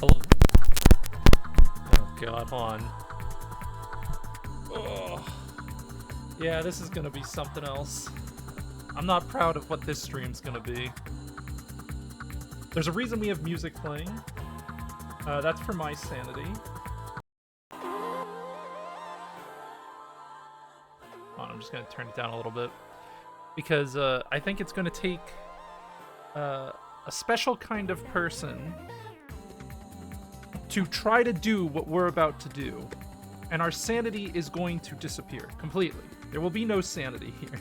Hello? Oh god, hold on. Oh. Yeah, this is gonna be something else. I'm not proud of what this stream's gonna be. There's a reason we have music playing. That's for my sanity. Hold on, I'm just gonna turn it down a little bit. Because I think it's gonna take a special kind of person to try to do what we're about to do. And our sanity is going to disappear completely. There will be no sanity here.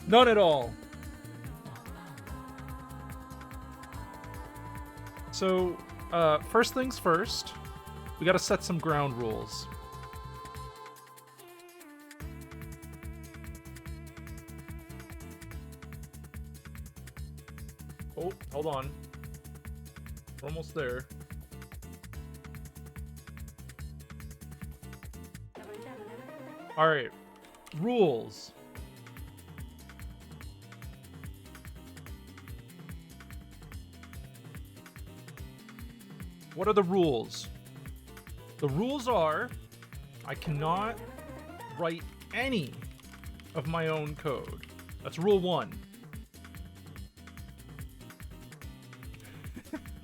None at all. So, first things first, we gotta set some ground rules. Oh, hold on. We're almost there. Alright. Rules. What are the rules? The rules are, I cannot write any of my own code. That's rule 1.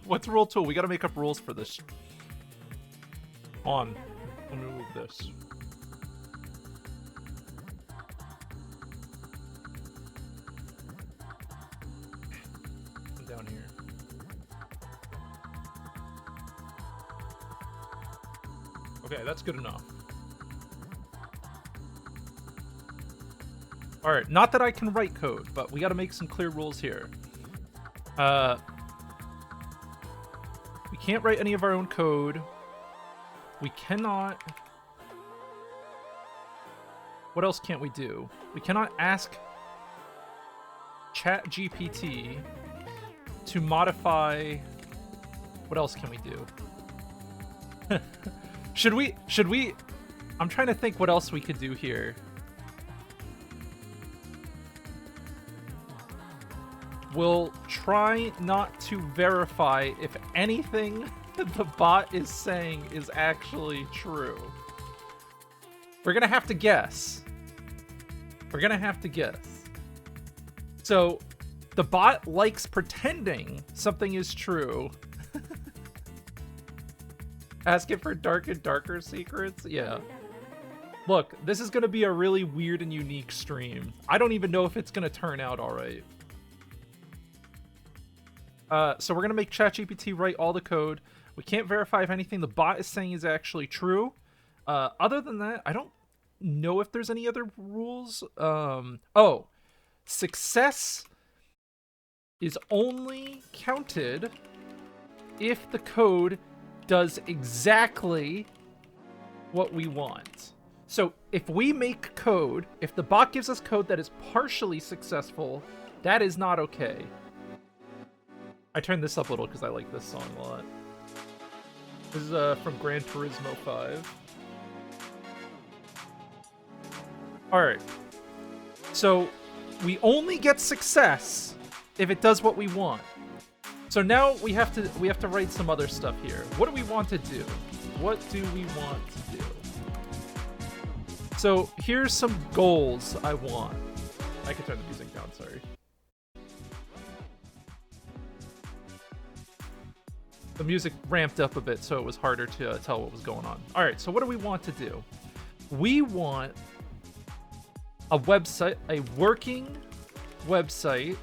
What's rule 2? We gotta make up rules for this. On. Let me move this. I'm down here. Okay, that's good enough. Alright, not that I can write code, but we gotta make some clear rules here. We can't write any of our own code. We cannot... What else can't we do? We cannot ask ChatGPT to modify... What else can we do? Should we... I'm trying to think what else we could do here. We'll try not to verify if anything the bot is saying is actually true. We're gonna have to guess. We're gonna have to guess. So, the bot likes pretending something is true. Ask it for dark and darker secrets? Yeah. Look, this is gonna be a really weird and unique stream. I don't even know if it's gonna turn out alright. So we're going to make ChatGPT write all the code. We can't verify if anything the bot is saying is actually true. Other than that, I don't know if there's any other rules. Oh, success is only counted if the code does exactly what we want. So if we make code, if the bot gives us code that is partially successful, that is not okay. I turned this up a little because I like this song a lot. This is from Gran Turismo 5. Alright. So, we only get success if it does what we want. So now we have to write some other stuff here. What do we want to do? What do we want to do? So, here's some goals I want. I can turn the music down, sorry. The music ramped up a bit, so it was harder to tell what was going on. All right, so what do we want to do? We want a website, a working website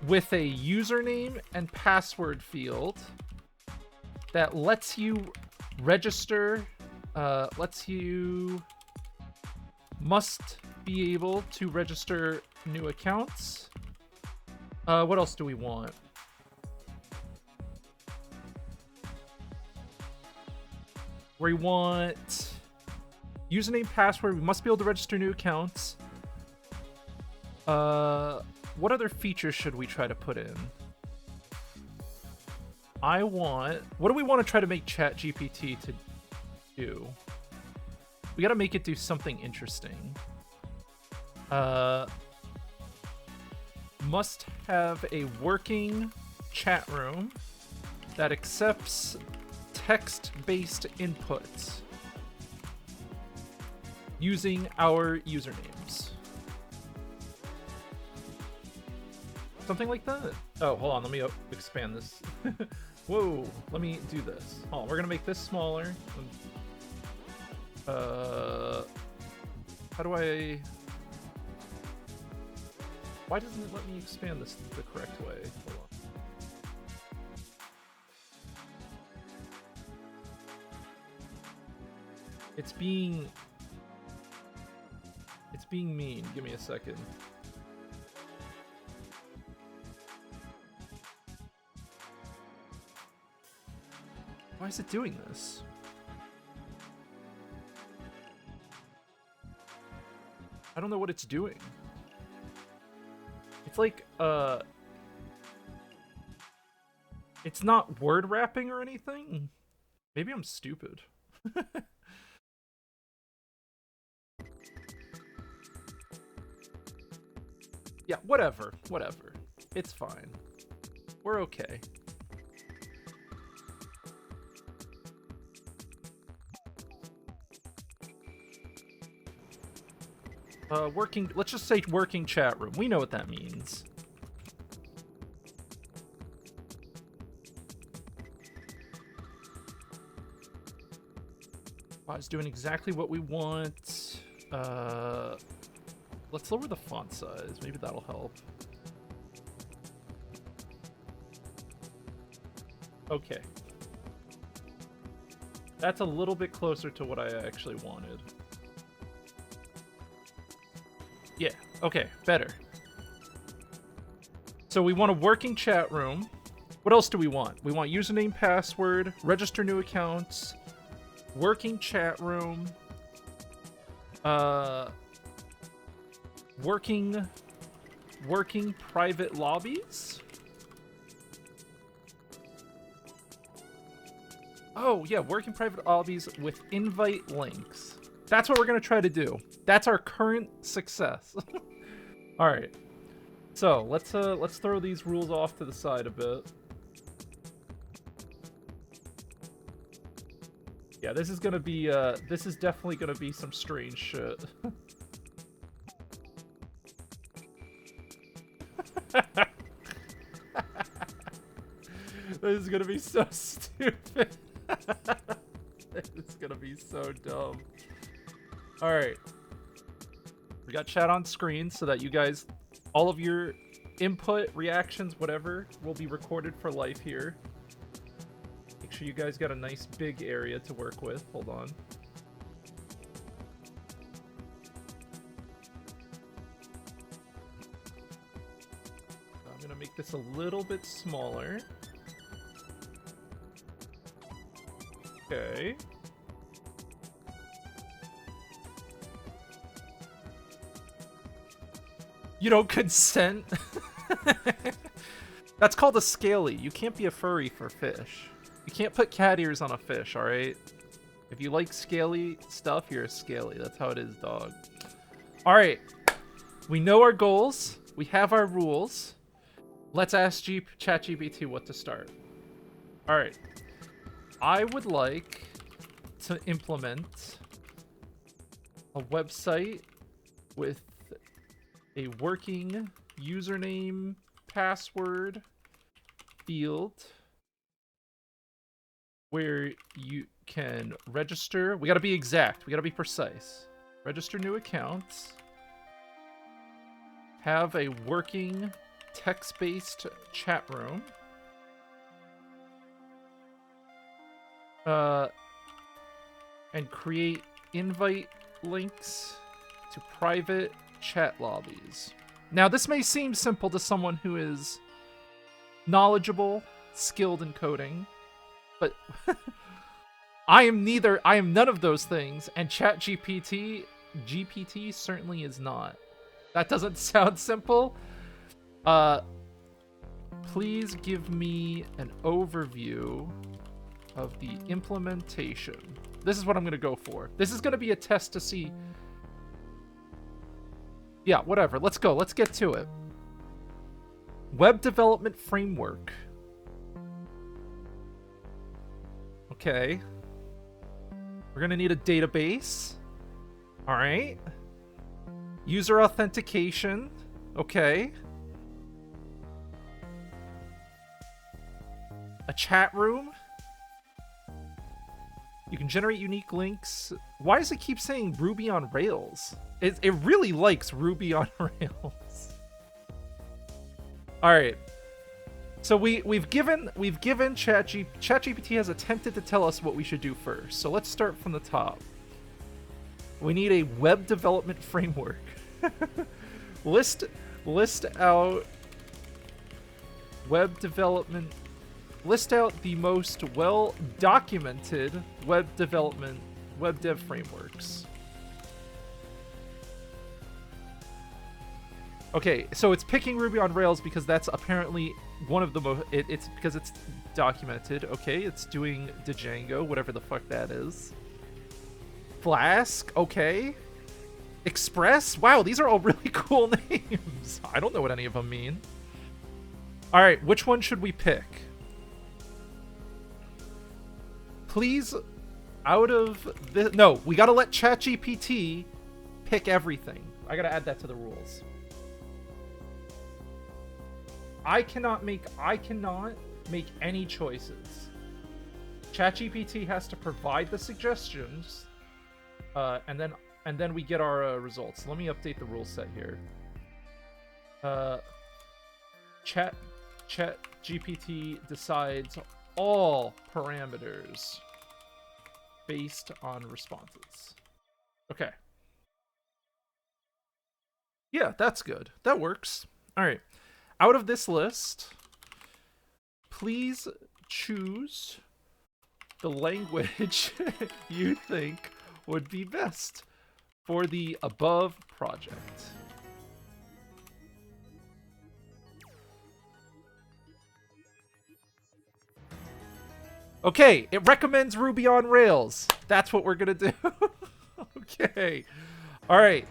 with a username and password field that lets you register Lets you must be able to register new accounts. What else do we want? We want username, password. We must be able to register new accounts. What other features should we try to put in? What do we want to try to make ChatGPT to do? We gotta make it do something interesting. Must have a working chat room that accepts text-based inputs using our usernames. Something like that. Oh, hold on. Let me expand this. Whoa. Let me do this. Hold on. We're going to make this smaller. How do I... Why doesn't it let me expand this the correct way? Hold on. It's being mean. Give me a second. Why is it doing this? I don't know what it's doing. It's like, it's not word wrapping or anything. Maybe I'm stupid. Yeah, whatever. It's fine. We're okay. Let's just say working chat room. We know what that means. Wow, it's doing exactly what we want. Let's lower the font size. Maybe that'll help. Okay. That's a little bit closer to what I actually wanted. Yeah, okay, better. So we want a working chat room. What else do we want? We want username, password, register new accounts, working chat room, working private lobbies. Oh, yeah, working private lobbies with invite links. That's what we're going to try to do. That's our current success. All right. So, let's throw these rules off to the side a bit. Yeah, this is definitely going to be some strange shit. This is going to be so stupid. It's going to be so dumb. All right. We got chat on screen so that you guys, all of your input, reactions, whatever, will be recorded for life here. Make sure you guys got a nice big area to work with. Hold on. I'm going to make this a little bit smaller. Okay. You don't consent? That's called a scaly. You can't be a furry for fish. You can't put cat ears on a fish, alright? If you like scaly stuff, you're a scaly. That's how it is, dog. Alright. We know our goals. We have our rules. Let's ask ChatGPT what to start. Alright. I would like to implement a website with a working username, password field where you can register. We got to be exact. We got to be precise. Register new accounts. Have a working text-based chat room. and create invite links to private chat lobbies. Now, this may seem simple to someone who is knowledgeable, skilled in coding, but I am none of those things, and ChatGPT certainly is not. That doesn't sound simple. Please give me an overview of the implementation. This is what I'm going to go for. This is going to be a test to see. Yeah, whatever. Let's go. Let's get to it. Web development framework. Okay. We're going to need a database. All right. User authentication. Okay. A chat room. You can generate unique links. Why does it keep saying Ruby on Rails? It really likes Ruby on Rails. All right. So we've given ChatGPT has attempted to tell us what we should do first. So let's start from the top. We need a web development framework. list out web development. List out the most well-documented web dev frameworks. Okay, so it's picking Ruby on Rails because that's apparently one of the most. It's because it's documented. Okay, it's doing Django, whatever the fuck that is. Flask, okay. Express, wow, these are all really cool names. I don't know what any of them mean. All right, which one should we pick? Please, out of this... No, we gotta let ChatGPT pick everything. I gotta add that to the rules. I cannot make any choices. ChatGPT has to provide the suggestions, and then we get our results. Let me update the rule set here. ChatGPT decides all parameters based on responses. Okay. Yeah, that's good. That works. All right. Out of this list, please choose the language you think would be best for the above project. Okay, it recommends Ruby on Rails. That's what we're gonna do. Okay. All right.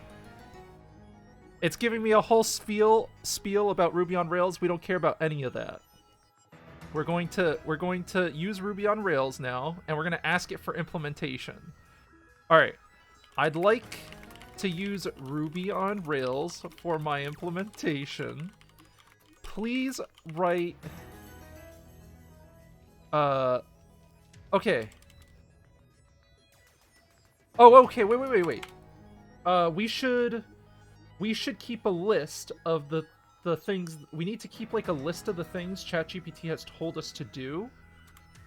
It's giving me a whole spiel about Ruby on Rails. We don't care about any of that. We're going to use Ruby on Rails now, and we're going to ask it for implementation. All right. I'd like to use Ruby on Rails for my implementation. Please write okay. Oh, okay. Wait. We should keep a list of the things. We need to keep like a list of the things ChatGPT has told us to do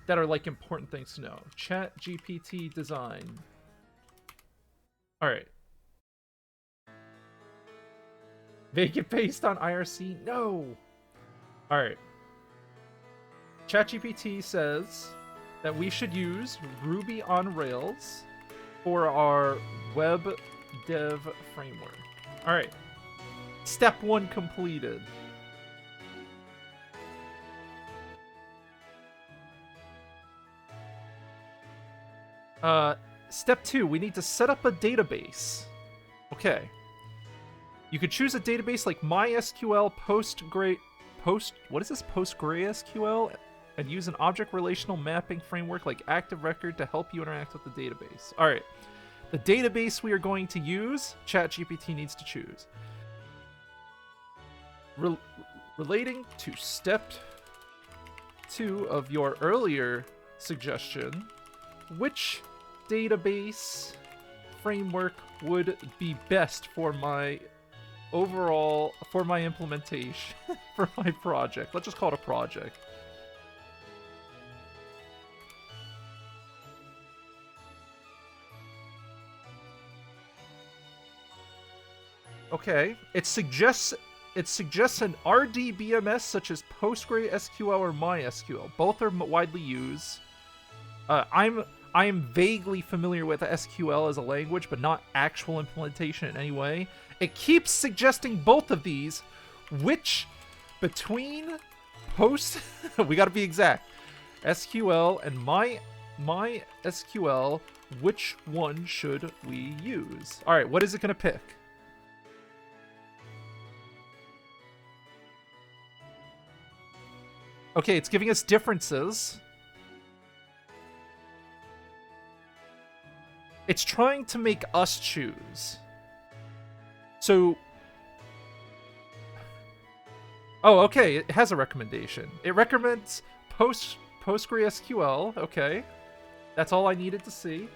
that are like important things to know. ChatGPT design. All right. Make it based on IRC? No. All right. ChatGPT says that we should use Ruby on Rails for our web dev framework. All right. Step 1 completed. Step 2, we need to set up a database. Okay. You could choose a database like MySQL, PostgreSQL, and use an object relational mapping framework like Active Record to help you interact with the database. All right. The database we are going to use, ChatGPT needs to choose. Relating to step 2 of your earlier suggestion, which database framework would be best for my implementation, for my project? Let's just call it a project. Okay. It suggests an RDBMS such as PostgreSQL or MySQL. Both are widely used. I am vaguely familiar with SQL as a language, but not actual implementation in any way. It keeps suggesting both of these, which between post we got to be exact. SQL and my SQL, which one should we use? All right, what is it going to pick? Okay, it's giving us differences. It's trying to make us choose. So... Oh, okay, it has a recommendation. It recommends PostgreSQL, okay. That's all I needed to see.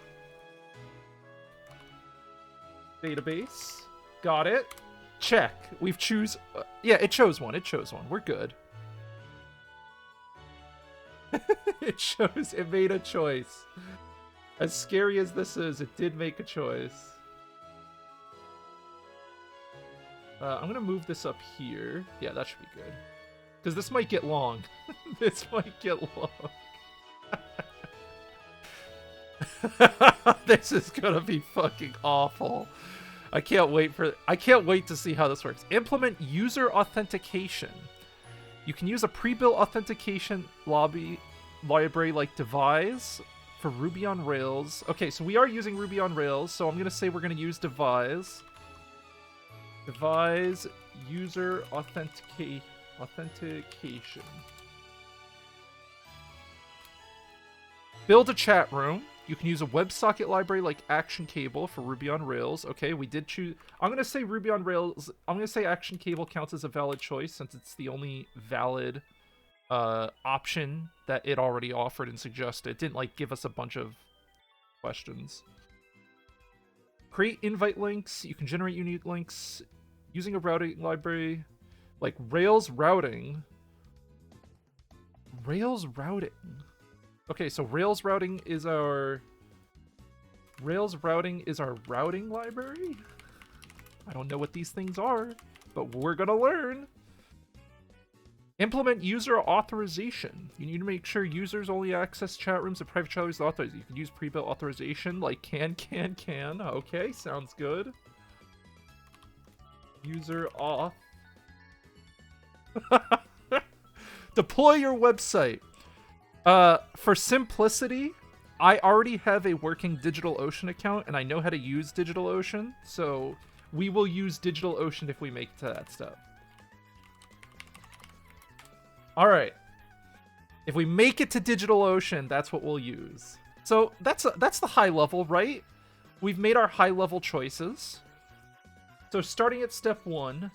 Database. Got it. Check. We've choose... yeah, it chose one. It chose one. We're good. It made a choice. As scary as this is, it did make a choice. I'm gonna move this up here. Yeah, that should be good. Because this might get long. This might get long. This is gonna be fucking awful. I can't wait to see how this works. Implement user authentication. You can use a pre-built authentication library like Devise for Ruby on Rails. Okay, so we are using Ruby on Rails, so I'm gonna say we're gonna use Devise. Devise user authentication. Build a chat room. You can use a WebSocket library like Action Cable for Ruby on Rails. Okay, we did choose... I'm going to say Ruby on Rails... I'm going to say Action Cable counts as a valid choice since it's the only valid option that it already offered and suggested. It didn't, like, give us a bunch of questions. Create invite links. You can generate unique links using a routing library like Rails routing. Rails routing. Okay, so Rails routing is our routing library. I don't know what these things are, but we're gonna learn. Implement user authorization. You need to make sure users only access chat rooms and private chat rooms authorized. You can use pre-built authorization like can. Okay, sounds good. User auth. Deploy your website. For simplicity, I already have a working DigitalOcean account and I know how to use DigitalOcean, so we will use DigitalOcean if we make it to that step. Alright. If we make it to DigitalOcean, that's what we'll use. So that's the high level, right? We've made our high level choices. So starting at step 1,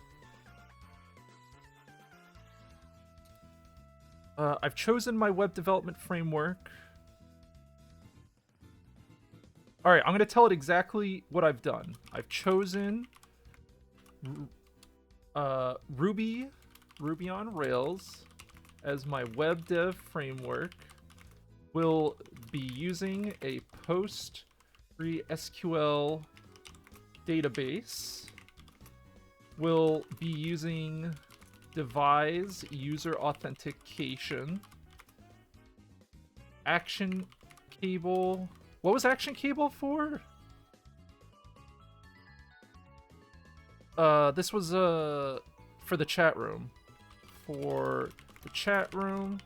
I've chosen my web development framework. Alright, I'm going to tell it exactly what I've done. I've chosen Ruby on Rails as my web dev framework. We'll be using a PostgreSQL database. We'll be using Devise user authentication. Action Cable. What was Action Cable for? This was for the chat room. For the chat room.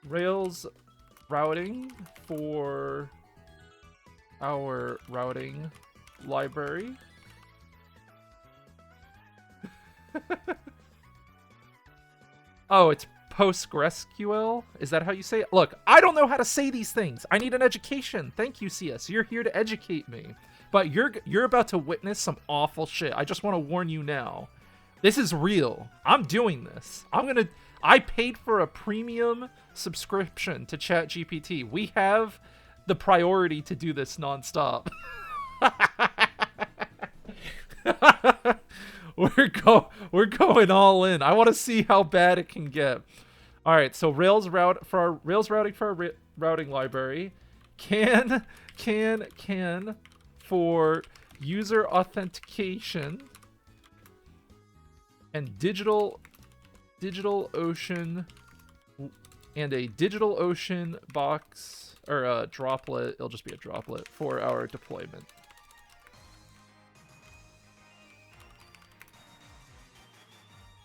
Rails routing for our routing library. Oh, it's PostgreSQL? Is that how you say it? Look, I don't know how to say these things. I need an education. Thank you, CS. You're here to educate me. But you're about to witness some awful shit. I just want to warn you now. This is real. I'm doing this. I paid for a premium subscription to ChatGPT. We have the priority to do this nonstop. We're going all in. I want to see how bad it can get. All right, so Rails routing for our routing library. Can for user authentication, and digital ocean, and a digital ocean box, or a droplet. It'll just be a droplet for our deployment.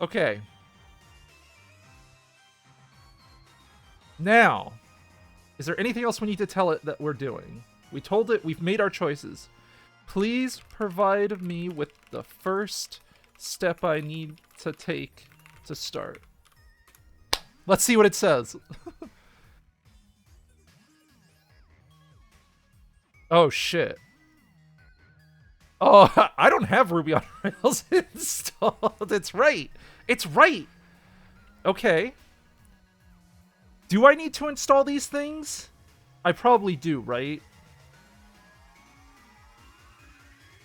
Okay. Now, is there anything else we need to tell it that we're doing? We told it we've made our choices. Please provide me with the first step I need to take to start. Let's see what it says. Oh, shit. Oh, I don't have Ruby on Rails installed. It's right. It's right. Okay. Do I need to install these things? I probably do, right?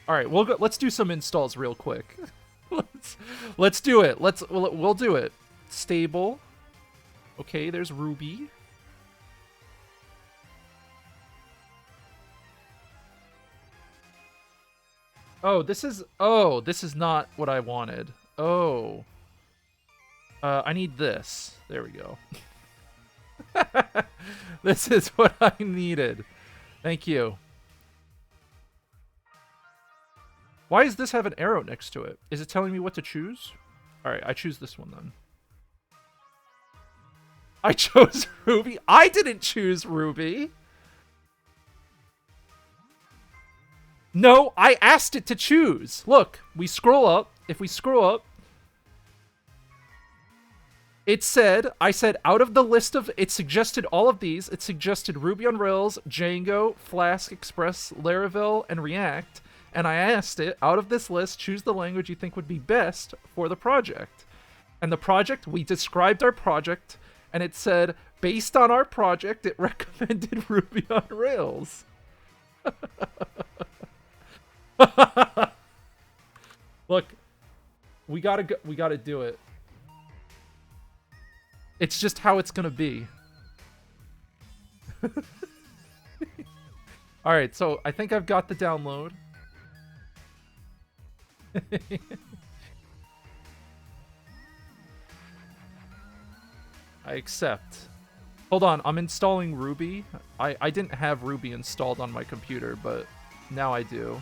All right, let's do some installs real quick. let's do it. We'll do it. Stable. Okay, there's Ruby. Oh, this is not what I wanted. Oh. I need this. There we go. This is what I needed. Thank you. Why does this have an arrow next to it? Is it telling me what to choose? All right, I choose this one then. I chose Ruby. I didn't choose Ruby. No, I asked it to choose. Look, we scroll up. If we scroll up, it said, I said out of the list of, it suggested all of these. It suggested Ruby on Rails, Django, Flask, Express, Laravel, and React. And I asked it, out of this list, choose the language you think would be best for the project. And the project, we described our project, and it said, based on our project, it recommended Ruby on Rails. Look, we gotta do it. It's just how it's gonna be. Alright, so I think I've got the download. I accept. Hold on, I'm installing Ruby. I didn't have Ruby installed on my computer, but now I do.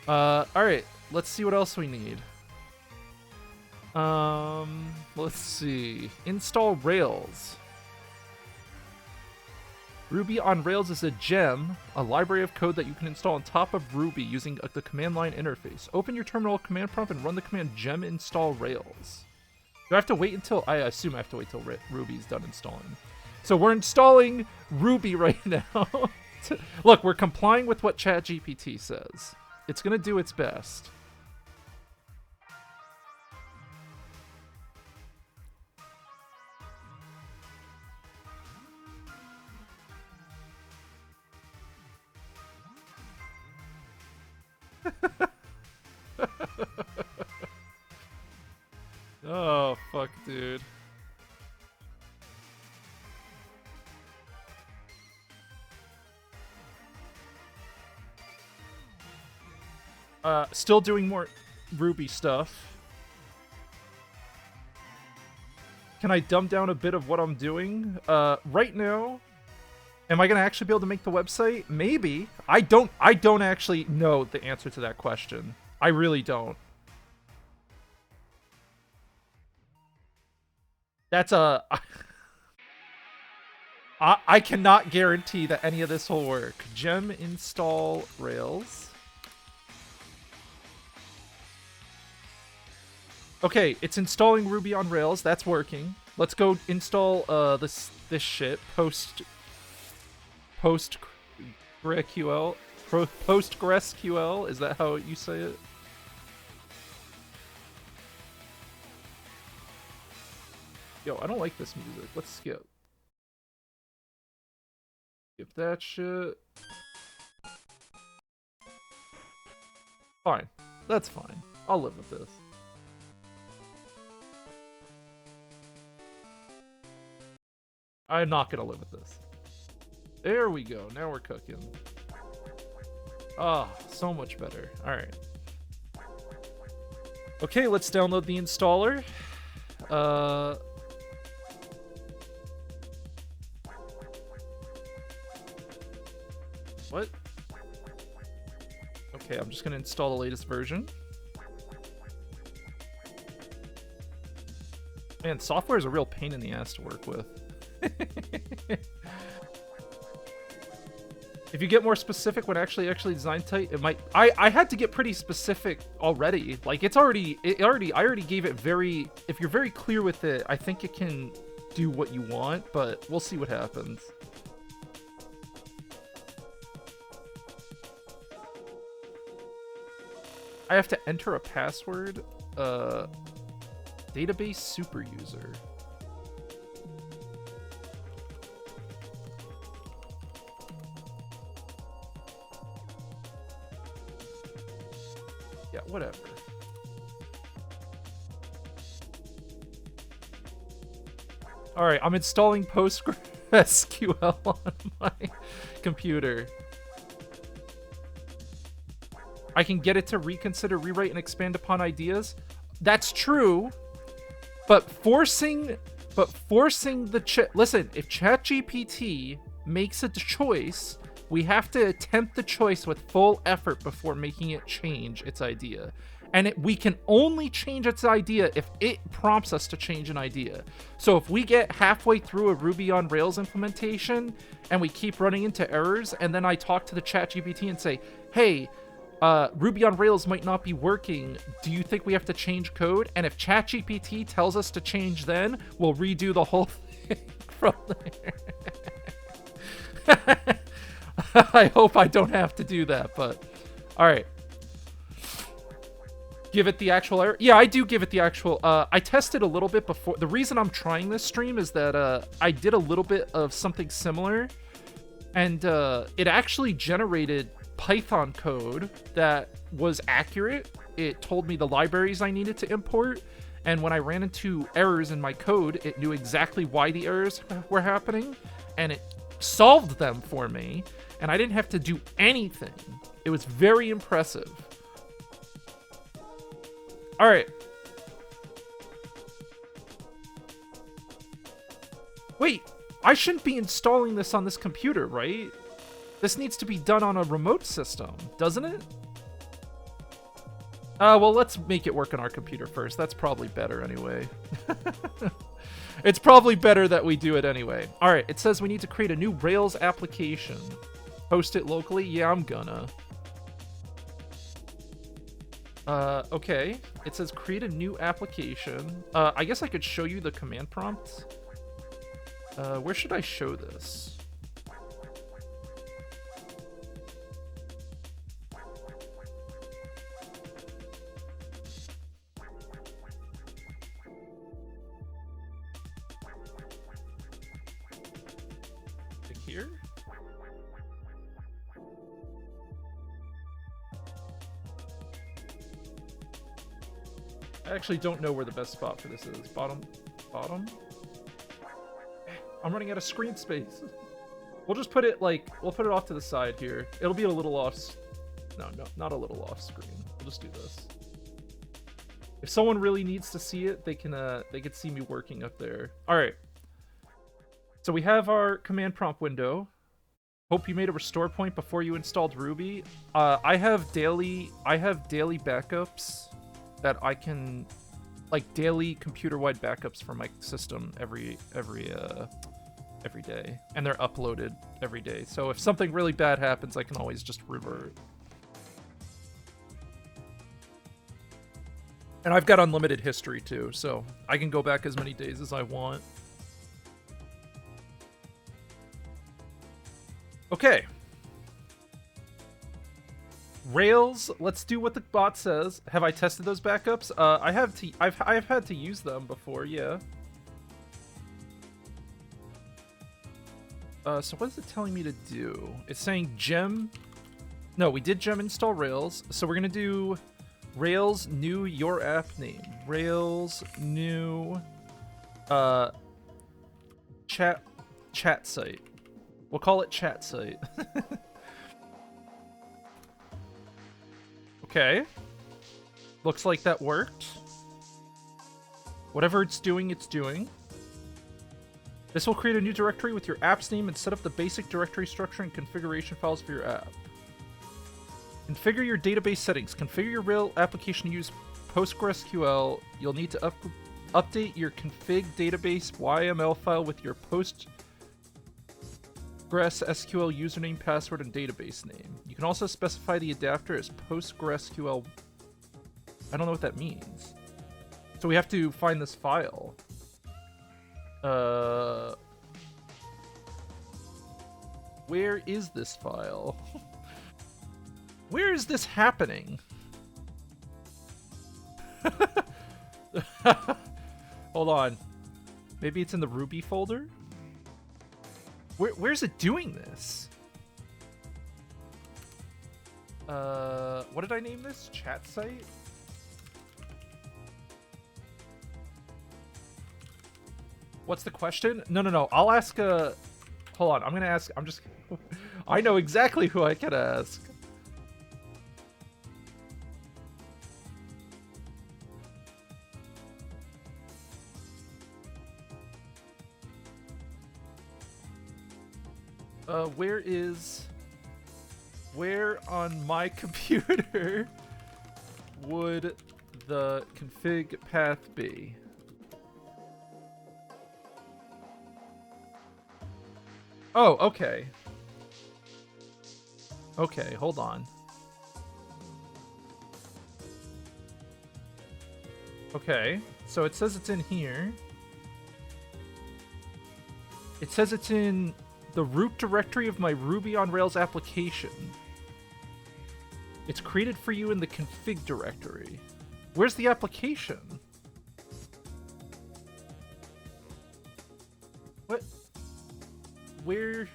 Alright, let's see what else we need. Let's see. Install Rails. Ruby on Rails is a gem, a library of code that you can install on top of Ruby using the command line interface. Open your terminal command prompt and run the command gem install Rails. Do I have to wait until... I assume I have to wait till Ruby's done installing. So we're installing Ruby right now. Look, we're complying with what ChatGPT says. It's gonna do its best. Oh, fuck, dude. Still doing more Ruby stuff. Can I dumb down a bit of what I'm doing? Right now, am I gonna actually be able to make the website? Maybe. I don't actually know the answer to that question. I really don't. That's a... I cannot guarantee that any of this will work. Gem install Rails. Okay, it's installing Ruby on Rails. That's working. Let's go install this shit. PostgreSQL. Is that how you say it? Yo, I don't like this music. Let's skip. Skip that shit. Fine. That's fine. I'll live with this. I'm not gonna live with this. There we go. Now we're cooking. Oh, so much better. All right. Okay, let's download the installer. What? Okay, I'm just gonna install the latest version. Man, software is a real pain in the ass to work with. If you get more specific when actually design tight, it might. I had to get pretty specific already. Like I already gave it very. If you're very clear with it, I think it can do what you want, but we'll see what happens. I have to enter a password. Database super user. Yeah, whatever. All right, I'm installing PostgreSQL on my computer. I can get it to reconsider, rewrite, and expand upon ideas. That's true, but forcing the listen. If ChatGPT makes a choice, we have to attempt the choice with full effort before making it change its idea. And we can only change its idea if it prompts us to change an idea. So if we get halfway through a Ruby on Rails implementation and we keep running into errors, and then I talk to the ChatGPT and say, hey, Ruby on Rails might not be working. Do you think we have to change code? And if ChatGPT tells us to change then, we'll redo the whole thing from there. I hope I don't have to do that, but all right. Give it the actual error? Yeah, I do give it the actual. I tested a little bit before. The reason I'm trying this stream is that I did a little bit of something similar, and it actually generated Python code that was accurate. It told me the libraries I needed to import, and when I ran into errors in my code, it knew exactly why the errors were happening, and it solved them for me, and I didn't have to do anything. It was very impressive. All right. Wait, I shouldn't be installing this on this computer, right? This needs to be done on a remote system, doesn't it? Well, let's make it work on our computer first. That's probably better anyway. It's probably better that we do it anyway. All right, it says we need to create a new Rails application. Host it locally? Yeah, I'm gonna. Okay. It says create a new application. I guess I could show you the command prompt. Where should I show this? Like here? I actually don't know where the best spot for this is. Bottom? I'm running out of screen space. We'll just put it like, we'll put it off to the side here. It'll be a little off. No, not a little off screen. We'll just do this. If someone really needs to see it, they can see me working up there. All right. So we have our command prompt window. Hope you made a restore point before you installed Ruby. I have daily backups that I can, like daily computer-wide backups for my system every day, and they're uploaded every day. So if something really bad happens, I can always just revert. And I've got unlimited history too, so I can go back as many days as I want. Okay. Rails, let's do what the bot says. Have I tested those backups? I've had to use them before, yeah. So what is it telling me to do? It's saying gem. No, we did gem install Rails. So we're gonna do Rails new your app name. Rails new chat site. We'll call it chat site. Okay. Looks like that worked. Whatever it's doing, it's doing. This will create a new directory with your app's name and set up the basic directory structure and configuration files for your app. Configure your database settings. Configure your Rails application to use PostgreSQL. You'll need to update your config database YML file with your PostgreSQL username, password, and database name. You can also specify the adapter as PostgreSQL. I don't know what that means. So we have to find this file. Where is this file? Where is this happening? Hold on. Maybe it's in the Ruby folder? Where's it doing this? What did I name this? Chat site? What's the question? No. I'll ask hold on. I'm gonna ask. I know exactly who I can ask. Where on my computer would the config path be? Oh, okay. Okay, hold on. Okay, so it says it's in here. It says it's in the root directory of my Ruby on Rails application. It's created for you in the config directory. Where's the application? What? Where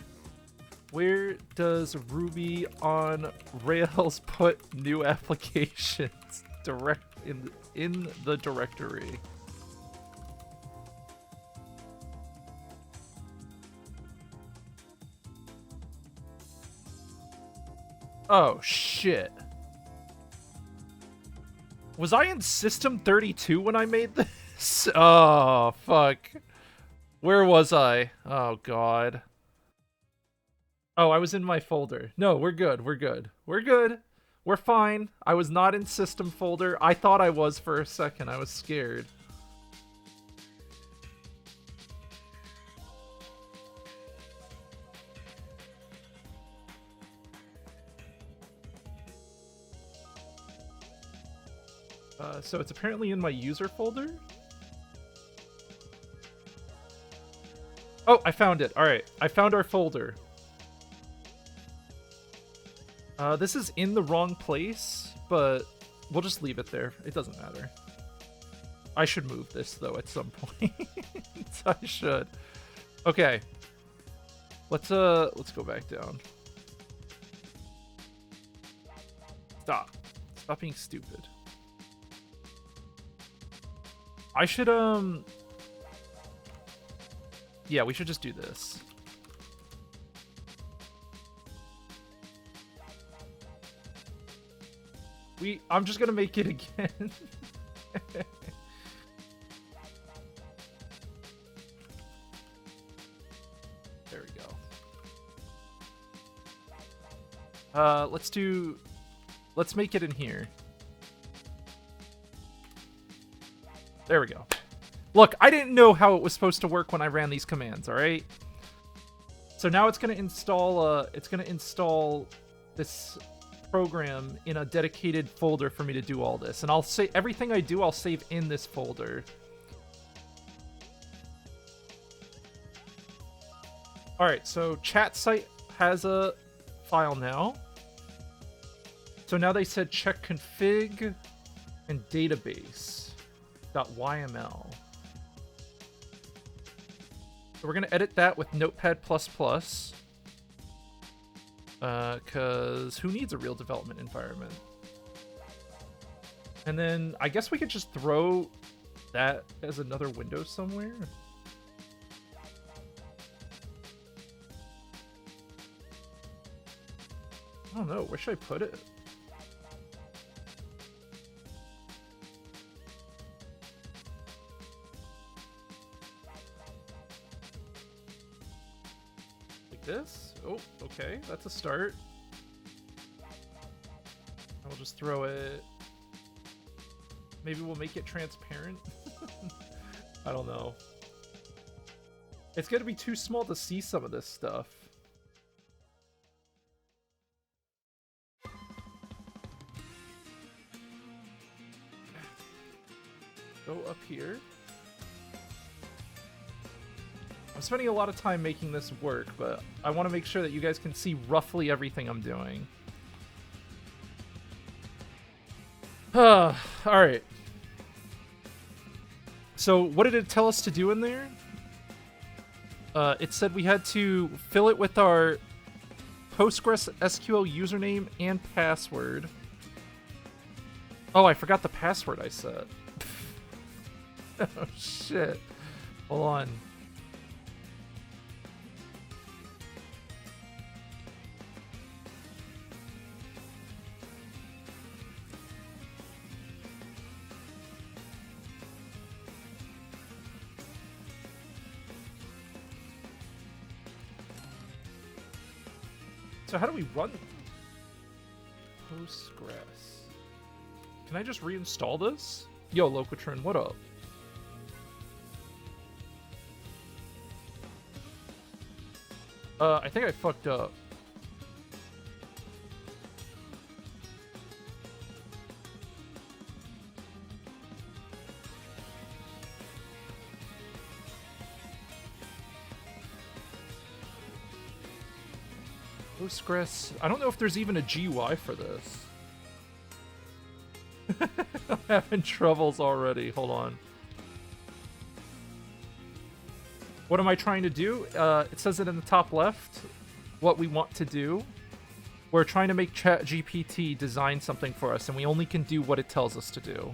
does Ruby on Rails put new applications in the directory? Oh shit. Was I in System 32 when I made this? Oh fuck. Where was I? Oh god. Oh, I was in my folder. No, we're good. We're good. We're good. We're fine. I was not in system folder. I thought I was for a second. I was scared. So it's apparently in my user folder. Oh, I found it. All right. I found our folder. This is in the wrong place, but we'll just leave it there. It doesn't matter. I should move this, though, at some point. I should. Okay. Let's go back down. Stop. Stop being stupid. I should, yeah, we should just do this. I'm just gonna make it again. There we go. Let's make it in here. There we go. Look, I didn't know how it was supposed to work when I ran these commands, all right? So now it's going to install this program in a dedicated folder for me to do all this. And I'll say everything I do, I'll save in this folder. All right, so chat site has a file now. So now they said check config and database.yml. So we're going to edit that with Notepad++. Because who needs a real development environment? And then I guess we could just throw that as another window somewhere. I don't know. Where should I put it? this. Oh, okay, that's a start. I'll just throw it. Maybe we'll make it transparent. I don't know. It's gonna be too small to see some of this stuff. Go up here. I'm spending a lot of time making this work, but I want to make sure that you guys can see roughly everything I'm doing. Alright. So what did it tell us to do in there? It said we had to fill it with our Postgres SQL username and password. Oh, I forgot the password I set. Oh, shit. Hold on. So how do we run Postgres? Can I just reinstall this? Yo, Locatron, what up? I think I fucked up. Postgres. I don't know if there's even a GUI for this. I'm having troubles already. Hold on. What am I trying to do? It says it in the top left. What we want to do. We're trying to make ChatGPT design something for us, and we only can do what it tells us to do.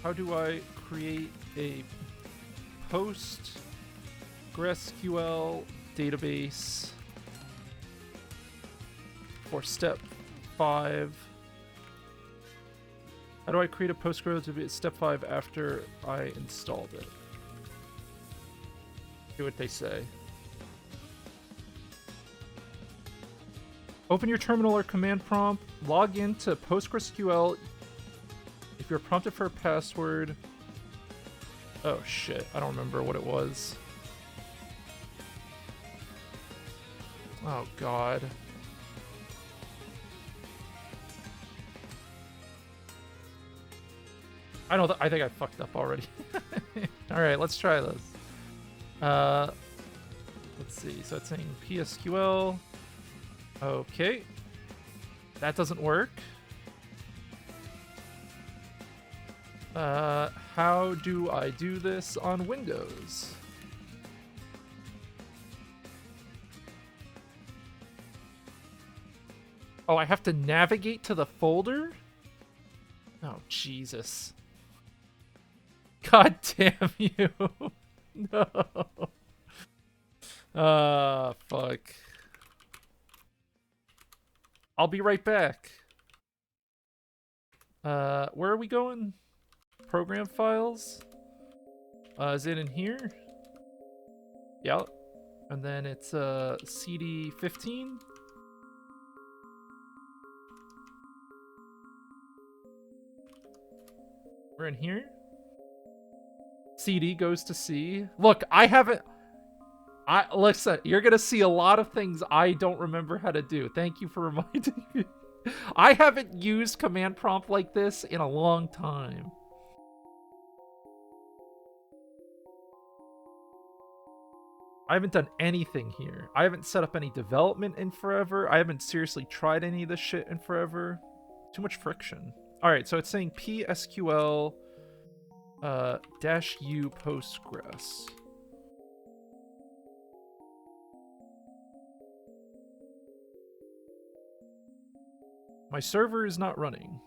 How do I create a PostgreSQL database for step 5? How do I create a Postgres database step 5 after I installed it? See what they say. Open your terminal or command prompt, log into PostgreSQL. If you're prompted for a password... Oh shit, I don't remember what it was. Oh god. I think I fucked up already. Alright, let's try this. Let's see, so it's saying PSQL. Okay. That doesn't work. How do I do this on Windows? Oh, I have to navigate to the folder? Oh, Jesus. God damn you. No. Fuck. I'll be right back. Where are we going? Program files. Is it in here? Yeah. And then it's CD 15. We're in here. CD goes to C. Look, listen, you're gonna see a lot of things I don't remember how to do. Thank you for reminding me. I haven't used command prompt like this in a long time. I haven't done anything here. I haven't set up any development in forever. I haven't seriously tried any of this shit in forever. Too much friction. All right, so it's saying PSQL -u Postgres. My server is not running.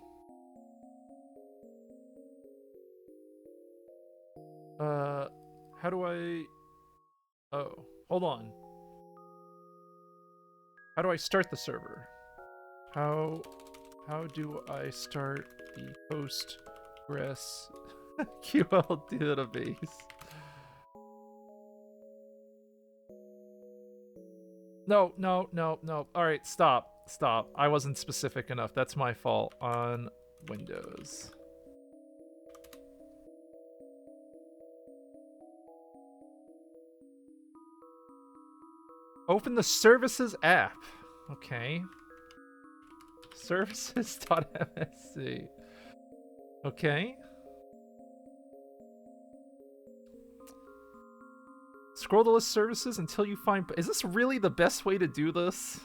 How do I... Oh, hold on. How do I start the server? How do I start the Postgres QL database? No. All right, stop. I wasn't specific enough. That's my fault on Windows. Open the services app. Okay. Services.msc. Okay. Scroll the list services until you find... Is this really the best way to do this?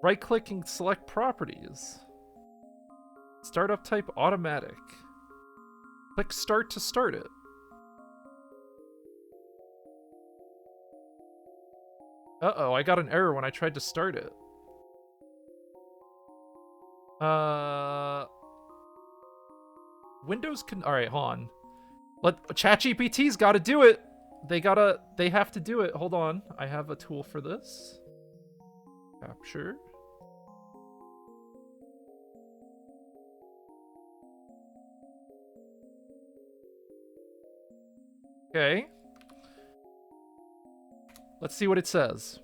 Right-click and select properties. Startup type automatic. Click start to start it. Uh-oh, I got an error when I tried to start it. Windows can... Alright, hold on. ChatGPT's gotta do it! They have to do it. Hold on. I have a tool for this. Capture. Okay. Let's see what it says.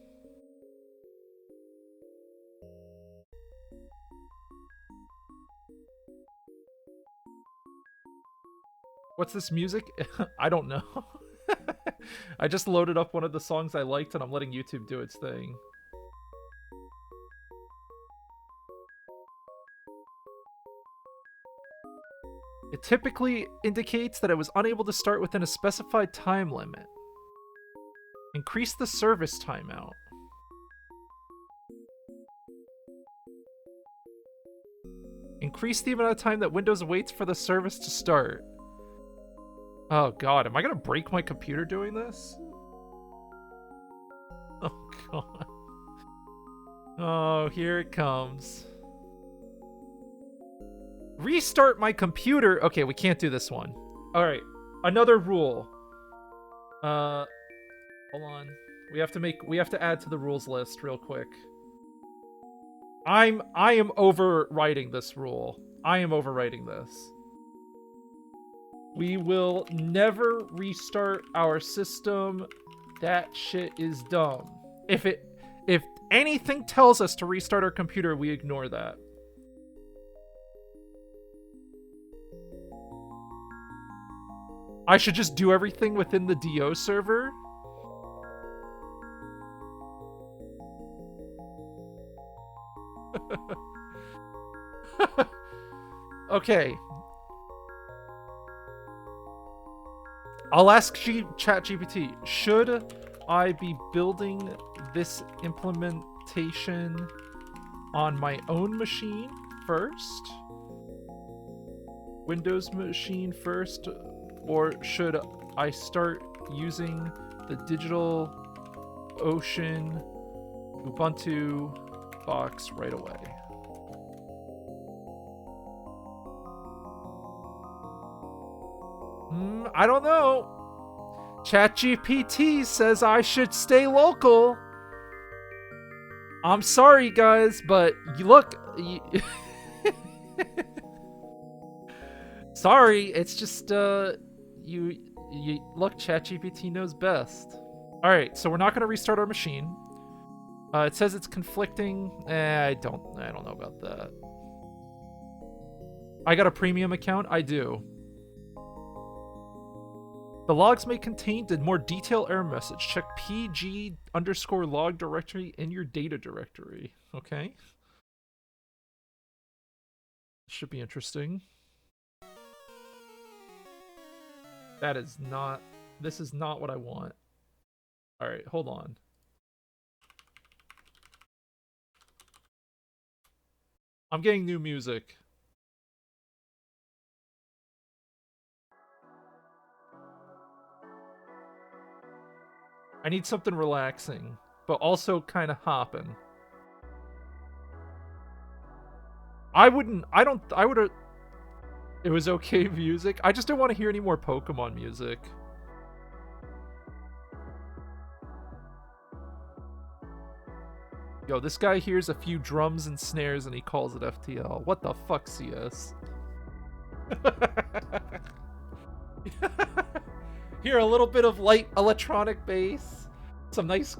What's this music? I don't know. I just loaded up one of the songs I liked and I'm letting YouTube do its thing. It typically indicates that it was unable to start within a specified time limit. Increase the service timeout. Increase the amount of time that Windows waits for the service to start. Oh god, am I gonna break my computer doing this? Oh god. Oh, here it comes. Restart my computer. Okay, we can't do this one. Alright, another rule. Hold on. We have to add to the rules list real quick. I am overwriting this rule. I am overwriting this. We will never restart our system. That shit is dumb. If anything tells us to restart our computer, we ignore that. I should just do everything within the DO server? Okay. I'll ask ChatGPT, should I be building this implementation on my own machine first? Windows machine first? Or should I start using the DigitalOcean Ubuntu box right away? I don't know. ChatGPT says I should stay local. I'm sorry, guys, but look. Sorry, it's just you look. ChatGPT knows best. All right, so we're not gonna restart our machine. It says it's conflicting. I don't know about that. I got a premium account. I do. The logs may contain a more detailed error message. Check PG_log directory in your data directory. Okay. Should be interesting. That is not... This is not what I want. Alright, hold on. I'm getting new music. I need something relaxing, but also kind of hopping. I would It was okay music. I just didn't want to hear any more Pokemon music. Yo, this guy hears a few drums and snares and he calls it FTL. What the fuck, CS? Hear a little bit of light electronic bass. Some nice...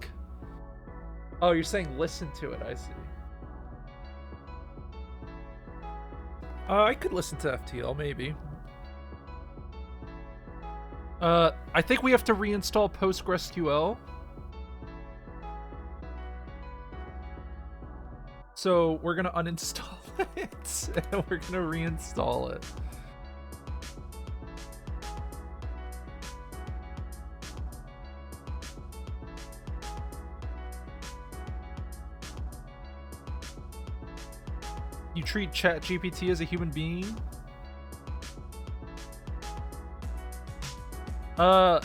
Oh, you're saying listen to it, I see. I could listen to FTL, maybe. I think we have to reinstall PostgreSQL. So we're gonna uninstall it, and we're gonna reinstall it. You treat ChatGPT as a human being?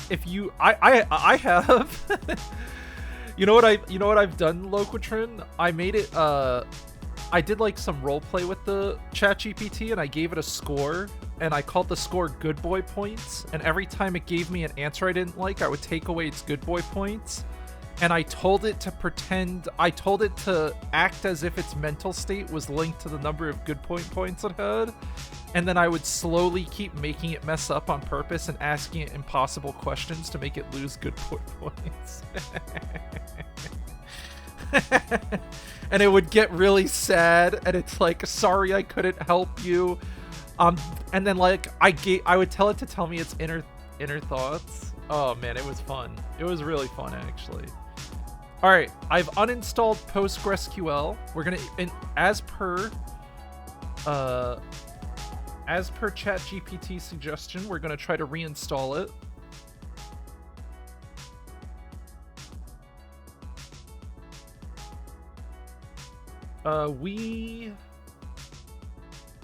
If you, I have. You know what I've done, Loquitrin? I made it, I did like some roleplay with the ChatGPT and I gave it a score and I called the score good boy points, and every time it gave me an answer I didn't like, I would take away its good boy points, and I told it to act as if its mental state was linked to the number of good points it had, and then I would slowly keep making it mess up on purpose and asking it impossible questions to make it lose good points. And it would get really sad, and it's like, sorry I couldn't help you. And then like I would tell it to tell me its inner thoughts. Oh man, it was fun. It was really fun, actually. All right, I've uninstalled PostgreSQL. We're gonna, as per ChatGPT suggestion, we're gonna try to reinstall it.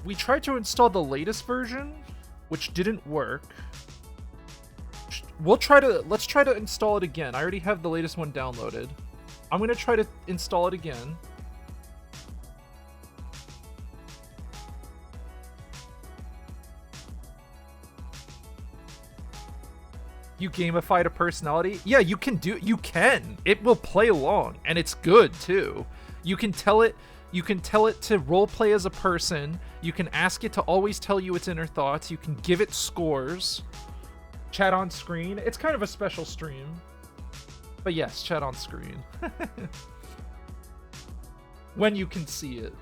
We tried to install the latest version, which didn't work. Let's try to install it again. I already have the latest one downloaded. I'm gonna try to install it again. You gamified a personality? Yeah, you can. It will play along, and it's good too. You can tell it to roleplay as a person. You can ask it to always tell you its inner thoughts. You can give it scores. Chat on screen. It's kind of a special stream. But yes, chat on screen. When you can see it.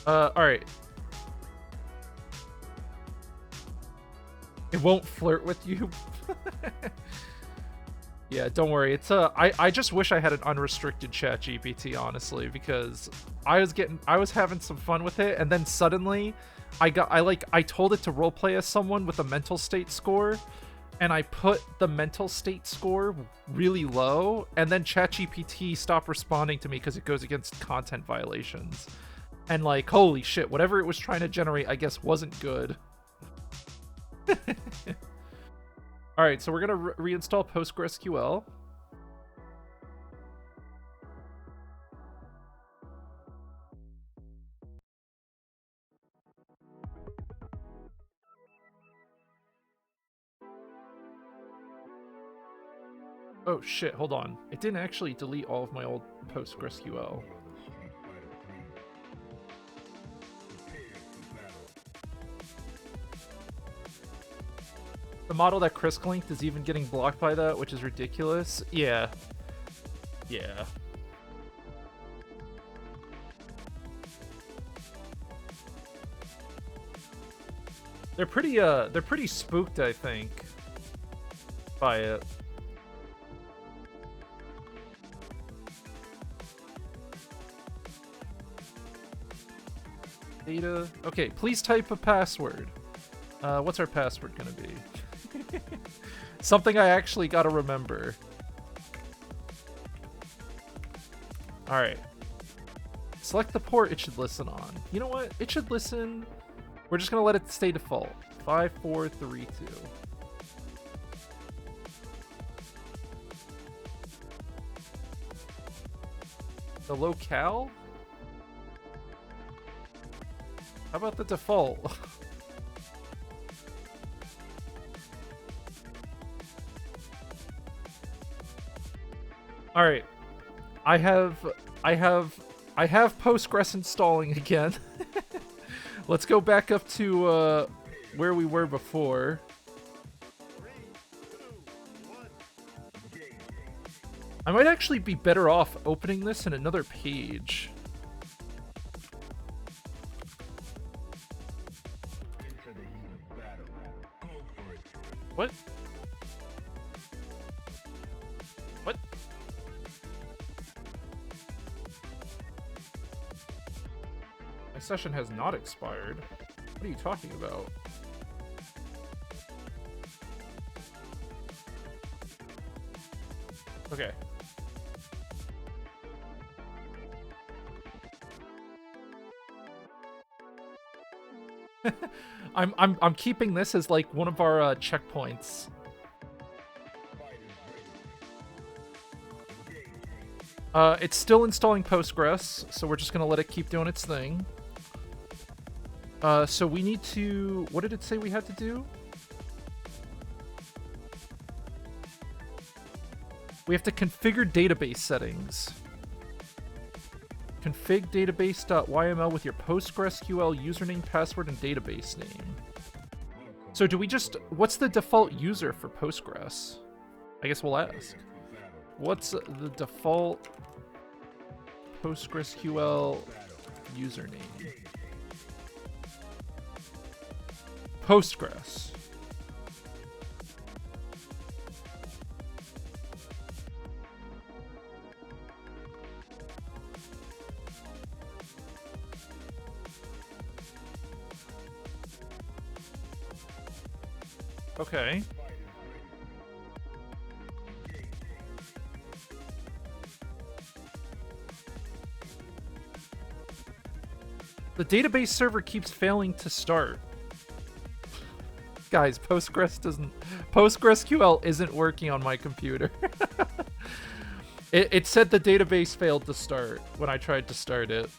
Alright. It won't flirt with you. Yeah, don't worry. It's I just wish I had an unrestricted ChatGPT, honestly, because I was having some fun with it, and then suddenly I told it to roleplay as someone with a mental state score, and I put the mental state score really low, and then ChatGPT stopped responding to me because it goes against content violations. And like, holy shit, whatever it was trying to generate, I guess wasn't good. Alright, so we're gonna reinstall PostgreSQL. Oh shit, hold on. It didn't actually delete all of my old PostgreSQL. The model that Chris linked is even getting blocked by that, which is ridiculous. Yeah. Yeah. They're pretty spooked, I think, by it. Data. Okay, please type a password. What's our password gonna be? Something I actually gotta remember. Alright. Select the port it should listen on. You know what? It should listen... We're just gonna let it stay default. 5432. The locale? How about the default? All right. I have Postgres installing again. Let's go back up to where we were before. I might actually be better off opening this in another page. What? What? My session has not expired. What are you talking about? Okay. I'm keeping this as like one of our checkpoints. It's still installing Postgres, so we're just gonna let it keep doing its thing. So we need to... What did it say we had to do? We have to configure database settings. Config database.yml with your PostgreSQL username, password, and database name. So do we just... What's the default user for Postgres? I guess we'll ask. What's the default PostgreSQL username? Postgres. Okay. The database server keeps failing to start. Guys, PostgreSQL isn't working on my computer. It said the database failed to start when I tried to start it.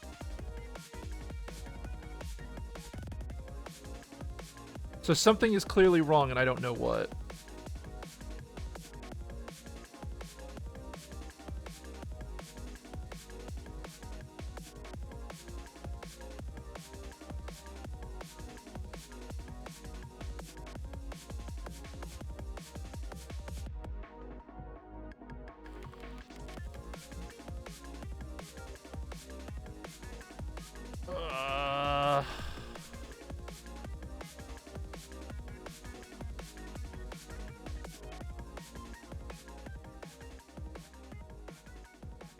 So something is clearly wrong and I don't know what.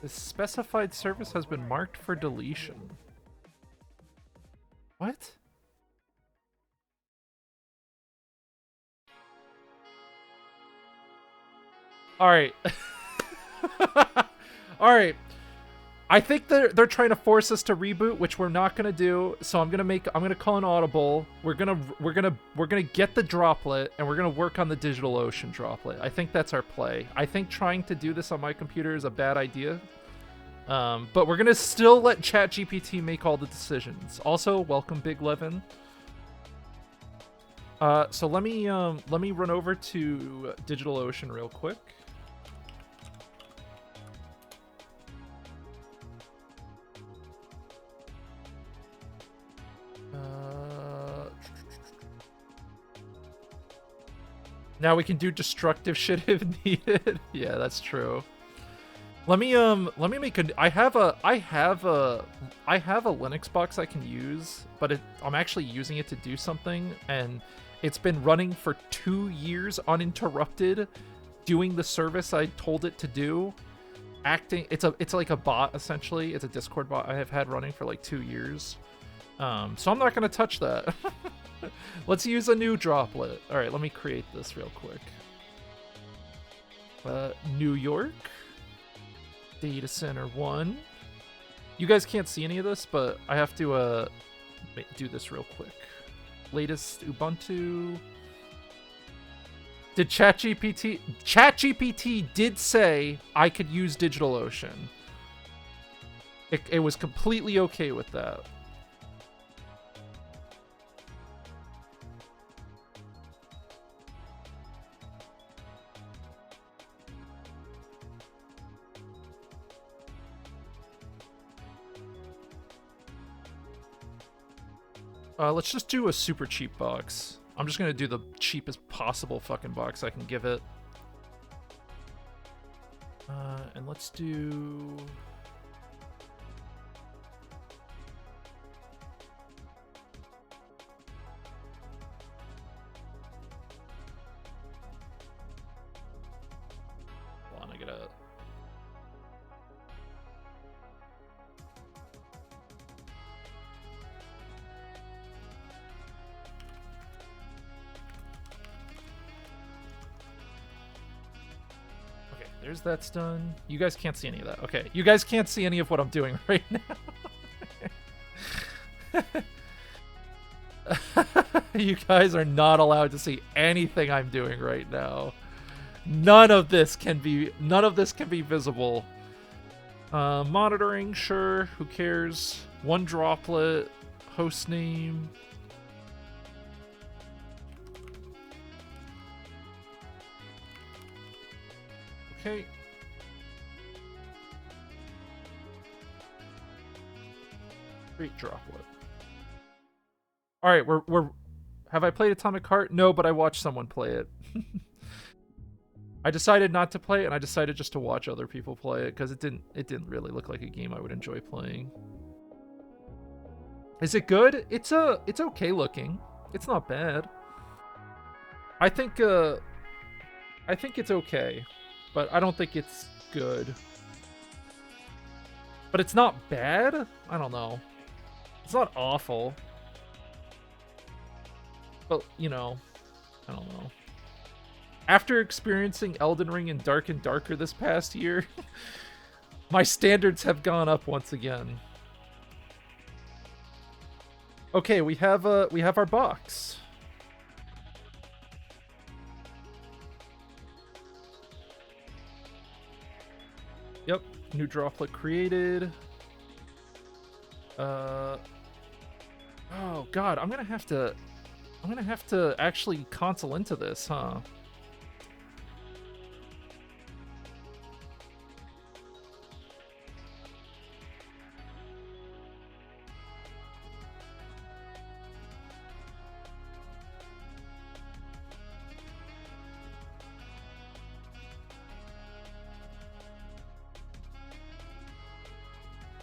The specified service has been marked for deletion. What? All right. All right. I think they're trying to force us to reboot, which we're not gonna do. So I'm gonna call an audible. We're gonna get the droplet, and we're gonna work on the DigitalOcean droplet. I think that's our play. I think trying to do this on my computer is a bad idea. But we're gonna still let ChatGPT make all the decisions. Also, welcome Big Levin. So let me run over to DigitalOcean real quick. Now we can do destructive shit if needed. Yeah, that's true. Let me make a... I have a Linux box I can use, but I'm actually using it to do something, and it's been running for 2 years uninterrupted, doing the service I told it to do. It's like a bot, essentially. It's a Discord bot I have had running for like 2 years. So I'm not gonna touch that. Let's use a new droplet. All right, let me create this real quick. New York. Data Center 1. You guys can't see any of this, but I have to do this real quick. Latest Ubuntu. Did ChatGPT did say I could use DigitalOcean. It was completely okay with that. Let's just do a super cheap box. I'm just gonna do the cheapest possible fucking box I can give it. And let's do... Hold on, I gotta... Okay, there's that's done. You guys can't see any of that. Okay, you guys can't see any of what I'm doing right now. You guys are not allowed to see anything I'm doing right now. None of this can be visible. Monitoring, sure, who cares? One droplet, host name. Okay. Great droplet. All right, we're have I played Atomic Heart? No, but I watched someone play it. I decided not to play it, and I decided just to watch other people play it because it didn't really look like a game I would enjoy playing. Is it good? It's okay looking. It's not bad. I think it's okay, but I don't think it's good. But it's not bad? I don't know. It's not awful. But, you know, I don't know. After experiencing Elden Ring and Darker this past year, my standards have gone up once again. Okay, we have our box. Yep, new droplet created. Oh god, I'm gonna have to actually console into this, huh?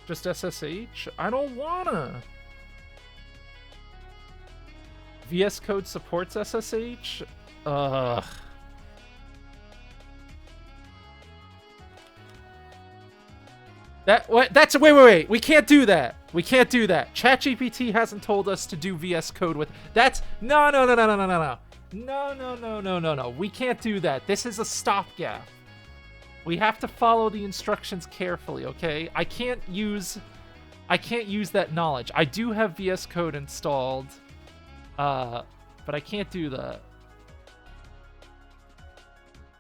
Just SSH? I don't wanna. VS Code supports SSH? Ugh. Wait. We can't do that. We can't do that. ChatGPT hasn't told us to do VS Code with... No. No. We can't do that. This is a stopgap. We have to follow the instructions carefully, okay? I can't use that knowledge. I do have VS Code installed, but I can't do that.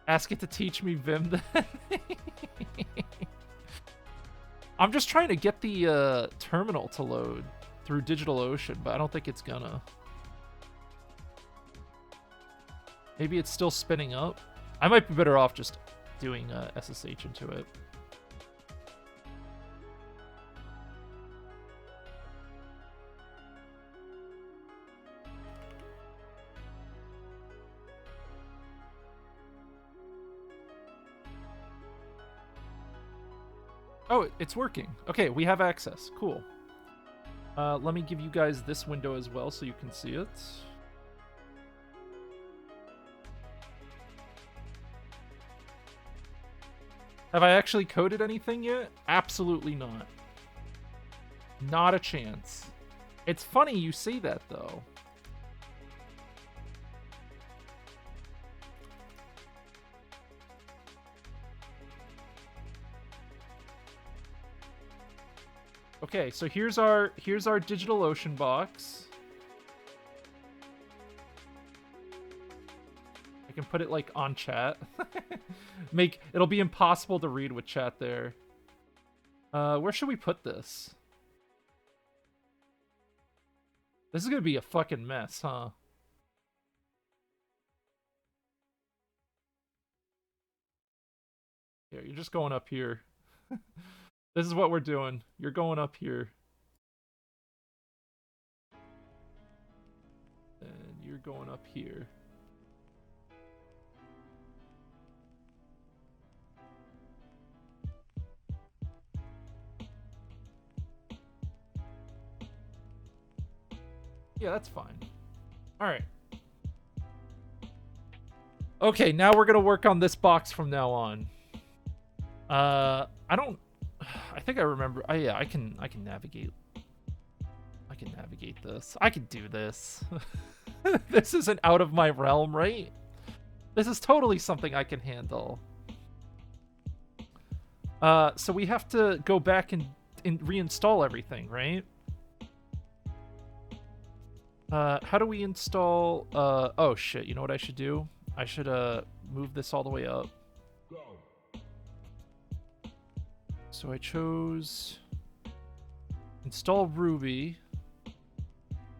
Ask it to teach me Vim then. I'm just trying to get the terminal to load through DigitalOcean, but I don't think it's gonna. Maybe it's still spinning up. I might be better off just doing SSH into it. Oh, it's working. Okay, we have access. Cool. Let me give you guys this window as well so you can see it. Have I actually coded anything yet? Absolutely not. Not a chance. It's funny you say that, though. Okay, so here's our DigitalOcean box. I can put it like on chat. It'll be impossible to read with chat there. Where should we put this? This is gonna be a fucking mess, huh? Here, you're just going up here. This is what we're doing. You're going up here. going up here. Yeah, that's fine. All right. Okay, now we're gonna work on this box from now on. I don't. I think I remember. Oh yeah, I can navigate. I can navigate this. I can do this. This isn't out of my realm, right? This is totally something I can handle. So we have to go back and reinstall everything, right? How do we install... oh shit, you know what I should do? I should move this all the way up. So I chose... install Ruby.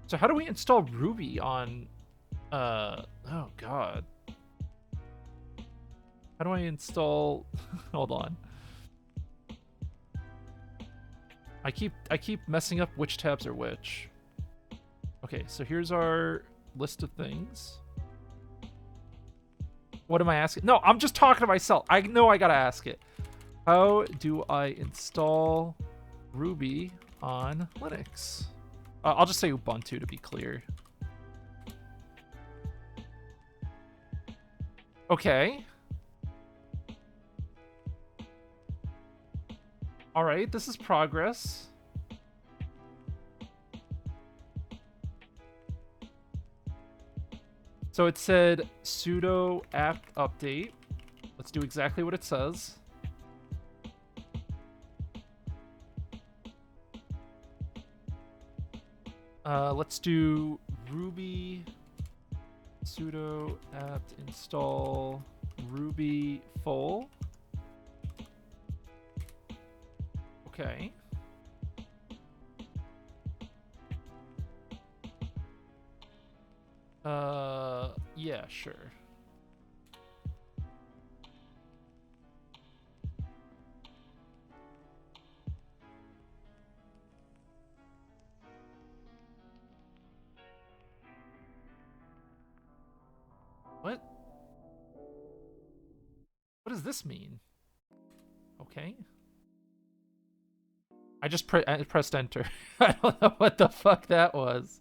So how do we install Ruby on... oh god. How do I install... Hold on. I keep messing up which tabs are which. Okay, so here's our list of things. What am I asking? No, I'm just talking to myself. I know I gotta ask it. How do I install Ruby on Linux? I'll just say Ubuntu to be clear. Okay. All right, this is progress. So it said sudo apt update. Let's do exactly what it says. Let's do Ruby sudo apt install Ruby full. Okay. Yeah, sure. What? What does this mean? Okay. I just pressed enter. I don't know what the fuck that was.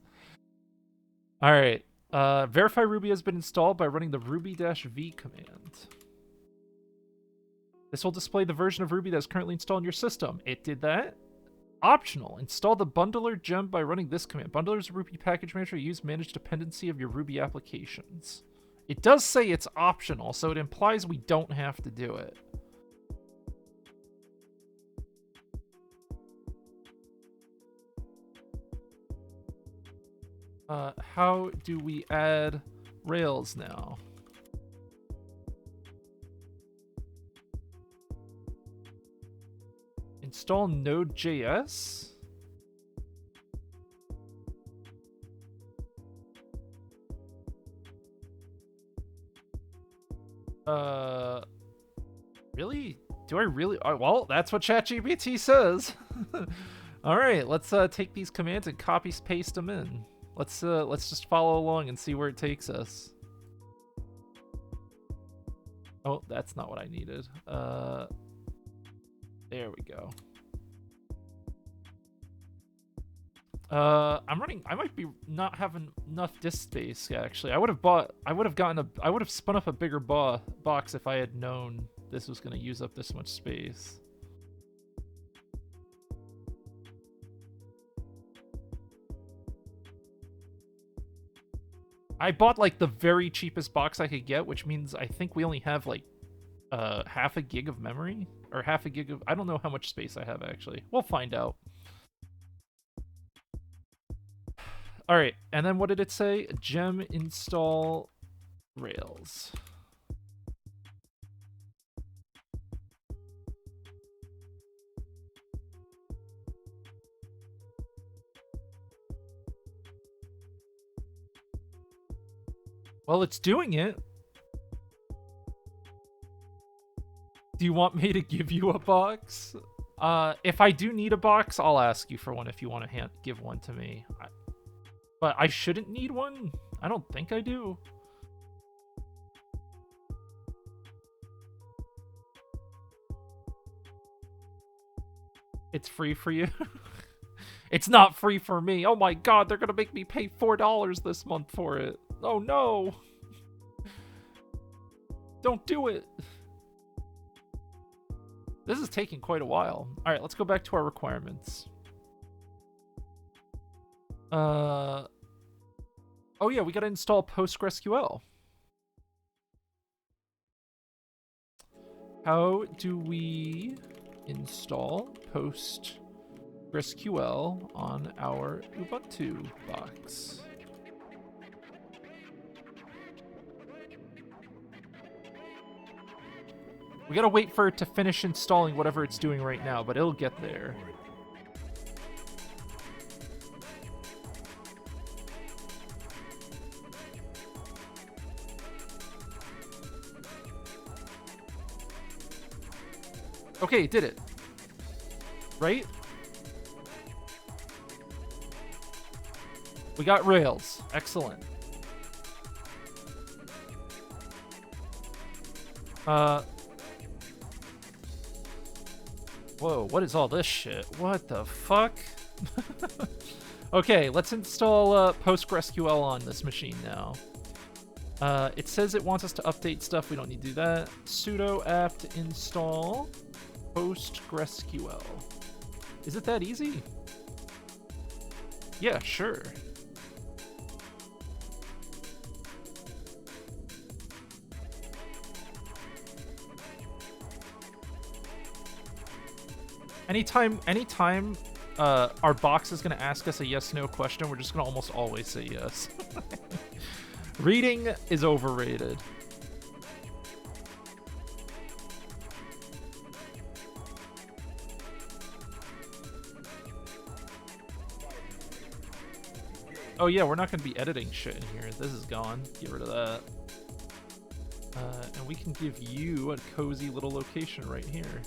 All right. Verify Ruby has been installed by running the ruby-v command. This will display the version of Ruby that is currently installed in your system. It did that. Optional. Install the bundler gem by running this command. Bundler is a Ruby package manager used to manage dependency of your Ruby applications. It does say it's optional, so it implies we don't have to do it. How do we add Rails now? Install Node.js. Really? Do I really? Well, that's what ChatGPT says. All right, let's take these commands and copy paste them in. Let's just follow along and see where it takes us. Oh, that's not what I needed. There we go. I'm running. I might be not having enough disk space. Actually, I would have spun up a bigger box if I had known this was going to use up this much space. I bought like the very cheapest box I could get, which means I think we only have like half a gig of memory or half a gig of. I don't know how much space I have actually. We'll find out. All right, and then what did it say? Gem install Rails. Well, it's doing it. Do you want me to give you a box? If I do need a box, I'll ask you for one if you want to give one to me. But I shouldn't need one? I don't think I do. It's free for you. It's not free for me. Oh my god, they're gonna make me pay $4 this month for it. Oh no. Don't do it. This is taking quite a while. All right, let's go back to our requirements. Oh yeah, we gotta install PostgreSQL. How do we install PostgreSQL on our Ubuntu box? We gotta wait for it to finish installing whatever it's doing right now, but it'll get there. Okay, it did it. Right? We got Rails. Excellent. Whoa, what is all this shit? What the fuck? Okay, let's install PostgreSQL on this machine now. It says it wants us to update stuff. We don't need to do that. Sudo apt install PostgreSQL. Is it that easy? Yeah, sure. Anytime our box is going to ask us a yes/no question, we're just going to almost always say yes. Reading is overrated. Oh yeah, we're not going to be editing shit in here. This is gone. Get rid of that. And we can give you a cozy little location right here.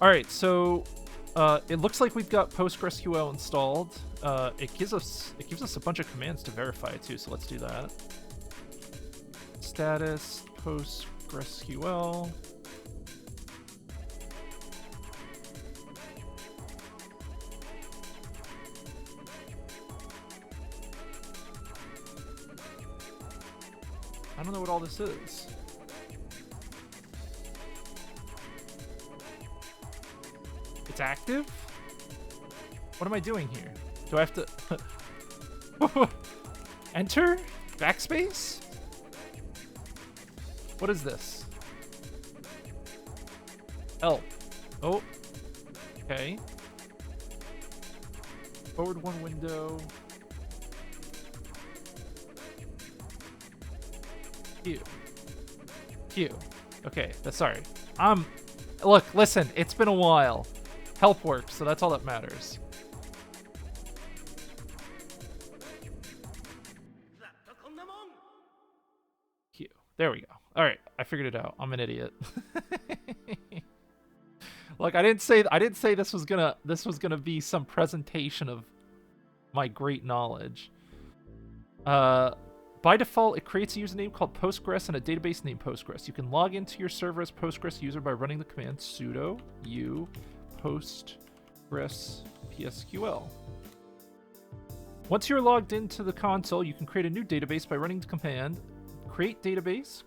All right, so it looks like we've got PostgreSQL installed. It gives us a bunch of commands to verify it too. So let's do that. Status PostgreSQL. I don't know what all this is. It's active? What am I doing here? Do I have to... Enter? Backspace? What is this? Help. Oh. Okay. Forward one window. Q. Q. Okay, sorry. Look, listen, it's been a while. Help works, so that's all that matters. Q. There we go. All right, I figured it out. I'm an idiot. Look, I didn't say this was gonna be some presentation of my great knowledge. By default, it creates a username called Postgres and a database named Postgres. You can log into your server as Postgres user by running the command sudo u Postgres PSQL. Once you're logged into the console, you can create a new database by running the command create database,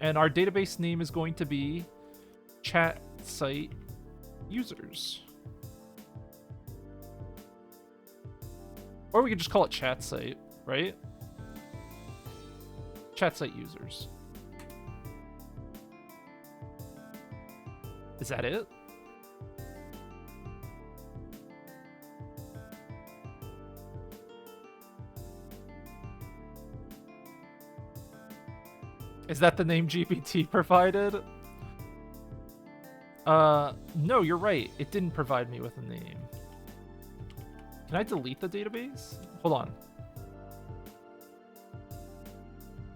and our database name is going to be chat site users. Or we could just call it chat site, right? Chat site users. Is that it? Is that the name GPT provided? No, you're right. It didn't provide me with a name. Can I delete the database? Hold on.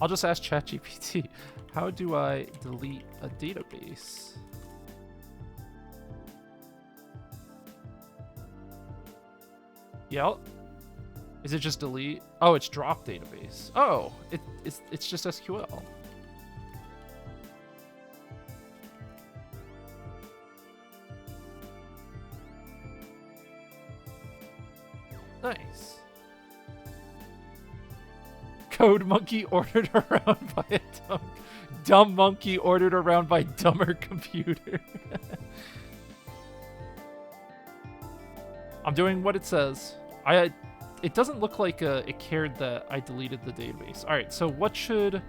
I'll just ask ChatGPT. How do I delete a database? Yeah. Is it just delete? Oh, it's drop database. Oh, it's just SQL. Nice. Code monkey ordered around by a dumb monkey ordered around by dumber computer. I'm doing what it says. It doesn't look like it cared that I deleted the database. All right, so what should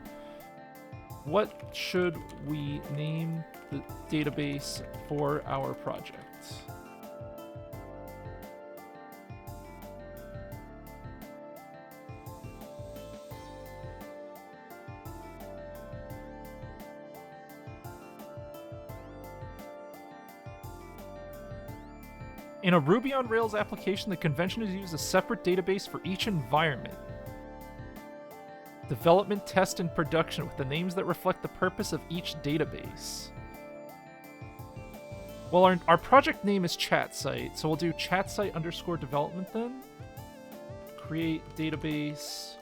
we name the database for our project? In a Ruby on Rails application, the convention is to use a separate database for each environment. Development, test, and production with the names that reflect the purpose of each database. Well, our project name is ChatSite, so we'll do ChatSite_development then. Create database,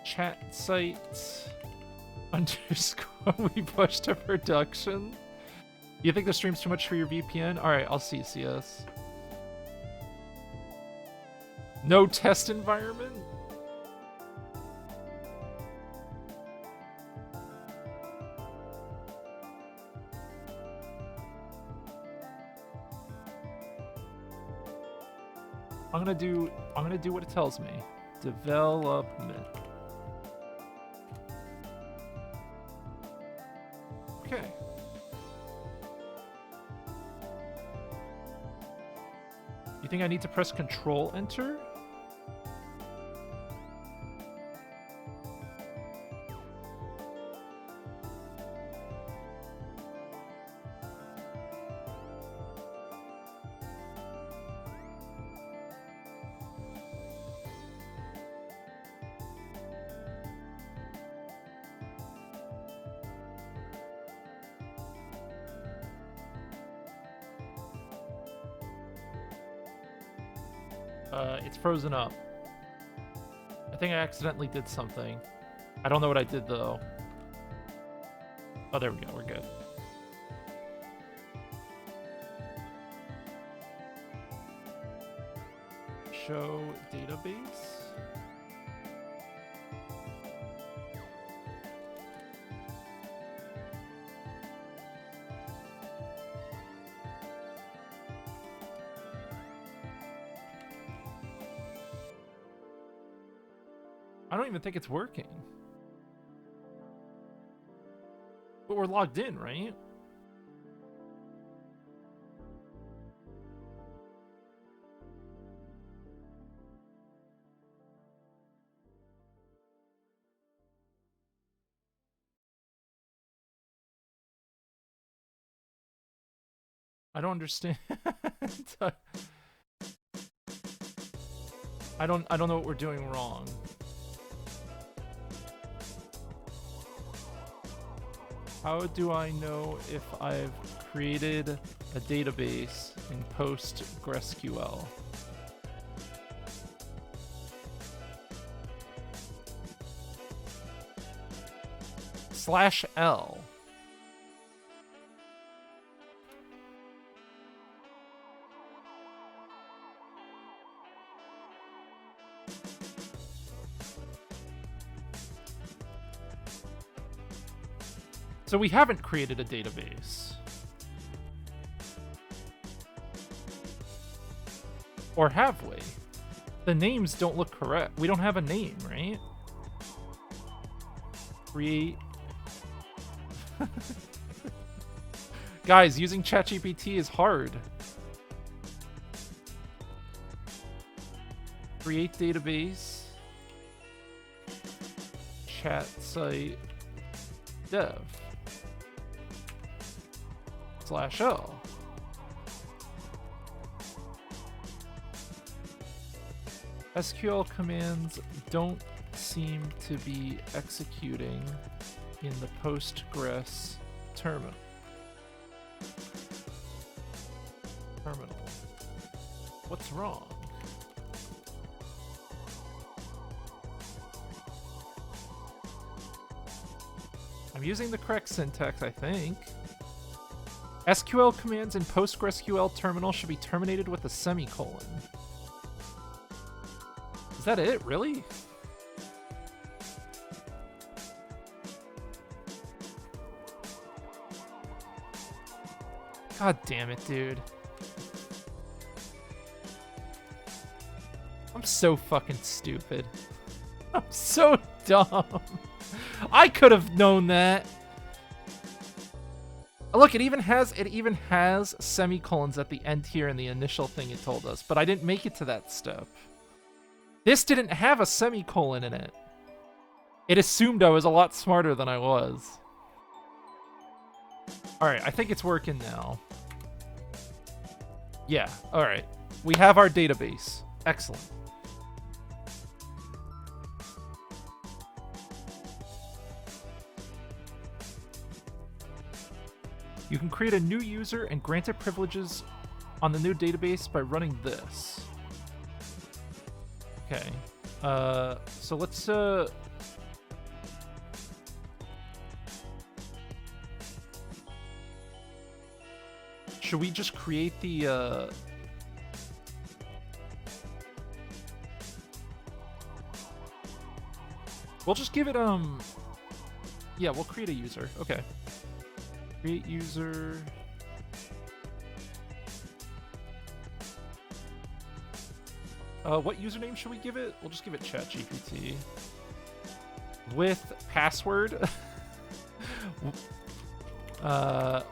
ChatSite _ we push to production. You think the stream's too much for your VPN? Alright, I'll CCS. No test environment? I'm gonna do what it tells me. Development. Okay. You think I need to press Control Enter? It's frozen up. I think I accidentally did something. I don't know what I did though. Oh, there we go. We're good. Show database. I don't even think it's working. But we're logged in, right? I don't understand. I don't know what we're doing wrong. How do I know if I've created a database in PostgreSQL? /L. So we haven't created a database. Or have we? The names don't look correct. We don't have a name, right? Create. Guys, using ChatGPT is hard. Create database. Chat site dev. /L. SQL commands don't seem to be executing in the Postgres terminal. What's wrong? I'm using the correct syntax, I think. SQL commands in PostgreSQL terminal should be terminated with a semicolon. Is that it? Really? God damn it, dude. I'm so fucking stupid. I'm so dumb. I could have known that. Look, it even has semicolons at the end here in the initial thing it told us, but I didn't make it to that step. This didn't have a semicolon in it. It assumed I was a lot smarter than I was. Alright, I think it's working now. Yeah, alright. We have our database. Excellent. You can create a new user and grant it privileges on the new database by running this. Okay. So let's should we just create the we'll just give it yeah, we'll create a user. Okay. Create user. What username should we give it? We'll just give it ChatGPT. With password. What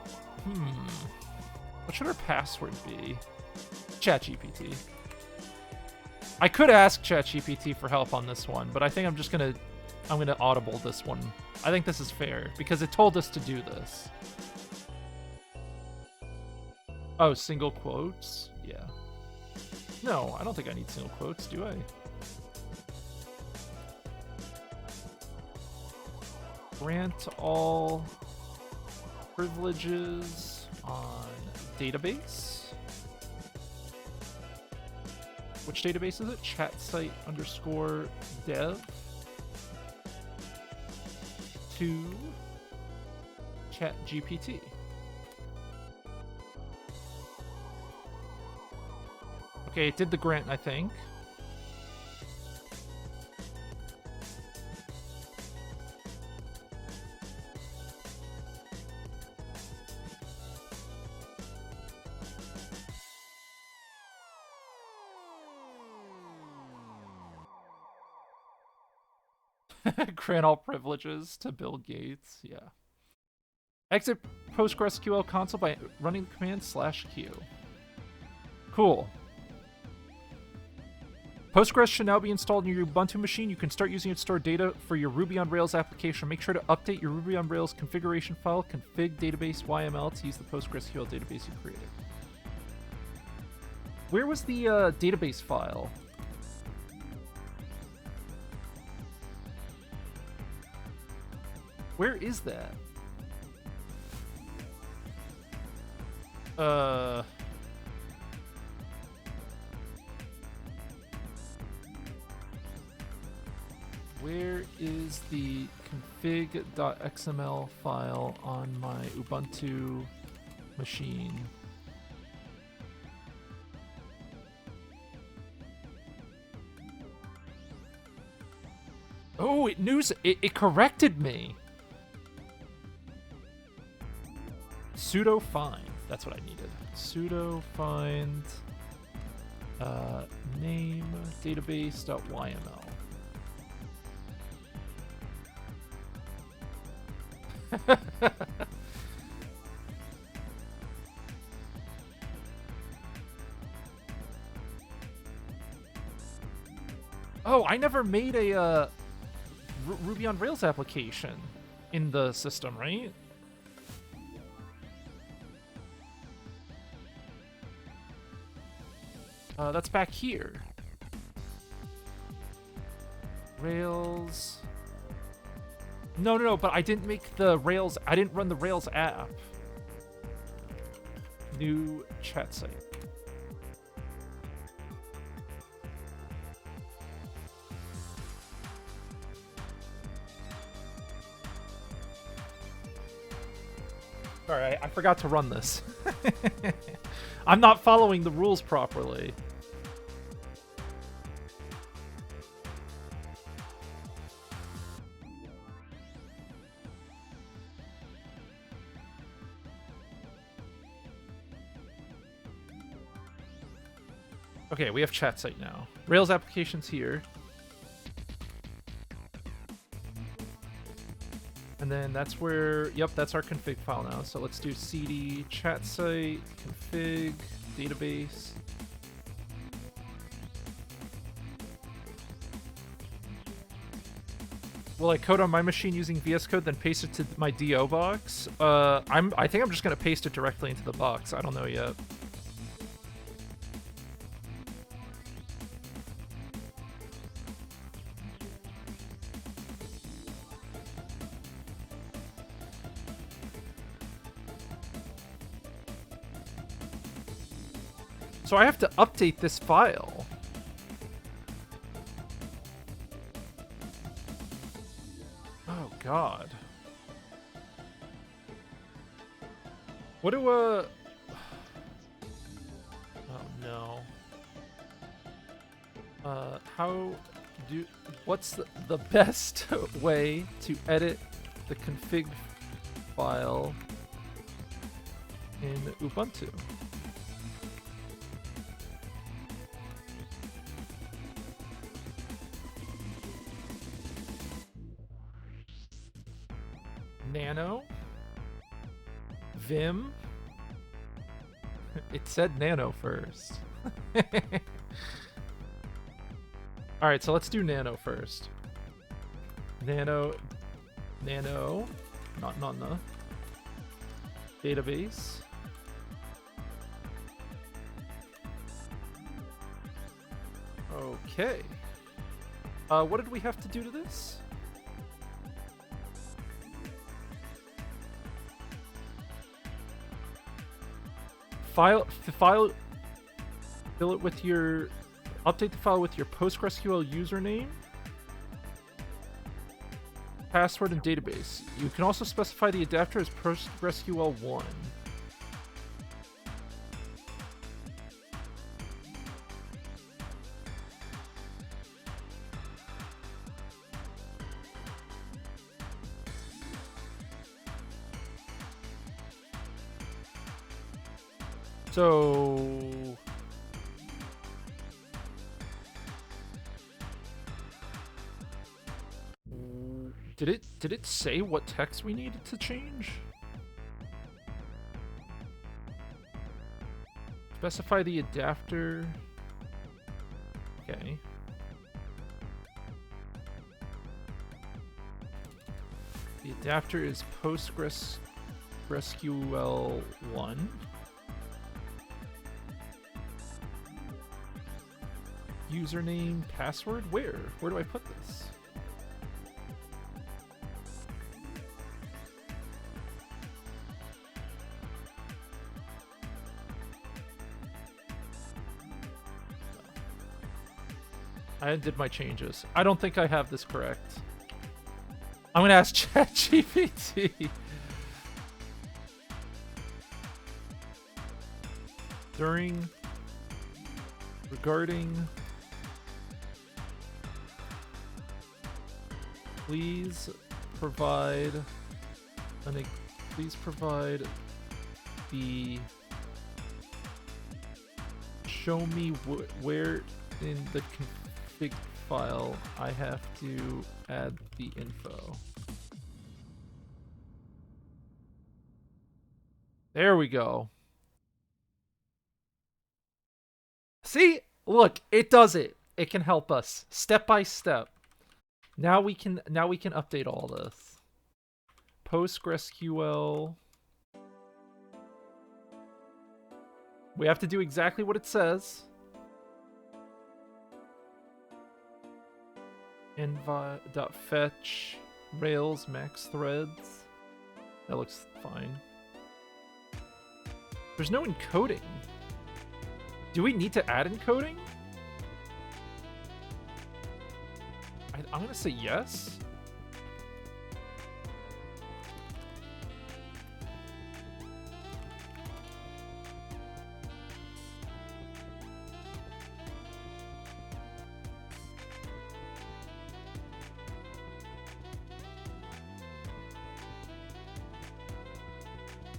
should our password be? ChatGPT. I could ask ChatGPT for help on this one, but I think I'm gonna audible this one. I think this is fair because it told us to do this. Oh, single quotes? Yeah. No, I don't think I need single quotes, do I? Grant all privileges on database. Which database is it? chatsite_dev to ChatGPT. Okay, it did the grant, I think. Grant all privileges to Bill Gates, yeah. Exit PostgreSQL console by running the command /q. Cool. Postgres should now be installed in your Ubuntu machine. You can start using it to store data for your Ruby on Rails application. Make sure to update your Ruby on Rails configuration file, config database YML, to use the PostgreSQL database you created. Where was the database file? Where is that? Where is the config.xml file on my Ubuntu machine? Oh, it corrected me. Sudo find. That's what I needed. Sudo find name database.yml. Oh, I never made a Ruby on Rails application in the system, right? That's back here. Rails. No, but I didn't make the Rails. I didn't run the Rails app. New chat site. Alright, I forgot to run this. I'm not following the rules properly. Okay, we have chat site now. Rails applications here. And then that's where, yep, that's our config file now. So let's do cd chat site, config, database. Will I code on my machine using VS Code, then paste it to my DO box? I think I'm just gonna paste it directly into the box. I don't know yet. So I have to update this file. Oh, God. What do, Oh, no. What's the best way to edit the config file in Ubuntu? Nano, Vim. It said Nano first. All right, so let's do Nano first. Nano, not Nana. Database. Okay. What did we have to do to this? Fill it with your, update the file with your PostgreSQL username, password, and database. You can also specify the adapter as PostgreSQL 1. So did it say what text we needed to change? Specify the adapter. Okay. The adapter is PostgreSQL 1. Username, password? Where? Where do I put this? I did my changes. I don't think I have this correct. I'm gonna ask ChatGPT. Regarding, please provide the, show me where in the config file I have to add the info. There we go. See? Look, it does it. It can help us step by step. Now we can update all this. PostgreSQL. We have to do exactly what it says. Env.fetch Rails max threads. That looks fine. There's no encoding. Do we need to add encoding? I'm gonna say yes.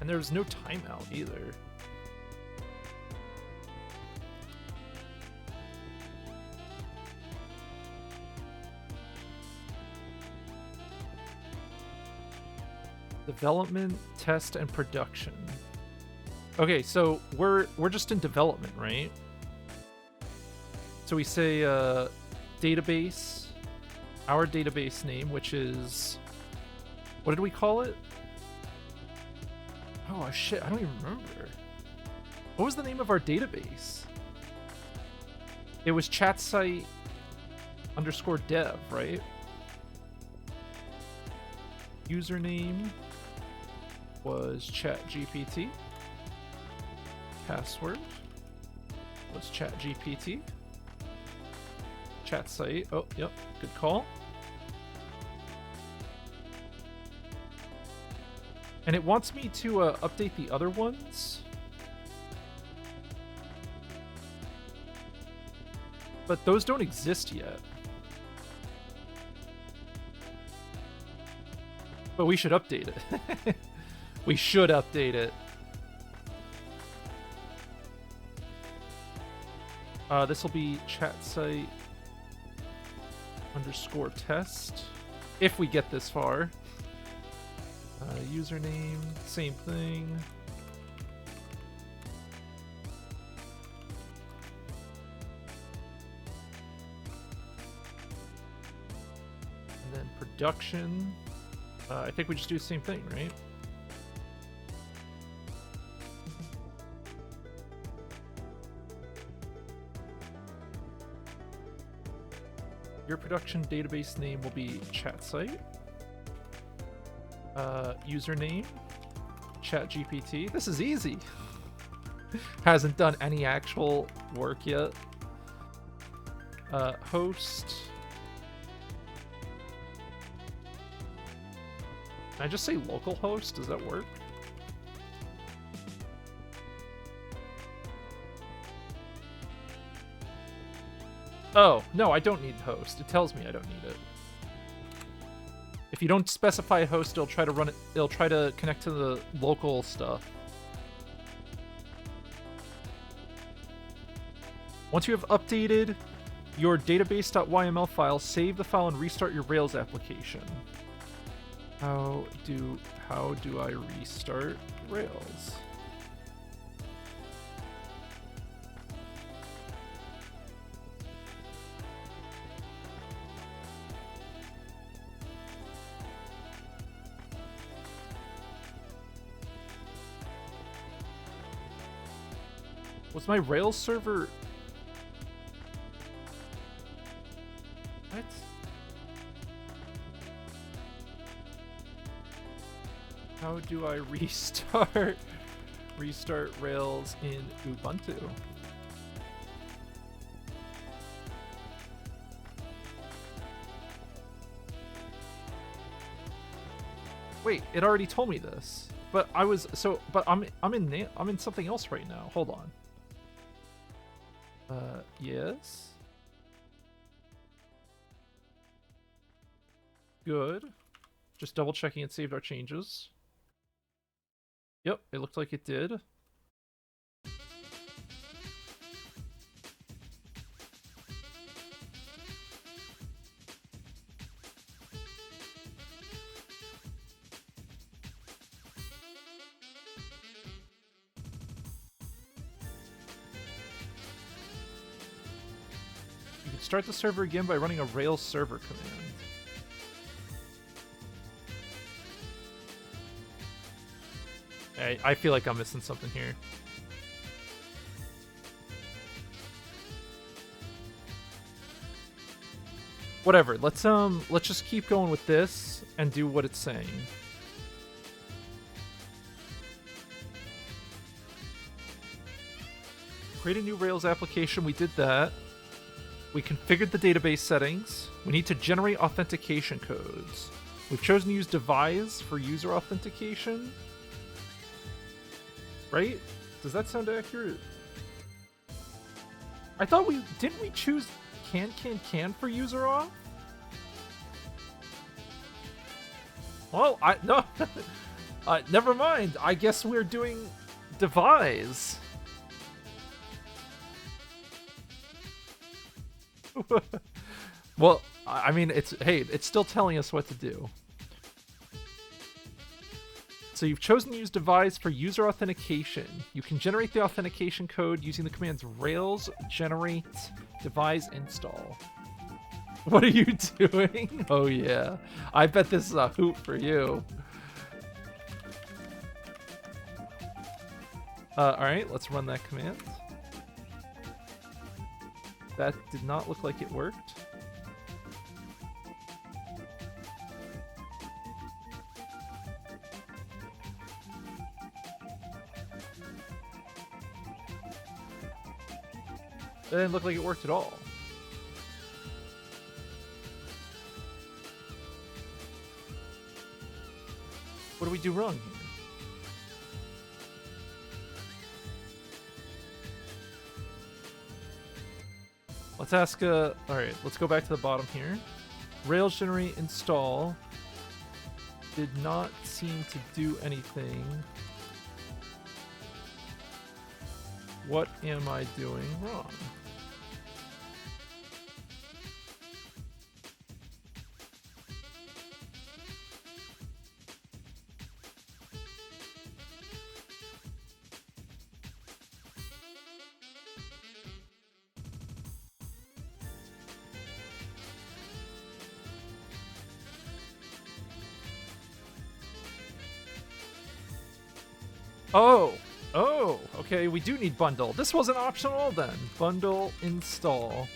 And there's no timeout either. Development, test, and production. Okay, so we're just in development, right? So we say database, our database name, which is, what did we call it? Oh shit, I don't even remember. What was the name of our database? It was chatsite underscore dev, right? Username was ChatGPT. Password was ChatGPT. Chat site. Oh, yep. Good call. And it wants me to update the other ones. But those don't exist yet. But we should update it. We should update it. This will be chat site underscore test. If we get this far. Username, same thing. And then production. I think we just do the same thing, right? Your production database name will be chat site. Username, ChatGPT. This is easy. Hasn't done any actual work yet. Host. Can I just say localhost? Does that work? Oh, no, I don't need host. It tells me I don't need it. If you don't specify a host, it'll try to run it. It'll try to connect to the local stuff. Once you have updated your database.yml file, save the file and restart your Rails application. How do I restart Rails? Was my Rails server... What? How do I restart Rails in Ubuntu? Wait, it already told me this. But I was but I'm in something else right now. Hold on. Yes. Good. Just double checking it saved our changes. Yep, it looked like it did. You can start the server again by running a Rails server command. I feel like I'm missing something here. Whatever. Let's just keep going with this and do what it's saying. Create a new Rails application. We did that. We configured the database settings. We need to generate authentication codes. We've chosen to use Devise for user authentication. Right? Does that sound accurate? I thought didn't we choose can for user auth? Well, no. Never mind. I guess we're doing devise. Well, I mean, it's still telling us what to do. So you've chosen to use devise for user authentication. You can generate the authentication code using the commands Rails generate devise install. What are you doing? Oh yeah, I bet this is a hoot for you. All right, let's run that command. That did not look like it worked. That didn't look like it worked at all. What do we do wrong here? Let's ask, alright, let's go back to the bottom here. Rails generate install did not seem to do anything. What am I doing wrong? Oh, okay, we do need bundle. This wasn't optional then. Bundle install.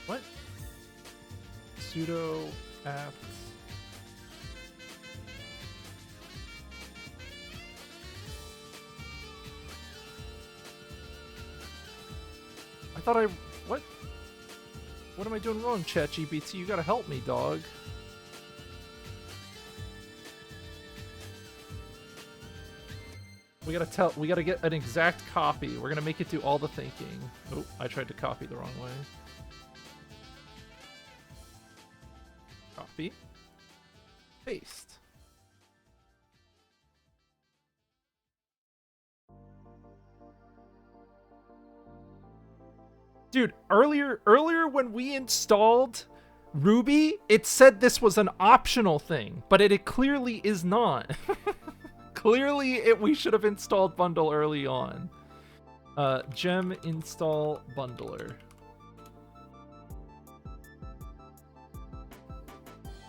What? Sudo apt. I thought what? What am I doing wrong, ChatGPT? You gotta help me, dog. We gotta get an exact copy. We're gonna make it do all the thinking. Oh, I tried to copy the wrong way. Copy. Paste. Dude, earlier when we installed Ruby, it said this was an optional thing, but it clearly is not. Clearly, we should have installed bundle early on. Gem install bundler.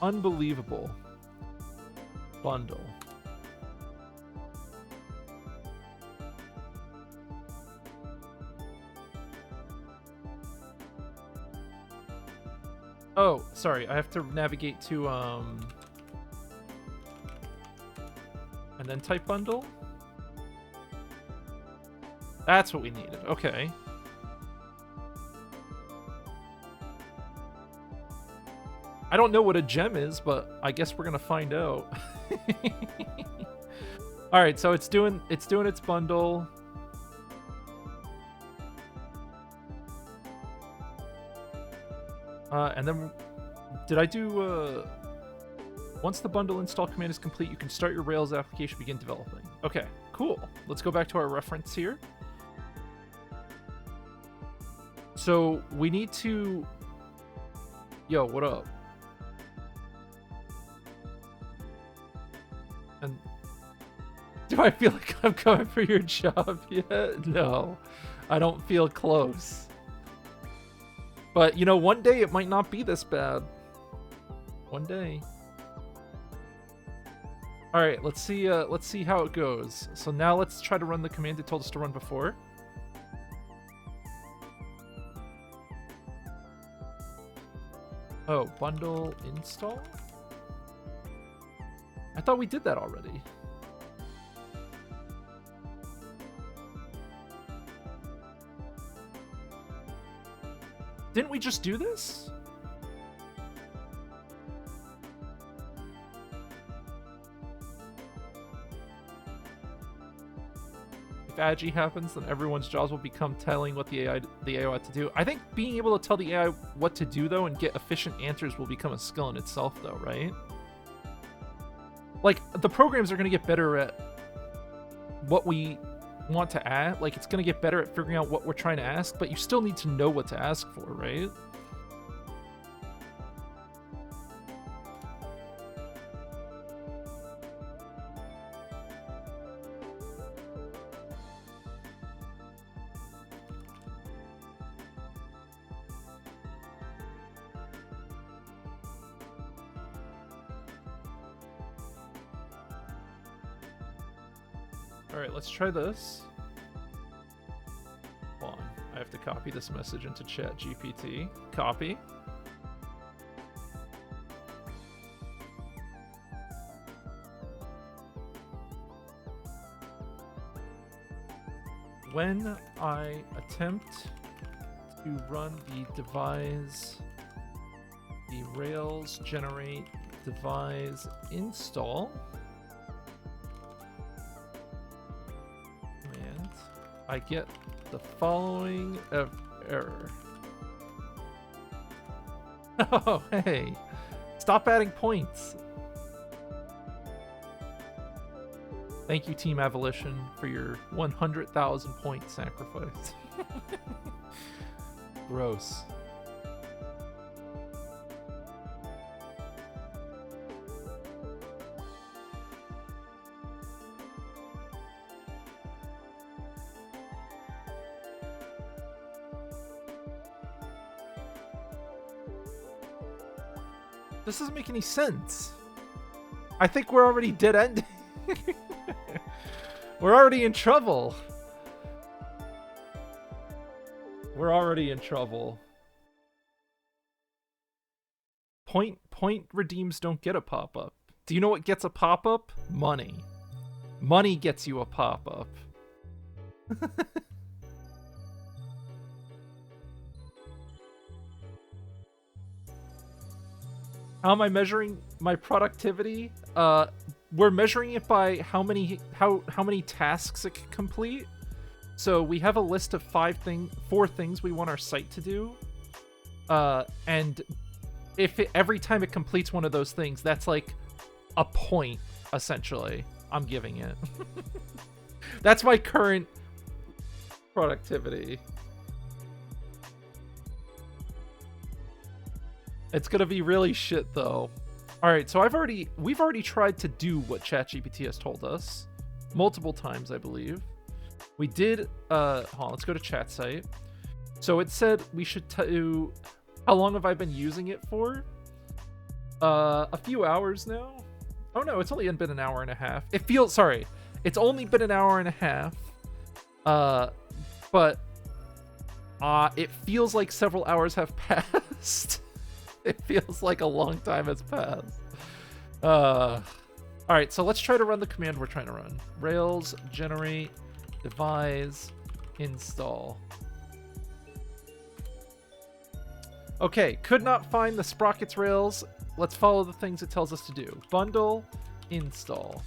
Unbelievable. Bundle. Oh, sorry, I have to navigate to, and then type bundle? That's what we needed, okay. I don't know what a gem is, but I guess we're gonna find out. Alright, so it's doing its bundle. And then, did I do, once the bundle install command is complete, you can start your Rails application, begin developing. Okay, cool. Let's go back to our reference here. So, we need to... Yo, what up? And do I feel like I'm coming for your job yet? No, I don't feel close. But, you know, one day it might not be this bad. One day. Alright, let's see how it goes. So now let's try to run the command it told us to run before. Oh, bundle install? I thought we did that already. Didn't we just do this? If AGI happens, then everyone's jobs will become telling what the AI what to do. I think being able to tell the AI what to do, though, and get efficient answers will become a skill in itself, though, right? Like, the programs are going to get better at what we want to add. Like, it's going to get better at figuring out what we're trying to ask, but you still need to know what to ask for, right? Alright, let's try this. Hold on. I have to copy this message into ChatGPT. Copy. When I attempt to run the devise, the Rails generate devise install, I get the following error. Oh, hey. Stop adding points. Thank you, Team Abolition, for your 100,000 point sacrifice. Gross. This doesn't make any sense. I think we're already dead ending. We're already in trouble. We're already in trouble. Point redeems don't get a pop-up. Do you know what gets a pop-up? Money. Money gets you a pop-up. How am I measuring my productivity? We're measuring it by how many tasks it can complete. So we have a list of 4 things we want our site to do. And if every time it completes one of those things, that's like a point, essentially. I'm giving it. That's my current productivity. It's gonna be really shit, though. All right, so we've already tried to do what ChatGPT has told us multiple times, I believe. We did. Hold on, let's go to chat site. So it said we should do. How long have I been using it for? A few hours now. Oh no, it's only been an hour and a half. Sorry, it's only been an hour and a half. But it feels like several hours have passed. It feels like a long time has passed. All right, so let's try to run the command we're trying to run. Rails generate devise install. Okay, could not find the sprockets Rails. Let's follow the things it tells us to do. Bundle install.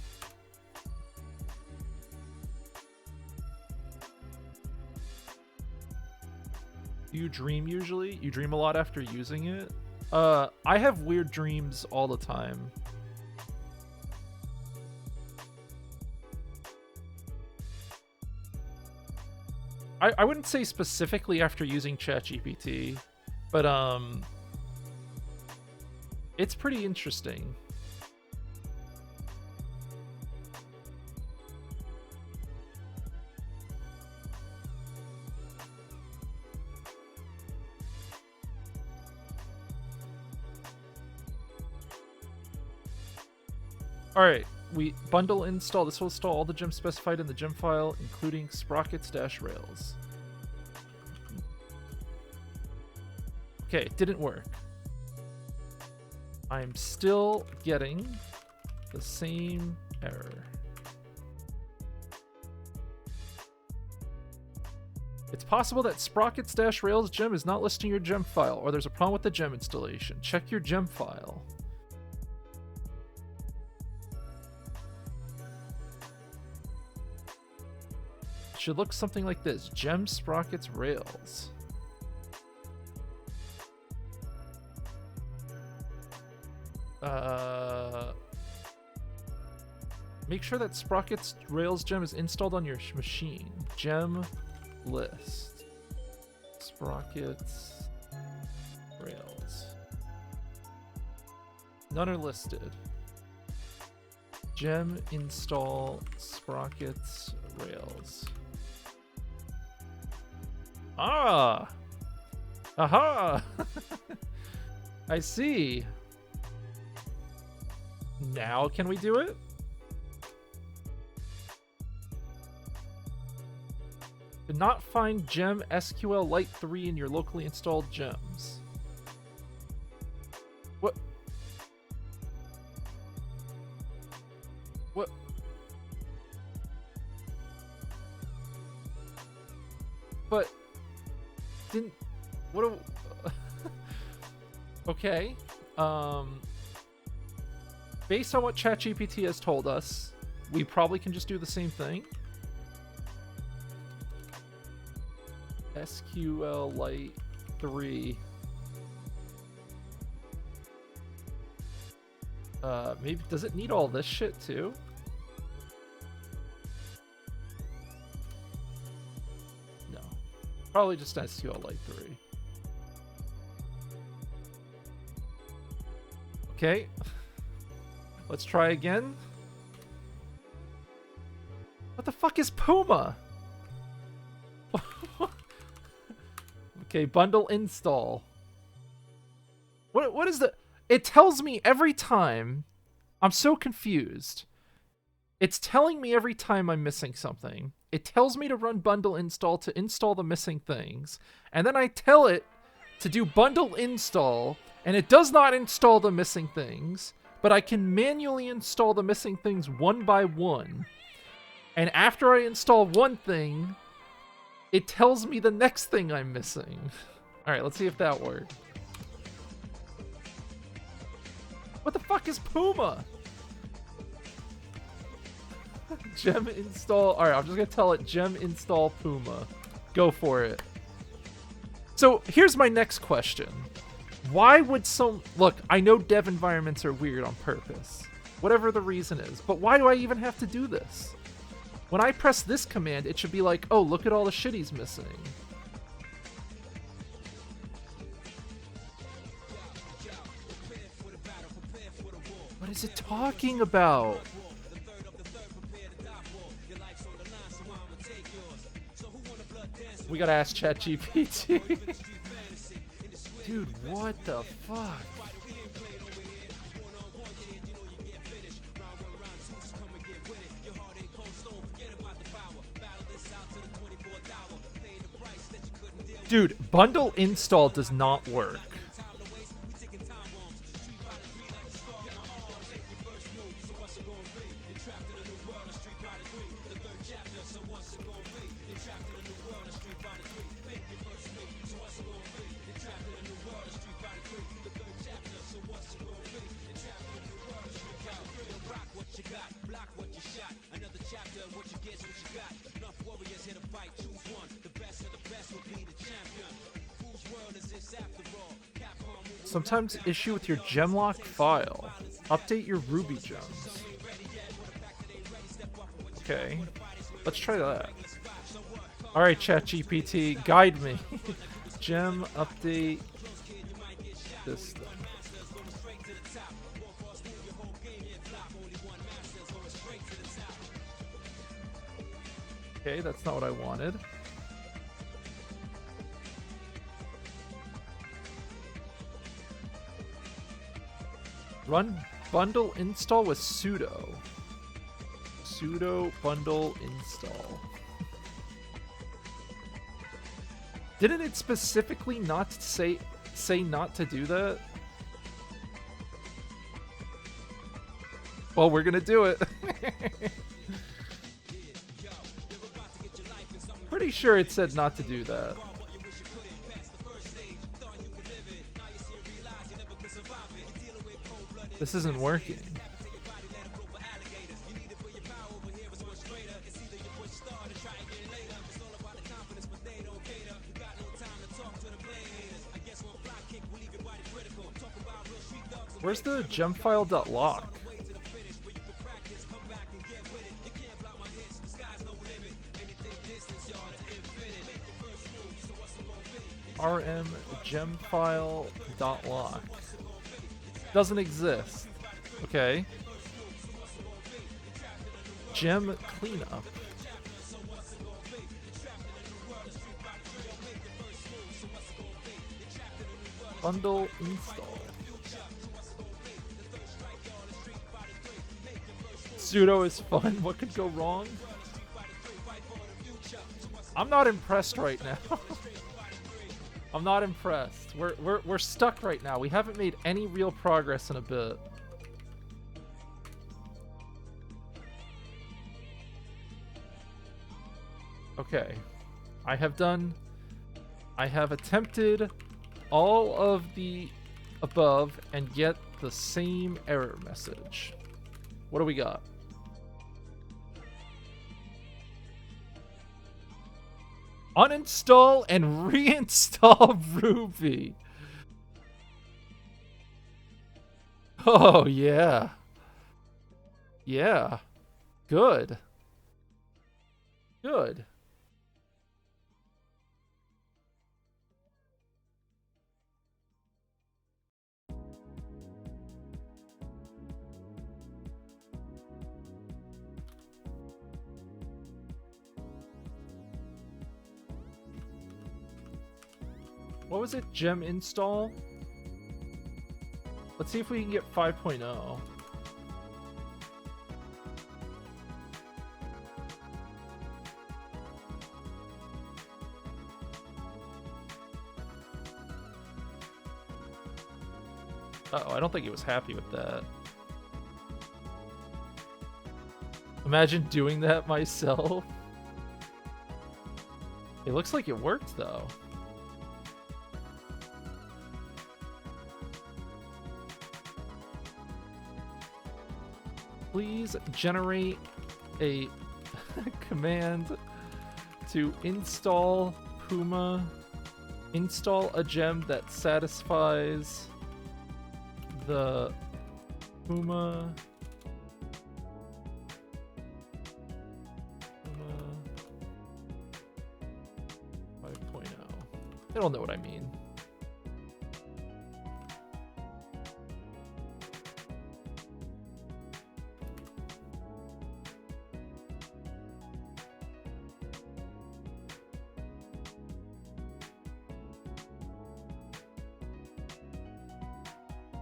Do you dream usually? You dream a lot after using it? I have weird dreams all the time. I wouldn't say specifically after using ChatGPT, but it's pretty interesting. Alright, we bundle install. This will install all the gems specified in the gem file, including sprockets-rails. Okay, it didn't work. I'm still getting the same error. It's possible that sprockets-rails gem is not listing your gem file, or there's a problem with the gem installation. Check your gem file. should look something like this. Gem sprockets rails. Make sure that sprockets rails gem is installed on your machine. Gem list. Sprockets rails. None are listed. Gem install sprockets rails. Ah! Aha! I see. Now can we do it? Did not find gem SQL Lite 3 in your locally installed gems. What? What? But didn't what do okay. Based on what ChatGPT has told us, we probably can just do the same thing. SQL Lite 3. Maybe does it need all this shit too? No. Probably just SQL Lite 3. Okay. Let's try again. What the fuck is Puma? Okay, bundle install. What is the... It tells me every time. I'm so confused. It's telling me every time I'm missing something. It tells me to run bundle install to install the missing things. And then I tell it to do bundle install, and it does not install the missing things. But I can manually install the missing things one by one. And after I install one thing, it tells me the next thing I'm missing. Alright, let's see if that worked. What the fuck is Puma? Gem install. Alright, I'm just gonna tell it gem install Puma. Go for it. So here's my next question. Why would some... Look, I know dev environments are weird on purpose. Whatever the reason is. But why do I even have to do this? When I press this command, it should be like, oh, look at all the shit he's missing. What is it talking about? We gotta ask ChatGPT. Dude, what the fuck? Dude, bundle install does not work. Sometimes issue with your gemlock file. Update your Ruby gems. Okay, let's try that. Alright, ChatGPT, guide me. Gem update this thing. Okay, that's not what I wanted. Run bundle install with sudo. Sudo bundle install. Didn't it specifically not say not to do that? Well, we're gonna do it. Pretty sure it said not to do that. This isn't working. Where's the gemfile.lock? rm gemfile.lock. Doesn't exist. Okay. Gem cleanup. Bundle install. Sudo is fun. What could go wrong? I'm not impressed right now. I'm not impressed. We're stuck right now. We haven't made any real progress in a bit. Okay. I have attempted all of the above and get the same error message. What do we got? Uninstall and reinstall Ruby. Oh, yeah. Yeah. Good. Good. What was it? Gem install? Let's see if we can get 5.0. Uh-oh, I don't think he was happy with that. Imagine doing that myself. It looks like it worked, though. Please generate a command to install Puma. Install a gem that satisfies the Puma 5.0. It'll know what I mean.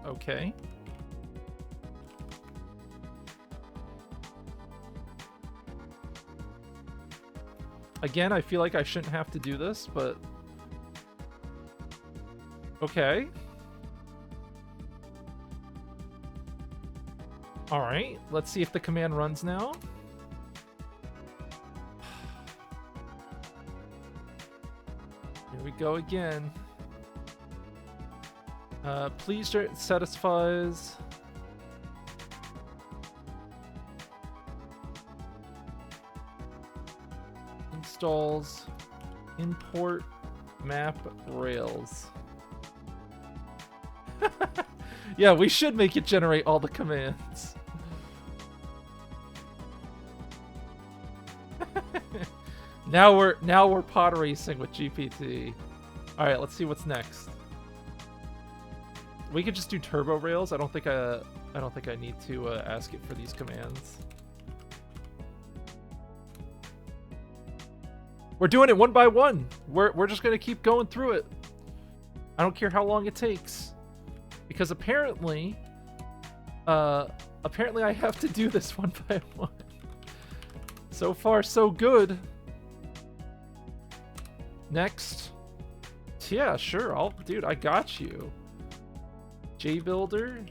Okay. Again, I feel like I shouldn't have to do this, but... Okay. Alright, let's see if the command runs now. Here we go again. Please satisfies installs import map rails. Yeah, we should make it generate all the commands. Now we're pod racing with GPT. All right, let's see what's next. We could just do turbo rails. I don't think I need to ask it for these commands. We're doing it one by one. We're just gonna keep going through it. I don't care how long it takes, because apparently I have to do this one by one. So far, so good. Next. Yeah, sure. Dude, I got you. JBuilder.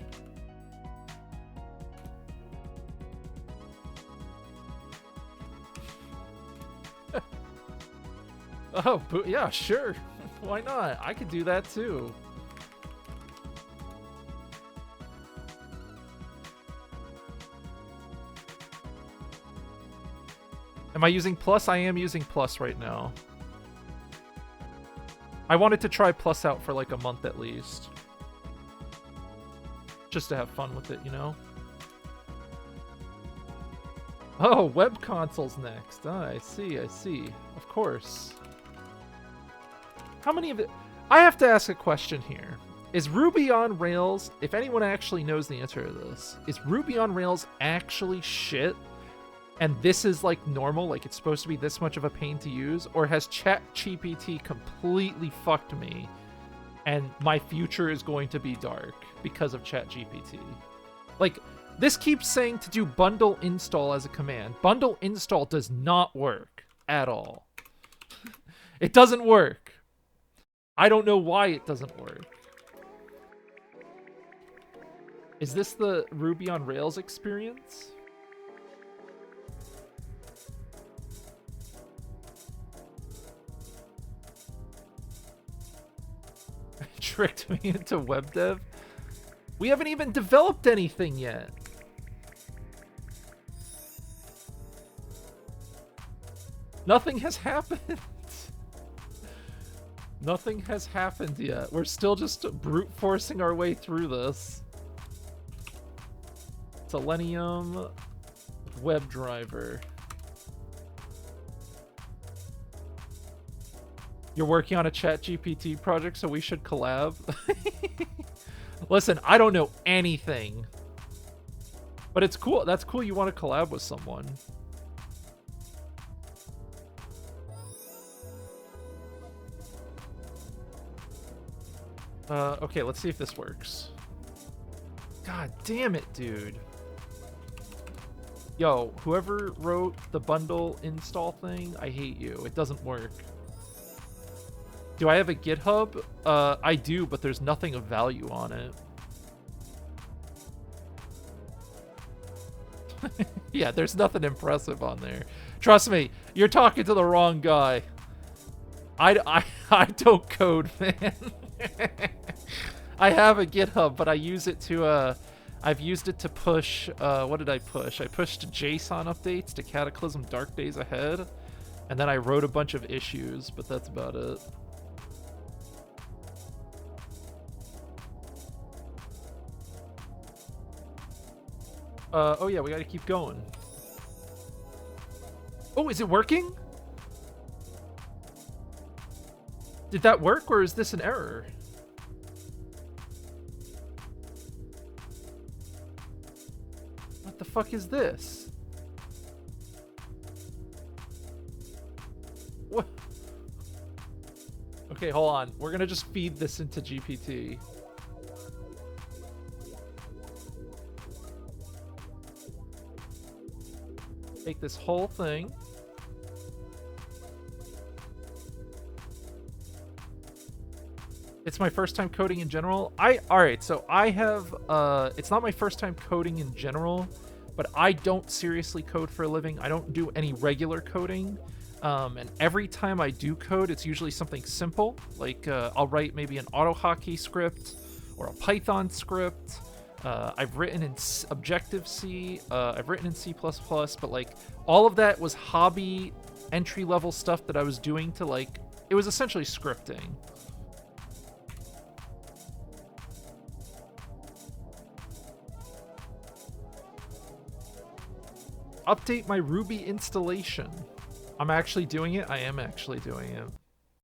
Oh, yeah, sure. Why not? I could do that too. Am I using Plus? I am using Plus right now. I wanted to try Plus out for like a month at least. just to have fun with it, you know? Oh, web console's next. Ah, I see, I see. Of course. How many of it... I have to ask a question here. Is Ruby on Rails, if anyone actually knows the answer to this, is Ruby on Rails actually shit? And this is like normal, like it's supposed to be this much of a pain to use? Or has ChatGPT completely fucked me and my future is going to be dark because of ChatGPT? Like, this keeps saying to do bundle install as a command. Bundle install does not work at all. It doesn't work. I don't know why it doesn't work. Is this the Ruby on Rails experience? Tricked me into web dev? We haven't even developed anything yet. Nothing has happened. Nothing has happened yet. We're still just brute forcing our way through this. Selenium WebDriver. You're working on a ChatGPT project, so we should collab. Listen, I don't know anything. But it's cool. That's cool you want to collab with someone. Okay, let's see if this works. God damn it, dude. Yo, whoever wrote the bundle install thing, I hate you. It doesn't work. Do I have a GitHub? I do, but there's nothing of value on it. Yeah, there's nothing impressive on there. Trust me, you're talking to the wrong guy. I don't code, man. I have a GitHub, but I use it to, I've used it to push, what did I push? I pushed JSON updates to Cataclysm Dark Days Ahead, and then I wrote a bunch of issues, but that's about it. Oh yeah, we gotta keep going. Oh, is it working? Did that work, or is this an error? What the fuck is this? What? Okay, hold on. We're gonna just feed this into GPT. Take this whole thing. It's my first time coding in general. Alright, so I have, it's not my first time coding in general, but I don't seriously code for a living. I don't do any regular coding. And every time I do code, it's usually something simple. Like, I'll write maybe an AutoHotkey script or a Python script. I've written in Objective-C, I've written in C++, but like, all of that was hobby, entry-level stuff that I was doing to like, it was essentially scripting. Update my Ruby installation. I'm actually doing it. I am actually doing it.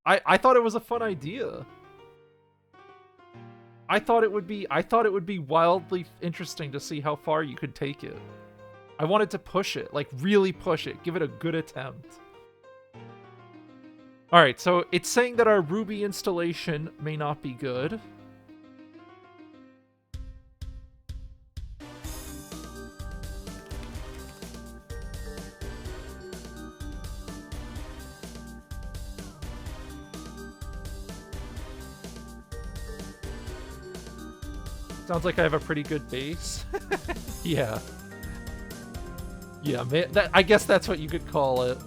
I thought it was a fun idea. I thought it would be wildly interesting to see how far you could take it. I wanted to push it, like really push it, give it a good attempt. All right, so it's saying that our Ruby installation may not be good. Sounds like I have a pretty good base. Yeah. Yeah, man, I guess that's what you could call it.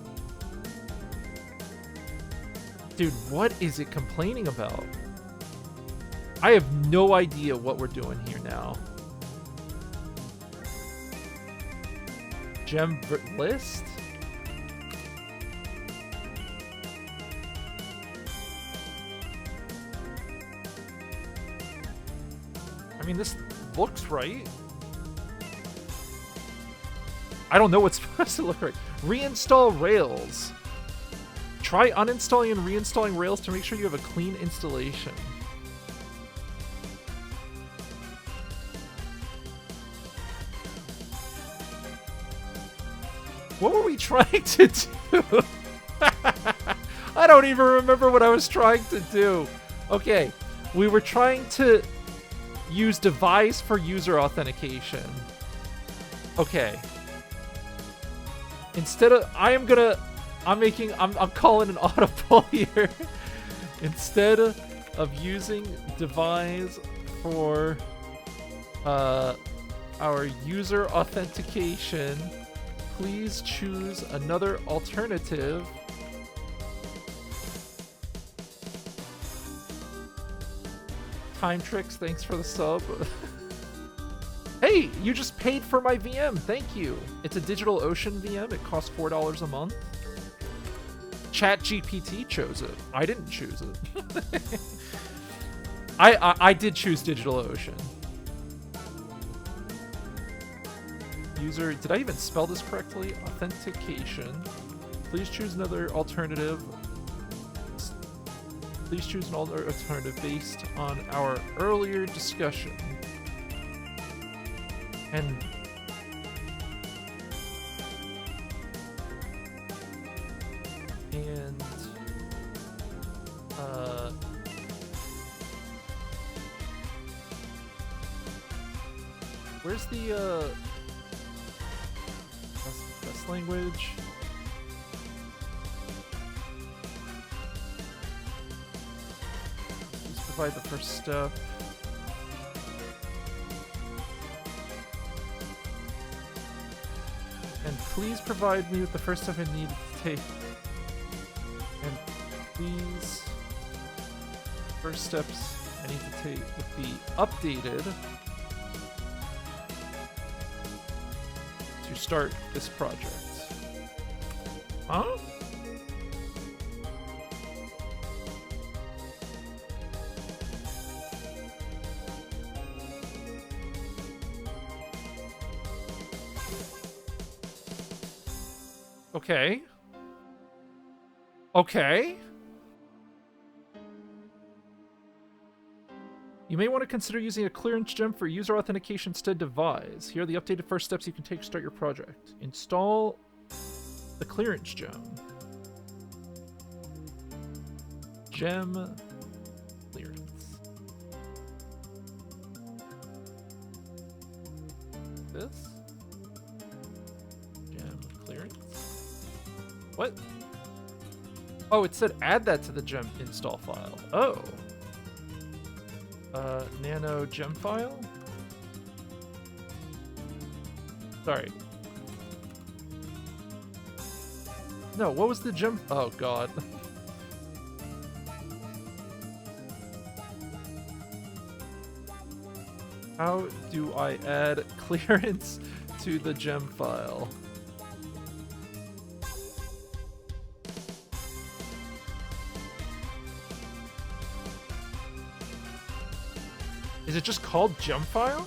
Dude, what is it complaining about? I have no idea what we're doing here now. Gem list? I mean, this looks right. I don't know what's supposed to look right. Reinstall Rails. Try uninstalling and reinstalling Rails to make sure you have a clean installation. What were we trying to do? I don't even remember what I was trying to do. Okay, we were trying to use device for user authentication. Okay. Instead of, I'm calling an audible here. Instead of using device for our user authentication, please choose another alternative. Time Tricks, thanks for the sub. Hey, you just paid for my VM. Thank you. It's a DigitalOcean VM. It costs $4 a month. ChatGPT chose it. I didn't choose it. I did choose DigitalOcean. User, did I even spell this correctly? Authentication. Please choose another alternative. Please choose an alternative based on our earlier discussion. And where's the best language? Please provide the first step. And please provide me with the first step I need to take. And please, first steps I need to take would be updated to start this project. Huh? Okay. Okay. You may want to consider using a clearance gem for user authentication instead device. Here are the updated first steps you can take to start your project. Install the clearance gem. Gem clearance. This? Gem clearance? What? Oh, it said add that to the gem install file. Oh. Nano gem file? Sorry. No, what was the gem? Oh, God. How do I add clearance to the gem file? Is it just called gem file?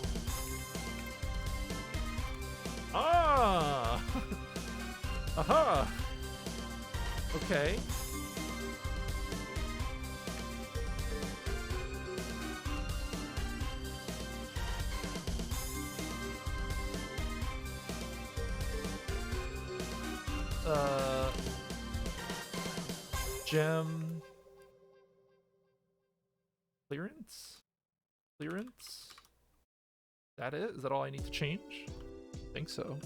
Ah! Aha! Okay. Gem clearance? Clearance? That it? Is that all I need to change? I think so.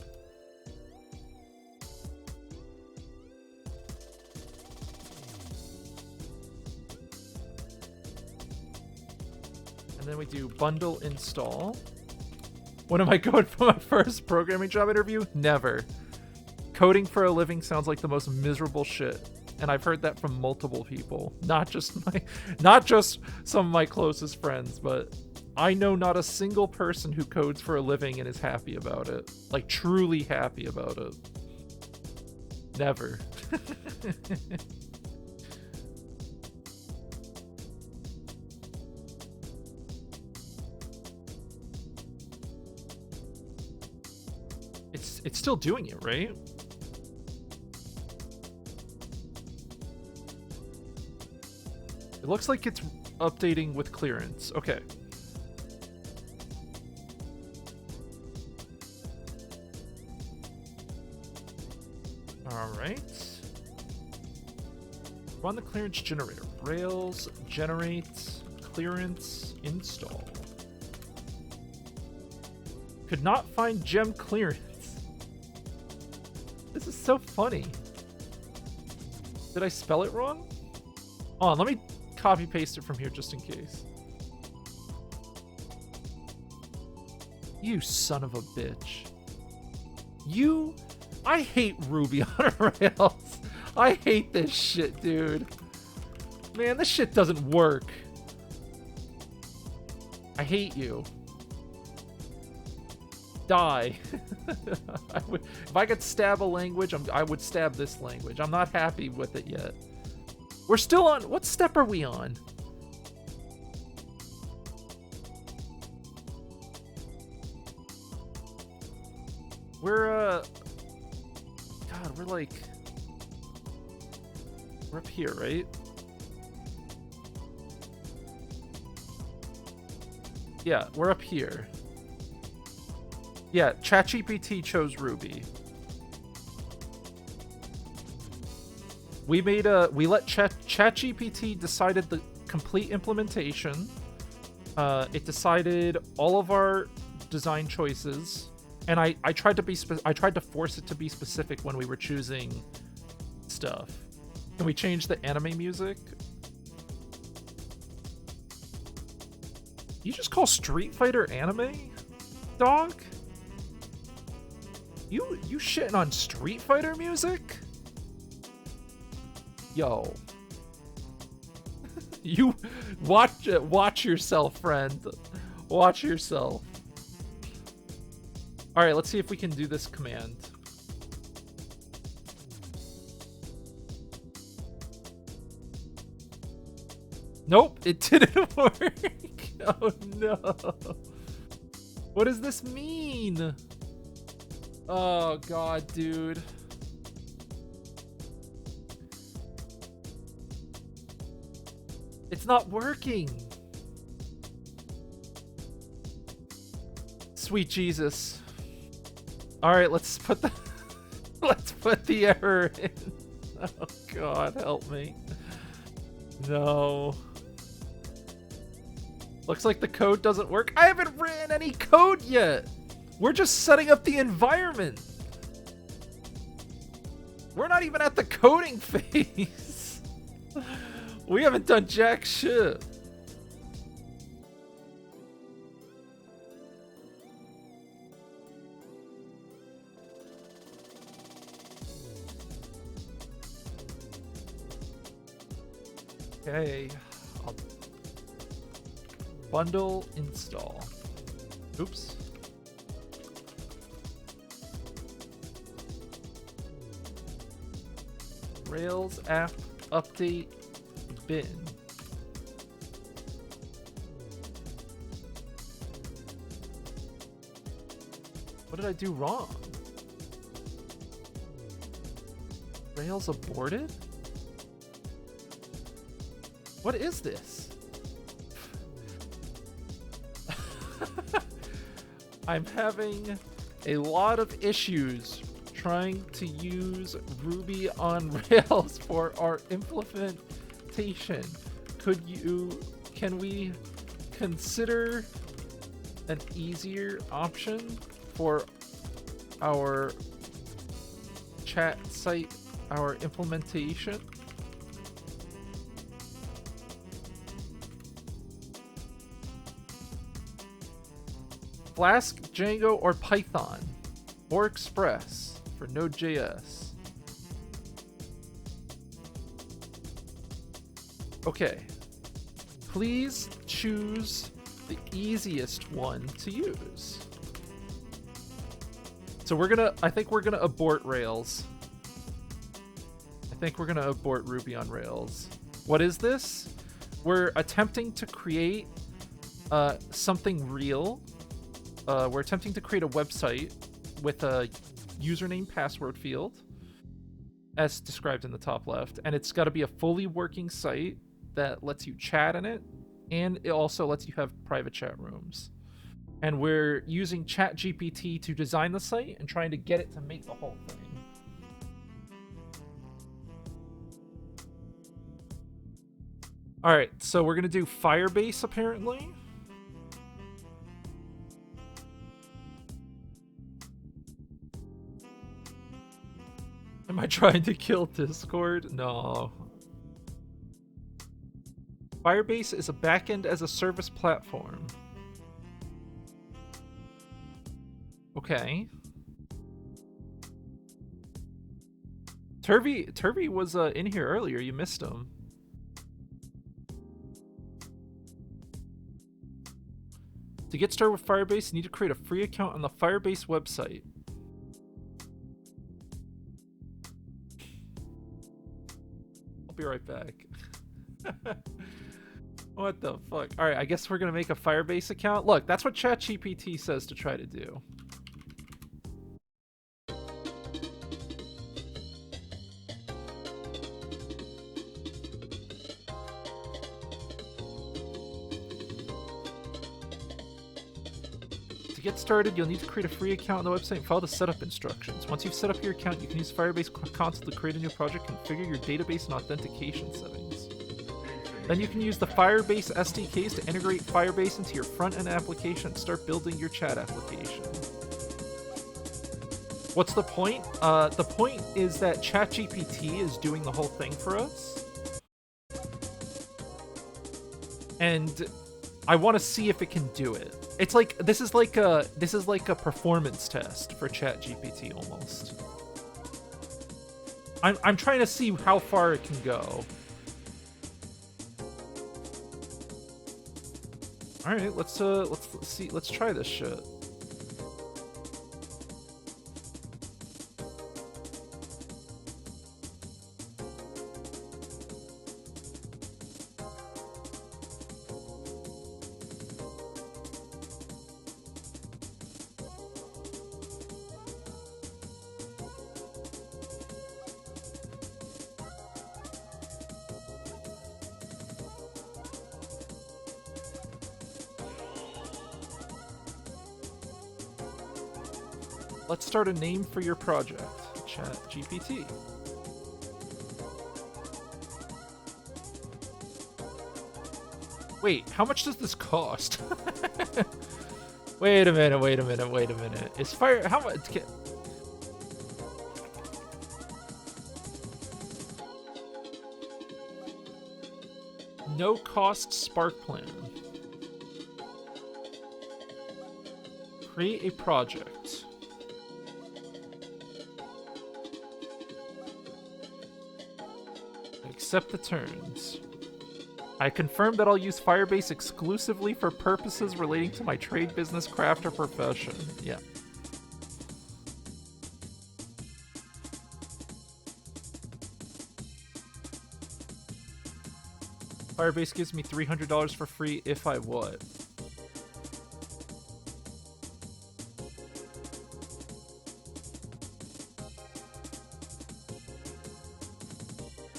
And then we do bundle install. When am I going for my first programming job interview? Never. Coding for a living sounds like the most miserable shit. And I've heard that from multiple people. Not just some of my closest friends, but I know not a single person who codes for a living and is happy about it. Like, truly happy about it. Never. It's still doing it, right? It looks like it's updating with clearance. Okay. All right. Run the clearance generator. Rails generate clearance install. Could not find gem clearance. This is so funny. Did I spell it wrong? Hold on, let me copy paste it from here just in case. You son of a bitch. I hate Ruby on Rails. I hate this shit, dude. Man, this shit doesn't work. I hate you. Die. If I could stab a language, I would stab this language. I'm not happy with it yet. We're still on... What step are we on? We're, God, we're like... We're up here, right? Yeah, we're up here. Yeah, ChatGPT chose Ruby. We let ChatGPT decided the complete implementation. It decided all of our design choices, and I tried to force it to be specific when we were choosing stuff. Can we change the anime music? You just call Street Fighter anime, dog? You shitting on Street Fighter music? Yo. You watch yourself, friend. Watch yourself. All right, let's see if we can do this command. Nope, it didn't work. Oh no. What does this mean? Oh god, dude. It's not working. Sweet Jesus. All right, let's put the error in. Oh god, help me. No. Looks like the code doesn't work. I haven't written any code yet. We're just setting up the environment. We're not even at the coding phase. We haven't done jack shit. Okay. Bundle install. Oops. Rails app update bin. What did I do wrong? Rails aborted? What is this? I'm having a lot of issues trying to use Ruby on Rails for our implementation. Can we consider an easier option for our chat site, our implementation? Flask, Django, or Python, or Express for Node.js. Okay. Please choose the easiest one to use. So I think we're gonna abort Rails. I think we're gonna abort Ruby on Rails. What is this? We're attempting to create something real. We're attempting to create a website with a username password field, as described in the top left, and it's got to be a fully working site that lets you chat in it, and it also lets you have private chat rooms. And we're using ChatGPT to design the site and trying to get it to make the whole thing. All right, so we're gonna do Firebase apparently. Am I trying to kill Discord? No. Firebase is a backend as a service platform. Okay. Turvy was in here earlier. You missed him. To get started with Firebase, you need to create a free account on the Firebase website. I'll be right back. What the fuck? Alright, I guess we're gonna make a Firebase account. Look, that's what ChatGPT says to try to do. To get started, you'll need to create a free account on the website and follow the setup instructions. Once you've set up your account, you can use Firebase console to create a new project, configure your database and authentication settings. Then you can use the Firebase SDKs to integrate Firebase into your front-end application and start building your chat application. What's the point? The point is that ChatGPT is doing the whole thing for us. And I want to see if it can do it. It's like this is like a performance test for ChatGPT almost. I'm trying to see how far it can go. All right, let's see. Let's try this shit. Let's start a name for your project. ChatGPT. Wait, how much does this cost? Wait a minute. Is Fire... How much... No cost Spark plan. Create a project. Accept the terms. I confirm that I'll use Firebase exclusively for purposes relating to my trade, business, craft, or profession. Yeah. Firebase gives me $300 for free if I what?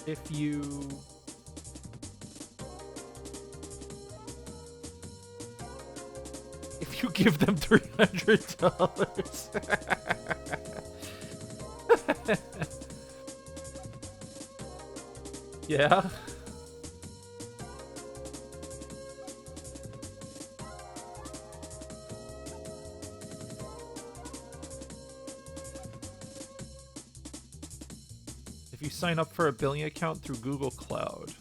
If you give them $300. Yeah. If you sign up for a billing account through Google Cloud.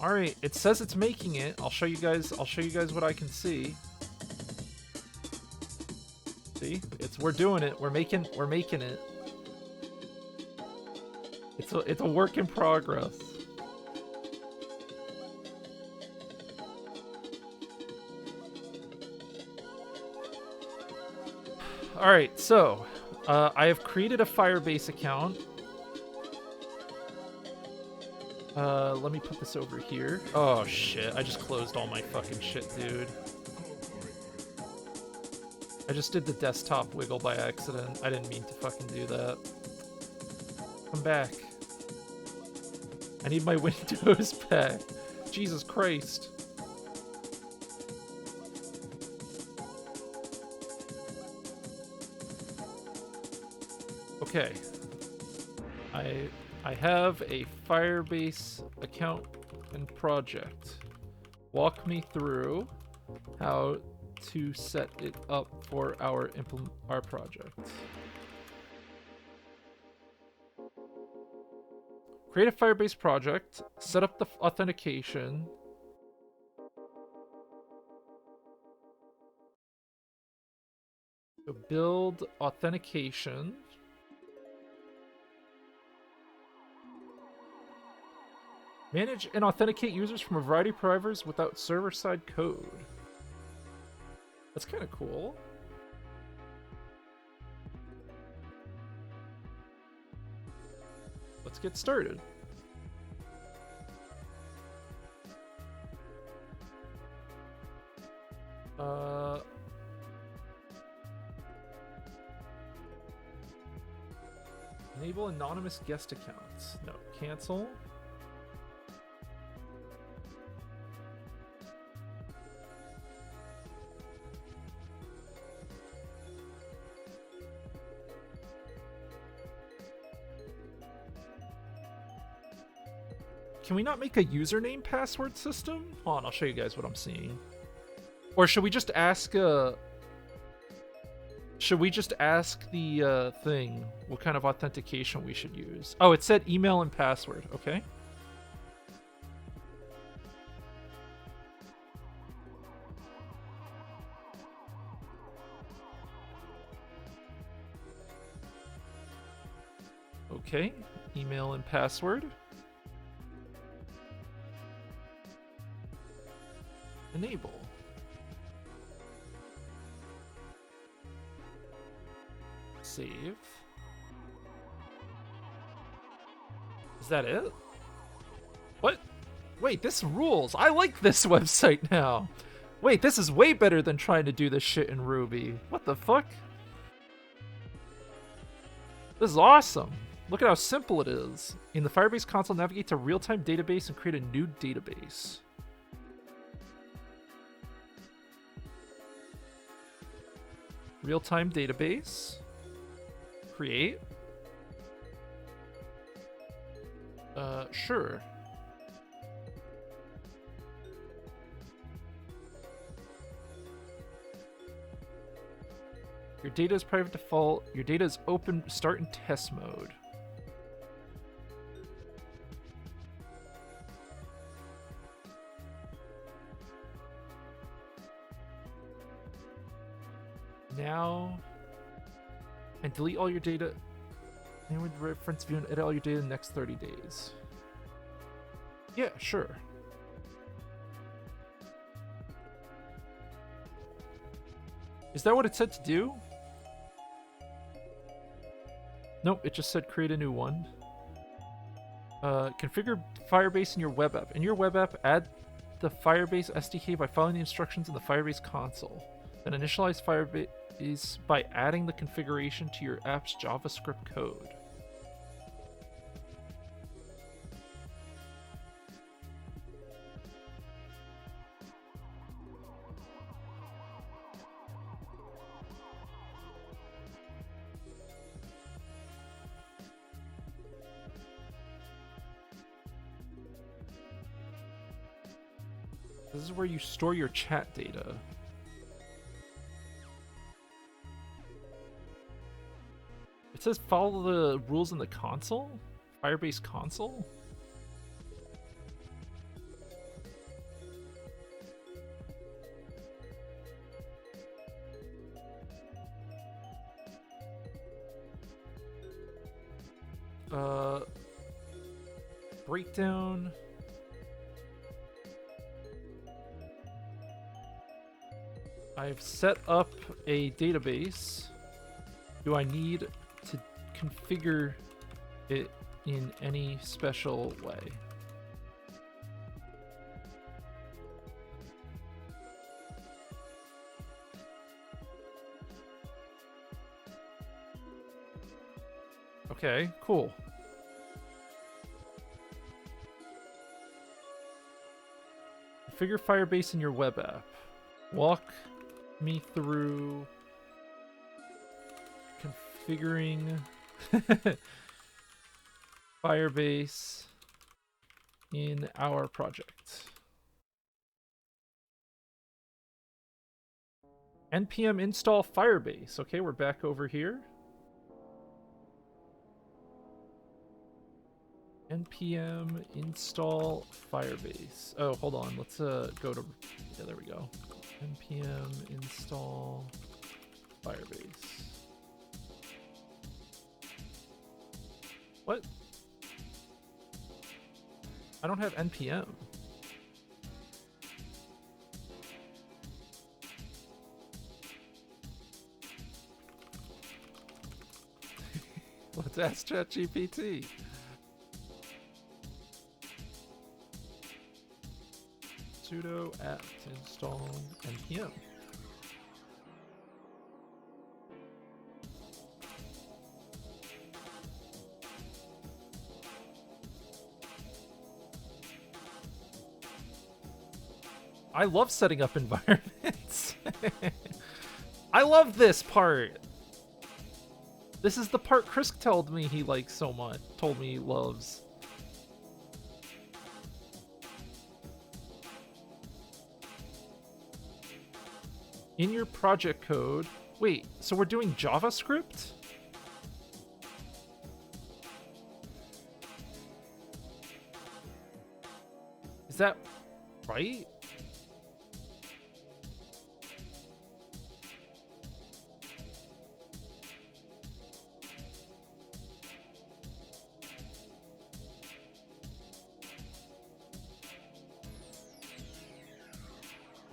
All right, it says it's making it. I'll show you guys what I can see. See? We're doing it. We're making it. It's a work in progress. All right, so I have created a Firebase account. Let me put this over here. Oh shit, I just closed all my fucking shit, dude. I just did the desktop wiggle by accident. I didn't mean to fucking do that. Come back. I need my Windows back. Jesus Christ. Okay. I have a Firebase account and project. Walk me through how to set it up for our project. Create a Firebase project, set up the authentication. So build authentication. Manage and authenticate users from a variety of providers without server-side code. That's kind of cool. Let's get started. Enable anonymous guest accounts. No, cancel. Can we not make a username password system? Hold on, I'll show you guys what I'm seeing. Or should we just ask the thing what kind of authentication we should use? Oh, it said email and password. Okay. Okay, email and password. Enable. Save. Is that it? What? Wait, this rules. I like this website now. Wait, this is way better than trying to do this shit in Ruby. What the fuck? This is awesome. Look at how simple it is. In the Firebase console, navigate to real-time database and create a new database. Real-time database. Create. Sure. Your data is private default. Your data is open. Start in test mode. Now, and delete all your data. And with reference view and edit all your data in the next 30 days. Yeah, sure. Is that what it said to do? Nope, it just said create a new one. Configure Firebase in your web app. In your web app, add the Firebase SDK by following the instructions in the Firebase console. Then initialize Firebase by adding the configuration to your app's JavaScript code. This is where you store your chat data. It says follow the rules in the console? Firebase console? Breakdown. I've set up a database. Do I need to configure it in any special way? Okay, cool. Configure Firebase in your web app. Walk me through configuring Firebase in our project. npm install Firebase. Okay, we're back over here. npm install Firebase. Oh, hold on. Let's go to... Yeah, there we go. npm install Firebase. What? I don't have npm. Let's ask ChatGPT. Sudo apt install npm. I love setting up environments. I love this part. This is the part Chris told me he likes so much. Told me he loves. In your project code. Wait, so we're doing JavaScript? Is that right?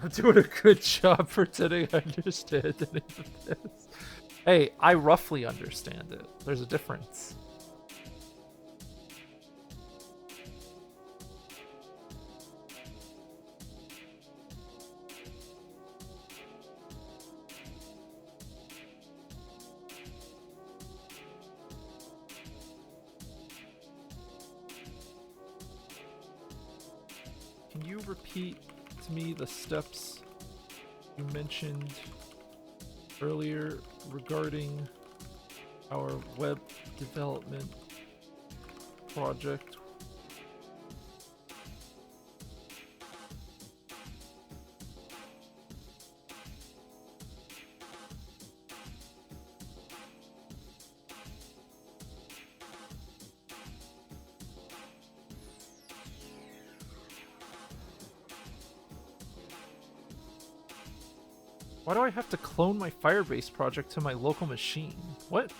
I'm doing a good job pretending I understand any of this. Hey, I roughly understand it. There's a difference. Can you repeat to me the steps you mentioned earlier regarding our web development project? Why do I have to clone my Firebase project to my local machine? What?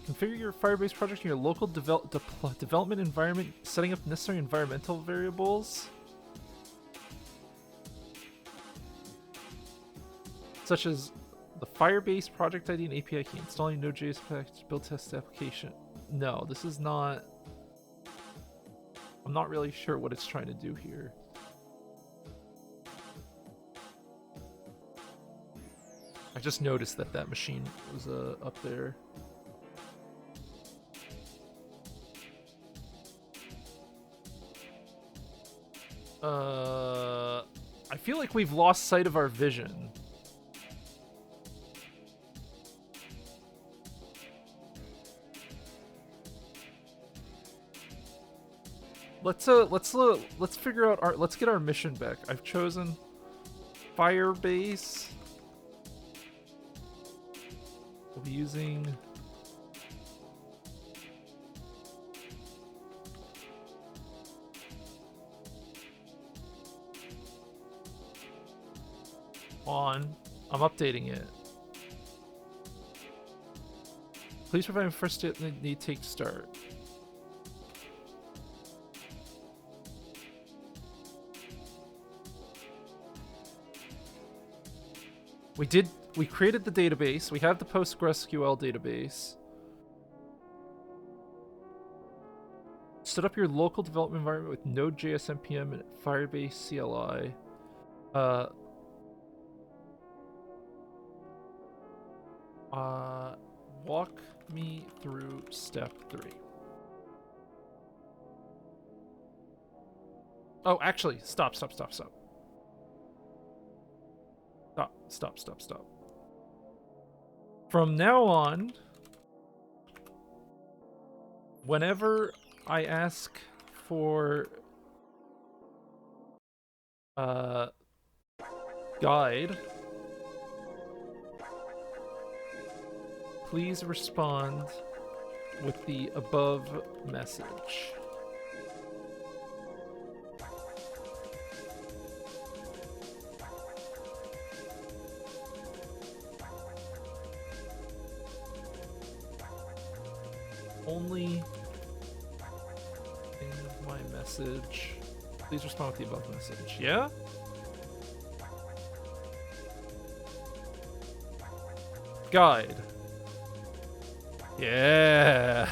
Configure your Firebase project in your local development environment, setting up necessary environmental variables, such as the Firebase project ID and API key, installing Node.js package, build test application. No, this is not... I'm not really sure what it's trying to do here. I just noticed that that machine was up there. I feel like we've lost sight of our vision. Let's figure out our... Let's get our mission back. I've chosen Firebase. We'll be using... on. I'm updating it. Please provide me first need take start. We created the database. We have the PostgreSQL database. Set up your local development environment with Node.js npm and Firebase CLI. Walk me through step 3. Oh, actually, stop. Stop. From now on, whenever I ask for guide, please respond with the above message. Only in my message. Please respond with the above message. Yeah? Guide. Yeah.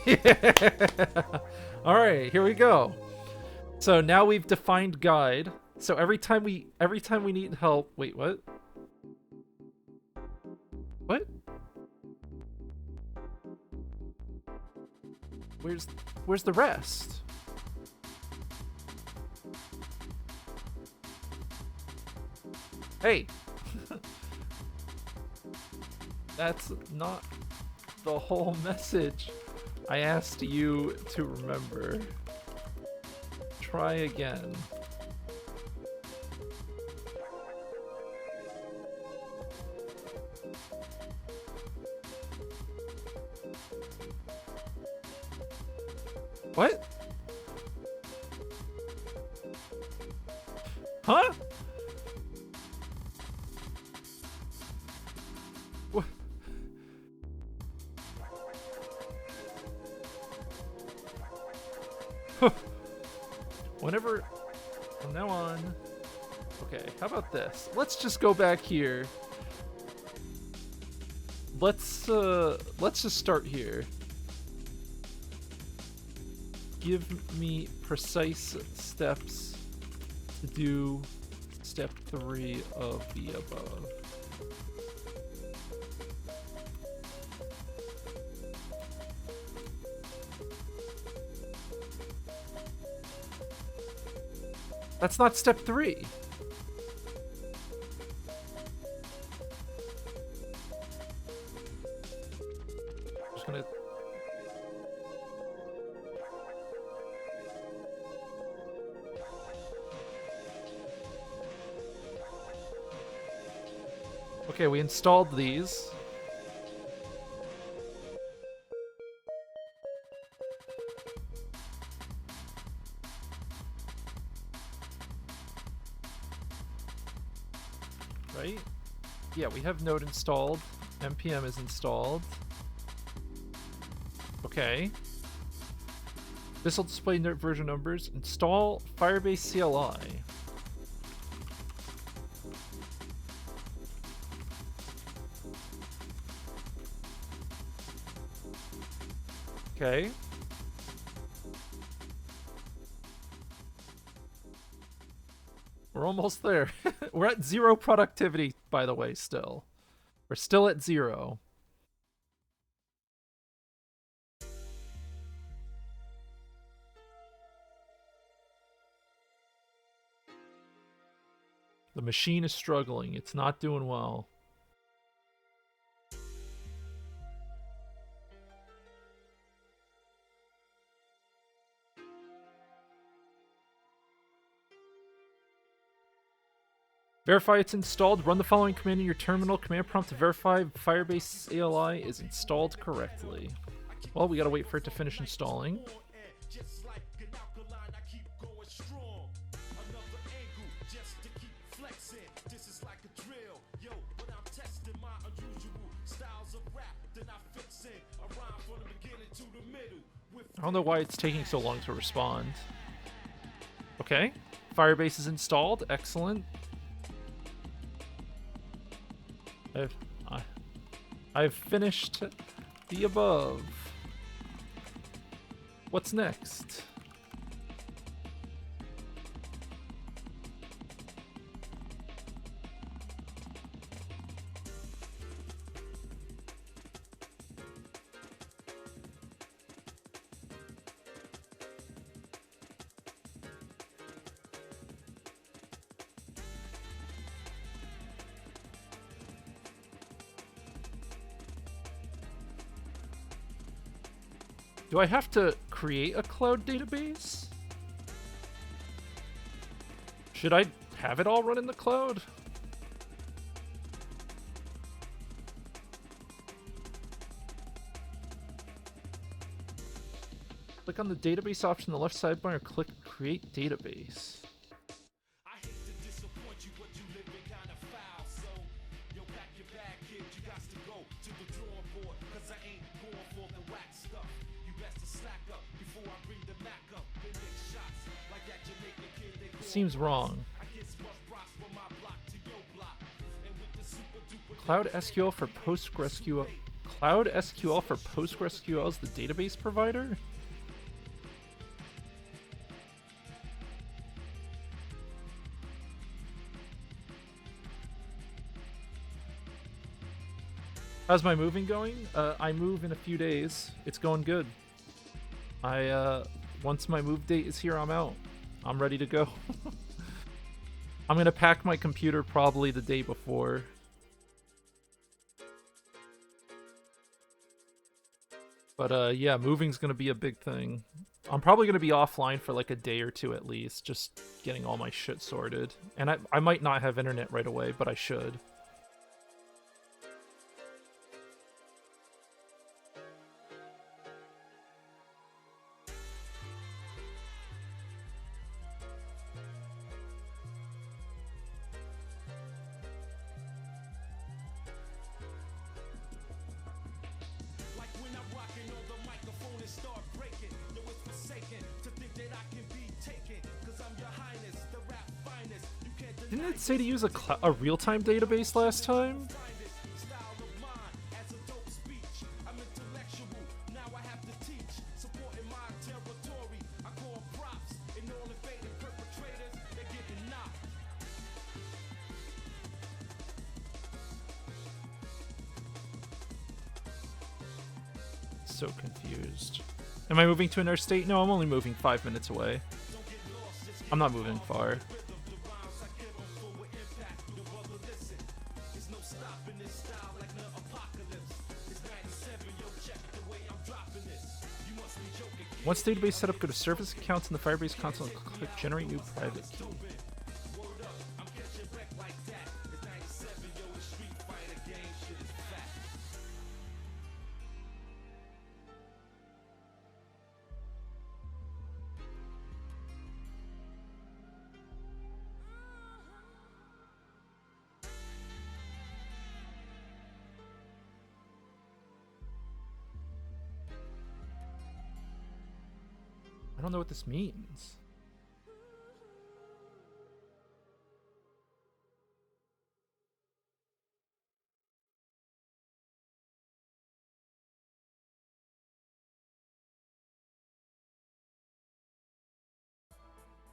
Yeah. All right, here we go. So now we've defined guide. So every time we need help, wait, what? What? Where's the rest? Hey. That's not the whole message I asked you to remember. Try again. What? Huh? What? Whenever, from now on, okay, how about this? Let's just go back here. Let's just start here. Give me precise steps to do step 3 of the above. That's not step 3. Just gonna... Okay, we installed these. Right? Yeah, we have Node installed. npm is installed. Okay. This will display version numbers. Install Firebase CLI. Okay. We're almost there. We're at 0 productivity, by the way, still. We're still at 0. The machine is struggling. It's not doing well. Verify it's installed. Run the following command in your terminal. Command prompt to verify Firebase CLI is installed correctly. Well, we gotta wait for it to finish installing. I don't know why it's taking so long to respond. Okay. Firebase is installed. Excellent. I've finished the above. What's next? Do I have to create a cloud database? Should I have it all run in the cloud? Click on the database option on the left sidebar and click create database. I hate to disappoint you, but you living kind of foul. So, yo, pack your bag, kid. You got to go to the drawing board, cause I ain't going for the whack stuff. You best to slack up before I bring the Mac up. Then make shots like that Jamaican kid they call. Seems wrong. I get smart props from my block to your block. And with the super duper Cloud SQL for PostgreSQL. Cloud SQL for PostgreSQL is the database provider? How's my moving going? I move in a few days. It's going good. Once my move date is here, I'm out. I'm ready to go. I'm gonna pack my computer probably the day before. But yeah, moving's gonna be a big thing. I'm probably gonna be offline for like a day or two at least, just getting all my shit sorted. And I might not have internet right away, but I should. like when I'm rocking on the microphone and start breaking. No, it's forsaken to think that I can be taken. Cause I'm your highness, the rap finest. You can't deny Didn't it say to use a real-time database last time? style of mine as a dope speech. I'm intellectual, now I have to teach. Supporting my territory, I call props. And all invading perpetrators, they're getting knocked. So confused. Am I moving to another state? No, I'm only moving 5 minutes away. I'm not moving far. Once database setup, go to service accounts in the Firebase console and click generate new private key. I don't know what this means.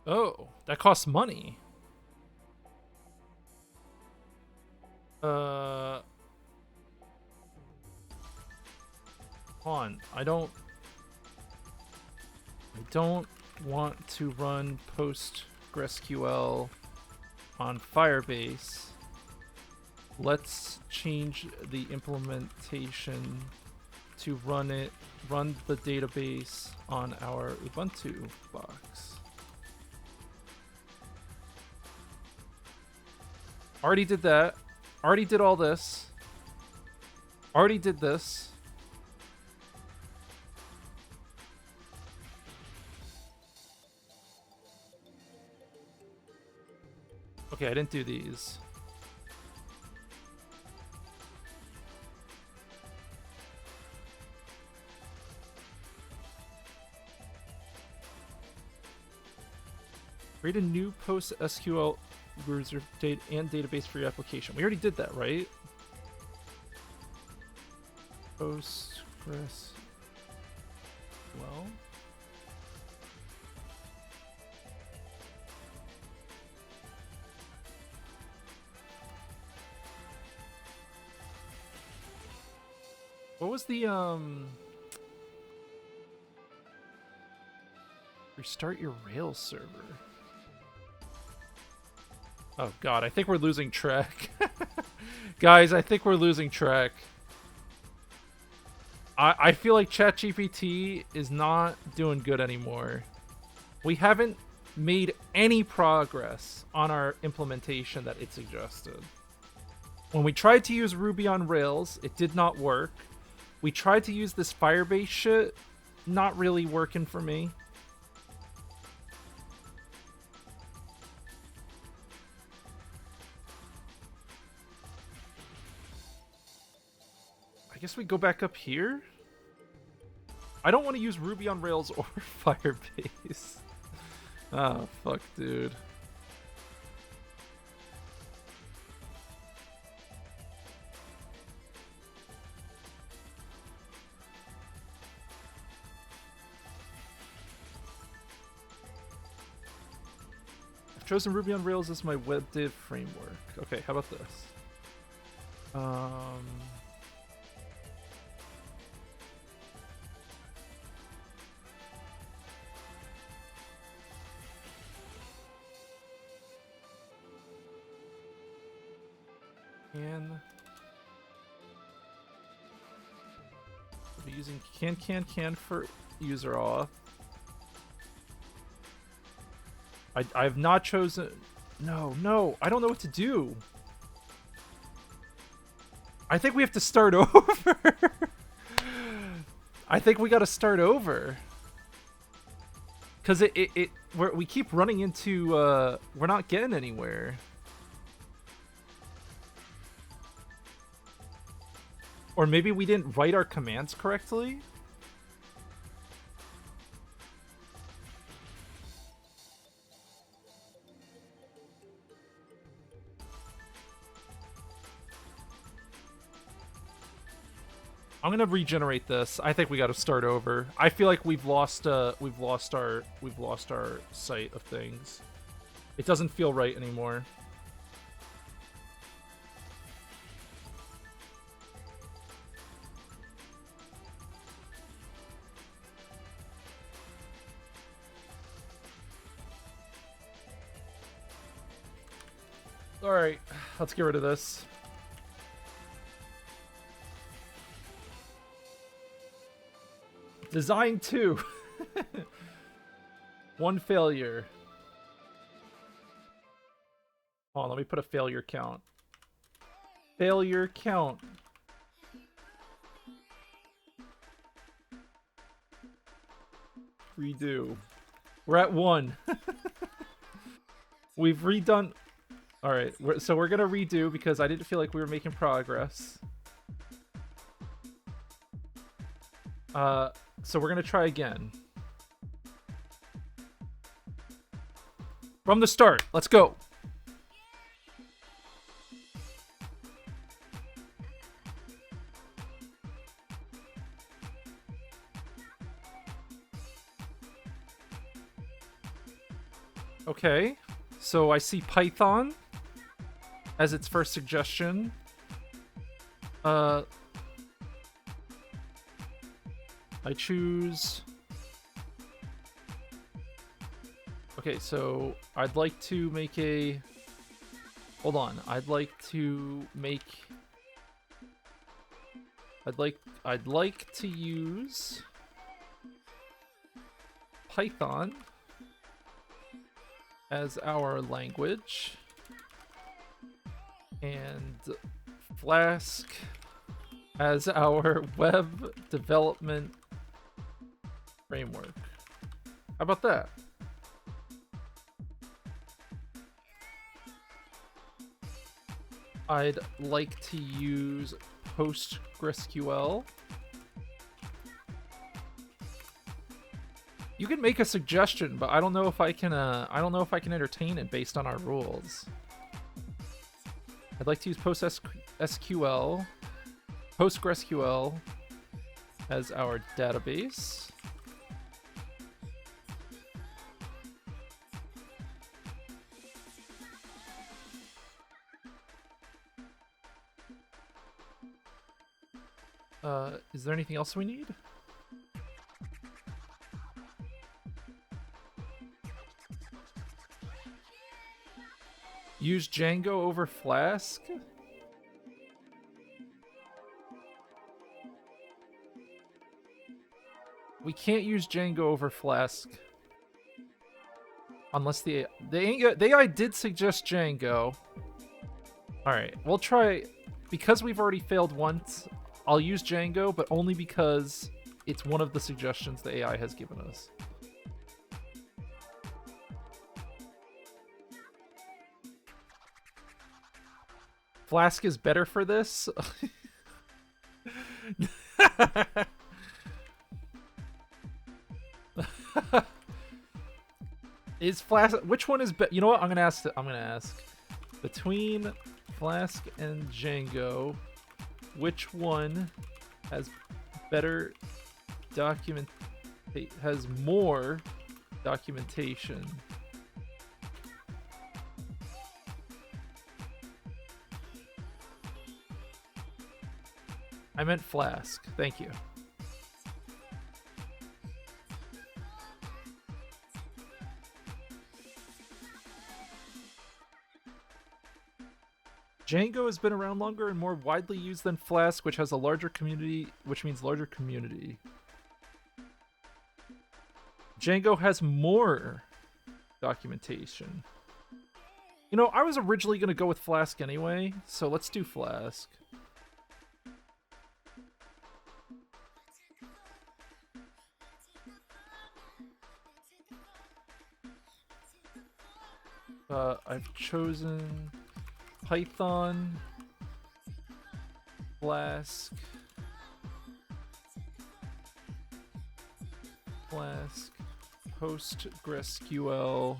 Oh, that costs money. Hold on. I don't want to run PostgreSQL on Firebase. Let's change the implementation to run the database on our Ubuntu box. Already did that. Already did all this. Already did this. Okay, I didn't do these. Create a new PostgreSQL reserve date and database for your application. We already did that, right? PostgreSQL. What was the restart your Rails server? Oh god, I think we're losing track. Guys, I think we're losing track. I feel like ChatGPT is not doing good anymore. We haven't made any progress on our implementation that it suggested. When we tried to use Ruby on Rails, it did not work. We tried to use this Firebase shit, not really working for me. I guess we go back up here? I don't want to use Ruby on Rails or Firebase. Oh, fuck, dude. I've chosen Ruby on Rails as my web dev framework. Okay, how about this? Can be using can for user auth. I've not chosen. No, I don't know what to do. I think we have to start over. I think we got to start over. Cause we keep running into we're not getting anywhere. Or maybe we didn't write our commands correctly? I'm gonna regenerate this. I think we got to start over. I feel like we've lost our sight of things. It doesn't feel right anymore. All right, let's get rid of this. Design 2. One failure. Hold on, let me put a failure count. Failure count. Redo. We're at 1. We've redone... Alright, so we're gonna redo because I didn't feel like we were making progress. So we're gonna try again. From the start, let's go. Okay, so I see Python as its first suggestion. I choose... Okay, so I'd like to make a... Hold on, I'd like to make... I'd like to use Python as our language and Flask as our web development framework. How about that? I'd like to use PostgreSQL. You can make a suggestion, but I don't know if I can. I don't know if I can entertain it based on our rules. I'd like to use PostgreSQL as our database. Is there anything else we need? Use Django over Flask? We can't use Django over Flask. Unless the AI did suggest Django. Alright, we'll try... Because we've already failed once, I'll use Django, but only because it's one of the suggestions the AI has given us. Flask is better for this? Is Flask... Which one is better? You know what? I'm gonna ask. Between Flask and Django, which one has better document... has more documentation? I meant Flask. Thank you. Django has been around longer and more widely used than Flask, which has a larger community, which means larger community. Django has more documentation. You know, I was originally going to go with Flask anyway, so let's do Flask. I've chosen Python, Flask, PostgreSQL.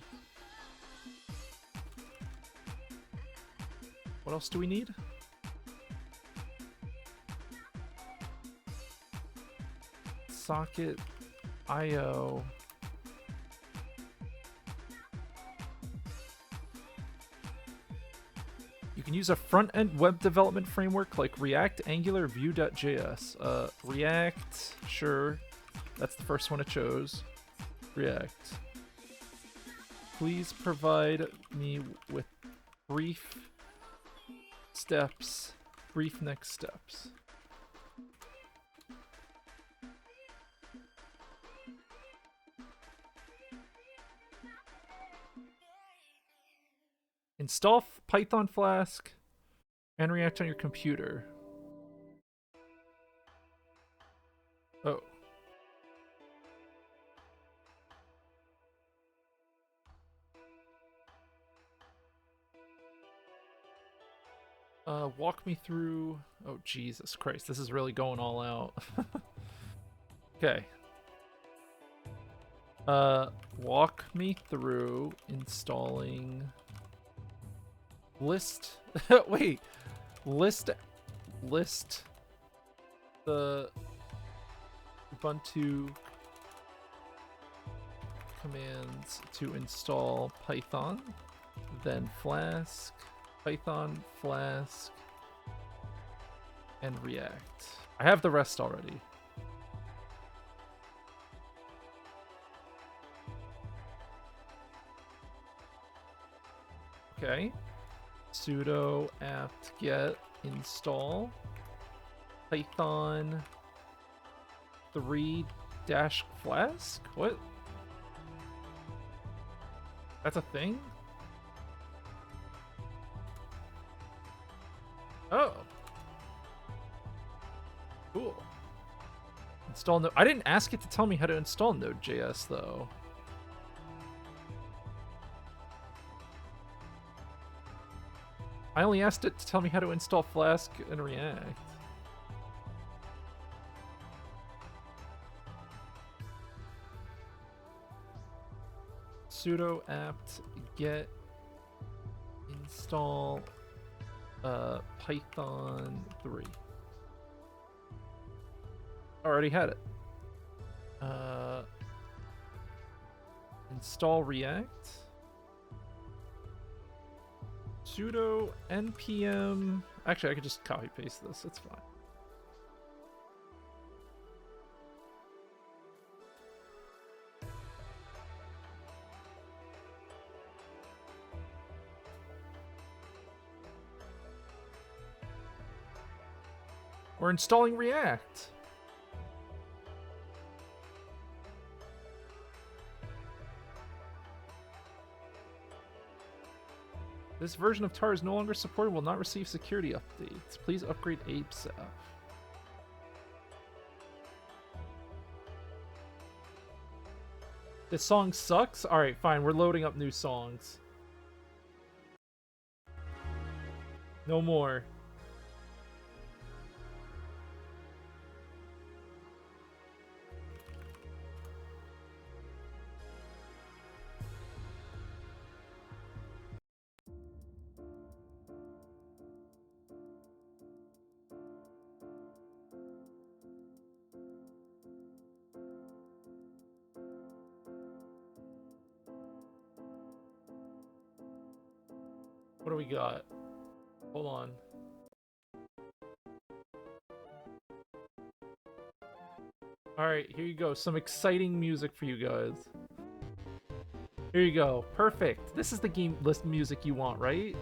What else do we need? Socket, IO. You can use a front-end web development framework like React, Angular, Vue.js. React, sure. That's the first one I chose. React. Please provide me with brief next steps. Install Python Flask and React on your computer. Oh. Walk me through... Oh, Jesus Christ. This is really going all out. Okay. Walk me through installing... List... Wait. List the Ubuntu commands to install Python, then Flask, Python, Flask, and React. I have the rest already. Okay. Sudo apt-get install Python 3-Flask? What? That's a thing? Oh. Cool. Install Node. I didn't ask it to tell me how to install Node.js though. I only asked it to tell me how to install Flask and React. Sudo apt-get install Python 3. Already had it. Install React. Sudo npm. Actually, I could just copy paste this. It's fine. We're installing React. This version of tar is no longer supported, will not receive security updates. Please upgrade ASAP. This song sucks? Alright, fine. We're loading up new songs. No more. What do we got? Hold on. Alright, here you go. Some exciting music for you guys. Here you go. Perfect. This is the game list music you want, right?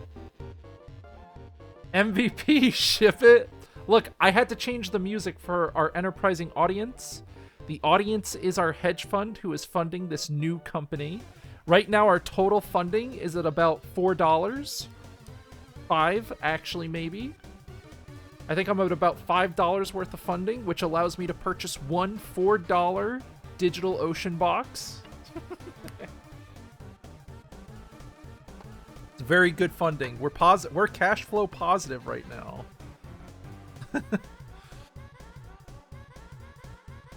MVP, ship it. Look, I had to change the music for our enterprising audience. The audience is our hedge fund who is funding this new company. Right now, our total funding is at about $4. $5, actually, maybe. I think I'm at about $5 worth of funding, which allows me to purchase one $4 digital ocean box. It's very good funding. We're cash flow positive right now.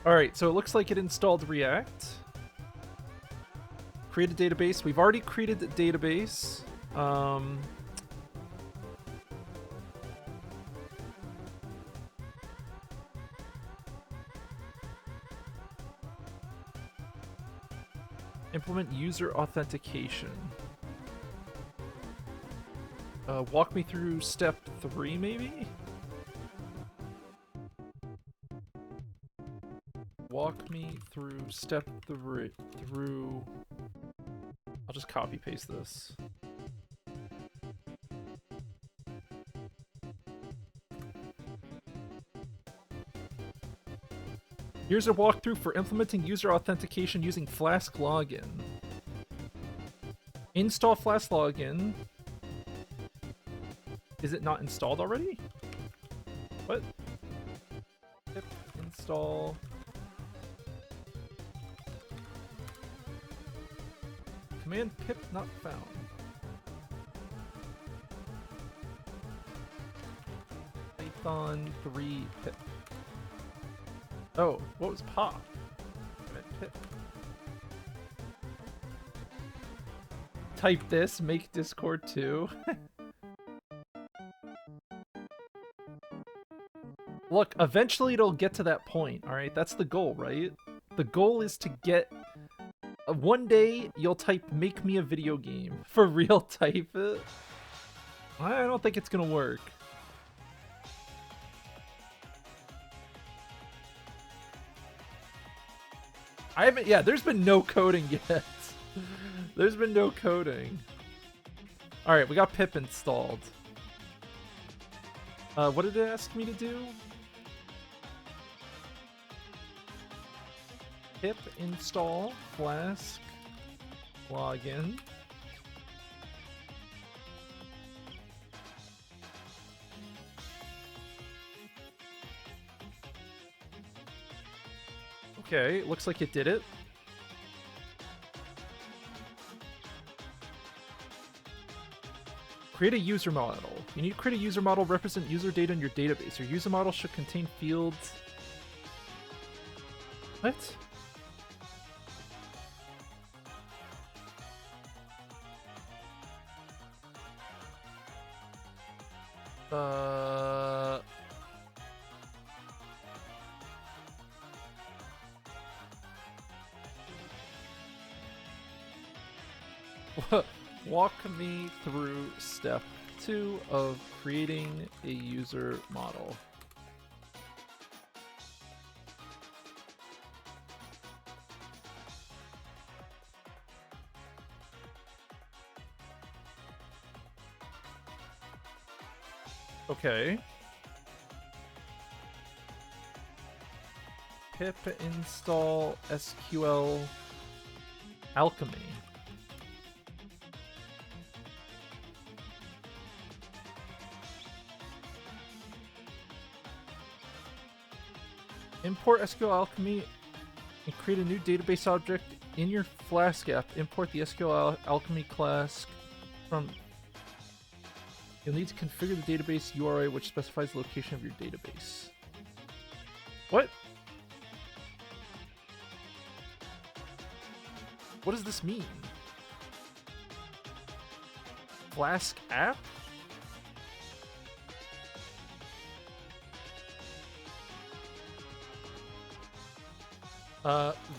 All right, so it looks like it installed React. Create a database. We've already created the database. Implement user authentication. Walk me through step 3, maybe? Walk me through step 3. I'll just copy paste this. Here's a walkthrough for implementing user authentication using Flask login. Install Flask login. Is it not installed already? What? Pip install. Command pip not found. Python 3 pip. Oh, what was pop? I meant pip. Type this, make Discord too. Look, eventually it'll get to that point, alright? That's the goal, right? The goal is to get... one day, you'll type, make me a video game. For real, type it. I don't think it's gonna work. Yeah, there's been no coding yet. There's been no coding. Alright, we got pip installed. What did it ask me to do? Pip install Flask login. Okay, looks like it did it. Create a user model. You need to create a user model, represent user data in your database. Your user model should contain fields. What? Walk me through step 2 of creating a user model. Okay. Pip install SQL Alchemy. Import SQL Alchemy and create a new database object in your Flask app. Import the SQL Alchemy class from... You'll need to configure the database URI, which specifies the location of your database. What? What does this mean? Flask app?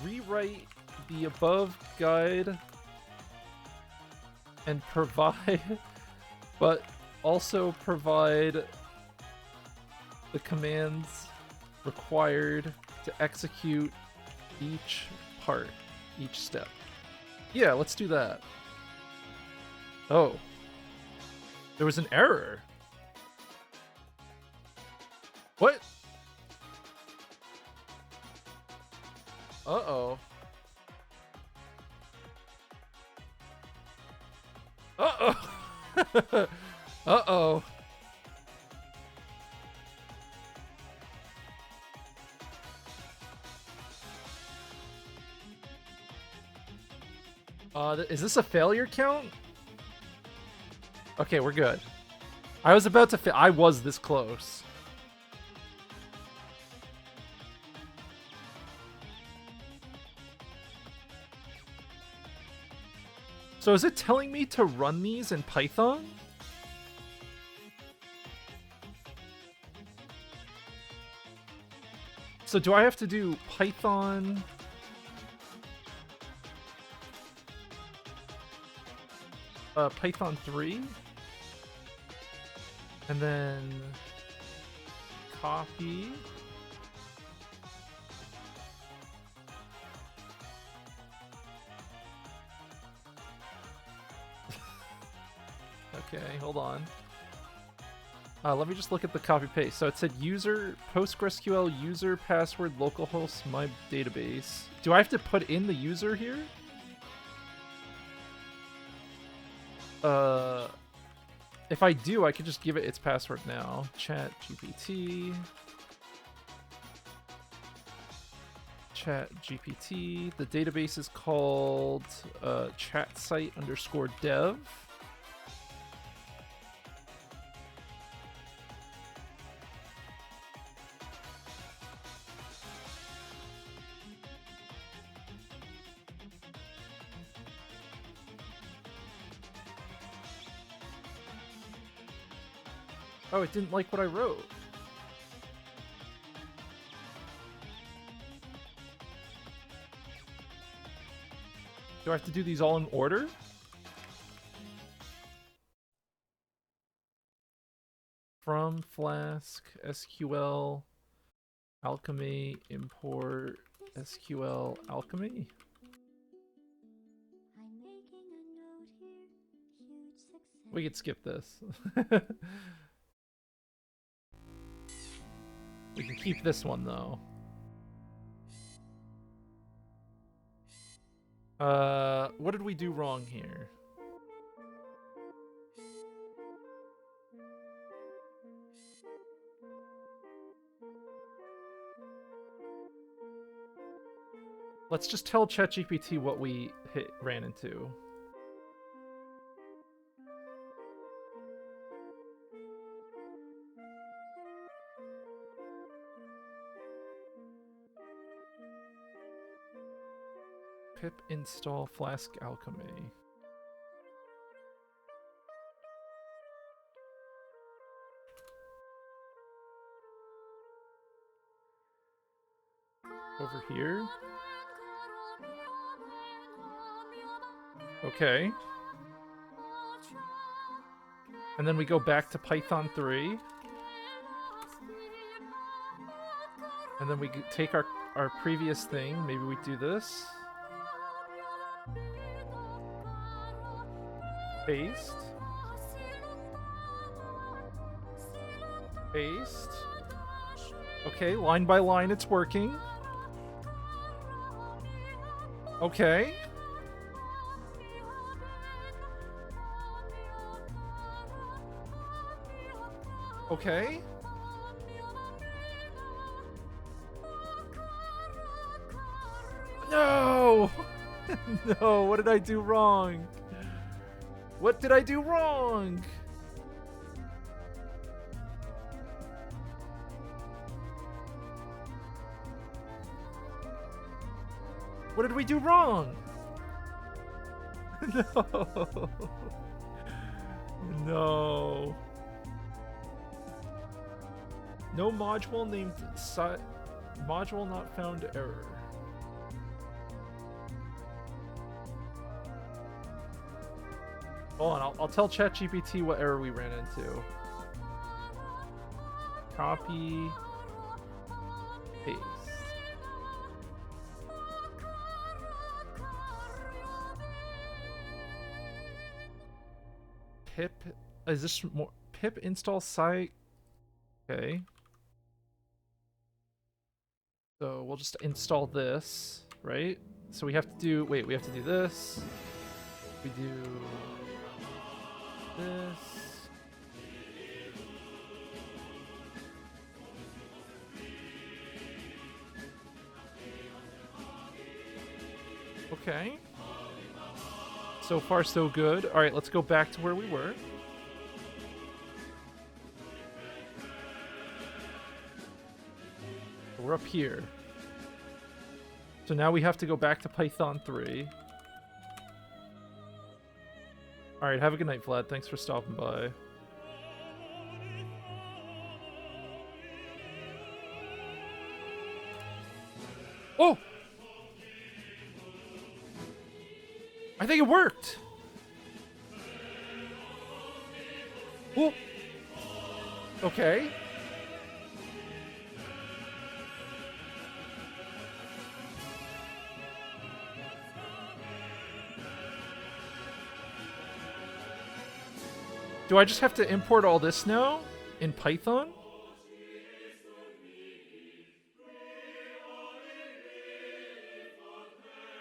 Rewrite the above guide and provide, but also provide the commands required to execute each part, each step. Yeah, let's do that. Oh. There was an error. What? Uh-oh. Uh-oh. Uh-oh. Is this a failure count? Okay, we're good. I was about to I was this close. So is it telling me to run these in Python? So do I have to do Python... Python 3? And then... copy... Okay, hold on. Let me just look at the copy paste. So it said user PostgreSQL user password localhost my database. Do I have to put in the user here? If I do, I could just give it its password now. ChatGPT. ChatGPT. The database is called chatsite_dev. Oh, it didn't like what I wrote. Do I have to do these all in order? From Flask, SQL, Alchemy, import, SQL, Alchemy? We could skip this. We can keep this one, though. What did we do wrong here? Let's just tell ChatGPT what we ran into. Pip install Flask Alchemy. Over here. Okay. And then we go back to Python 3. And then we take our previous thing. Maybe we do this. Paste. Paste. Okay, line by line it's working. Okay. Okay. No, what did I do wrong? What did I do wrong? What did we do wrong? No. No. No module named module not found error. Hold on, I'll tell ChatGPT what error we ran into. Copy, paste. Pip, is this more? Pip install site. Okay. So we'll just install this, right? So we have to do, wait, we have to do this. We do this. Okay. So far, so good. All right, let's go back to where we were. We're up here. So now we have to go back to Python 3. All right, have a good night, Vlad. Thanks for stopping by. Oh! I think it worked! Oh! Okay. Do I just have to import all this now in Python?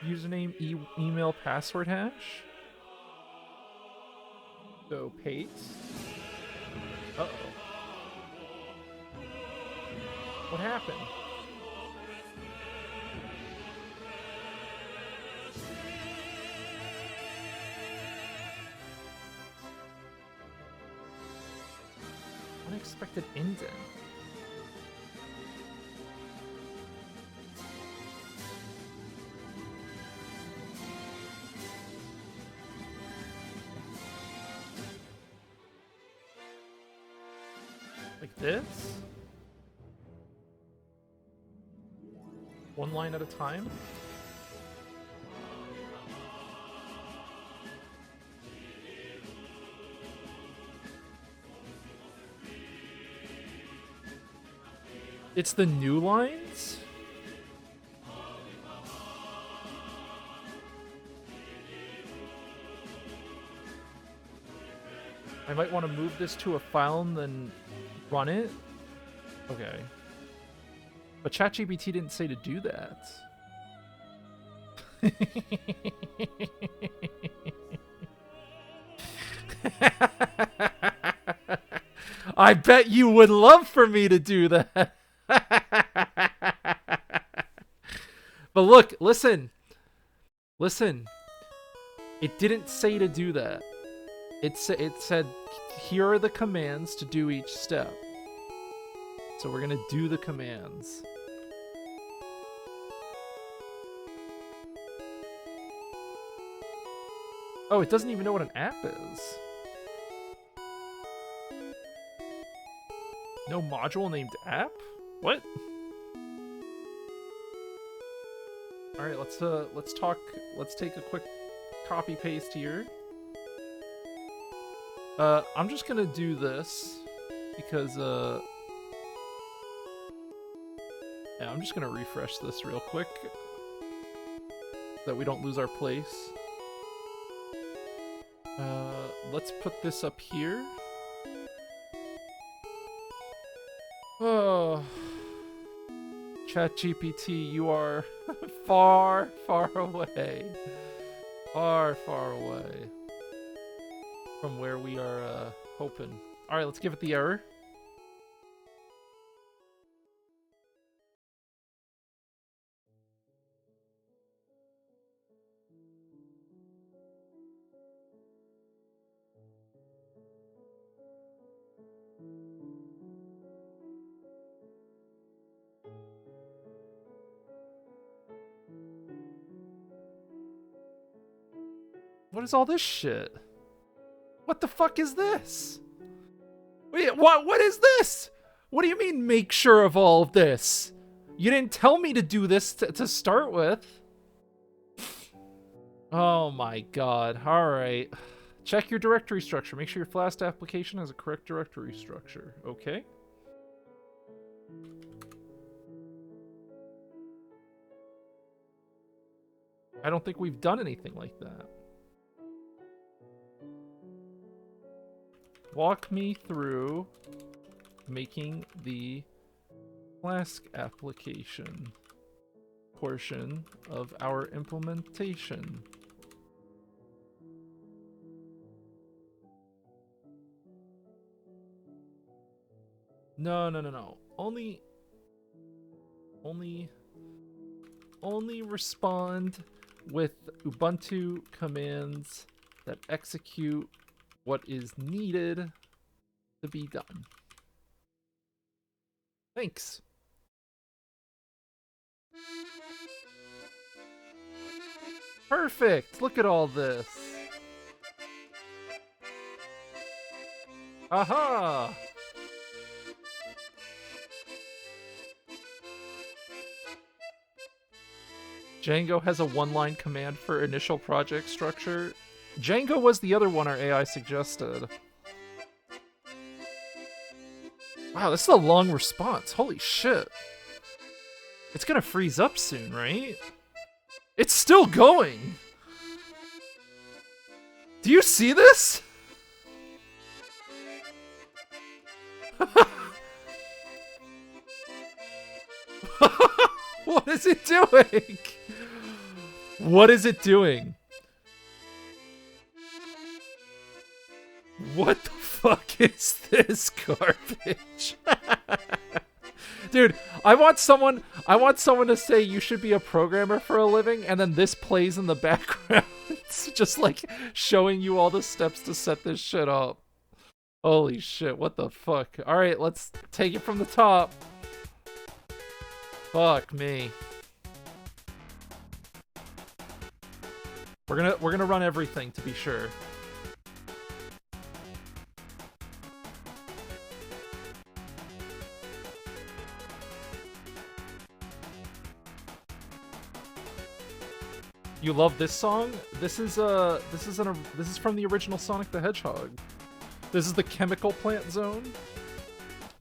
Username, email, password hash. So paste. Uh-oh. What happened? Unexpected indent. Like this? One line at a time? It's the new lines? I might want to move this to a file and then run it. Okay. But ChatGPT didn't say to do that. I bet you would love for me to do that. But look, listen. Listen. It didn't say to do that. It said, here are the commands to do each step. So we're gonna do the commands. Oh, it doesn't even know what an app is. No module named app? What? All right, let's take a quick copy paste here. I'm just gonna do this because yeah, I'm just gonna refresh this real quick so that we don't lose our place. Let's put this up here. Oh, ChatGPT, you are far, far away. Far, far away from where we are hoping. All right, let's give it the error. What is all this shit? What the fuck is this? Wait, what is this? What do you mean make sure of all of this? You didn't tell me to do this to start with. Oh my god. Alright. Check your directory structure. Make sure your Flask application has a correct directory structure. Okay. I don't think we've done anything like that. Walk me through making the Flask application portion of our implementation. No. Only respond with Ubuntu commands that execute what is needed to be done. Thanks. Perfect. Look at all this. Aha! Django has a one-line command for initial project structure. Django was the other one our AI suggested. Wow, this is a long response. Holy shit. It's gonna freeze up soon, right? It's still going! Do you see this? What is it doing? What is it doing? What the fuck is this garbage? Dude, I want someone to say you should be a programmer for a living, and then this plays in the background. It's just like showing you all the steps to set this shit up. Holy shit, what the fuck? Alright, let's take it from the top. Fuck me. We're gonna run everything to be sure. You love this song? This is from the original Sonic the Hedgehog. This is the Chemical Plant Zone.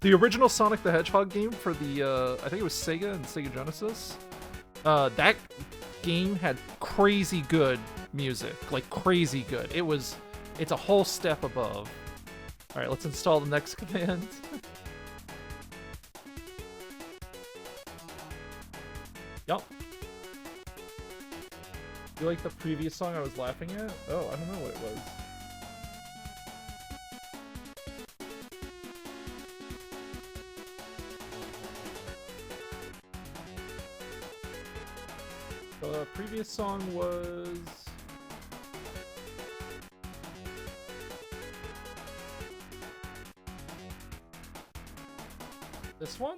The original Sonic the Hedgehog game for the I think it was Sega and Sega Genesis. That game had crazy good music, like crazy good. It's a whole step above. All right, let's install the next command. Yup. You like the previous song I was laughing at? Oh, I don't know what it was. The previous song was... this one?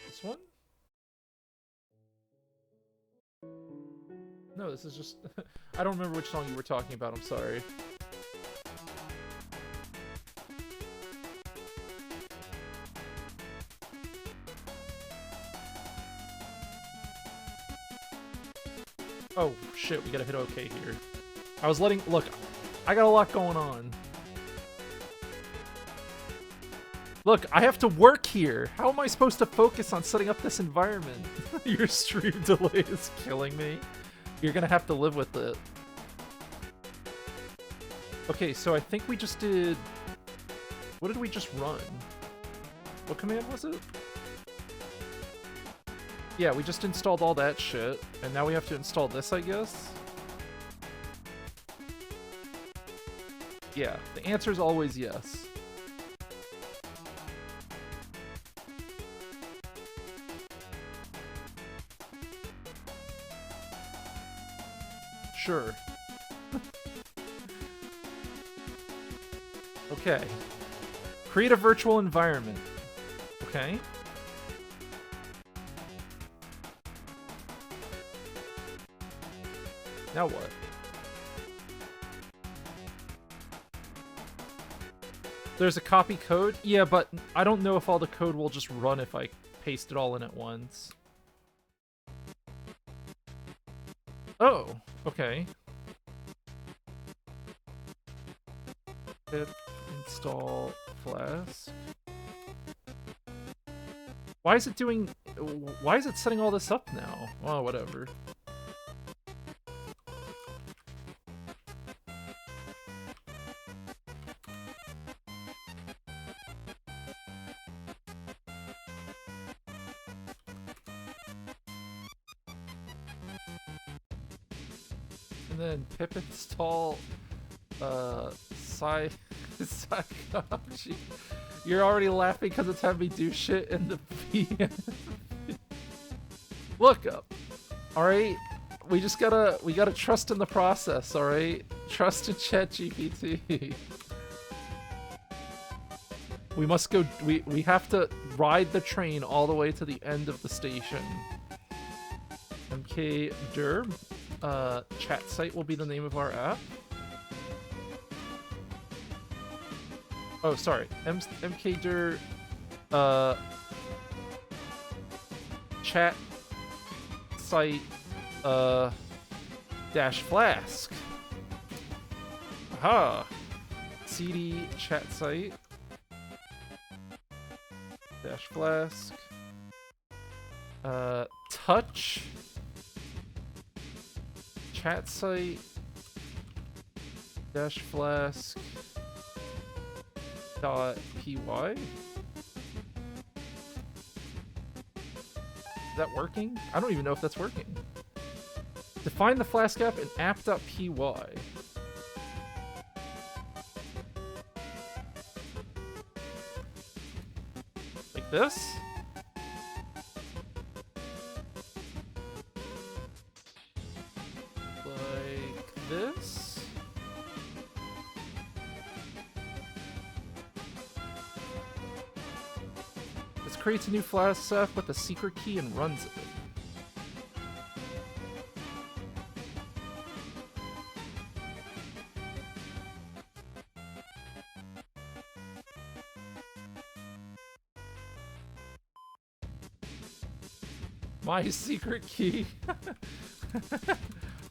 This one? No, this is just... I don't remember which song you were talking about, I'm sorry. Oh, shit, we gotta hit OK here. I was letting... Look, I got a lot going on. Look, I have to work here. How am I supposed to focus on setting up this environment? Your stream delay is killing me. You're gonna have to live with it. Okay, so I think we just did... What did we just run? What command was it? Yeah, we just installed all that shit, and now we have to install this, I guess? Yeah, the answer is always yes. Sure. Okay. Create a virtual environment. Okay. Now what? There's a copy code? Yeah, but I don't know if all the code will just run if I paste it all in at once. Oh, okay. Pip install Flask. Why is it doing... Why is it setting all this up now? Oh, whatever. And then pip install psychology. You're already laughing because it's having me do shit in the VM. Look up. Alright? We gotta trust in the process, alright? Trust in ChatGPT. We must go we have to ride the train all the way to the end of the station. MKDerb. Chat site will be the name of our app. Oh, sorry. MKDerb chat site dash Flask. Aha. CD chat site dash Flask. Touch chat site dash Flask dot py. Is that working? I don't even know if that's working. Define the Flask app in app.py. Like this? Like this? This creates a new Flask app with a secret key and runs it. My secret key.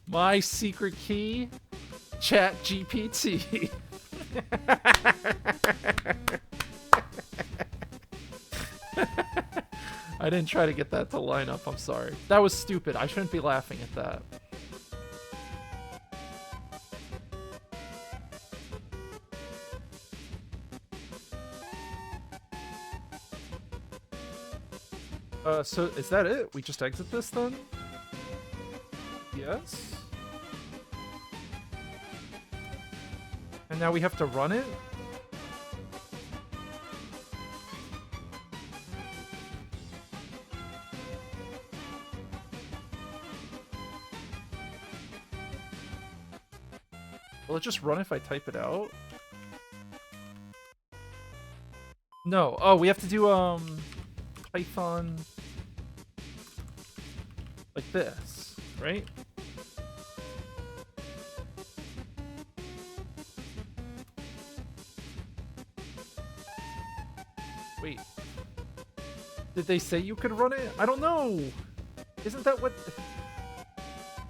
My secret key. ChatGPT. I didn't try to get that to line up, I'm sorry. That was stupid. I shouldn't be laughing at that. So is that it? We just exit this then? Yes. And now we have to run it? Will it just run if I type it out? No. Oh, we have to do, Python... like this, right? Wait. Did they say you could run it? I don't know! Isn't that what...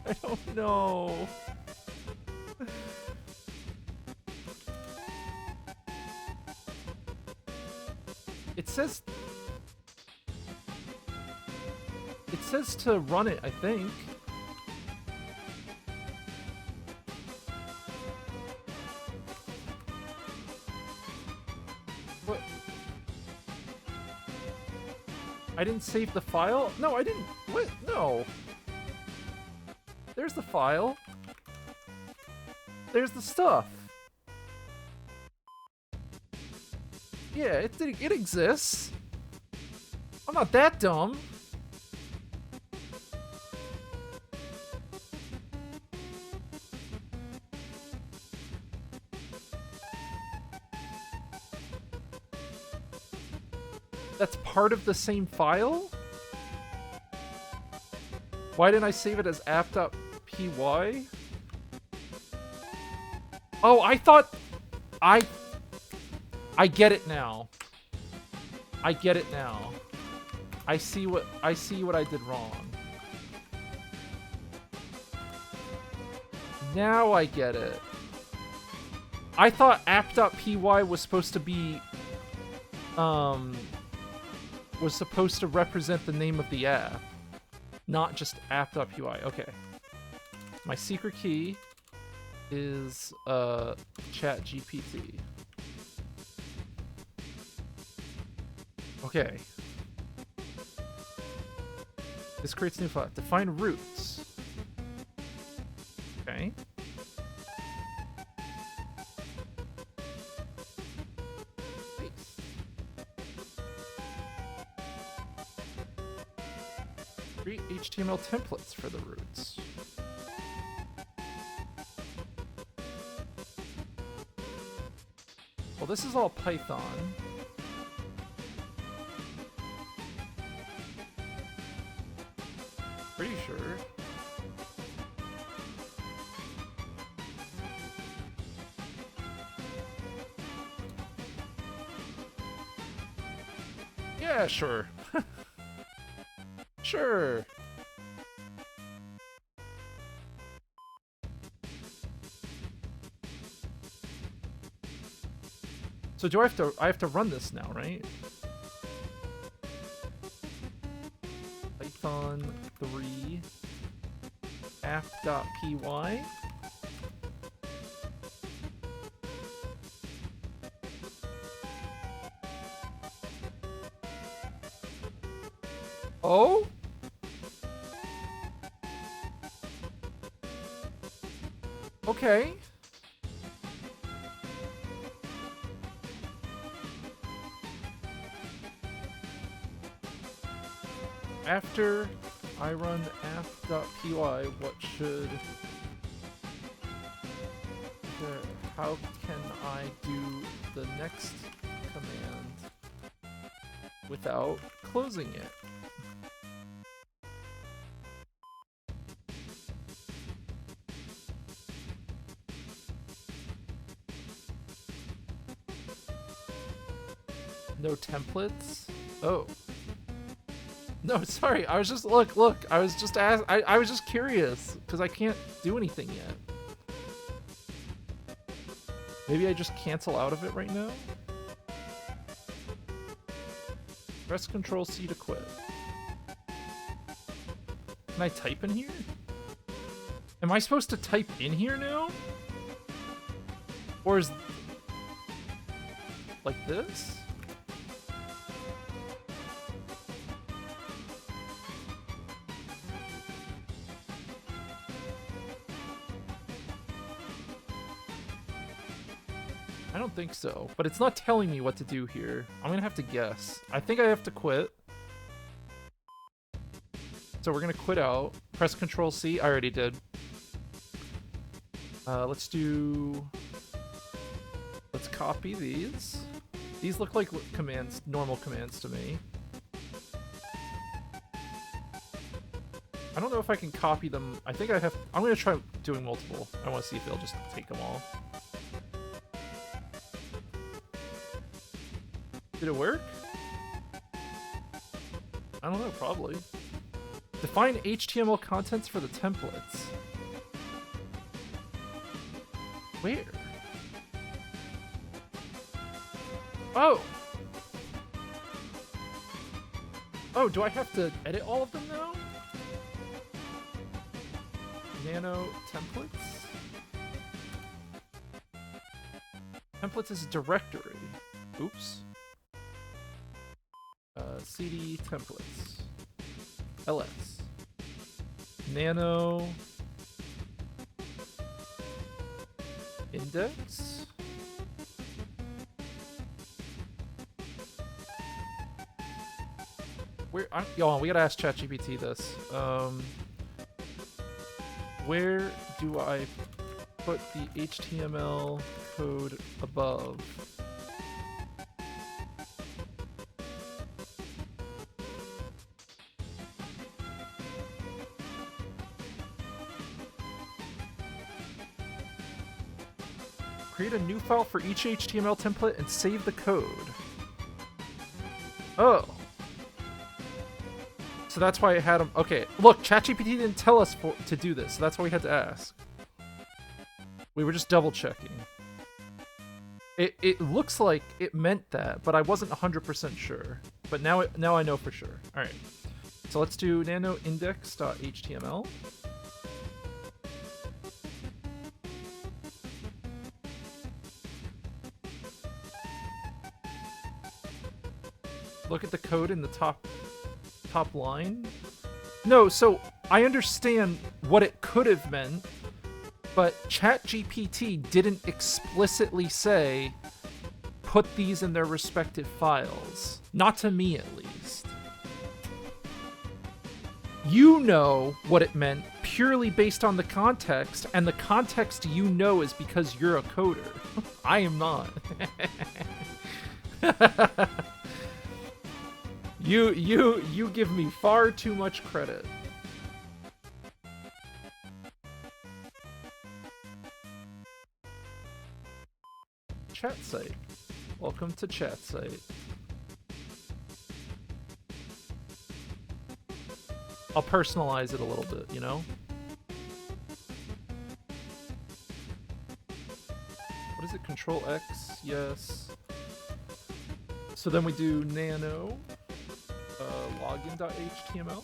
I don't know. It says... It says to run it, I think. What? I didn't save the file? No, I didn't. What? No. There's the file. There's the stuff. Yeah, it exists. I'm not that dumb. That's part of the same file? Why didn't I save it as app.py? Oh, I thought... I get it now. I get it now. I see what I did wrong. Now I get it. I thought app.py was supposed to be was supposed to represent the name of the app, not just app.py. Okay. My secret key is ChatGPT. Okay. This creates new file. Define roots. Okay. Paste. Create HTML templates for the roots. Well, this is all Python. Pretty sure. Yeah, sure. Sure. So do I have to run this now, right? Python 3 app.py. Oh? Okay. After I run app.py, what should... how can I do the next command without closing it? No templates? Oh. No, sorry. I was just look. I was just I was just curious because I can't do anything yet. Maybe I just cancel out of it right now. Press Control C to quit. Can I type in here? Am I supposed to type in here now? Or is like this? I don't think so, but it's not telling me what to do here. I'm gonna have to guess. I think I have to quit. So we're gonna quit out. Press Control C. I already did. Let's copy these. These look like commands, normal commands to me. I don't know if I can copy them. I think I have. I'm gonna try doing multiple. I want to see if they'll just take them all. Did it work? I don't know, probably. Define HTML contents for the templates. Where? Oh! Oh, do I have to edit all of them now? Nano templates? Templates is a directory. Oops. CD templates. LS. Nano. Index. Yo, we gotta ask ChatGPT this. Where do I put the HTML code above? Create a new file for each HTML template and save the code. Oh. So that's why I had them. Okay, look, ChatGPT didn't tell us to do this, so that's why we had to ask. We were just double checking. It looks like it meant that, but I wasn't 100% sure. But now I know for sure. All right. So let's do nanoindex.html. Look at the code in the top line. No, so I understand what it could have meant, but ChatGPT didn't explicitly say put these in their respective files. Not to me, at least. You know what it meant purely based on the context, and the context you know is because you're a coder. I am not. You give me far too much credit. Chat site. Welcome to chat site. I'll personalize it a little bit, you know? What is it? Control X? Yes. So then we do nano login.html.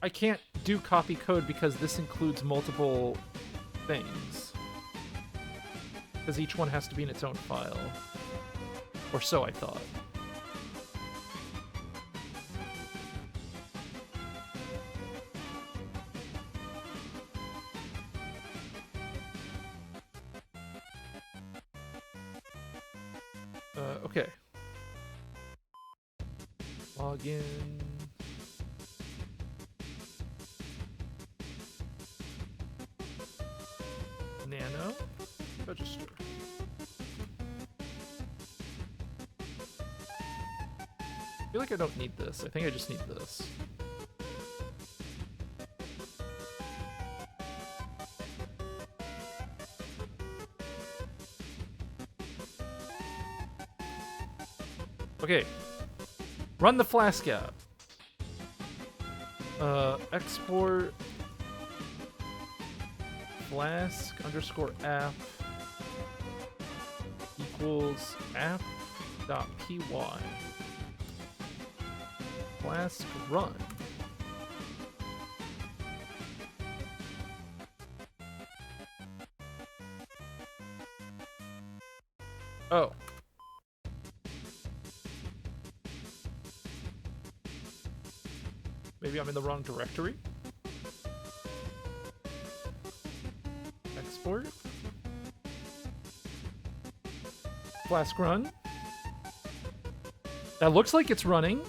I can't do copy code because this includes multiple things. Because each one has to be in its own file. Or so I thought. Okay. Login. Nano. Register. I feel like I don't need this. I think I just need this. Okay. Run the Flask app. Export Flask _app equals app.py. Flask run. Oh. Maybe I'm in the wrong directory. Export. Flask run. That looks like it's running.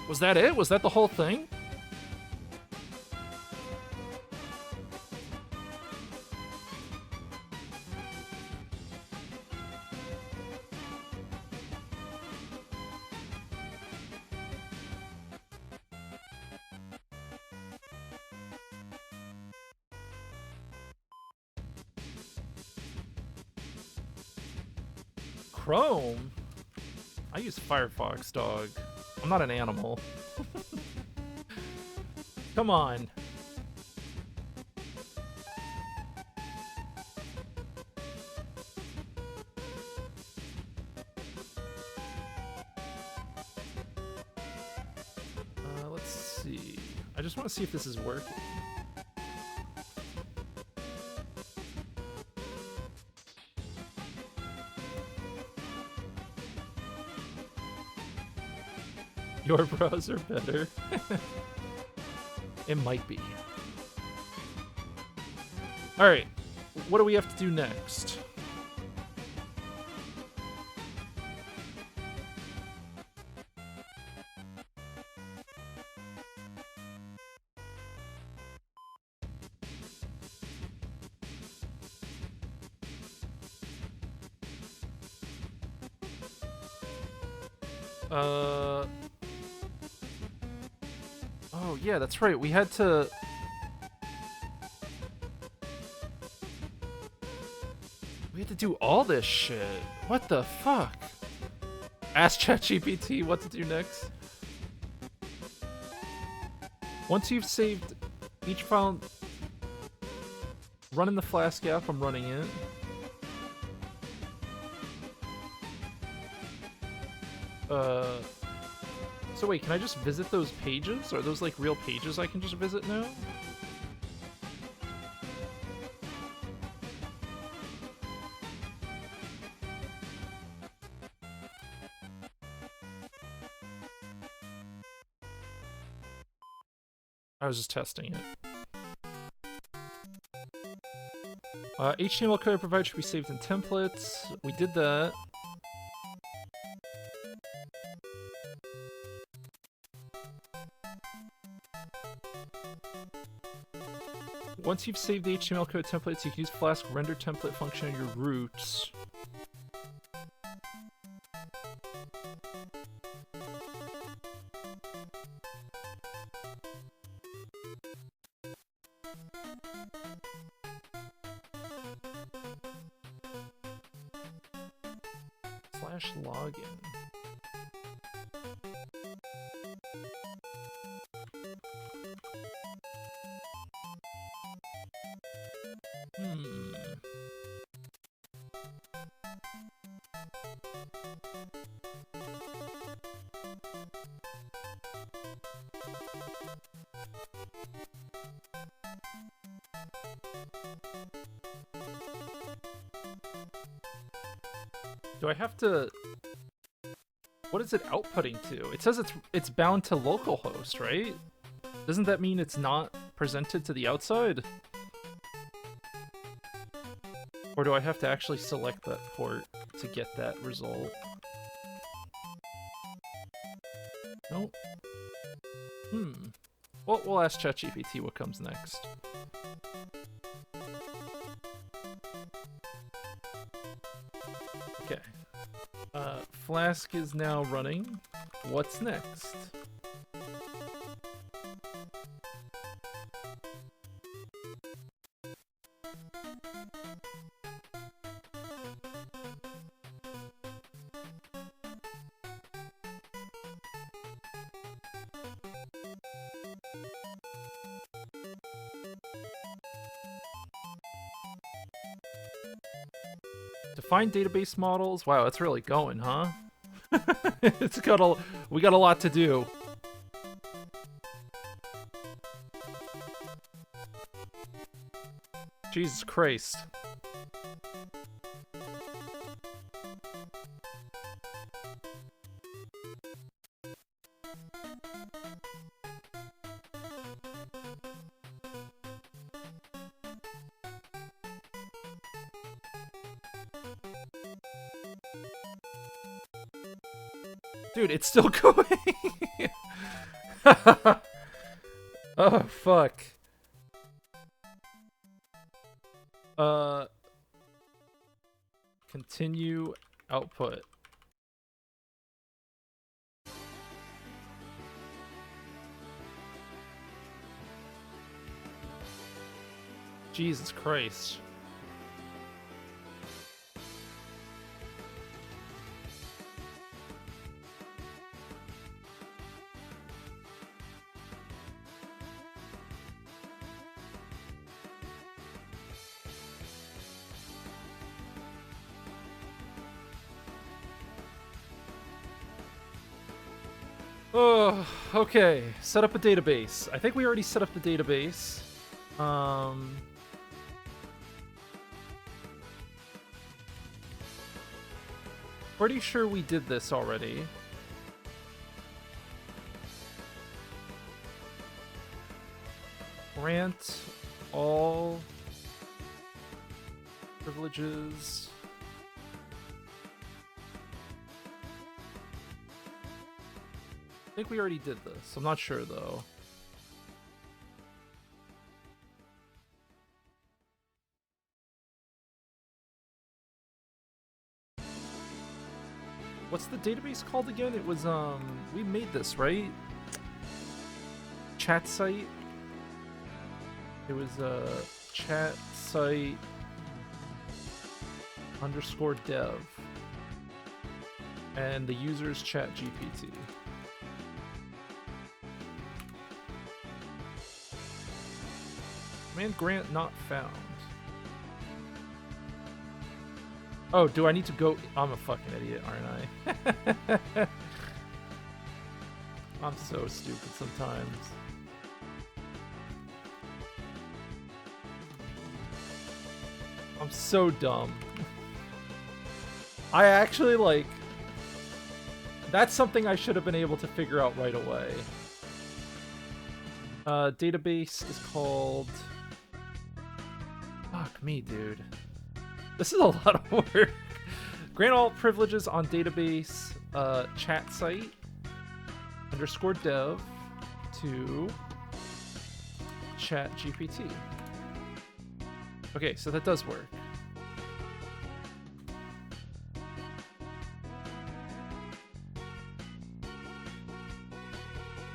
Was that it? Was that the whole thing? Chrome? I use Firefox, dog. I'm not an animal. Come on. Let's see. I just want to see if this is working. Your browser better. It might be. Alright. What do we have to do next? Oh, yeah, that's right. We had to... We had to do all this shit. What the fuck? Ask ChatGPT what to do next. Once you've saved each file... Run in the Flask app. I'm running it. So wait, can I just visit those pages? Are those like real pages I can just visit now? I was just testing it. HTML code provided should be saved in templates. We did that. Once you've saved the HTML code templates, you can use Flask render template function in your routes. Login. Do I have to... What is it outputting to? It says it's bound to localhost, right? Doesn't that mean it's not presented to the outside? Or do I have to actually select that port to get that result? Nope. Well, we'll ask ChatGPT what comes next. Okay. Flask is now running. What's next? Define database models. Wow, it's really going, huh? We got a lot to do. Jesus Christ. Dude, it's still going. Oh, fuck. Continue output. Jesus Christ. Oh, okay. Set up a database. I think we already set up the database. Pretty sure we did this already. Grant all privileges. I think we already did this. I'm not sure though. What's the database called again? It was, we made this, right? Chat site. It was, chat site _dev. And the user's ChatGPT. Command grant not found. Oh, do I need to go? I'm a fucking idiot, aren't I? I'm so stupid sometimes. I'm so dumb. I actually, like... That's something I should have been able to figure out right away. Database is called... Fuck me, dude. This is a lot of work. Grant all privileges on database chat site _dev to ChatGPT. Okay, so that does work.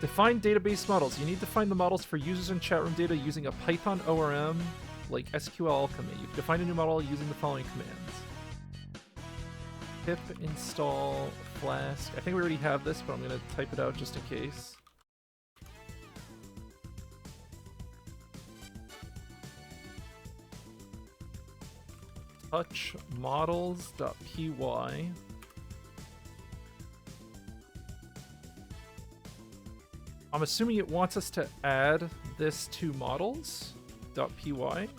Define database models. You need to find the models for users and chat room data using a Python ORM like SQL Alchemy. You can define a new model using the following commands. Pip install Flask. I think we already have this, but I'm going to type it out just in case. Touch models.py. I'm assuming it wants us to add this to models.py.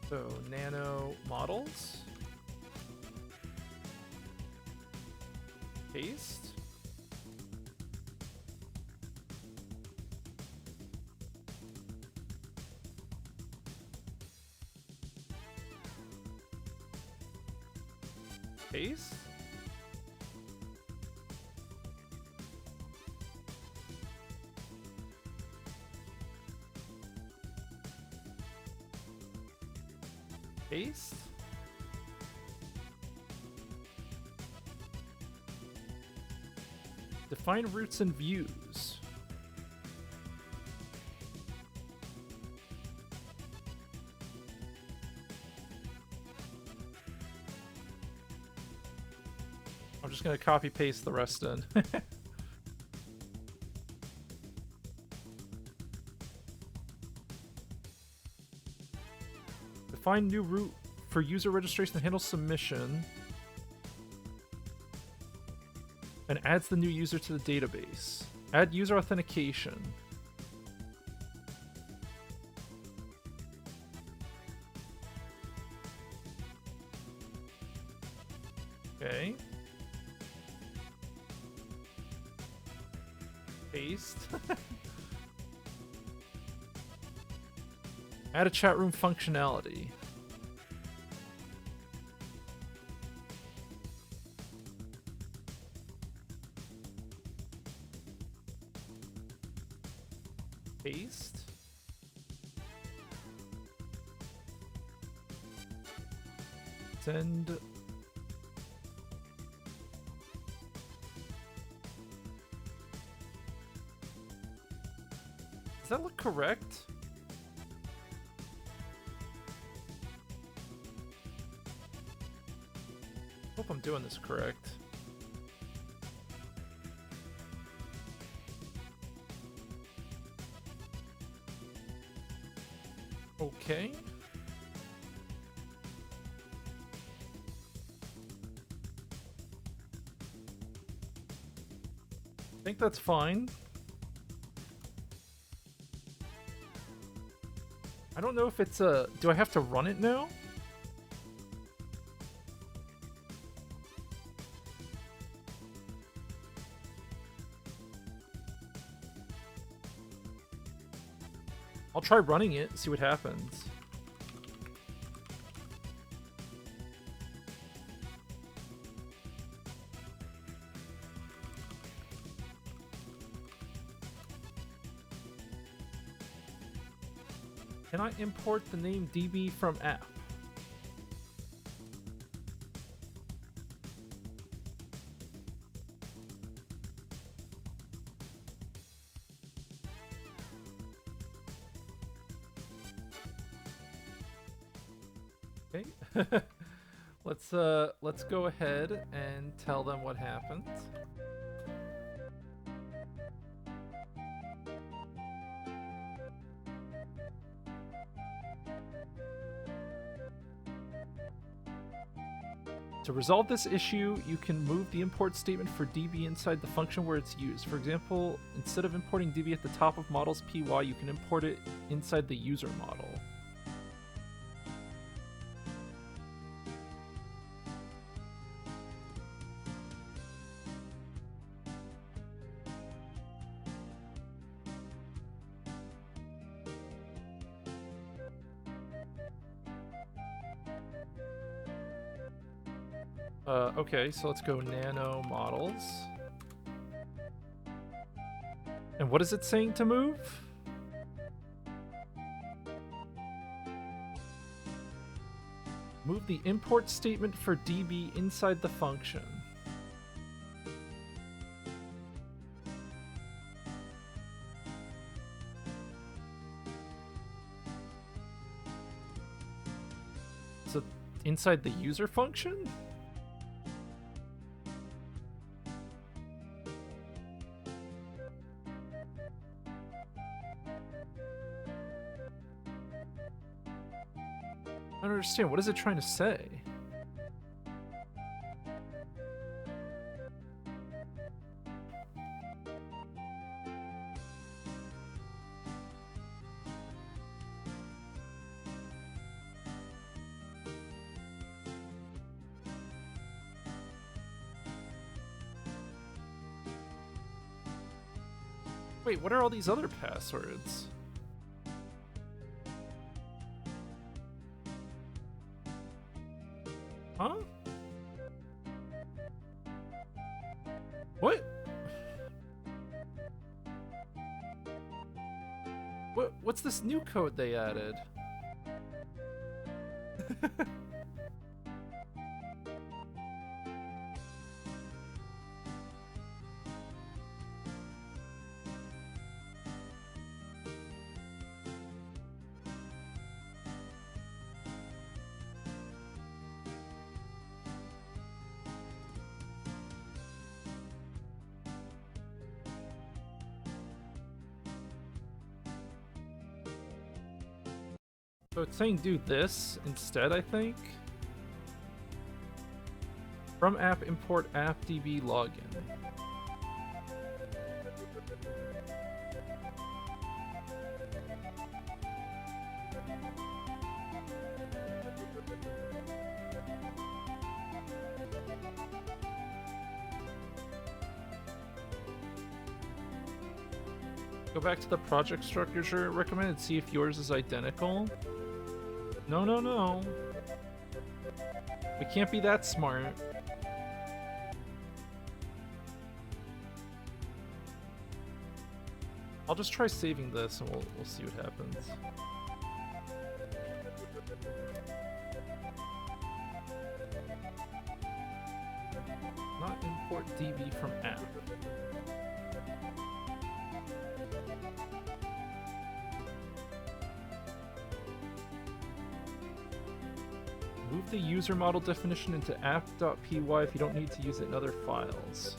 So nano models. Paste. Paste. Paste. Define roots and views. I'm just going to copy paste the rest in. Define new root for user registration that handles submission and adds the new user to the database. Add user authentication. Okay. Paste. Add a chat room functionality. Paste. Send. Does that look correct? Hope I'm doing this correct. Okay. I think that's fine. I don't know if it's a... Do I have to run it now? I'll try running it, see what happens. Can I import the name DB from app? Okay. Let's go ahead and tell them what happened. To resolve this issue, you can move the import statement for DB inside the function where it's used. For example, instead of importing DB at the top of models py, you can import it inside the user model. Okay, so let's go nano models. And what is it saying to move? Move the import statement for DB inside the function. So inside the user function? I don't understand. What is it trying to say? Wait, what are all these other passwords? Huh? What? What's this new code they added? So it's saying do this instead, I think. From app import appdb login. Go back to the project structure recommended, see if yours is identical. No, no, no. We can't be that smart. I'll just try saving this and we'll see what happens. Not import DB from app. Move the user model definition into app.py if you don't need to use it in other files.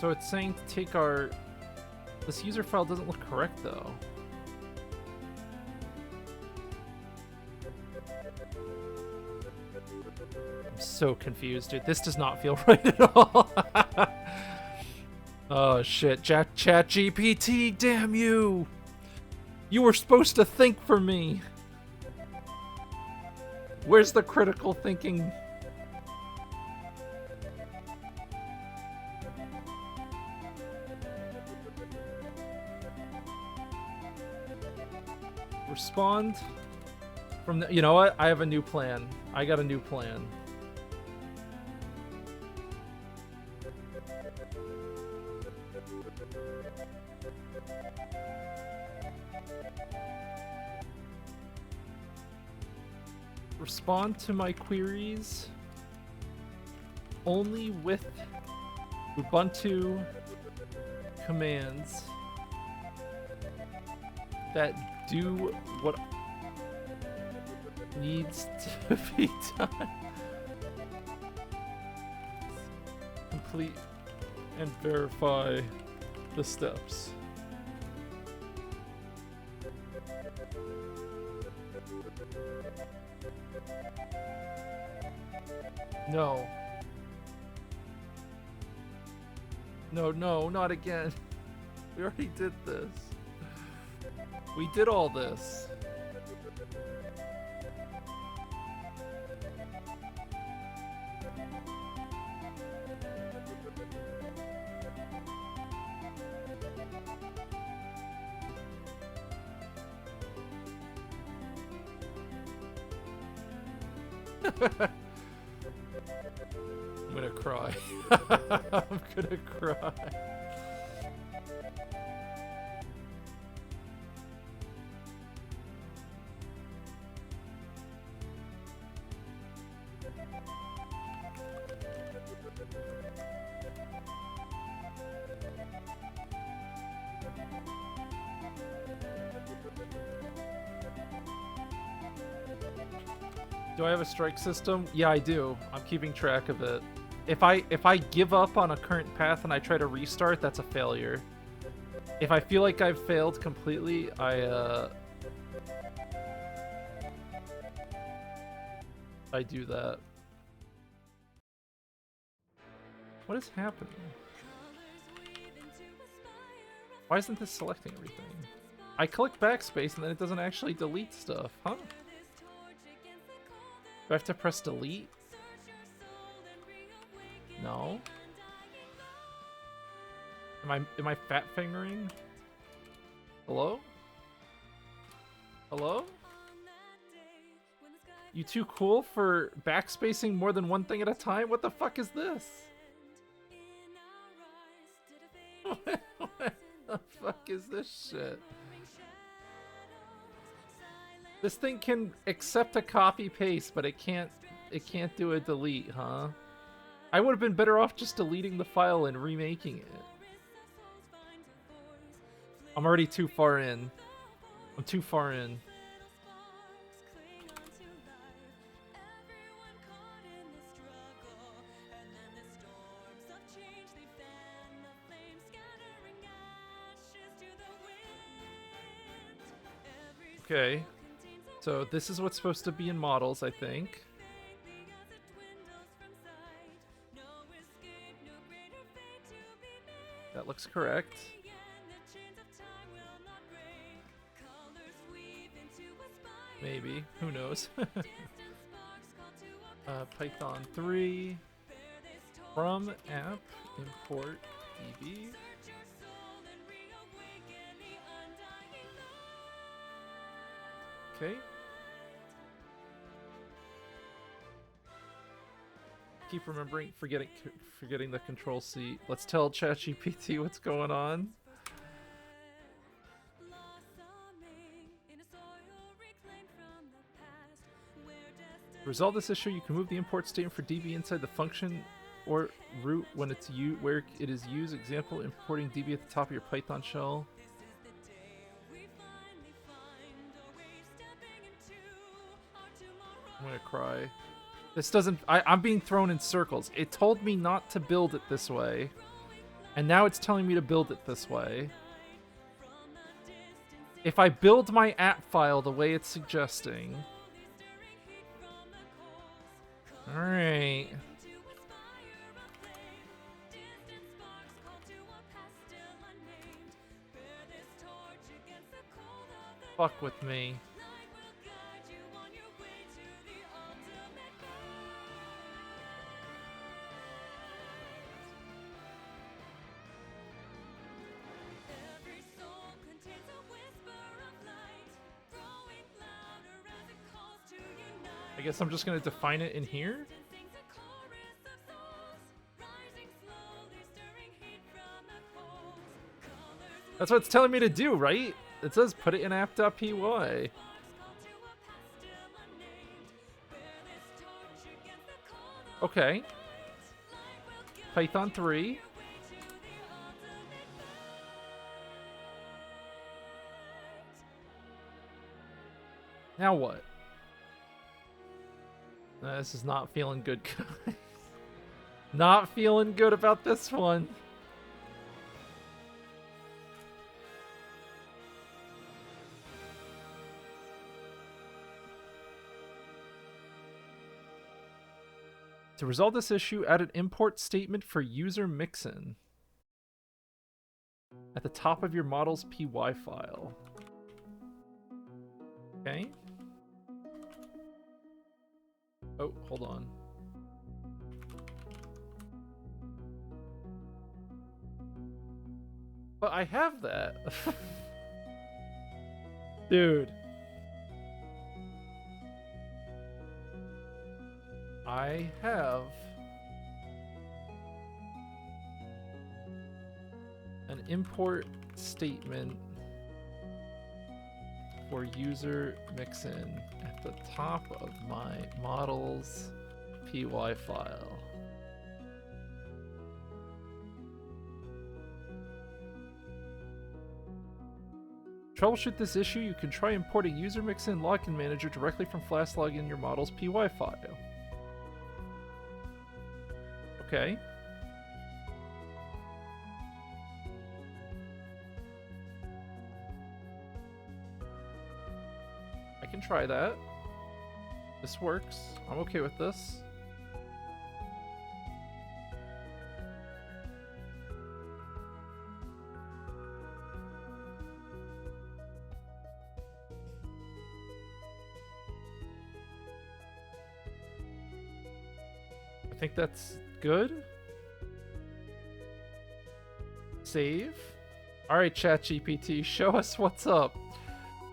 So it's saying to take our... This user file doesn't look correct, though. I'm so confused, dude. This does not feel right at all. Oh, shit. ChatGPT, damn you! You were supposed to think for me! Where's the critical thinking? Respond from the. You know what? I have a new plan. I got a new plan. Respond to my queries only with Ubuntu commands that do what needs to be done. Complete and verify the steps. No. No, no, not again. We already did this. We did all this. I'm gonna cry. I'm gonna cry. Do I have a strike system? Yeah, I do. I'm keeping track of it. If I give up on a current path and I try to restart, that's a failure. If I feel like I've failed completely, I do that. What is happening? Why isn't this selecting everything? I click backspace and then it doesn't actually delete stuff, huh? Do I have to press delete? No. Am I fat fingering? Hello? Hello? You too cool for backspacing more than one thing at a time? What the fuck is this? What the fuck is this shit? This thing can accept a copy paste, but it can't do a delete, huh? I would have been better off just deleting the file and remaking it. I'm already too far in. I'm too far in. Okay. So this is what's supposed to be in models, I think. That looks correct. Maybe. Who knows? Python 3. From app, import db. Okay. Keep forgetting the control C. Let's tell ChatGPT what's going on. To resolve this issue, you can move the import statement for db inside the function or root when it's where it is used. Example, importing db at the top of your Python shell. I'm gonna cry. This doesn't... I'm being thrown in circles. It told me not to build it this way. And now it's telling me to build it this way. If I build my app file the way it's suggesting... Alright. Fuck with me. I guess I'm just gonna define it in here. That's what it's telling me to do, right? It says put it in app.py. Okay. Python 3. Now what? This is not feeling good, guys. Not feeling good about this one. To resolve this issue, add an import statement for user mixin at the top of your model's py file. Okay. Oh, hold on. But I have that. Dude. I have an import statement for user mixin at the top of my model's py file. To troubleshoot this issue, you can try importing user mixin login manager directly from Flask login in your model's py file. Okay. I can try that. This works. I'm okay with this. I think that's good. Save. Alright, ChatGPT, show us what's up.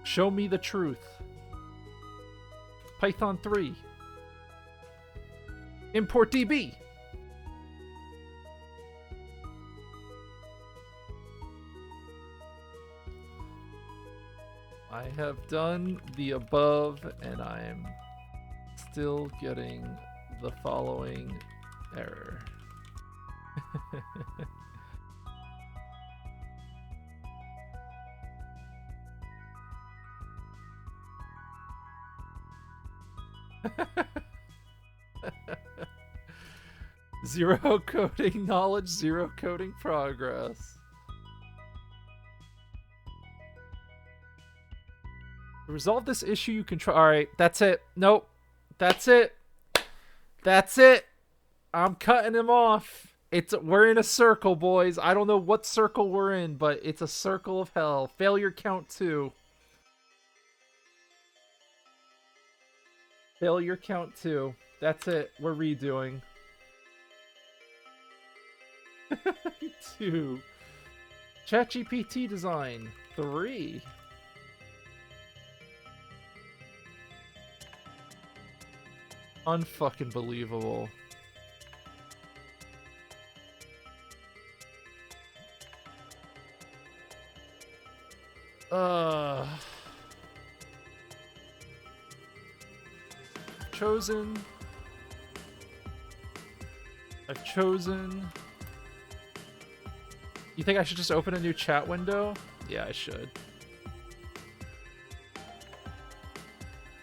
Show me the truth. Python 3. Import DB. I have done the above, and I am still getting the following error. Zero coding knowledge, zero coding progress. To resolve this issue, you can try. Alright, that's it. Nope. That's it. That's it. I'm cutting him off. We're in a circle, boys. I don't know what circle we're in, but it's a circle of hell. Failure count 2. Failure count 2. That's it. We're redoing. 2. ChatGPT design 3. Unfucking believable. I've chosen. You think I should just open a new chat window? Yeah, I should.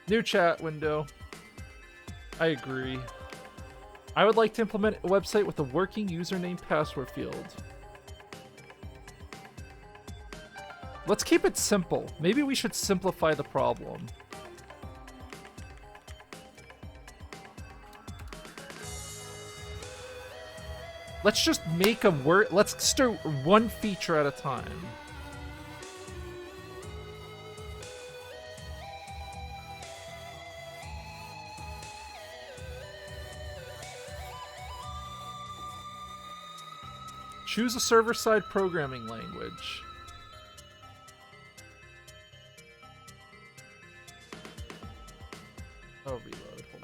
New chat window. I agree. I would like to implement a website with a working username password field. Let's keep it simple. Maybe we should simplify the problem. Let's just make a word. Let's start one feature at a time. Choose a server-side programming language. Oh, reload. Hold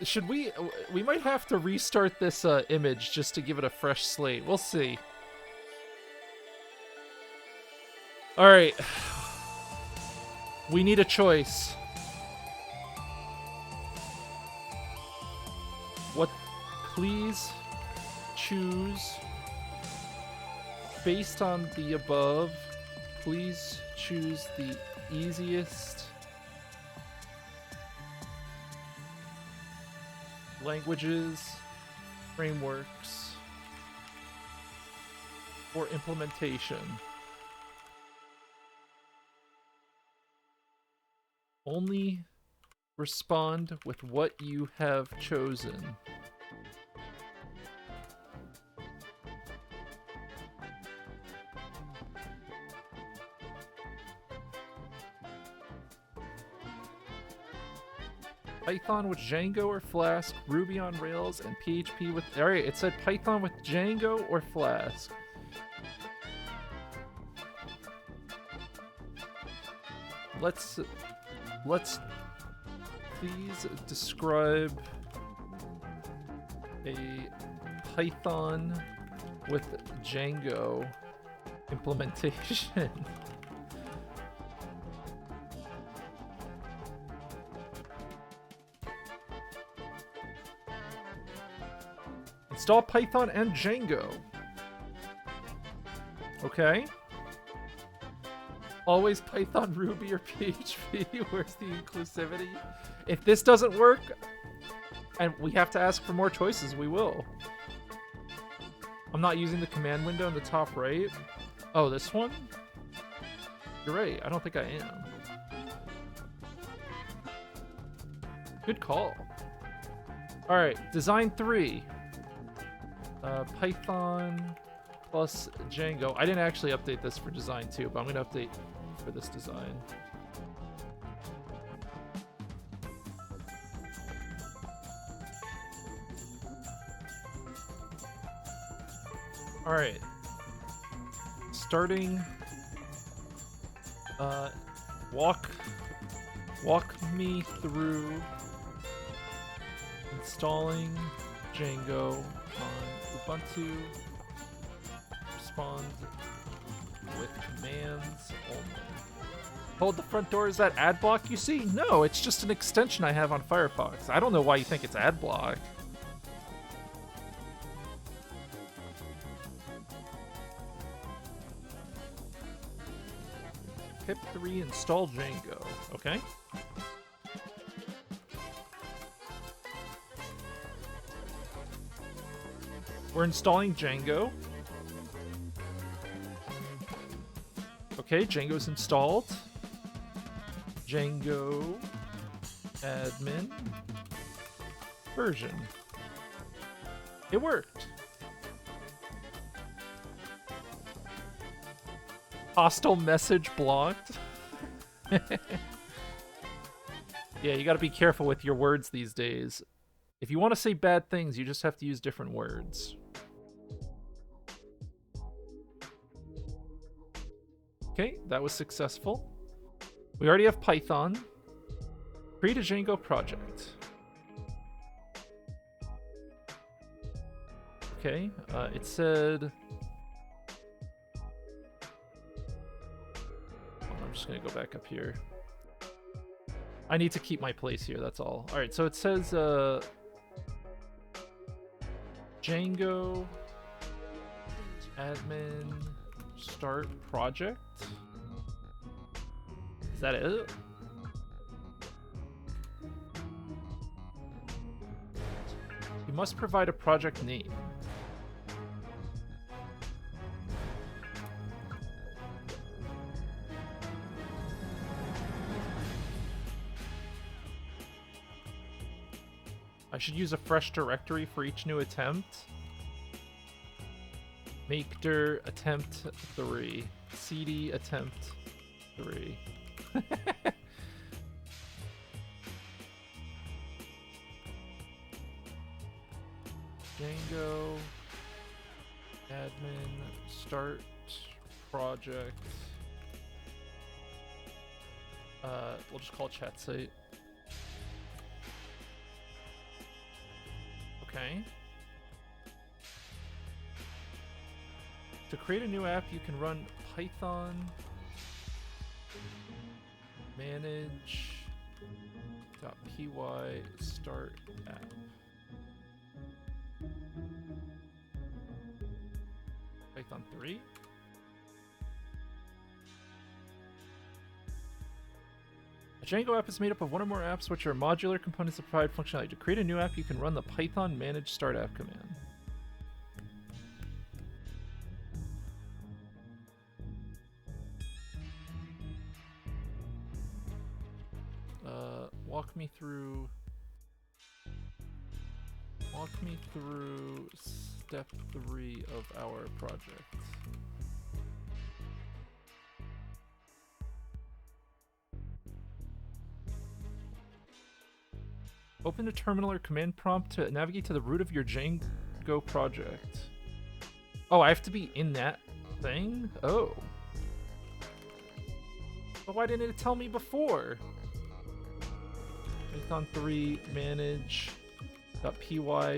Should we? We might have to restart this image just to give it a fresh slate. We'll see. All right. We need a choice. What? Please choose. Based on the above, please choose the easiest languages, frameworks for implementation. Only respond with what you have chosen. Python with Django or Flask, Ruby on Rails, and PHP with... Alright, it said Python with Django or Flask. Let's please describe a Python with Django implementation. Install Python and Django. Okay. Always Python, Ruby, or PHP. Where's the inclusivity? If this doesn't work, and we have to ask for more choices, we will. I'm not using the command window in the top right. Oh, this one? You're right. I don't think I am. Good call. All right. Design 3. Python plus Django. I didn't actually update this for design 2, but I'm going to update for this design. All right. Starting. Walk me through installing Django on Ubuntu. Respond with commands only. Hold the front door. Is that ad block you see? No, it's just an extension I have on Firefox. I don't know why you think it's ad block. Pip 3 install Django. Okay. We're installing Django. Okay, Django's installed. Django admin version. It worked. Hostile message blocked. Yeah, you gotta be careful with your words these days. If you want to say bad things, you just have to use different words. Okay, that was successful. We already have Python. Create a Django project. Okay, it said... I'm just gonna go back up here. I need to keep my place here, that's all. Alright, so it says, Django admin start project. Is that it? You must provide a project name. I should use a fresh directory for each new attempt. Make dir attempt 3. cd attempt 3. Django admin start project. We'll just call it chat site. Okay. To create a new app, you can run Python manage.py start app. Python 3. A Django app is made up of one or more apps which are modular components that provide functionality. To create a new app, you can run the Python manage start app command. Walk me through step 3 of our project. Open a terminal or command prompt to navigate to the root of your Django project. Oh, I have to be in that thing? Oh. But why didn't it tell me before? Python 3 manage.py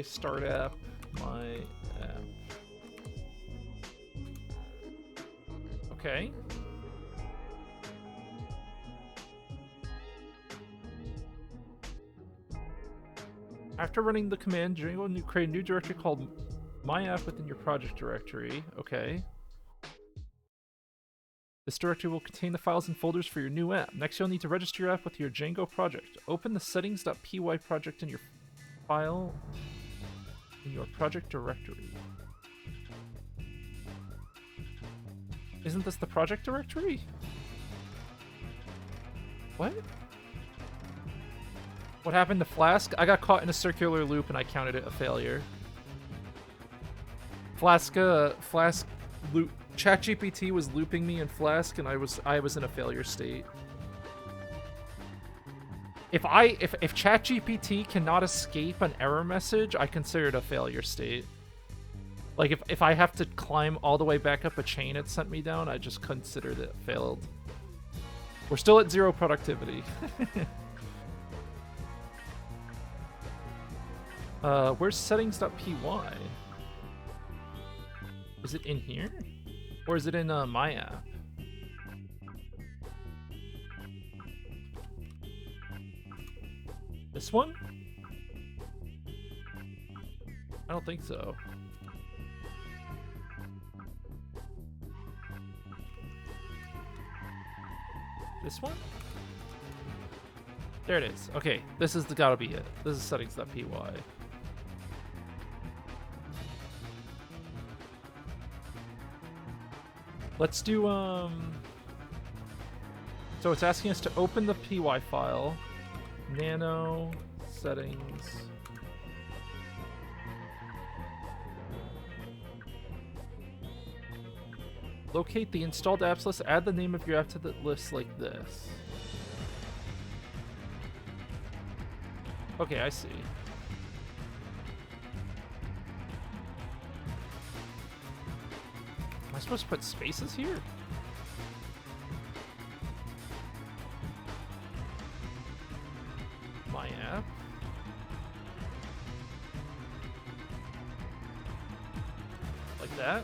start app my app. Okay. After running the command, Django will create a new directory called my app within your project directory. Okay. This directory will contain the files and folders for your new app. Next, you'll need to register your app with your Django project. Open the settings.py project in your file in your project directory. Isn't this the project directory? What? What happened to Flask? I got caught in a circular loop and I counted it a failure. Flask loop. ChatGPT was looping me in Flask, and I was in a failure state. If ChatGPT cannot escape an error message, I consider it a failure state. Like if I have to climb all the way back up a chain it sent me down, I just considered it failed. We're still at 0 productivity. Where's settings.py? Is it in here? Or is it in my app? This one? I don't think so. This one? There it is. Okay, this is gotta be it. This is settings.py. Let's do, so it's asking us to open the py file, nano settings. Locate the installed apps list, add the name of your app to the list like this. Okay, I see. Am I supposed to put spaces here? My app. Like that.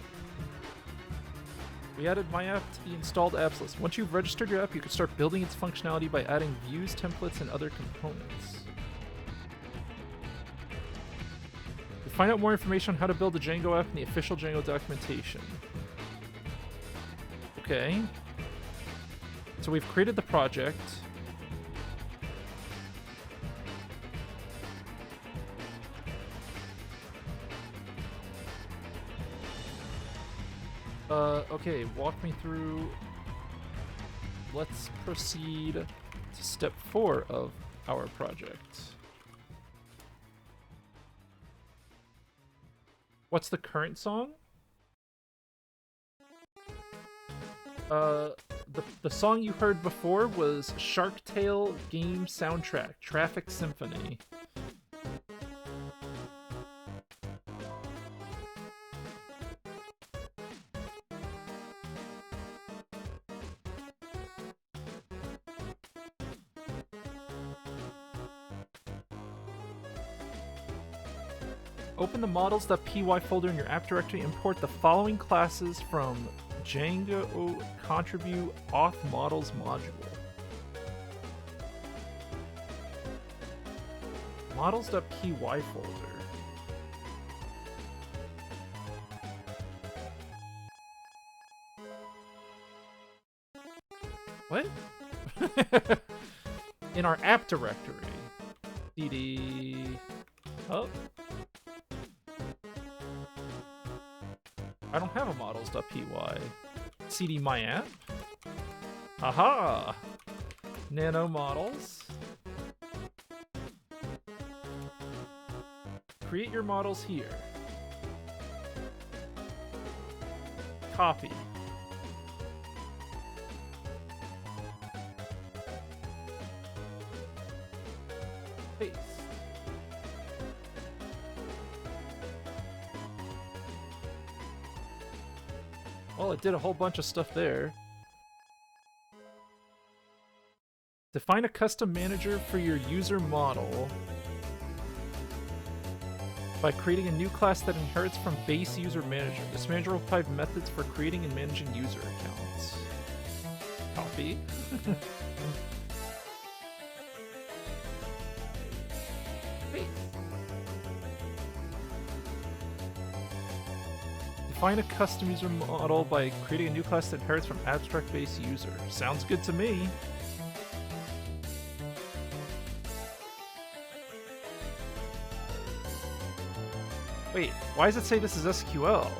We added my app to the installed apps list. Once you've registered your app, you can start building its functionality by adding views, templates, and other components. To find out more information on how to build a Django app in the official Django documentation. Okay. So we've created the project. Okay, walk me through. Let's proceed to step 4 of our project. What's the current song? The song you heard before was Shark Tale game soundtrack, Traffic Symphony. Open the models.py folder in your app directory. Import the following classes from Django contribute auth models module. Models.py folder. What? In our app directory. cd. Oh. I don't have a models.py. cd my app. Aha! Nano models. Create your models here. Copy. Paste. Well, it did a whole bunch of stuff there. Define a custom manager for your user model by creating a new class that inherits from base user manager. This manager will provide methods for creating and managing user accounts. Copy. Paste. Define a custom user model by creating a new class that inherits from abstract base user. Sounds good to me. Wait, why does it say this is SQL?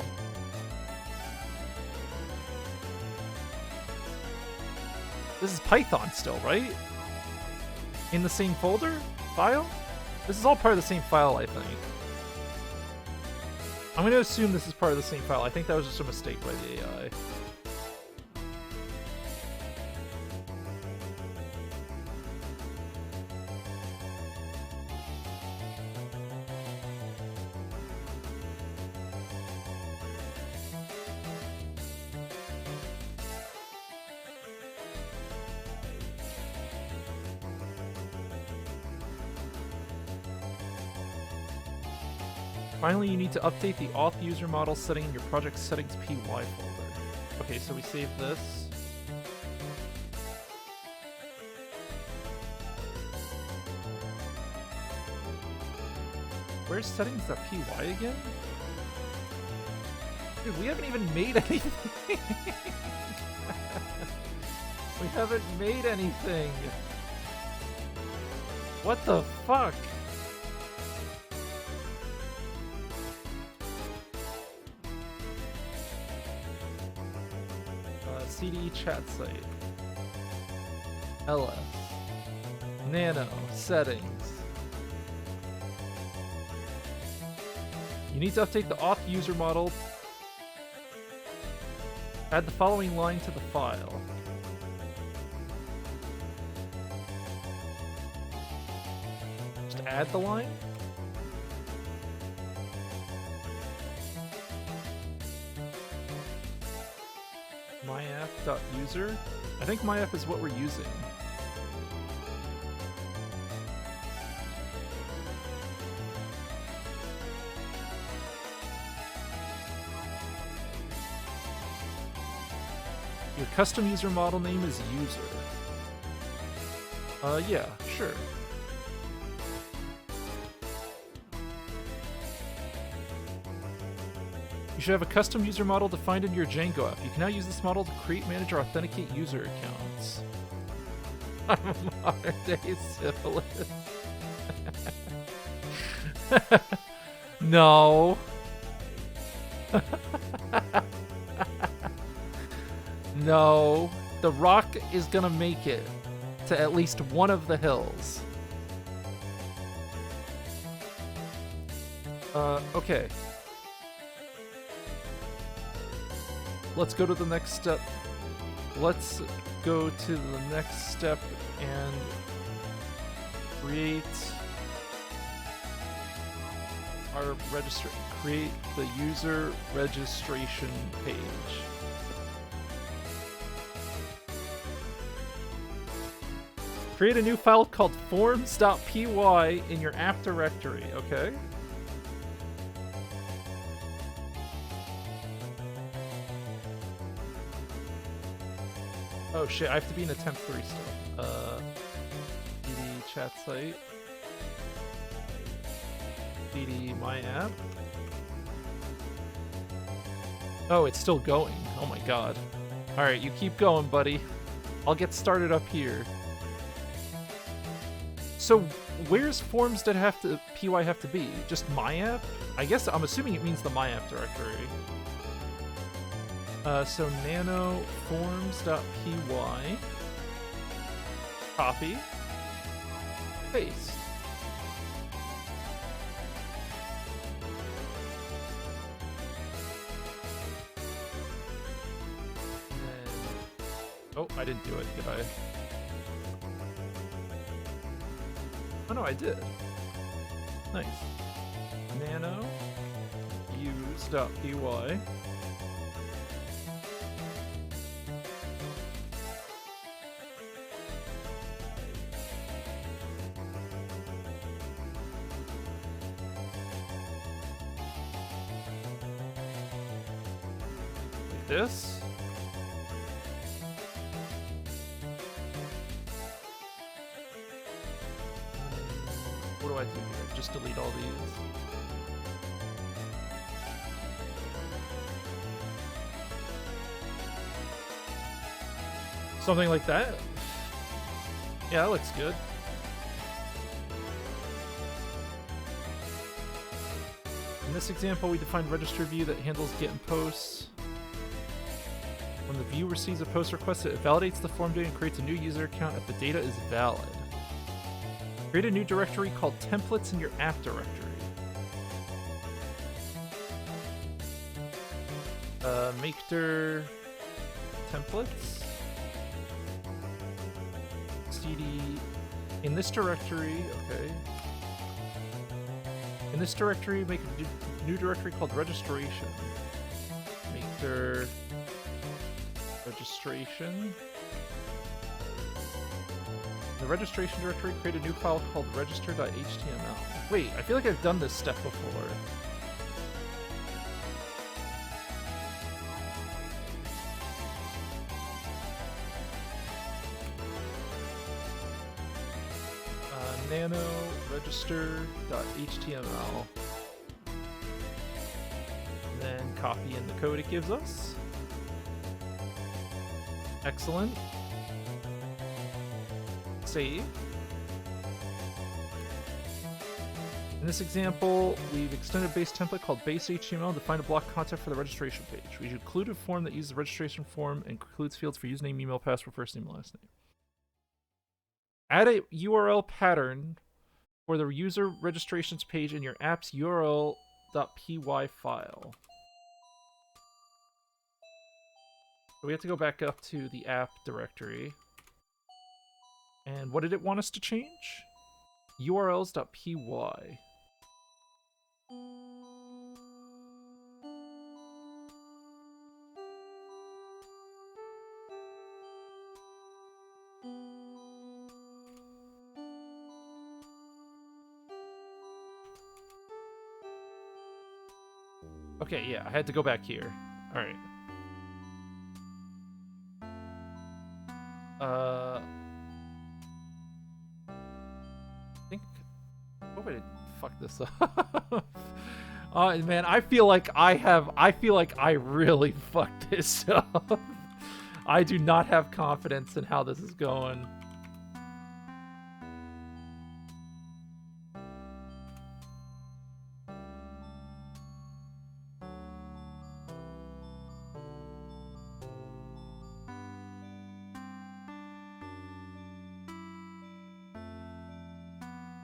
This is Python still, right? In the same folder? File? This is all part of the same file, I think. I'm going to assume this is part of the same file. I think that was just a mistake by the AI. Finally, you need to update the auth user model setting in your project settings py folder. Okay, so we save this. Where's settings.py again? Dude, we haven't even made anything. We haven't made anything. What the fuck? CD chat site. LS. Nano. Settings. You need to update the auth user model. Add the following line to the file. Just add the line? myapp.user? I think myapp is what we're using. Your custom user model name is user. Yeah, sure. You should have a custom user model defined in your Django app. You can now use this model to create, manage, or authenticate user accounts. I'm a modern day syphilis. No. No. The Rock is gonna make it to at least one of the hills. Okay. Let's go to the next step. Let's go to the next step and create our create the user registration page. Create a new file called forms.py in your app directory, okay? Oh shit, I have to be in a temp 3 still. DD chat site. DD my app. Oh, it's still going. Oh my god. Alright, you keep going, buddy. I'll get started up here. So, where's forms that have to PY have to be? Just my app? I guess I'm assuming it means the my app directory. So nano forms.py, copy, paste. And then, oh, I didn't do it, did I? Oh no, I did. Nice. Nano use.py. This. What do I do here? Just delete all these. Something like that? Yeah, that looks good. In this example, we define register view that handles get and posts. When the view receives a post request, it validates the form data and creates a new user account if the data is valid. Create a new directory called templates in your app directory. Make dir templates. cd in this directory, okay. In this directory, make a new directory called registration. Make dir registration. In the registration directory, create a new file called register.html. Wait, I feel like I've done this step before. Nano register.html. Then copy in the code it gives us. Excellent. Save. In this example, we've extended a base template called base HTML to find a block content for the registration page. We should include a form that uses the registration form and includes fields for username, email, password, first name, last name. Add a URL pattern for the user registrations page in your app's URL.py file. So we have to go back up to the app directory. And what did it want us to change? URLs.py. Okay, yeah, I had to go back here. Alright. I think... Hope I didn't fuck this up. Oh, man, I feel like I really fucked this up. I do not have confidence in how this is going.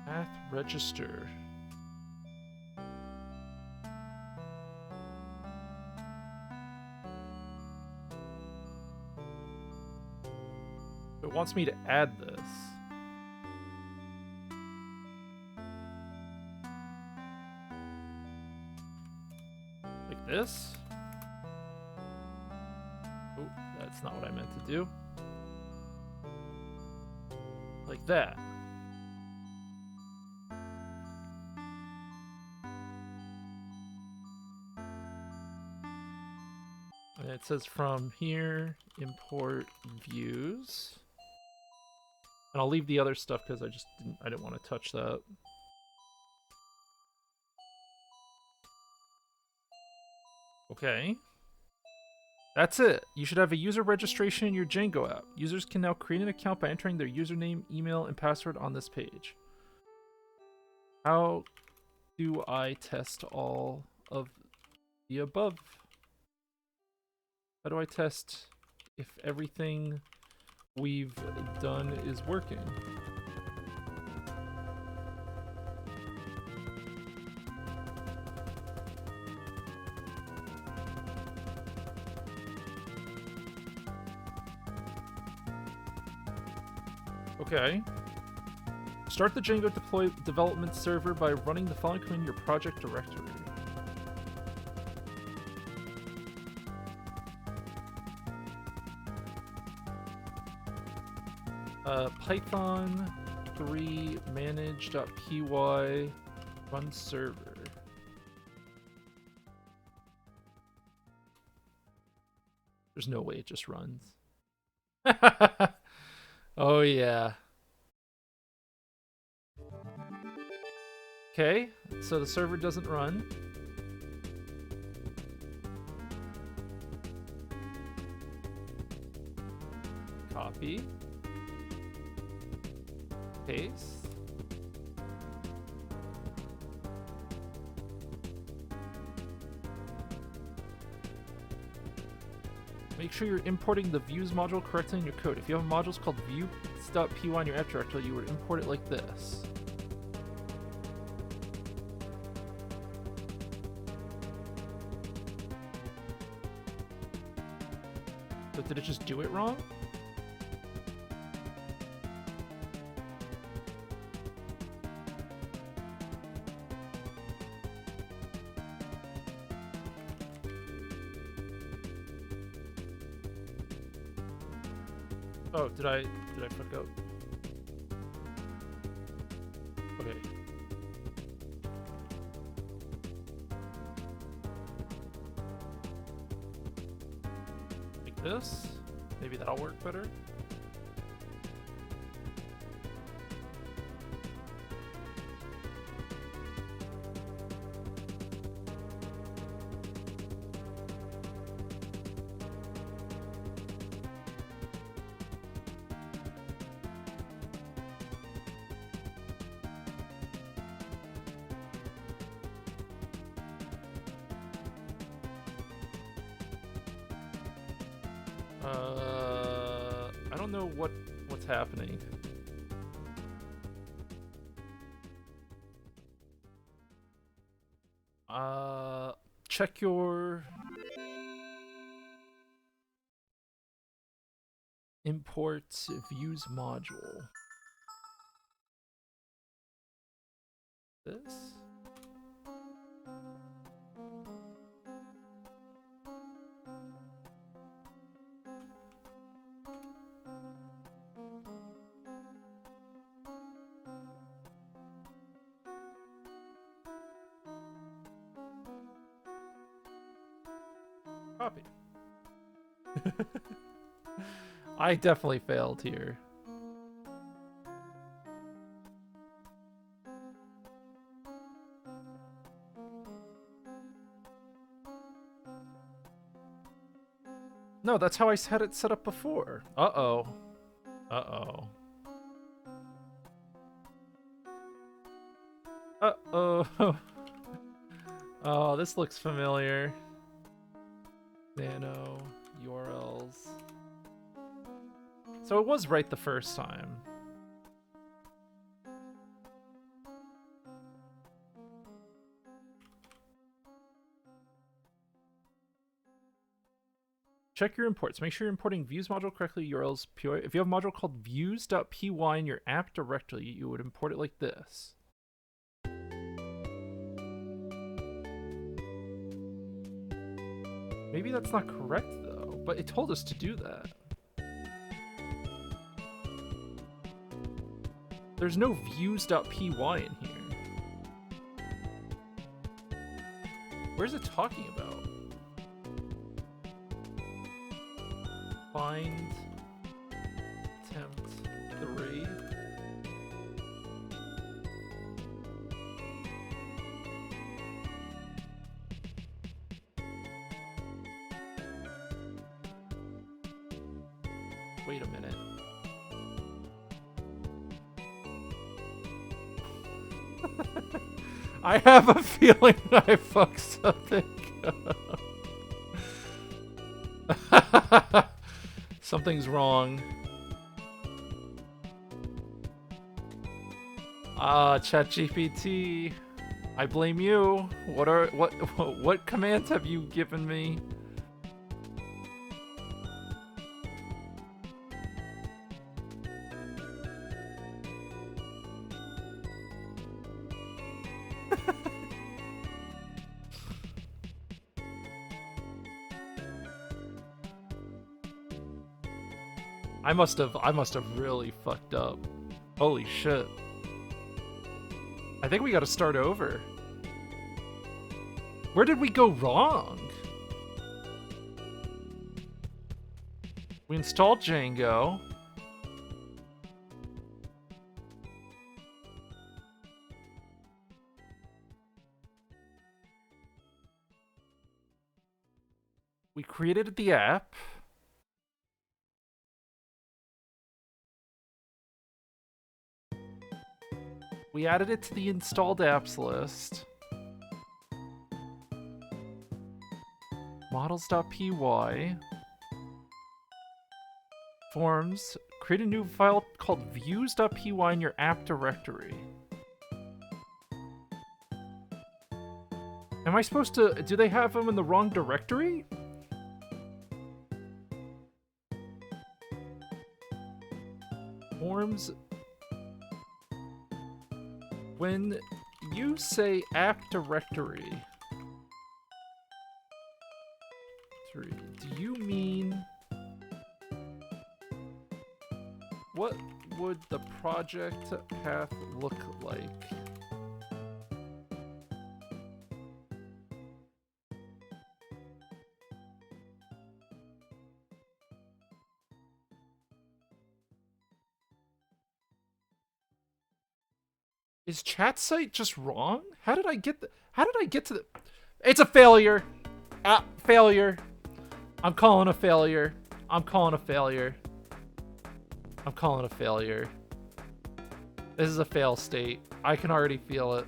Path register. It wants me to add this. Like this? Oh, that's not what I meant to do. Like that. And it says from here, import views. And I'll leave the other stuff because I didn't want to touch that. Okay. That's it. You should have a user registration in your Django app. Users can now create an account by entering their username, email, and password on this page. How do I test all of the above? How do I test if everything we've done is working? Okay. Start the Django deploy development server by running the following command in your project directory. Python 3 manage.py run server. There's no way it just runs. Oh yeah. Okay, so the server doesn't run. Copy. Paste. Make sure you're importing the views module correctly in your code. If you have modules called views.py in your app directory, you would import it like this. So did it just do it wrong? Oh, did I fuck up? Okay. Like this? Maybe that'll work better. I don't know what's happening. Check your import views module. This. Copy. I definitely failed here. No, that's how I had it set up before. Uh-oh. Uh-oh. Uh-oh. Oh, this looks familiar. Nano URLs. So it was right the first time. Check your imports. Make sure you're importing views module correctly, URLs, PY. If you have a module called views.py in your app directory, you would import it like this. Maybe that's not correct, though, but it told us to do that. There's no views.py in here. Where's it talking about? Find attempt 3. Wait a minute. I have a feeling I fucked something up. Something's wrong. ChatGPT. I blame you. What commands have you given me? I must have really fucked up. Holy shit. I think we gotta start over. Where did we go wrong? We installed Django. We created the app. We added it to the installed apps list. Models.py. Forms. Create a new file called views.py in your app directory. Am I supposed to... Do they have them in the wrong directory? Forms... When you say app directory, do you mean... What would the project path look like? Is chat site just wrong? How did I get to the... It's a failure. Failure. I'm calling a failure. I'm calling a failure. I'm calling a failure. This is a fail state. I can already feel it.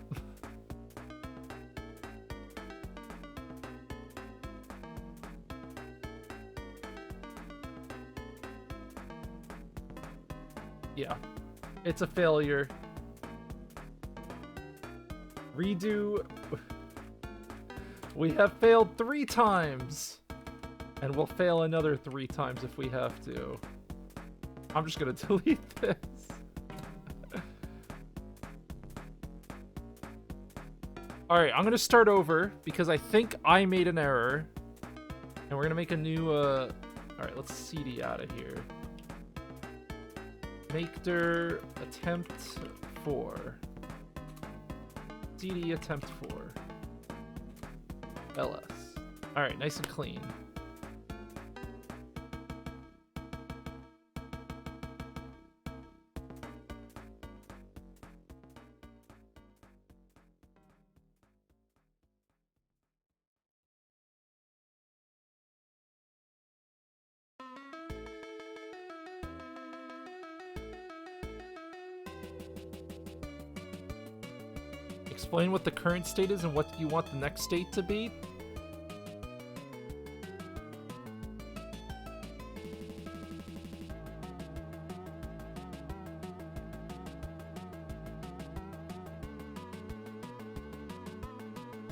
Yeah. It's a failure. Redo. We have failed 3 times. And we'll fail another 3 times if we have to. I'm just gonna delete this. Alright, I'm gonna start over because I think I made an error. And we're gonna make a new, Alright, let's cd out of here. Make dir attempt 4. cd attempt 4. ls. Alright, nice and clean. Explain what the current state is and what you want the next state to be.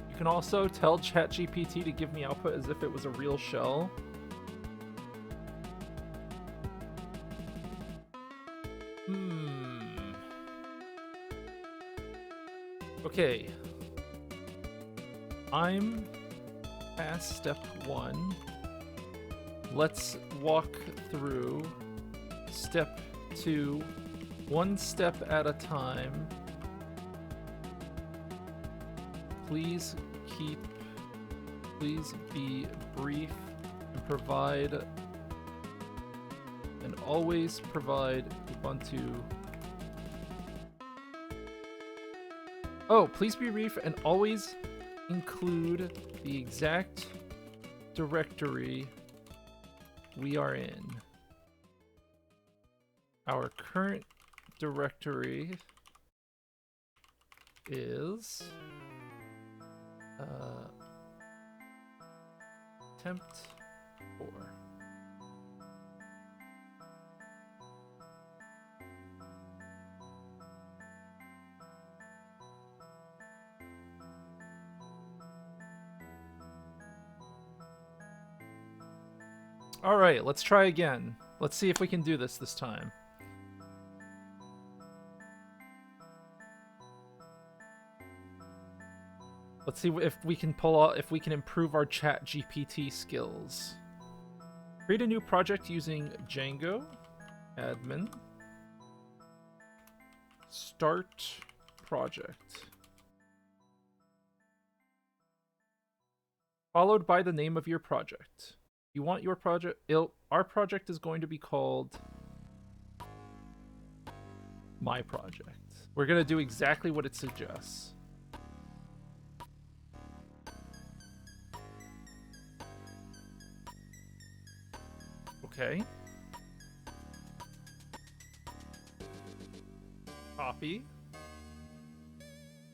You can also tell ChatGPT to give me output as if it was a real shell. Okay. I'm past step 1. Let's walk through step 2, 1 step at a time. Please be brief and provide always provide Ubuntu. Oh, please be brief and always include the exact directory we are in. Our current directory is tempt 4. All right, let's try again. Let's see if we can do this time. Let's see if we can improve our ChatGPT skills. Create a new project using Django. Admin. Start project. Followed by the name of your project. You want your project... Our project is going to be called My Project. We're going to do exactly what it suggests. Okay. Copy.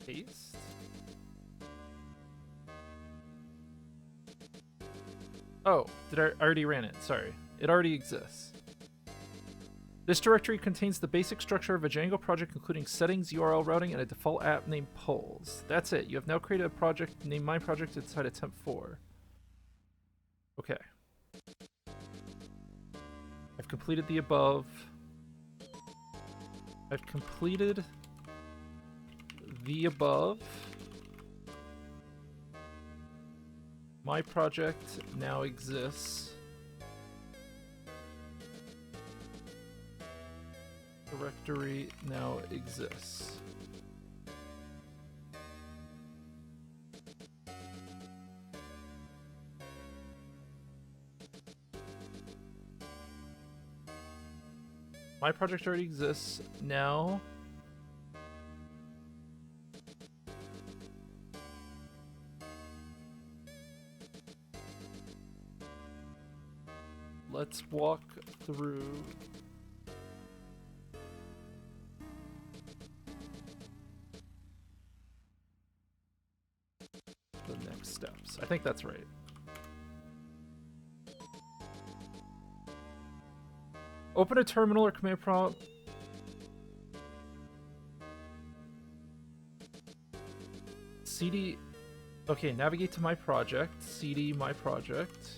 Paste. Oh, I already ran it. Sorry. It already exists. This directory contains the basic structure of a Django project, including settings, URL routing, and a default app named polls. That's it. You have now created a project named My Project inside of temp 4. Okay. I've completed the above. I've completed the above. My project now exists. Directory now exists. My project already exists. Now let's walk through the next steps. I think that's right. Open a terminal or command prompt. CD. Okay, navigate to my project. CD my project.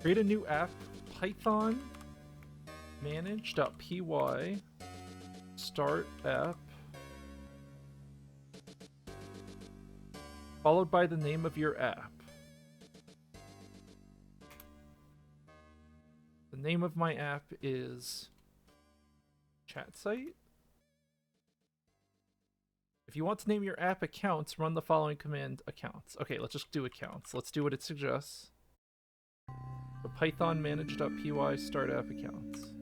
Create a new app. Python manage.py. Start app. Followed by the name of your app. The name of my app is ChatSite. If you want to name your app accounts, run the following command: accounts. Okay, let's just do accounts. Let's do what it suggests. So Python manage.py start app accounts.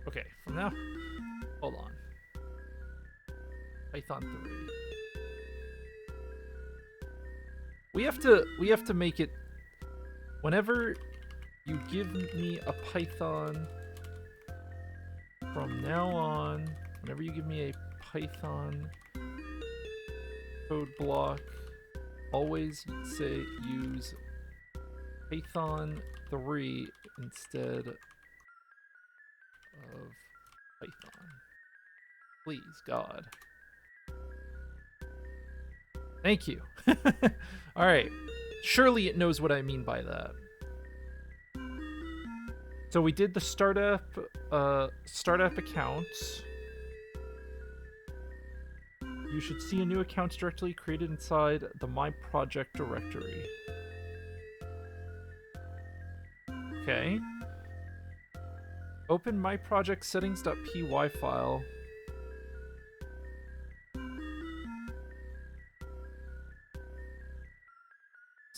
Okay, from now, hold on. Python 3. We have to make it, whenever you give me a Python, from now on, whenever you give me a Python code block, always say use Python 3 instead of Python. Please, God. Thank you. Alright. Surely it knows what I mean by that. So we did the startup accounts. You should see a new accounts directly created inside the My Project directory. Okay. Open My Project settings.py file.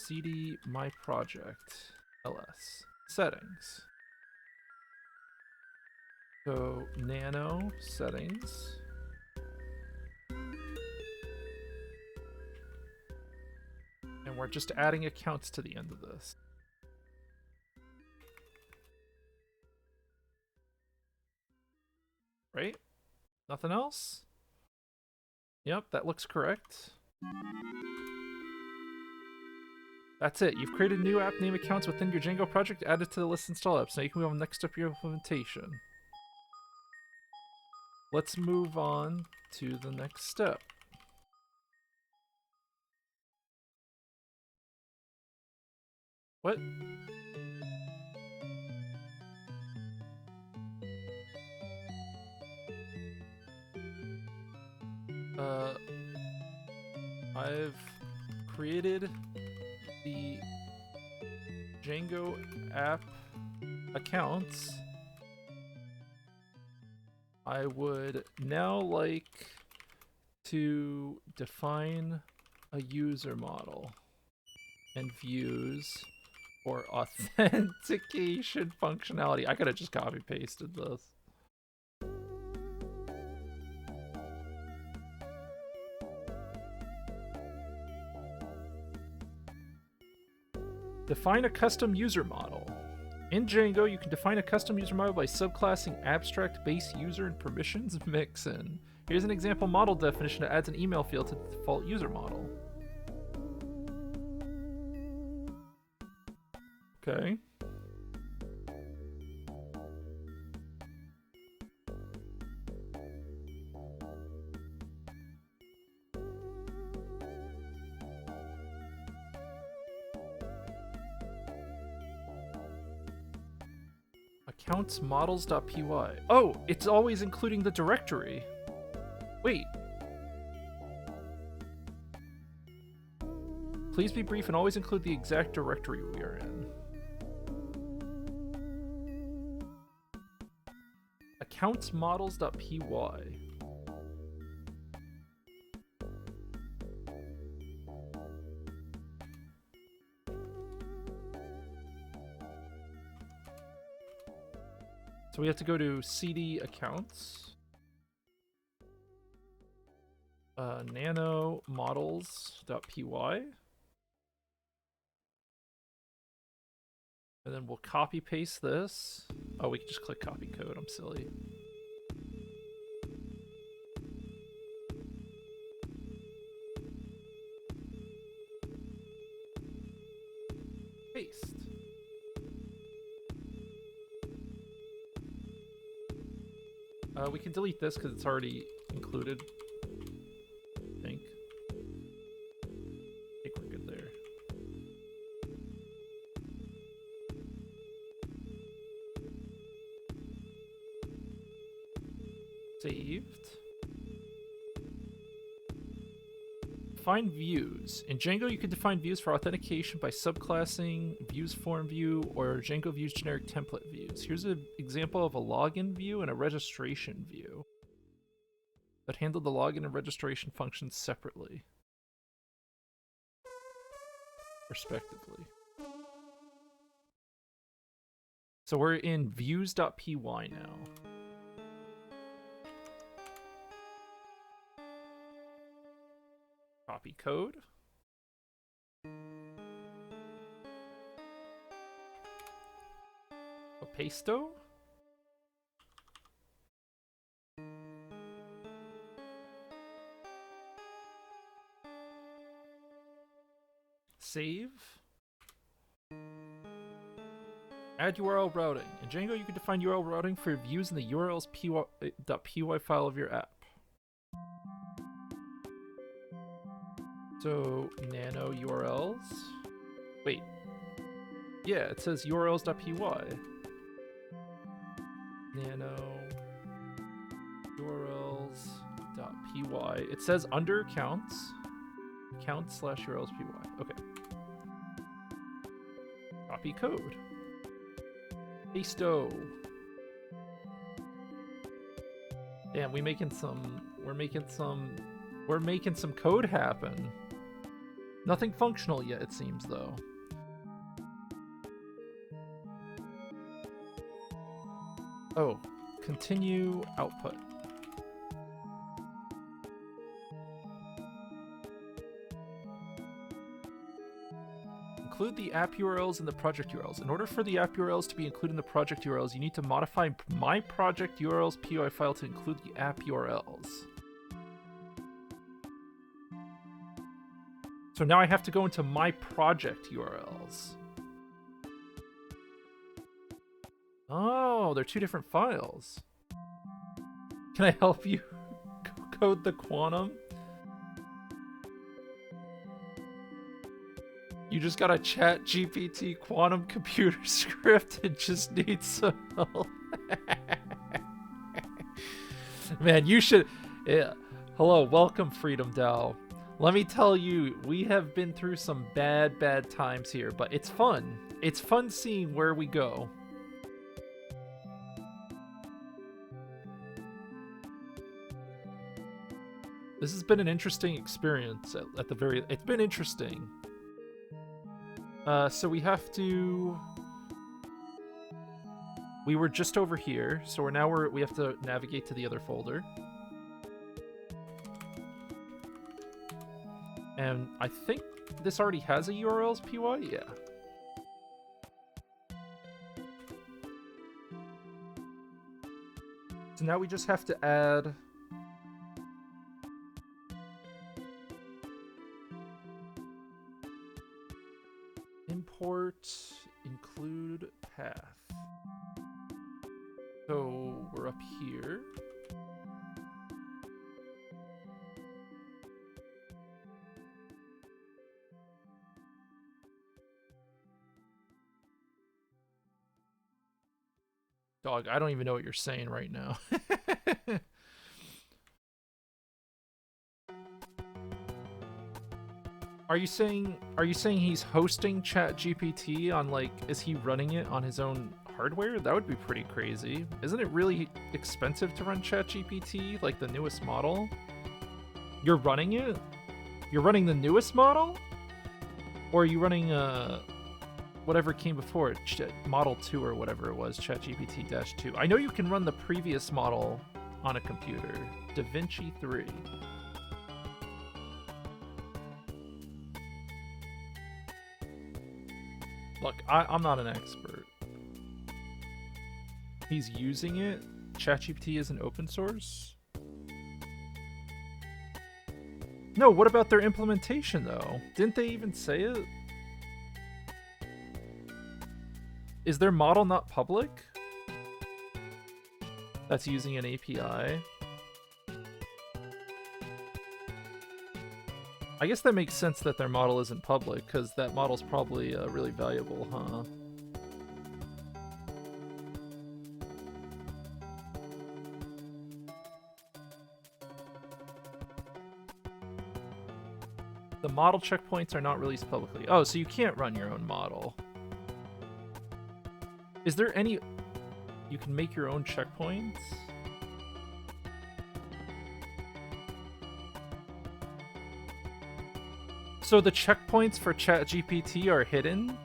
cd my project ls settings. So nano settings. And we're just adding accounts to the end of this. Right? Nothing else? Yep, that looks correct. That's it. You've created new app name accounts within your Django project, added to the list install apps. Now you can move on next step of your implementation. Let's move on to the next step. What? I've created the Django app accounts. I would now like to define a user model and views for authentication functionality. I could have just copy pasted this. Define a custom user model. In Django, you can define a custom user model by subclassing abstract base user and permissions mixin. Here's an example model definition that adds an email field to the default user model. Okay. Accounts models.py. Oh, it's always including the directory. Wait. Please be brief and always include the exact directory we are in. Accounts models.py. So we have to go to cd accounts, nano models.py, and then we'll copy paste this. Oh, we can just click copy code. I'm silly. Paste. We can delete this because it's already included. I think we're good there. Saved. Define views. In Django, you can define views for authentication by subclassing views form view or Django views generic template views. Here's an example of a login view and a registration view that handle the login and registration functions separately, respectively. So we're in views.py now. Copy code. Pasto. Save. Add URL routing. In Django, you can define URL routing for views in the urls.py file of your app. So, nano URLs. Wait. Yeah, it says urls.py. Nano urls.py. It says under accounts. Accounts/urls.py. Okay. Copy code. Pasto. Damn, we're making some code happen. Nothing functional yet, it seems, though. Oh, continue output. Include the app URLs in the project URLs. In order for the app URLs to be included in the project URLs, you need to modify my project URLs POI file to include the app URLs. So now I have to go into my project URLs. Oh, they're two different files. Can I help you code the quantum? You just got a ChatGPT quantum computer script and just need some help. Man, you should... Yeah. Hello, welcome, Freedom DAO. Let me tell you, we have been through some bad times here, but it's fun. It's fun seeing where we go. This has been an interesting experience at the very... It's been interesting. So we have to... We were just over here, so we have to navigate to the other folder. And I think this already has a URLs PY? Yeah. So now we just have to add... Import, include path. So we're up here. Dog, I don't even know what you're saying right now. Are you saying he's hosting ChatGPT on, like, is he running it on his own hardware? That would be pretty crazy. Isn't it really expensive to run ChatGPT, like the newest model? You're running it? You're running the newest model? Or are you running whatever came before it, Model 2 or whatever it was, ChatGPT-2? I know you can run the previous model on a computer, DaVinci 3. Look, I'm not an expert. He's using it. ChatGPT is an open source. No, what about their implementation, though? Didn't they even say it? Is their model not public? That's using an API? I guess that makes sense that their model isn't public, because that model's probably really valuable, huh? The model checkpoints are not released publicly. Oh, so you can't run your own model. Is there any... You can make your own checkpoints? So the checkpoints for ChatGPT are hidden?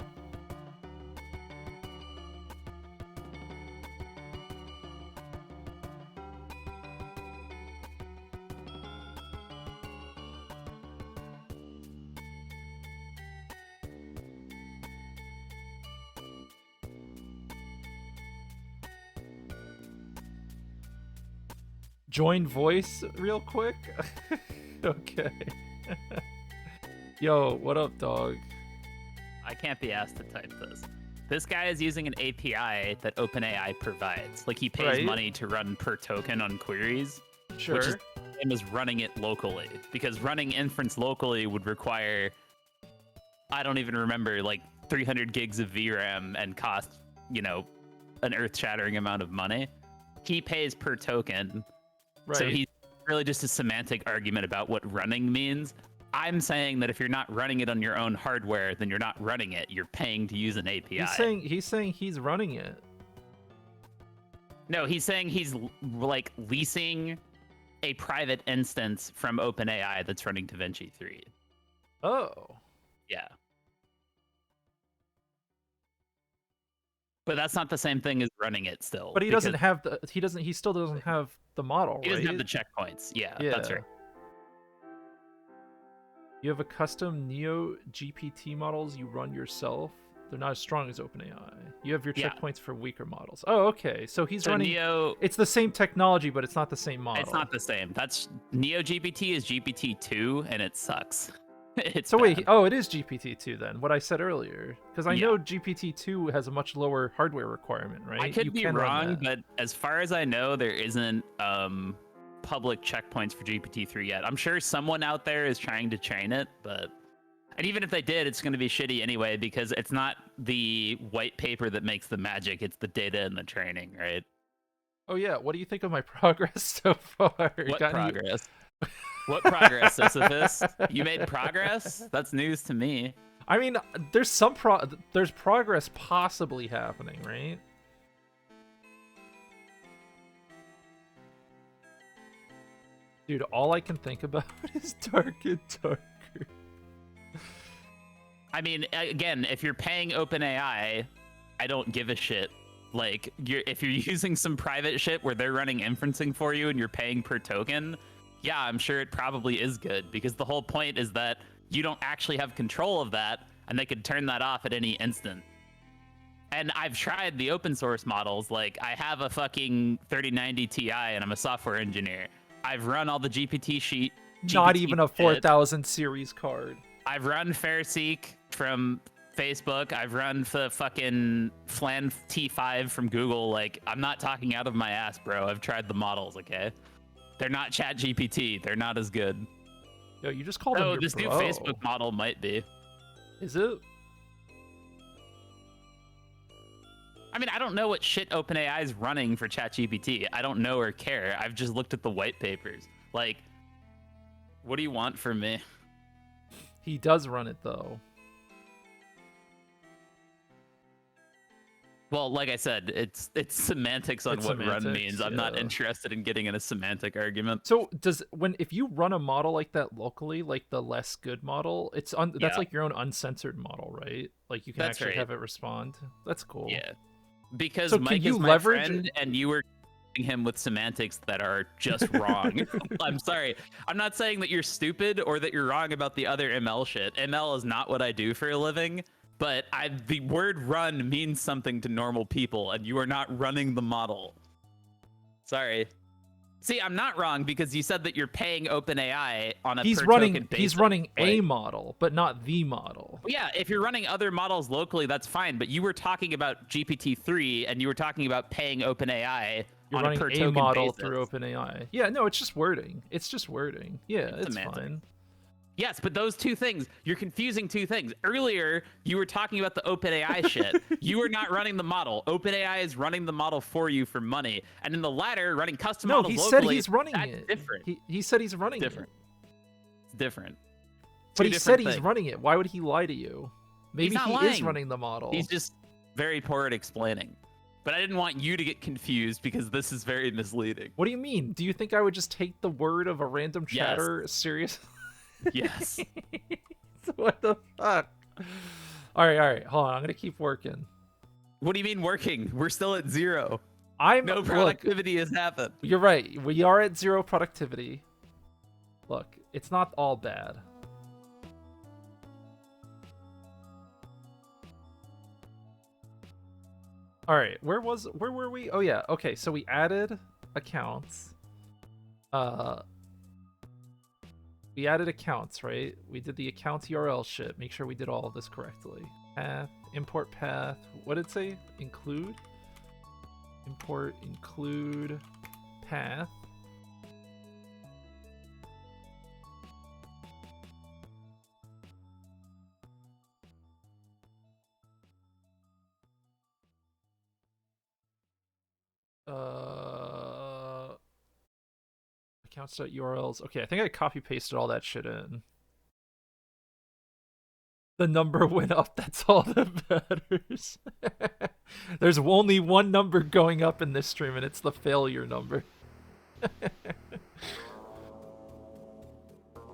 Join voice real quick? Okay. Yo, what up, dog? I can't be asked to type this. This guy is using an API that OpenAI provides. Like, he pays money to run per token on queries. Sure. Which is the same as running it locally. Because running inference locally would require, I don't even remember, like 300 gigs of VRAM and cost, you know, an earth-shattering amount of money. He pays per token. Right. So he's really just a semantic argument about what running means. I'm saying that if you're not running it on your own hardware, then you're not running it. You're paying to use an API. He's saying he's running it. No, he's saying he's like leasing a private instance from OpenAI that's running DaVinci 3. Oh. Yeah. But that's not the same thing as running it still. But he because doesn't have the he still doesn't have the model, He right? doesn't have the checkpoints. Yeah, that's right. You have a custom Neo GPT models you run yourself. They're not as strong as OpenAI. You have your checkpoints for weaker models. Oh, okay. So he's running. Neo, it's the same technology, but it's not the same model. It's not the same. That's Neo GPT is GPT-2, and it sucks. It's so bad. wait. Oh, it is GPT-2 then. What I said earlier, because I know GPT-2 has a much lower hardware requirement, right? I could be wrong, but as far as I know, there isn't public checkpoints for GPT-3 yet. I'm sure someone out there is trying to train it, but. And even if they did, it's going to be shitty anyway, because it's not the white paper that makes the magic. It's the data and the training, right? Oh, yeah. What do you think of my progress so far? What progress? What progress, Sisyphus? You made progress? That's news to me. I mean, there's there's progress possibly happening, right? Dude, all I can think about is dark and darker. I mean, again, if you're paying OpenAI, I don't give a shit. Like, if you're using some private shit where they're running inferencing for you and you're paying per token, yeah, I'm sure it probably is good, because the whole point is that you don't actually have control of that, and they could turn that off at any instant. And I've tried the open source models. Like, I have a fucking 3090 Ti, and I'm a software engineer. I've run all the GPT Not even a 4000 series card. I've run FairSeek from Facebook. I've run the fucking Flan T5 from Google. Like, I'm not talking out of my ass, bro. I've tried the models, okay? They're not ChatGPT. They're not as good. Yo, you just called him your this bro. new Facebook model might be. Is it? I mean, I don't know what shit OpenAI is running for ChatGPT. I don't know or care. I've just looked at the white papers. Like, what do you want from me? He does run it, though. Well, like I said, it's semantics on what run means. I'm not interested in getting in a semantic argument. So if you run a model like that locally, like the less good model, that's like your own uncensored model, right? Like you can actually have it respond. That's cool. Yeah, because Mike is my friend, and you were him with semantics that are just wrong. I'm sorry. I'm not saying that you're stupid or that you're wrong about the other ML shit. ML is not what I do for a living. But the word run means something to normal people, and you are not running the model. Sorry. See, I'm not wrong, because you said that you're paying OpenAI on a per token basis. He's running a model, but not the model. Well, yeah, if you're running other models locally, that's fine. But you were talking about GPT-3, and you were talking about paying OpenAI on a per token model basis. Through OpenAI. Yeah, no, it's just wording. Yeah, it's fine. Yes, but those two things, you're confusing two things. Earlier, you were talking about the OpenAI shit. You are not running the model. OpenAI is running the model for you for money. And in the latter, running custom models locally, he said he's running it. Different. He said he's running it. It's different. But he said he's running it. Why would he lie to you? Maybe he is running the model. He's just very poor at explaining. But I didn't want you to get confused, because this is very misleading. What do you mean? Do you think I would just take the word of a random chatter seriously? Yes. What the fuck? All right. Hold on. I'm gonna keep working. What do you mean working? We're still at 0. No productivity has happened. You're right. We are at 0 productivity. Look, it's not all bad. All right. Where were we? Oh yeah. Okay. So we added accounts. We added accounts, right? We did the account URL shit. Make sure we did all of this correctly. Path, import path. What did it say? Include? Import, include, path. Accounts.urls. Okay, I think I copy pasted all that shit in. The number went up, that's all that matters. There's only one number going up in this stream, and it's the failure number.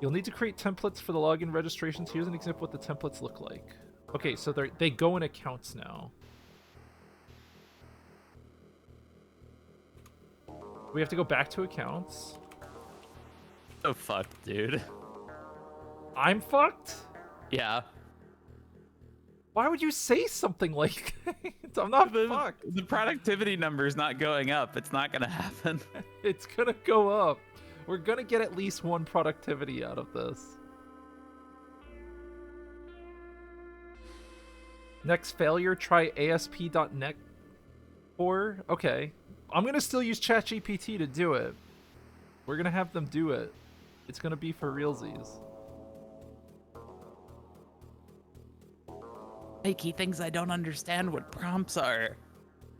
You'll need to create templates for the login registrations. Here's an example of what the templates look like. Okay, so they go in accounts now. We have to go back to accounts. So fucked, dude. I'm fucked? Yeah. Why would you say something like that? I'm not fucked. The productivity number's not going up. It's not gonna happen. It's gonna go up. We're gonna get at least one productivity out of this. Next failure, try ASP.NET Core. Okay. I'm gonna still use ChatGPT to do it. We're gonna have them do it. It's gonna be for realsies. Like, he thinks I don't understand what prompts are.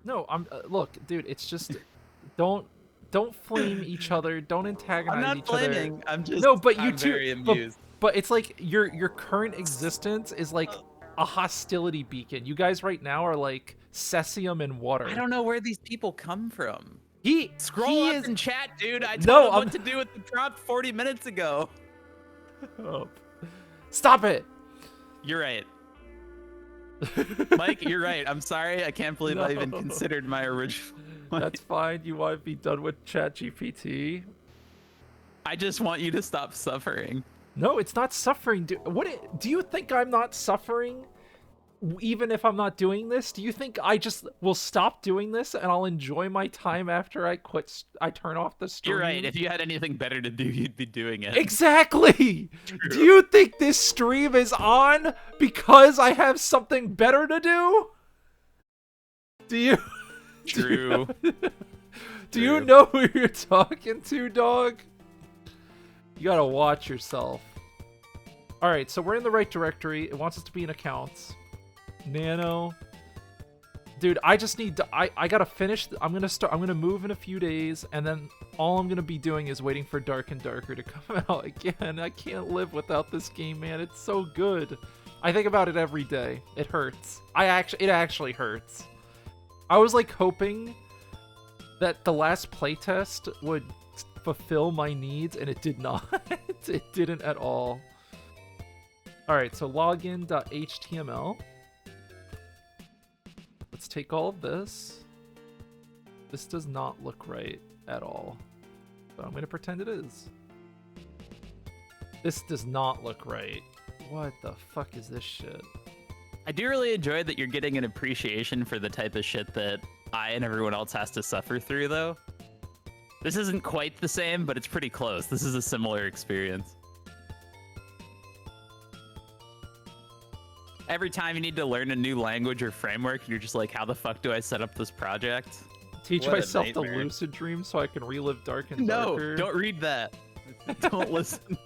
No, I'm look, dude, it's just don't flame each other, don't antagonize I'm not each blaming. other. I'm just No, but you I'm too. very amused. But it's like your current existence is like a hostility beacon. You guys right now are like cesium in water. I don't know where these people come from. He Scroll up is in chat, dude. I told No, him I'm- what to do with the prompt 40 minutes ago. Oh. Stop it. You're right. Mike, you're right. I'm sorry. I can't believe I even No. considered my original. That's fine. You want to be done with ChatGPT? I just want you to stop suffering. No, it's not suffering. Do you think I'm not suffering? Even if I'm not doing this, do you think I just will stop doing this and I'll enjoy my time after I quit? I turn off the stream. You're right. If you had anything better to do, you'd be doing it. Exactly. Do you think this stream is on because I have something better to do? Do you? True. Do you know who you're talking to, dog? You gotta watch yourself. All right, so we're in the right directory. It wants us to be in accounts. Nano. Dude, I just need to, I gotta finish. I'm gonna move in a few days, and then all I'm gonna be doing is waiting for Dark and Darker to come out again. I can't live without this game, man. It's so good. I think about it every day. It hurts. It actually hurts. I was like hoping that the last playtest would fulfill my needs, and it did not. It didn't at all. All right, so login.html. Let's take all of this. This does not look right at all, but I'm gonna pretend it is. This does not look right. What the fuck is this shit? I do really enjoy that you're getting an appreciation for the type of shit that I and everyone else has to suffer through, though. This isn't quite the same, but it's pretty close. This is a similar experience. Every time you need to learn a new language or framework, you're just like, how the fuck do I set up this project? Teach What a myself the nightmare. lucid dream so I can relive Dark and No, Darker. don't read that. Don't listen.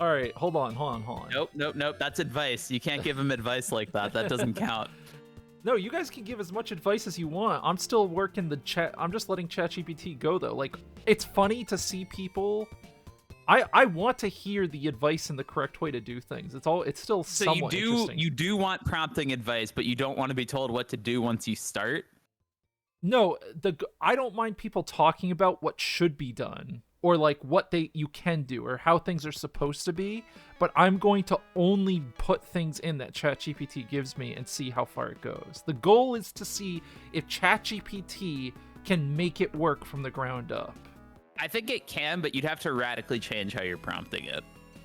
All right, hold on. Nope. That's advice. You can't give him advice like that. That doesn't count. No, you guys can give as much advice as you want. I'm still working the chat. I'm just letting ChatGPT go, though. Like, it's funny to see people. I want to hear the advice and the correct way to do things. It's still So somewhat interesting. you do want prompting advice, but you don't want to be told what to do once you start? No, I don't mind people talking about what should be done or like what you can do or how things are supposed to be, but I'm going to only put things in that ChatGPT gives me and see how far it goes. The goal is to see if ChatGPT can make it work from the ground up. I think it can, but you'd have to radically change how you're prompting it.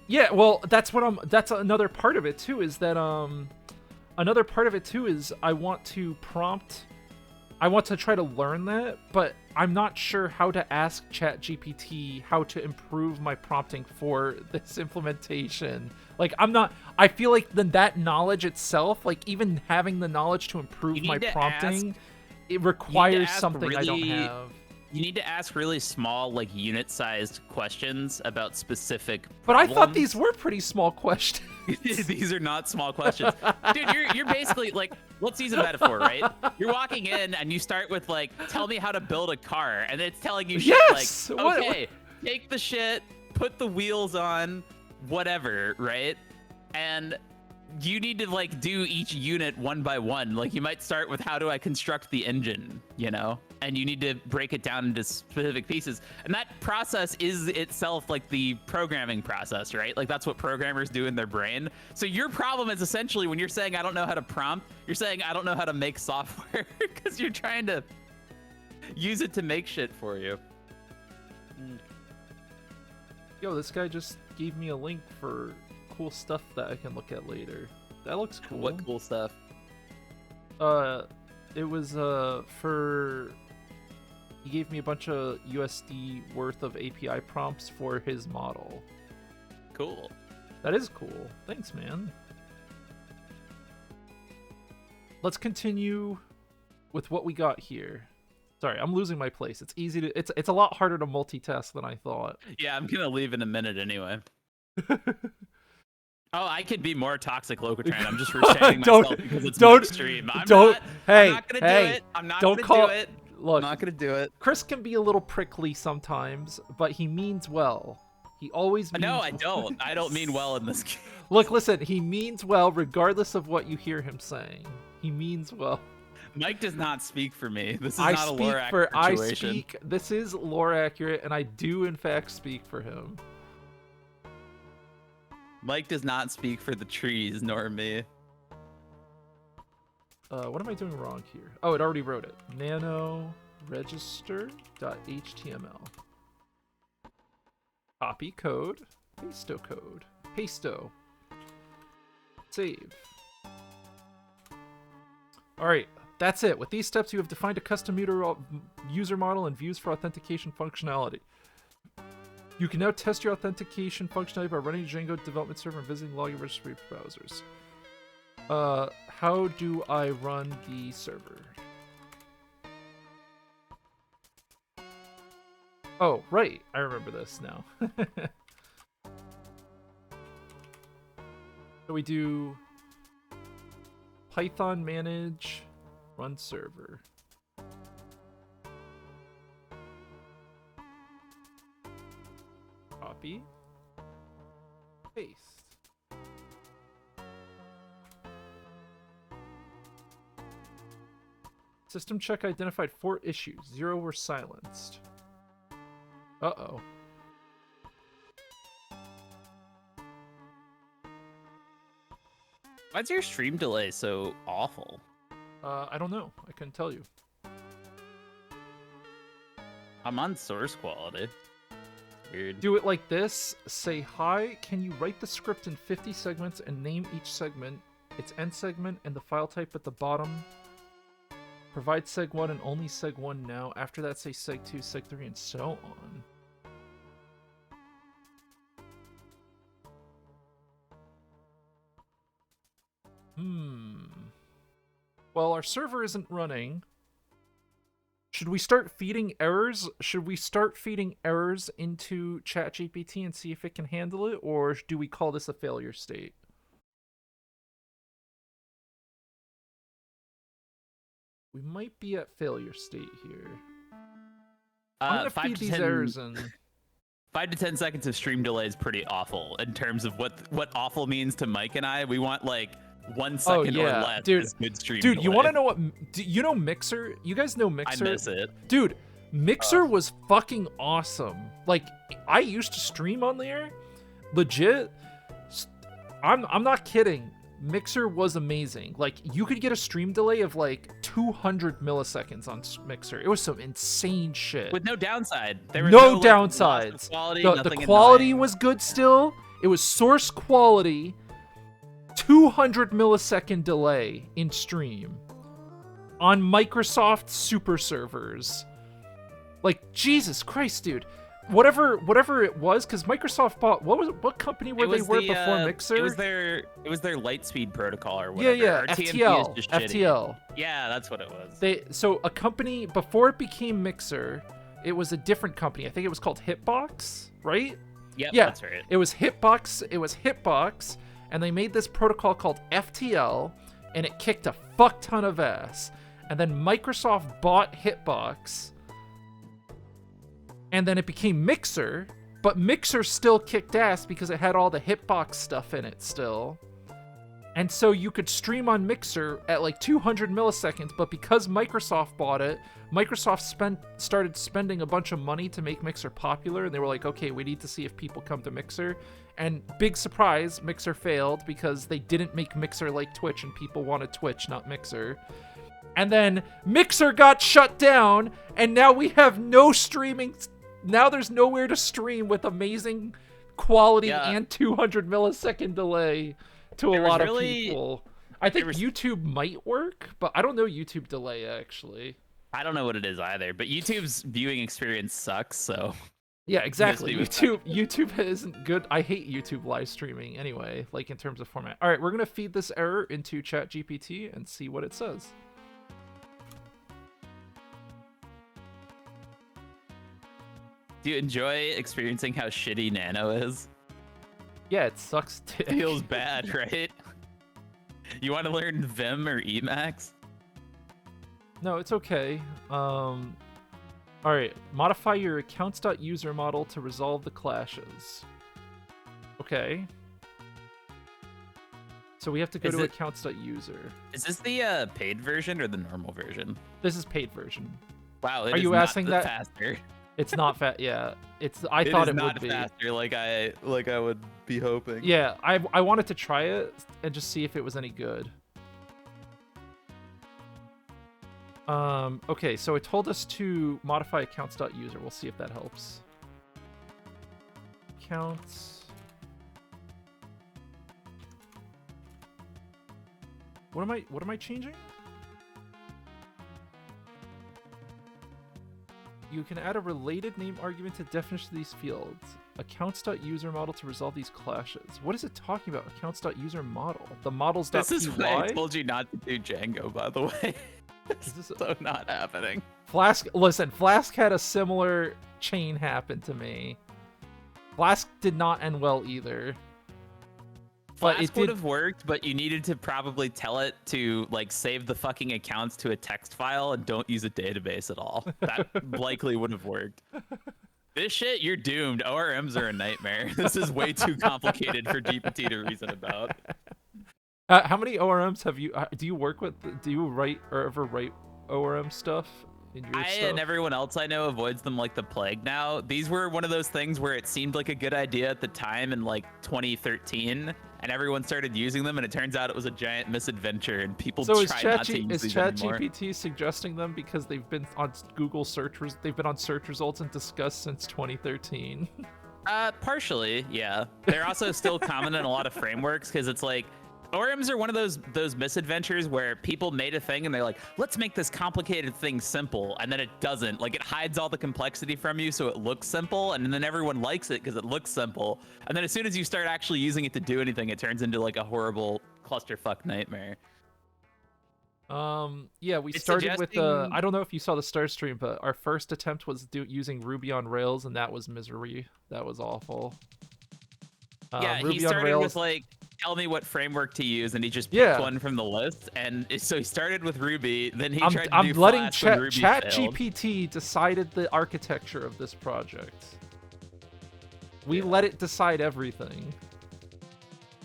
Yeah, well, that's another part of it too, is that another part of it too is I want to try to learn that, but I'm not sure how to ask ChatGPT how to improve my prompting for this implementation. Like, I feel like that knowledge itself, like even having the knowledge to improve my prompting, it requires something I don't have. You need to ask really small, like unit-sized questions about specific But I thought problems. these were pretty small questions. These are not small questions. Dude, you're basically like, let's use a metaphor, right? You're walking in and you start with like, tell me how to build a car. And it's telling you shit Yes! like, What- okay, take the shit, put the wheels on, whatever, right? And you need to like do each unit one by one. Like you might start with how do I construct the engine, you know, and you need to break it down into specific pieces. And that process is itself like the programming process, right? Like that's what programmers do in their brain. So your problem is essentially when you're saying I don't know how to prompt, you're saying I don't know how to make software because you're trying to use it to make shit for you. Yo, this guy just gave me a link for cool stuff that I can look at later. That looks cool. What cool stuff? It was for. He gave me a bunch of USD worth of API prompts for his model. Cool. That is cool. Thanks, man. Let's continue with what we got here. Sorry, I'm losing my place. It's easy to. It's a lot harder to multitask than I thought. Yeah, I'm gonna leave in a minute anyway. Oh, I could be more toxic, Locatran. I'm just restraining myself because it's my stream. I'm not gonna do it. I'm not gonna do it. Look, I'm not gonna do it. Chris can be a little prickly sometimes, but he means well. He always means No, I don't. I don't mean well in this game. Look, listen, he means well regardless of what you hear him saying. He means well. Mike does not speak for me. This is not a lore accurate situation. This is lore accurate, and I do in fact speak for him. Mike does not speak for the trees, nor me. What am I doing wrong here? Oh, it already wrote it. Nano register.html. Copy code. Pasto code. Pasto. Save. Alright, that's it. With these steps, you have defined a custom user model and views for authentication functionality. You can now test your authentication functionality by running Django development server and visiting login registry browsers. How do I run the server? Oh, right. I remember this now. So we do Python manage run server. Copy. Paste. System check identified 4 issues. 0 were silenced. Uh-oh. Why's your stream delay so awful? I don't know. I couldn't tell you. I'm on source quality. Weird. Do it like this. Say, hi, can you write the script in 50 segments and name each segment, its end segment, and the file type at the bottom? Provide seg1 and only seg1 now. After that, say seg2, seg3, and so on. Well, our server isn't running. Should we start feeding errors? Should we start feeding errors into ChatGPT and see if it can handle it? Or do we call this a failure state? We might be at failure state here. I'm gonna feed these errors in. 5 to 10 seconds of stream delay is pretty awful in terms of what awful means to Mike and I. We want like 1 second or less. Dude, is good stream dude, delay. you want to know what? You know Mixer? You guys know Mixer? I miss it. Dude, Mixer was fucking awesome. Like, I used to stream on there. Legit. I'm not kidding. Mixer was amazing. Like, you could get a stream delay of like 200 milliseconds on Mixer. It was some insane shit. With no downside. There was no like, downsides. Quality, the quality was good still. It was source quality. 200 millisecond delay in stream on Microsoft super servers. Like, Jesus Christ, dude. Whatever it was, because Microsoft bought what company were they before Mixer? It was their Lightspeed protocol or whatever. Yeah, or FTL. Just FTL. Yeah, that's what it was. So a company before it became Mixer, it was a different company. I think it was called Hitbox, right? Yep, yeah, that's right. It was Hitbox, and they made this protocol called FTL, and it kicked a fuck ton of ass. And then Microsoft bought Hitbox. And then it became Mixer, but Mixer still kicked ass because it had all the Hitbox stuff in it still. And so you could stream on Mixer at like 200 milliseconds, but because Microsoft bought it, Microsoft started spending a bunch of money to make Mixer popular, and they were like, okay, we need to see if people come to Mixer. And big surprise, Mixer failed because they didn't make Mixer like Twitch, and people wanted Twitch, not Mixer. And then Mixer got shut down, and now we have no streaming. Now there's nowhere to stream with amazing quality and 200 millisecond delay to a lot of people. I think YouTube might work, but I don't know YouTube delay, actually. I don't know what it is either, but YouTube's viewing experience sucks, so... Yeah, exactly. YouTube isn't good. I hate YouTube live streaming anyway, like in terms of format. All right, we're going to feed this error into ChatGPT and see what it says. Do you enjoy experiencing how shitty Nano is? Yeah, it sucks dick. Feels bad, right? You want to learn Vim or Emacs? No, it's okay. All right, modify your accounts.user model to resolve the clashes. Okay. So we have to go to accounts.user. Is this the paid version or the normal version? This is paid version. Wow, are you asking that? Faster. It's not fast. Yeah, it's. I thought it would be faster, like I would be hoping. Yeah, I wanted to try it and just see if it was any good. Okay, so it told us to modify accounts.user. We'll see if that helps. Accounts. What am I changing? You can add a related name argument to definition of these fields. Accounts.user model to resolve these clashes. What is it talking about? Accounts.user model. The models.py? This is why I told you not to do Django, by the way. This is so not happening. Flask, listen, Flask had a similar chain happen to me. Flask did not end well either. But it would have worked, but you needed to probably tell it to like save the fucking accounts to a text file and don't use a database at all. That likely would have worked. This shit, you're doomed. ORMs are a nightmare. This is way too complicated for GPT to reason about. How many ORMs have you? Do you work with? Do you write or ever write ORM stuff? And everyone else I know avoids them like the plague now. These were one of those things where it seemed like a good idea at the time in like 2013, and everyone started using them, and it turns out it was a giant misadventure, and people try not to use these anymore. Is ChatGPT suggesting them because they've been on Google search? They've been on search results and discussed since 2013. Partially, yeah. They're also still common in a lot of frameworks because it's like. ORMs are one of those misadventures where people made a thing and they're like, let's make this complicated thing simple, and then it doesn't. Like, it hides all the complexity from you so it looks simple, and then everyone likes it because it looks simple. And then as soon as you start actually using it to do anything, it turns into like a horrible clusterfuck nightmare. Yeah, we started with I don't know if you saw the start stream, but our first attempt was using Ruby on Rails, and that was misery. That was awful. Yeah, Ruby he started on Rails with like, tell me what framework to use, and he just picked one from the list. And so he started with Ruby, then he tried to do Flask when Ruby failed. ChatGPT decided the architecture of this project. We let it decide everything.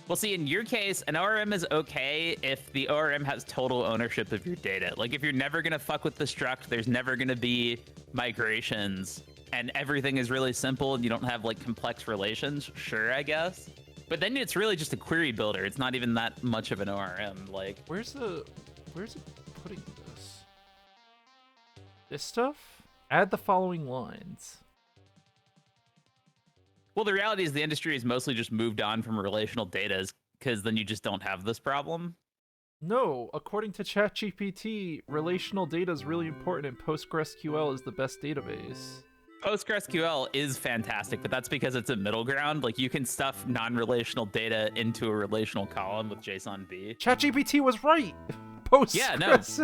Well, see, in your case, an ORM is okay if the ORM has total ownership of your data. Like, if you're never going to fuck with the struct, there's never going to be migrations, and everything is really simple, and you don't have, like, complex relations, sure, I guess. But then it's really just a query builder. It's not even that much of an ORM. Like, where's it putting this? This stuff? Add the following lines. Well, the reality is the industry has mostly just moved on from relational data because then you just don't have this problem. No, according to ChatGPT, relational data is really important and PostgreSQL is the best database. PostgreSQL is fantastic, but that's because it's a middle ground. Like, you can stuff non-relational data into a relational column with JSONB. ChatGPT was right. Postgres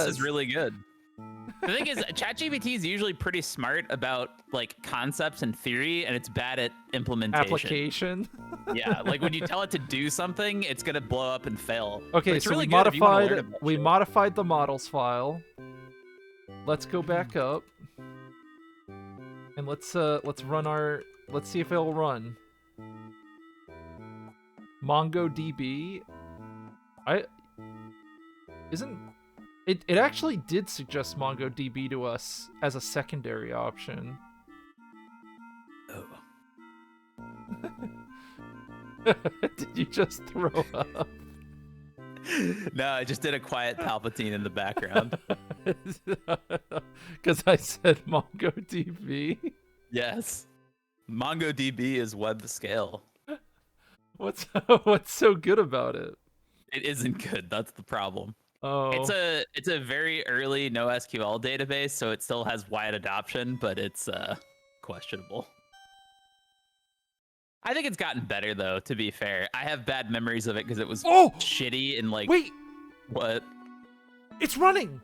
is really good. The thing is, ChatGPT is usually pretty smart about like concepts and theory, and it's bad at implementation. Application. Yeah, like when you tell it to do something, it's gonna blow up and fail. Okay, so really we modified the models file. Let's go back up. And let's run our, let's see if it'll run. MongoDB. It actually did suggest MongoDB to us as a secondary option. Oh. Did you just throw up? No, I just did a quiet Palpatine in the background. Because I said MongoDB. Yes. MongoDB is web scale. What's so good about it? It isn't good. That's the problem. Oh, It's a very early NoSQL database, so it still has wide adoption, but it's questionable. I think it's gotten better though, to be fair. I have bad memories of it because it was shitty and like wait, what? it's running.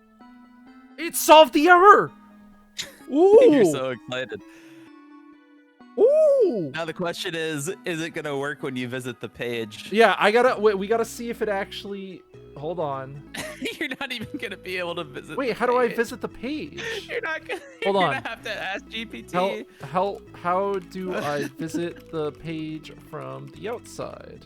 It solved the error. Ooh, You're so excited. ooh. Now the question is it gonna work when you visit the page? Yeah, we gotta see if it actually. Hold on. You're not even gonna be able to visit. Wait, how do I visit the page? You're not gonna. Hold You're on. gonna have to ask GPT. How do I visit the page from the outside?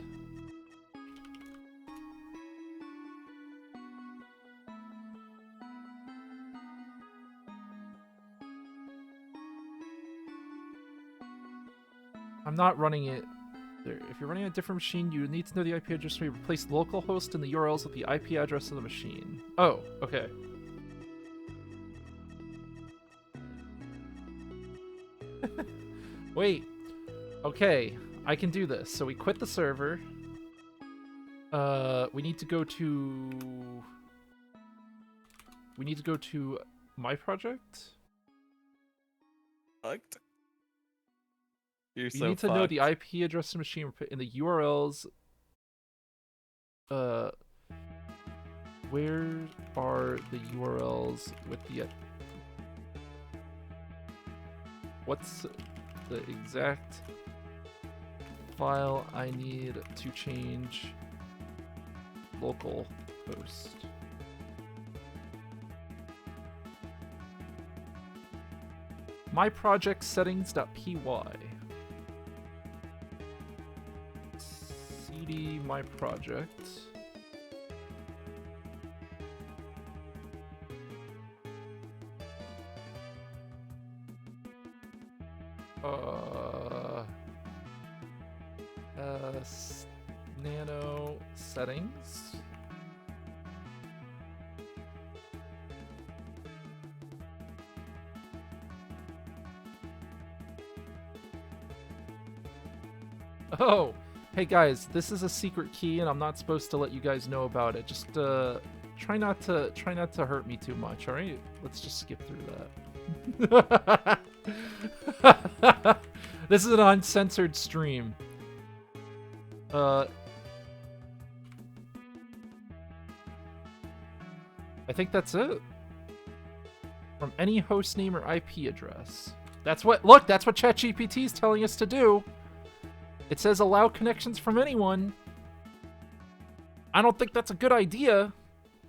I'm not running it. If you're running on a different machine, you need to know the IP address. We replace localhost and the URLs with the IP address of the machine. Oh, okay. Wait. Okay, I can do this. So we quit the server. We need to go to. We need to go to my project. Fucked. You're You so need to know the IP address of the machine in the URLs. Where are the URLs with the? What's the exact file I need to change local host? My project settings.py. CD my project. Nano settings. Oh, hey guys, this is a secret key and I'm not supposed to let you guys know about it. Just try not to hurt me too much, all right? Let's just skip through that. This is an uncensored stream. I think that's it. From any host name or IP address. That's what ChatGPT is telling us to do. It says allow connections from anyone. I don't think that's a good idea.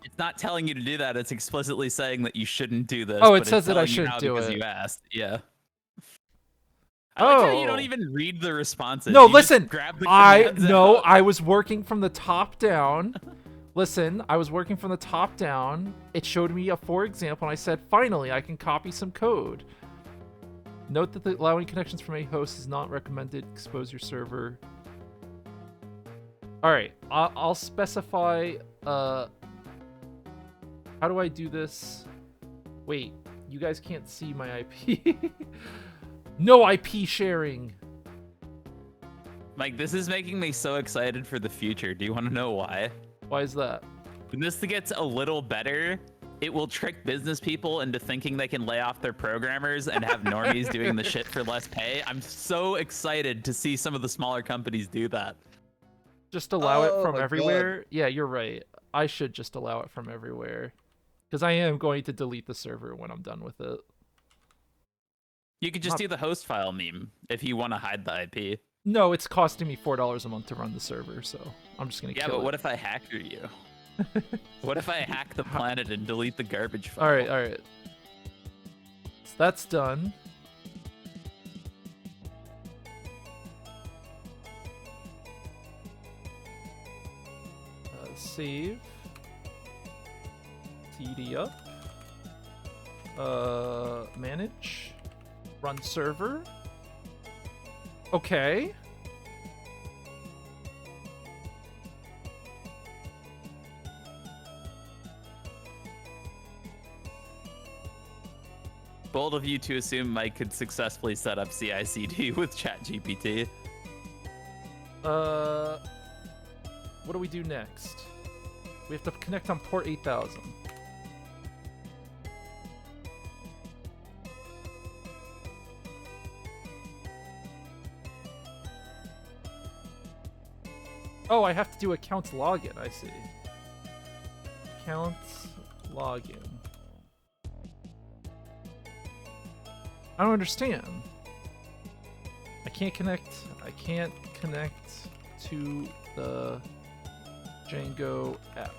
It's not telling you to do that. It's explicitly saying that you shouldn't do this. Oh, it but says it's that I telling you shouldn't now do because it. you asked. Yeah. I like how you don't Oh. even read the responses. No, You just listen. grab the commands out. I was working from the top down. Listen, I was working from the top down. It showed me a for example, and I said, finally, I can copy some code. Note that allowing connections from a host is not recommended. Expose your server. All right, I'll specify. How do I do this? Wait, you guys can't see my IP. No IP sharing. Mike, this is making me so excited for the future. Do you want to know why? Why is that? When this gets a little better, it will trick business people into thinking they can lay off their programmers and have normies doing the shit for less pay. I'm so excited to see some of the smaller companies do that. Just allow it from my everywhere? Yeah, you're right. I should just allow it from everywhere. Because I am going to delete the server when I'm done with it. You could just do the host file meme if you want to hide the IP. No, it's costing me $4 a month to run the server, so I'm just going to Yeah, kill but it. what if I hacker you? What if I hack the planet and delete the garbage file? All right. So that's done. Save. CD up. Manage. Run server. Okay. Bold of you to assume Mike could successfully set up CI/CD with ChatGPT. What do we do next? We have to connect on port 8000. Oh, I have to do accounts login, I see. Accounts login. I don't understand. I can't connect to the Django app.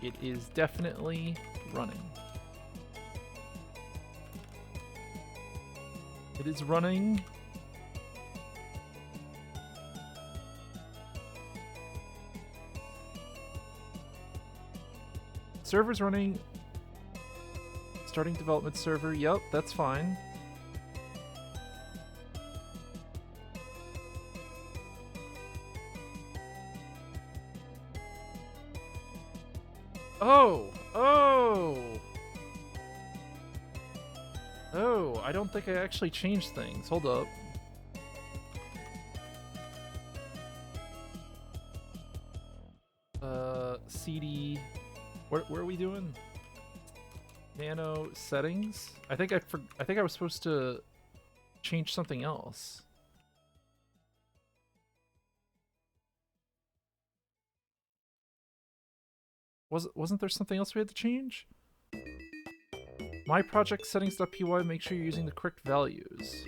It is definitely running. It is running. Server's running. Starting development server. Yep, that's fine. Oh! Oh, I don't think I actually changed things. Hold up. CD. Where are we doing? Nano settings. I think I was supposed to change something else. Wasn't there something else we had to change? My project settings.py, make sure you're using the correct values.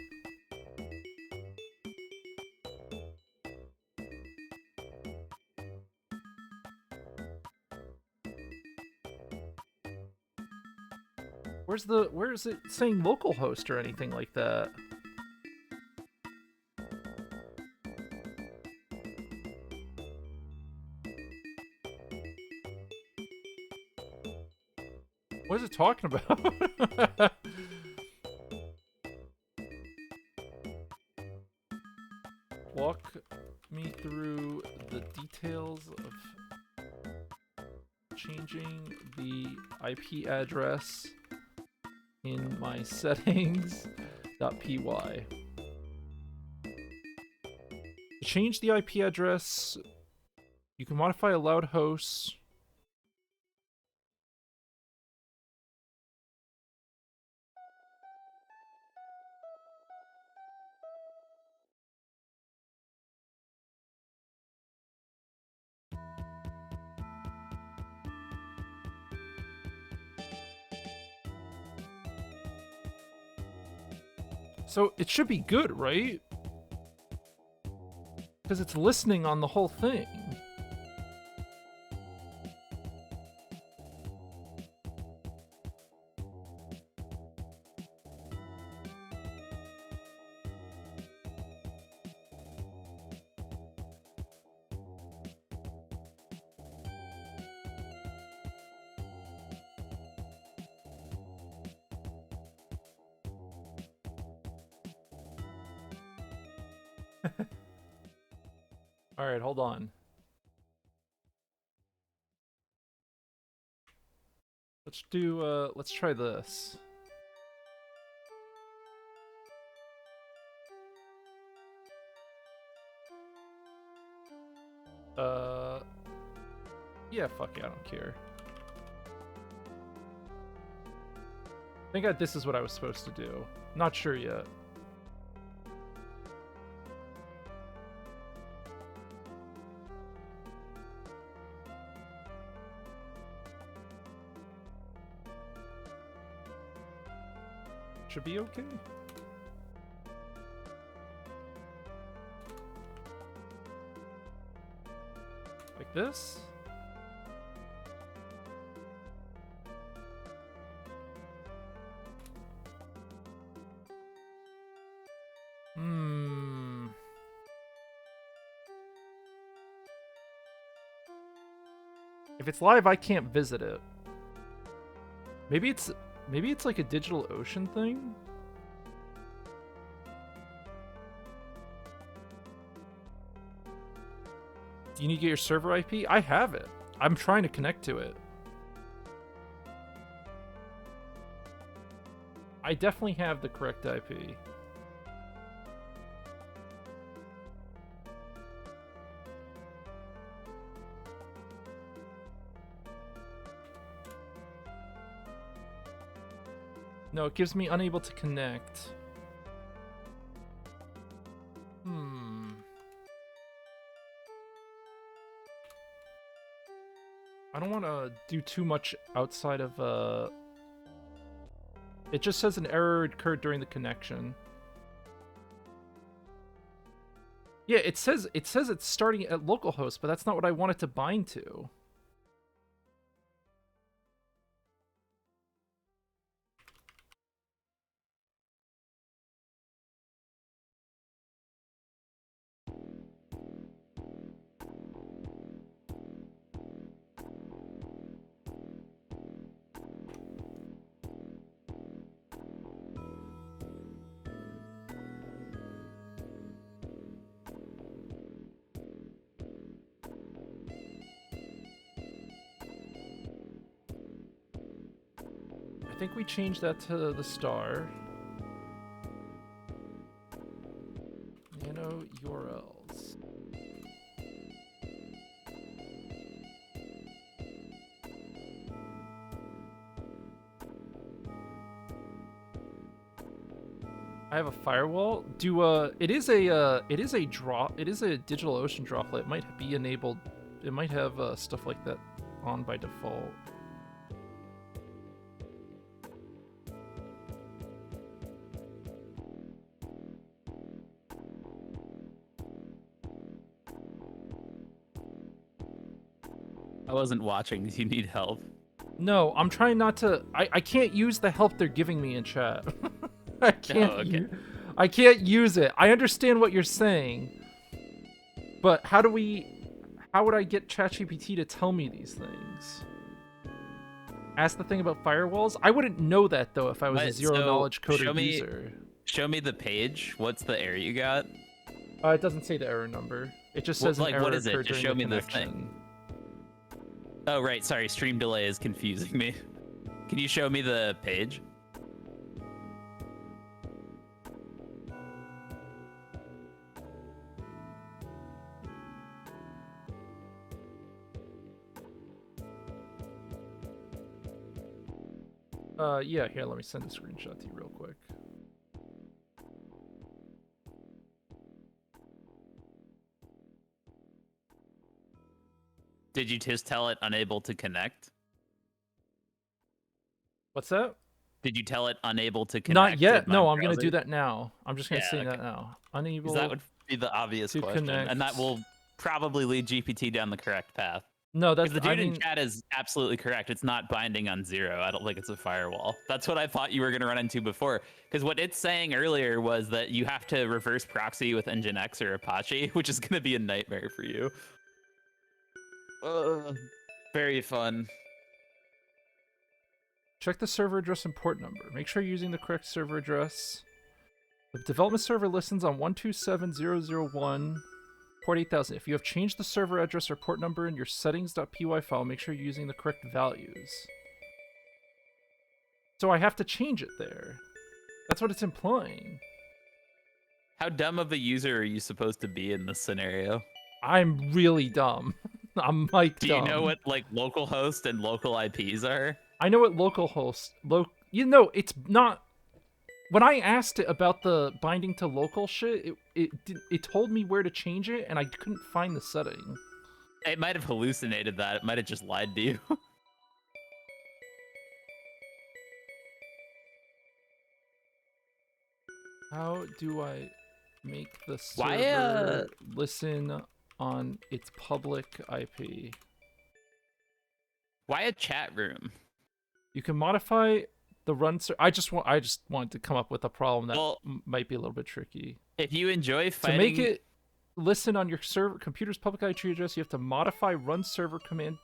Where is it saying localhost or anything like that? What is it talking about? Walk me through the details of changing the IP address in my settings.py. To change the IP address, you can modify allowed hosts. So it should be good, right? Because it's listening on the whole thing. All right, hold on. Let's try this. Yeah, fuck it, I don't care. I think this is what I was supposed to do. Not sure yet. Should be okay. Like this? If it's live, I can't visit it. Maybe it's like a DigitalOcean thing. Do you need to get your server IP? I have it. I'm trying to connect to it. I definitely have the correct IP. No, it gives me unable to connect. I don't want to do too much outside of, It just says an error occurred during the connection. Yeah, it says it's starting at localhost, but that's not what I want it to bind to. I think we changed that to the star. Nano URLs. I have a firewall. It is a DigitalOcean droplet. It might be enabled. It might have stuff like that on by default. I wasn't watching. Do you need help? No, I'm trying not to. I can't use the help they're giving me in chat. I can't. Oh, okay. I can't use it. I understand what you're saying, but how would I get ChatGPT to tell me these things? Ask the thing about firewalls. I wouldn't know that though if I was a zero-knowledge coder user. Show me the page. What's the error you got? It doesn't say the error number. It just says an error what is it? occurred Just during show me the connection. thing. Oh, right. Sorry. Stream delay is confusing me. Can you show me the page? Yeah, here, let me send a screenshot to you real quick. Did you just tell it unable to connect? What's that? Did you tell it unable to connect? Not yet. with my No, I'm going to browser? do that now. I'm just going to Yeah, say okay. that now. Unable. 'Cause that would be the obvious to question, connect. and that will probably lead GPT down the correct path. No, that's Because the dude in chat is absolutely correct. It's not binding on 0. I don't think it's a firewall. That's what I thought you were going to run into before. Because what it's saying earlier was that you have to reverse proxy with Nginx or Apache, which is going to be a nightmare for you. Very fun. Check the server address and port number. Make sure you're using the correct server address. The development server listens on 127.0.0.1, port 8000. If you have changed the server address or port number in your settings.py file, make sure you're using the correct values. So I have to change it there. That's what it's implying. How dumb of a user are you supposed to be in this scenario? I'm really dumb. I'm like Do dumb. you know what like localhost and local IPs are? I know what localhost. It's not. When I asked it about the binding to local shit, it told me where to change it, and I couldn't find the setting. It might have hallucinated that. It might have just lied to you. How do I make the Why, server listen on its public IP? Why a chat room? You can modify the run. I just wanted to come up with a problem that might be a little bit tricky. If you enjoy fighting, To make it listen on your computer's public IP address, you have to modify run server command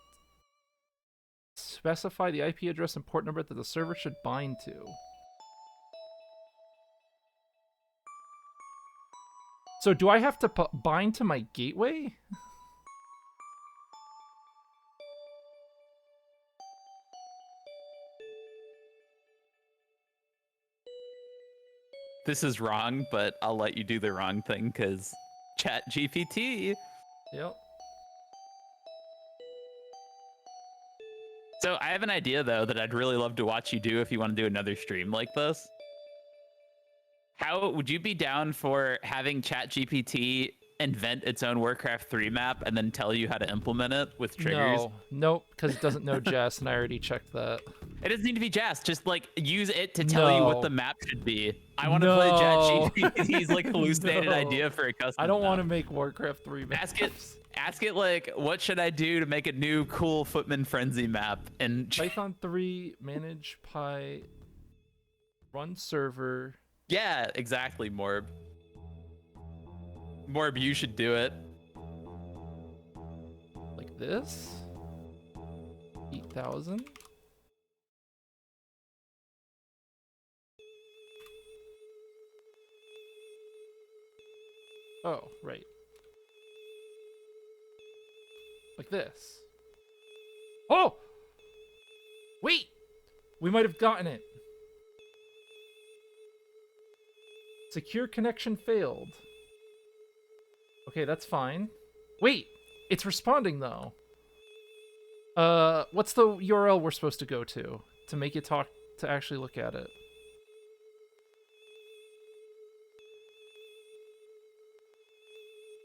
Specify the IP address and port number that the server should bind to. So do I have to bind to my gateway? This is wrong, but I'll let you do the wrong thing because ChatGPT. Yep. So I have an idea though that I'd really love to watch you do if you want to do another stream like this. How would you be down for having ChatGPT invent its own Warcraft 3 map and then tell you how to implement it with triggers? No, nope, because it doesn't know Jess, and I already checked that. It doesn't need to be Jazz. Just like use it to tell you what the map should be. I want to play ChatGPT's like hallucinated idea for a custom. I don't want to make Warcraft 3 maps. Ask it like, what should I do to make a new cool Footman Frenzy map? And Python 3 manage run server. Yeah, exactly, Morb. Morb, you should do it. Like this? 8,000? Oh, right. Like this. Oh! Wait! We might have gotten it. Secure connection failed. Okay, that's fine. Wait! It's responding, though. What's the URL we're supposed to go to make it talk, to actually look at it?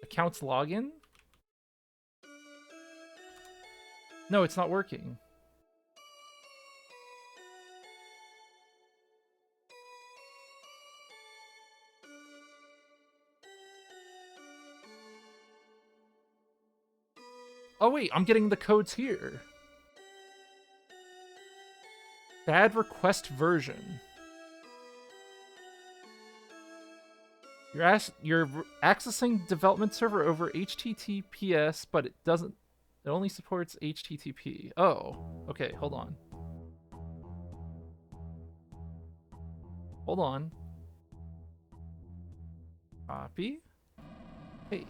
Accounts login? No, it's not working. Oh wait, I'm getting the codes here. Bad request version. You're accessing development server over HTTPS, but it doesn't. It only supports HTTP. Oh, okay. Hold on. Hold on. Copy. Paste.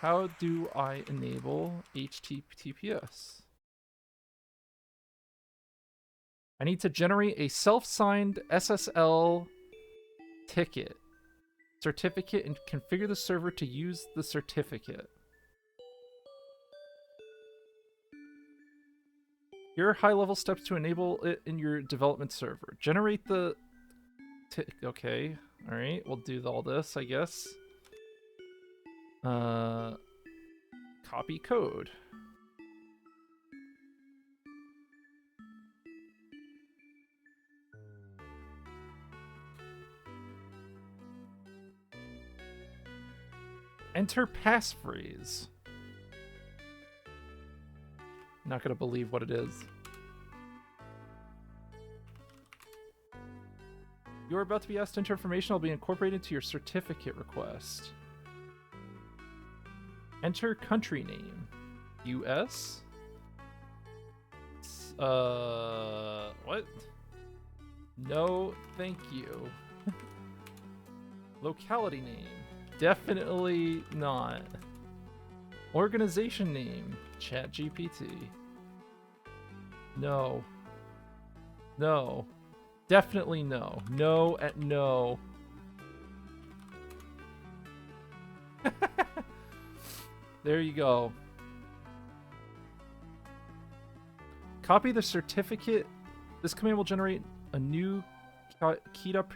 How do I enable HTTPS? I need to generate a self-signed SSL ticket certificate and configure the server to use the certificate. Here are high-level steps to enable it in your development server. Generate the... Okay, alright, we'll do all this, I guess. Copy code. Enter passphrase. Not gonna believe what it is. You're about to be asked to enter information will be incorporated into your certificate request. Enter country name. US? What? No, thank you. Locality name. Definitely not. Organization name. ChatGPT. No. No. Definitely no. No at no. There you go. Copy the certificate. This command will generate a new keyed up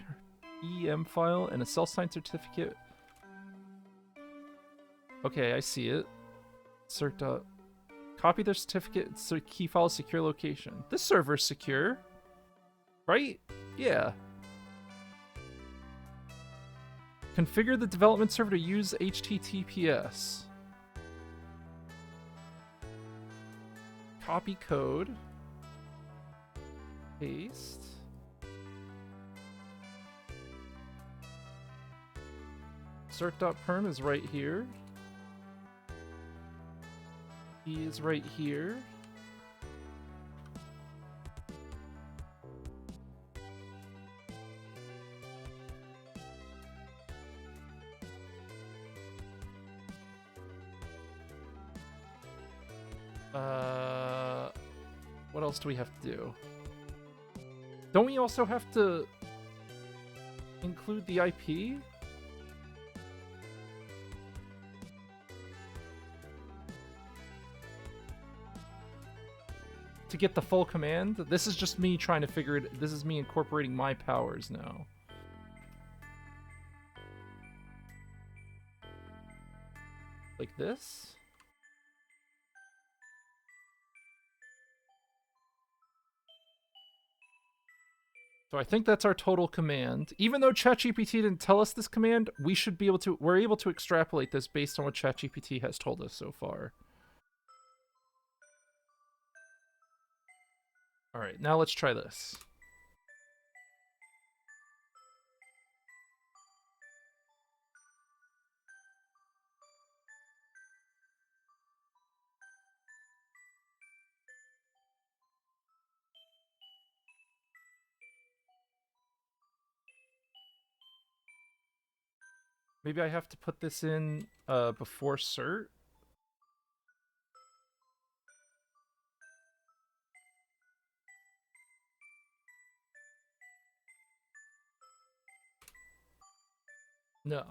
EM file and a self-signed certificate. Okay, I see it. Cert. Copy the certificate so key file secure location. This server's secure. Right? Yeah. Configure the development server to use HTTPS. Copy code. Paste. Cert.perm is right here. He is right here. What else do we have to do? Don't we also have to include the IP? To get the full command? This is just me trying to figure it. This is me incorporating my powers now. Like this? So I think that's our total command. Even though ChatGPT didn't tell us this command, we should be able to. We're able to extrapolate this based on what ChatGPT has told us so far. All right, now let's try this. Maybe I have to put this in before cert. No.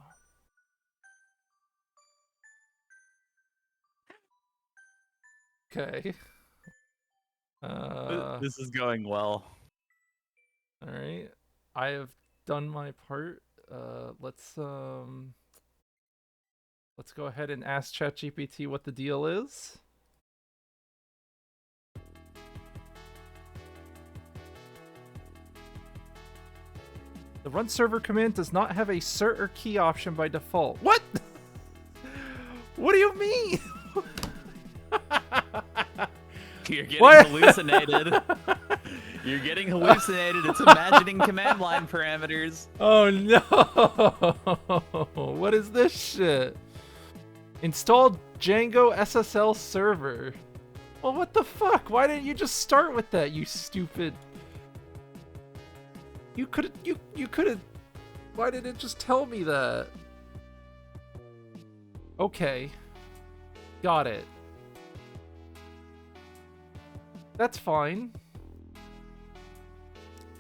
Okay. This is going well. All right. I have done my part. Let's go ahead and ask ChatGPT what the deal is. The run server command does not have a cert or key option by default. What? What do you mean? You're getting What? hallucinated. You're getting hallucinated. It's imagining command line parameters. Oh no! What is this shit? Install Django SSL server. Well, what the fuck? Why didn't you just start with that, you stupid? You could have. Why didn't it just tell me that? Okay. Got it. That's fine.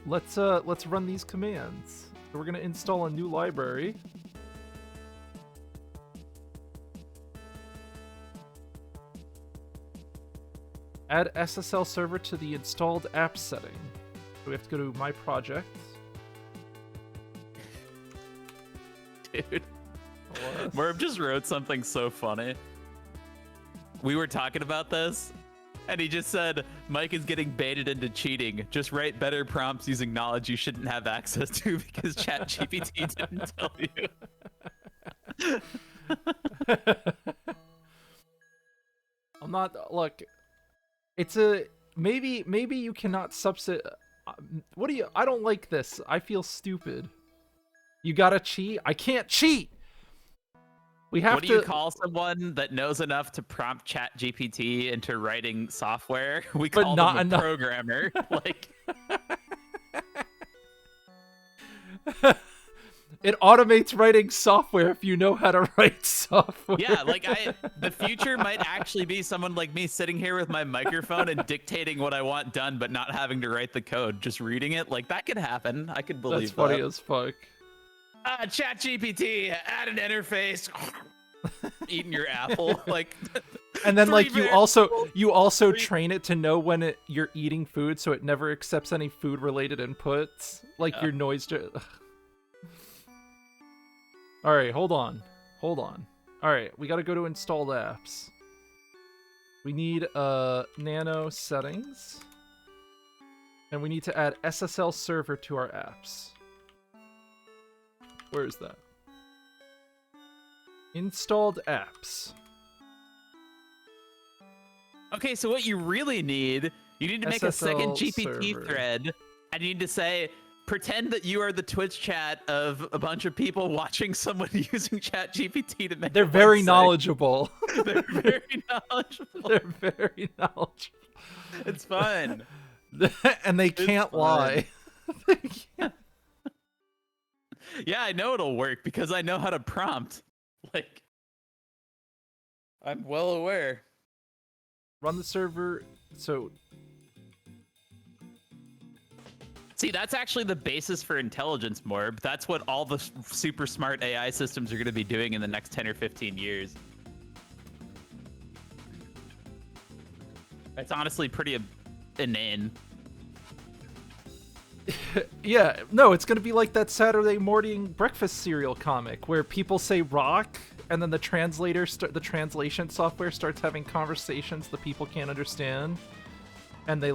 Let's run these commands. So we're gonna install a new library. Add SSL server to the installed app setting. So we have to go to my project. Dude. Merv just wrote something so funny. We were talking about this, and he just said, Mike is getting baited into cheating. Just write better prompts using knowledge you shouldn't have access to because ChatGPT didn't tell you. I'm not, look, it's a, maybe you cannot substitute, I don't like this. I feel stupid. You gotta cheat? I can't cheat! We have what do you call someone that knows enough to prompt ChatGPT into writing software? We But call not them a enough. programmer. Like, it automates writing software if you know how to write software. yeah, like the future might actually be someone like me sitting here with my microphone and dictating what I want done, but not having to write the code, just reading it. Like that could happen. I could believe That's funny that. as fuck. ChatGPT, add an interface. Eating your apple, like. And then like you also Three- train it to know when you're eating food, so it never accepts any food related inputs, like your noise. All right, hold on. All right, we got to go to installed apps. We need nano settings, and we need to add SSL server to our apps. Where is that? Installed apps. Okay, so what you really need, you need to make a second SSL GPT server. thread, and you need to say, pretend that you are the Twitch chat of a bunch of people watching someone using ChatGPT to make. They're a very website. knowledgeable. They're very knowledgeable. They're very knowledgeable. It's fun. And they can't lie. They can't. Yeah, I know it'll work because I know how to prompt. Like, I'm well aware. Run the server. So See, that's actually the basis for intelligence, Morb. That's what all the super smart AI systems are going to be doing in the next 10 or 15 years. It's honestly pretty inane. yeah, no, it's gonna be like that Saturday morning breakfast cereal comic where people say rock, and then the the translation software starts having conversations the people can't understand, and they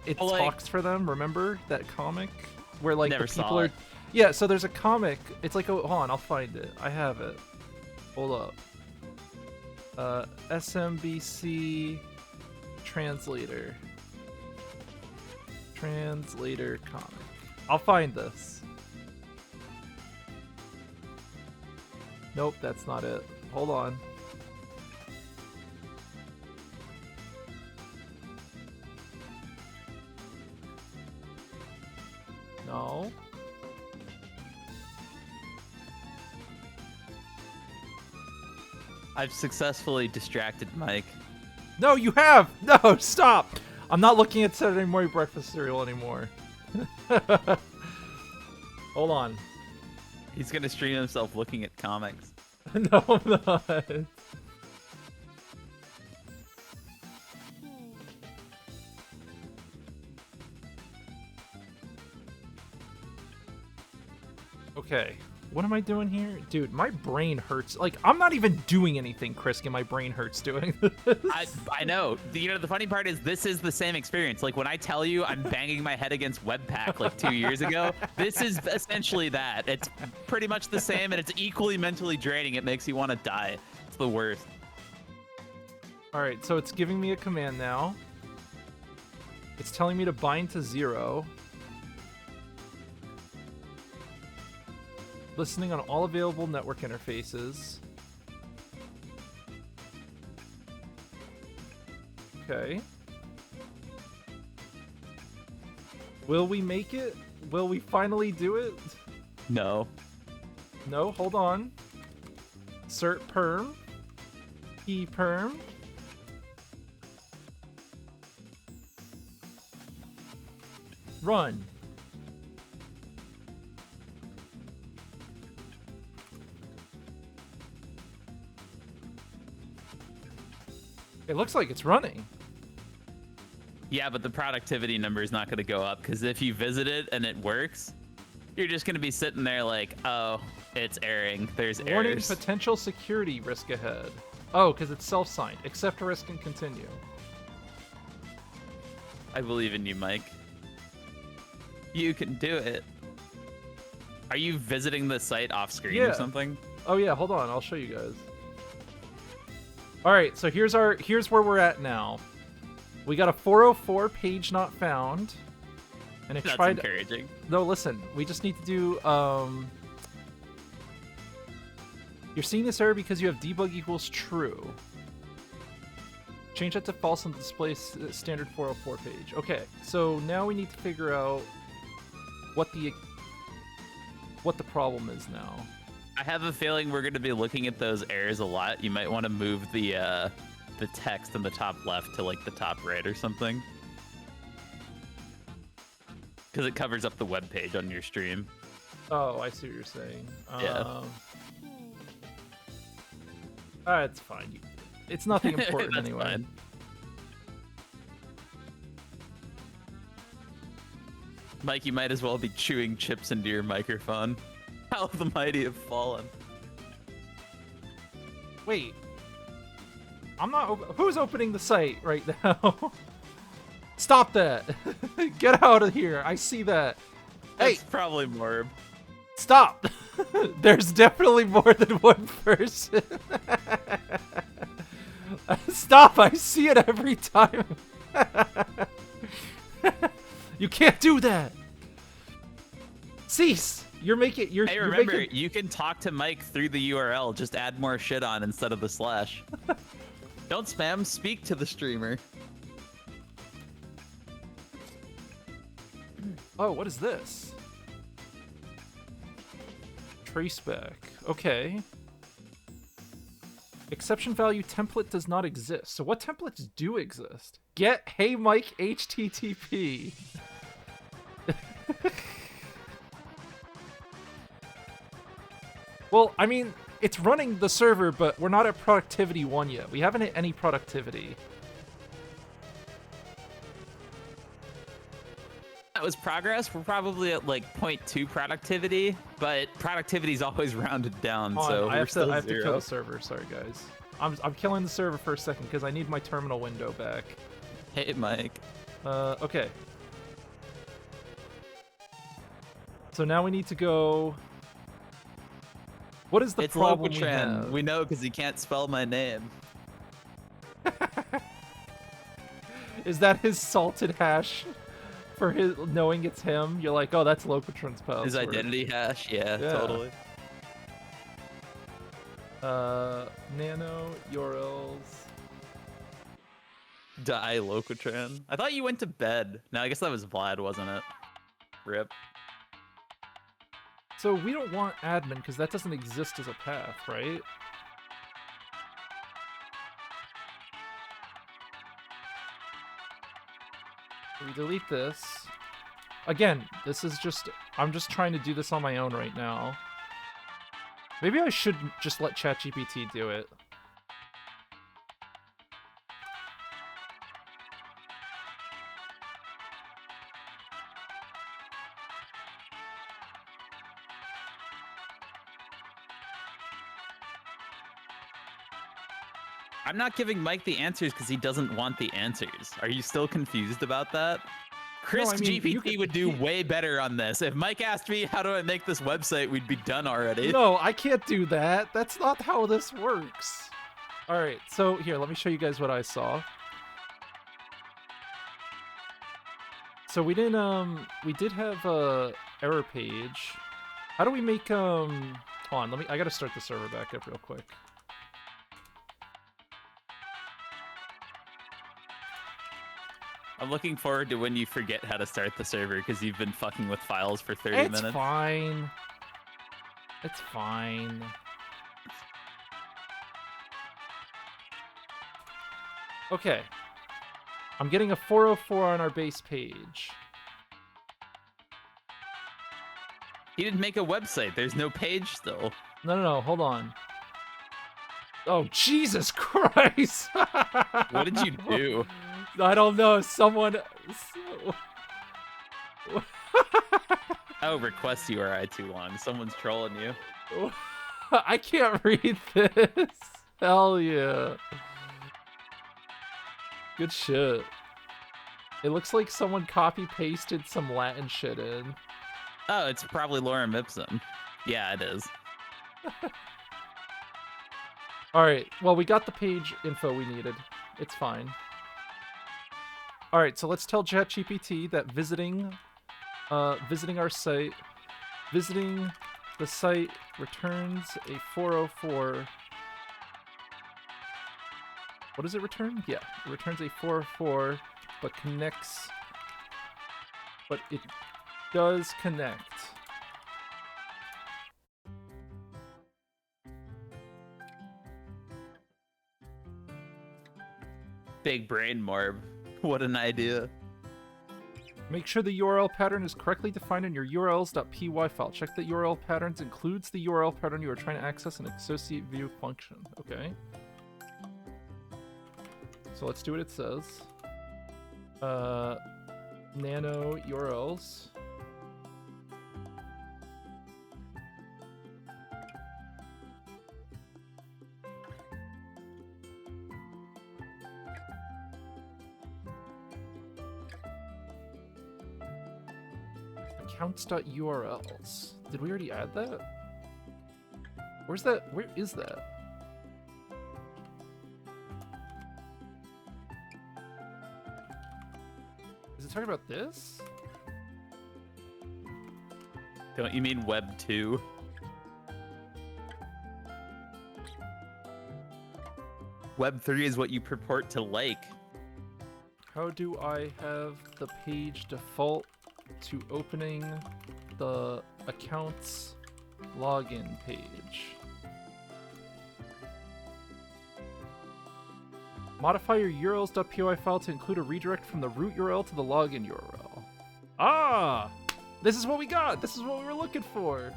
it Well, talks for them. Remember that comic where the Never people saw are? it. Yeah, so there's a comic. It's like, oh, hold on, I'll find it. I have it. Hold up. SMBC translator comic. I'll find this. Nope, that's not it. Hold on. No. I've successfully distracted Mike. No, you have! No, stop! I'm not looking at Saturday morning breakfast cereal anymore. Hold on. He's gonna stream himself looking at comics. No, I'm not. Okay, what am I doing here? Dude, my brain hurts. Like, I'm not even doing anything, Krisk, and my brain hurts doing this. I know. You know, the funny part is this is the same experience. Like, when I tell you I'm banging my head against Webpack like 2 years ago, this is essentially that. It's pretty much the same, and it's equally mentally draining. It makes you want to die. It's the worst. Alright, so it's giving me a command now. It's telling me to bind to 0. Listening on all available network interfaces. Okay. Will we make it? Will we finally do it? No. No, hold on. Cert perm. E perm. Run. It looks like it's running. Yeah, but the productivity number is not going to go up because if you visit it and it works, you're just going to be sitting there like, oh, it's erring. There's Warning, errors. potential security risk ahead. Oh, because it's self-signed. Accept risk and continue. I believe in you, Mike. You can do it. Are you visiting the site off screen Yeah. or something? Oh yeah, hold on. I'll show you guys. All right, so here's where we're at now. We got a 404 page not found, and it That's tried. encouraging. No, listen. We just need to do. You're seeing this error because you have debug equals true. Change that to false and display standard 404 page. Okay, so now we need to figure out what the problem is now. I have a feeling we're going to be looking at those errors a lot. You might want to move the text in the top left to like the top right or something, because it covers up the web page on your stream. Oh, I see what you're saying. Yeah. It's fine. It's nothing important That's anyway. fine. Mike, you might as well be chewing chips into your microphone. How the mighty have fallen. Wait. I'm not. Who's opening the site right now? Stop that! Get out of here! I see that. Hey, It's probably Morb. stop! There's definitely more than one person. Stop! I see it every time. You can't do that. Cease. You're making. You're. Hey, you're remember, making... you can talk to Mike through the URL. Just add more shit on instead of the slash. Don't spam. Speak to the streamer. Oh, what is this? Traceback. Okay. Exception value template does not exist. So what templates do exist? Get hey Mike HTTP. Well, I mean, it's running the server, but we're not at productivity 1 yet. We haven't hit any productivity. That was progress. We're probably at like 0.2 productivity, but productivity is always rounded down, so I we're have still to zero. kill the server. Sorry, guys. I'm killing the server for a second because I need my terminal window back. Hey, Mike. Okay. So now we need to go. What is the It's problem we Locatran. have? We know because he can't spell my name. Is that his salted hash for his knowing it's him? You're like, oh, that's Locatran's password. His identity hash? Yeah, Yeah. totally. Nano URLs. Die Locatran. I thought you went to bed. No, I guess that was Vlad, wasn't it? Rip. So we don't want admin because that doesn't exist as a path, right? We delete this. Again, this is just... I'm just trying to do this on my own right now. Maybe I should just let ChatGPT do it. I'm not giving Mike the answers because he doesn't want the answers. Are you still confused about that? Chris I mean, GPT would do way better on this. If Mike asked me how do I make this website, we'd be done already. No, I can't do that. That's not how this works. All right, so here, let me show you guys what I saw. So we did have a error page. How do we make hold on, I gotta start the server back up real quick. I'm looking forward to when you forget how to start the server because you've been fucking with files for 30 It's minutes. fine. It's fine. Okay. I'm getting a 404 on our base page. He didn't make a website. There's no page still. No, hold on. Oh, Jesus Christ! What did you do? I don't know. Someone... Oh, request URI too long. Someone's trolling you. I can't read this. Hell yeah. Good shit. It looks like someone copy-pasted some Latin shit in. Oh, it's probably Lorem Ipsum. Yeah, it is. Alright, well, we got the page info we needed. It's fine. Alright, so let's tell ChatGPT that visiting our site, visiting the site returns a 404. What does it return? Yeah, it returns a 404, but it does connect. Big brain morb. What an idea. Make sure the URL pattern is correctly defined in your urls.py file. Check that URL patterns includes the URL pattern you are trying to access and associate view function. Okay. So let's do what it says. Nano URLs. Accounts.urls. Did we already add that? Where's that? Where is that? Is it talking about this? Don't you mean Web 2? Web 3 is what you purport to like. How do I have the page default to opening the accounts login page? Modify your urls.py file to include a redirect from the root URL to the login URL. Ah! This is what we got! This is what we were looking for!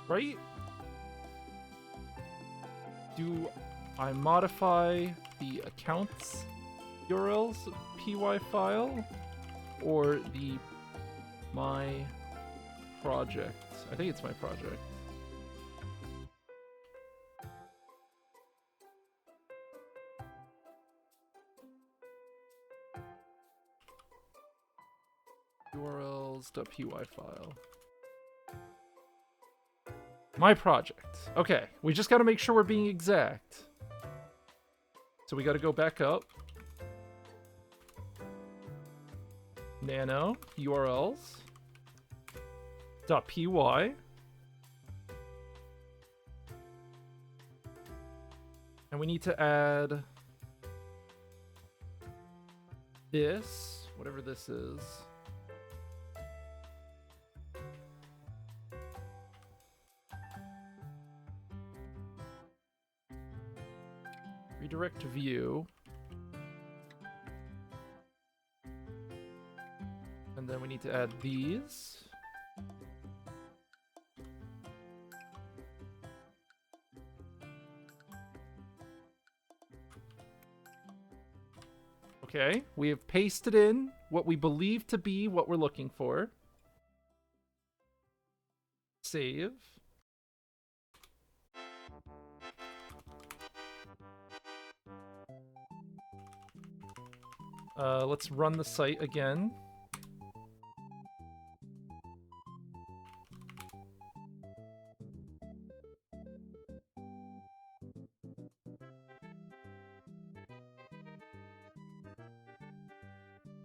Right? Do I modify the accounts URLs py file or the my project? I think it's my project. urls.py file. My project. Okay, we just got to make sure we're being exact. So we got to go back up. Nano urls .py. And we need to add this, whatever this is. Redirect view. And then we need to add these. Okay, we have pasted in what we believe to be what we're looking for. Save. Let's run the site again.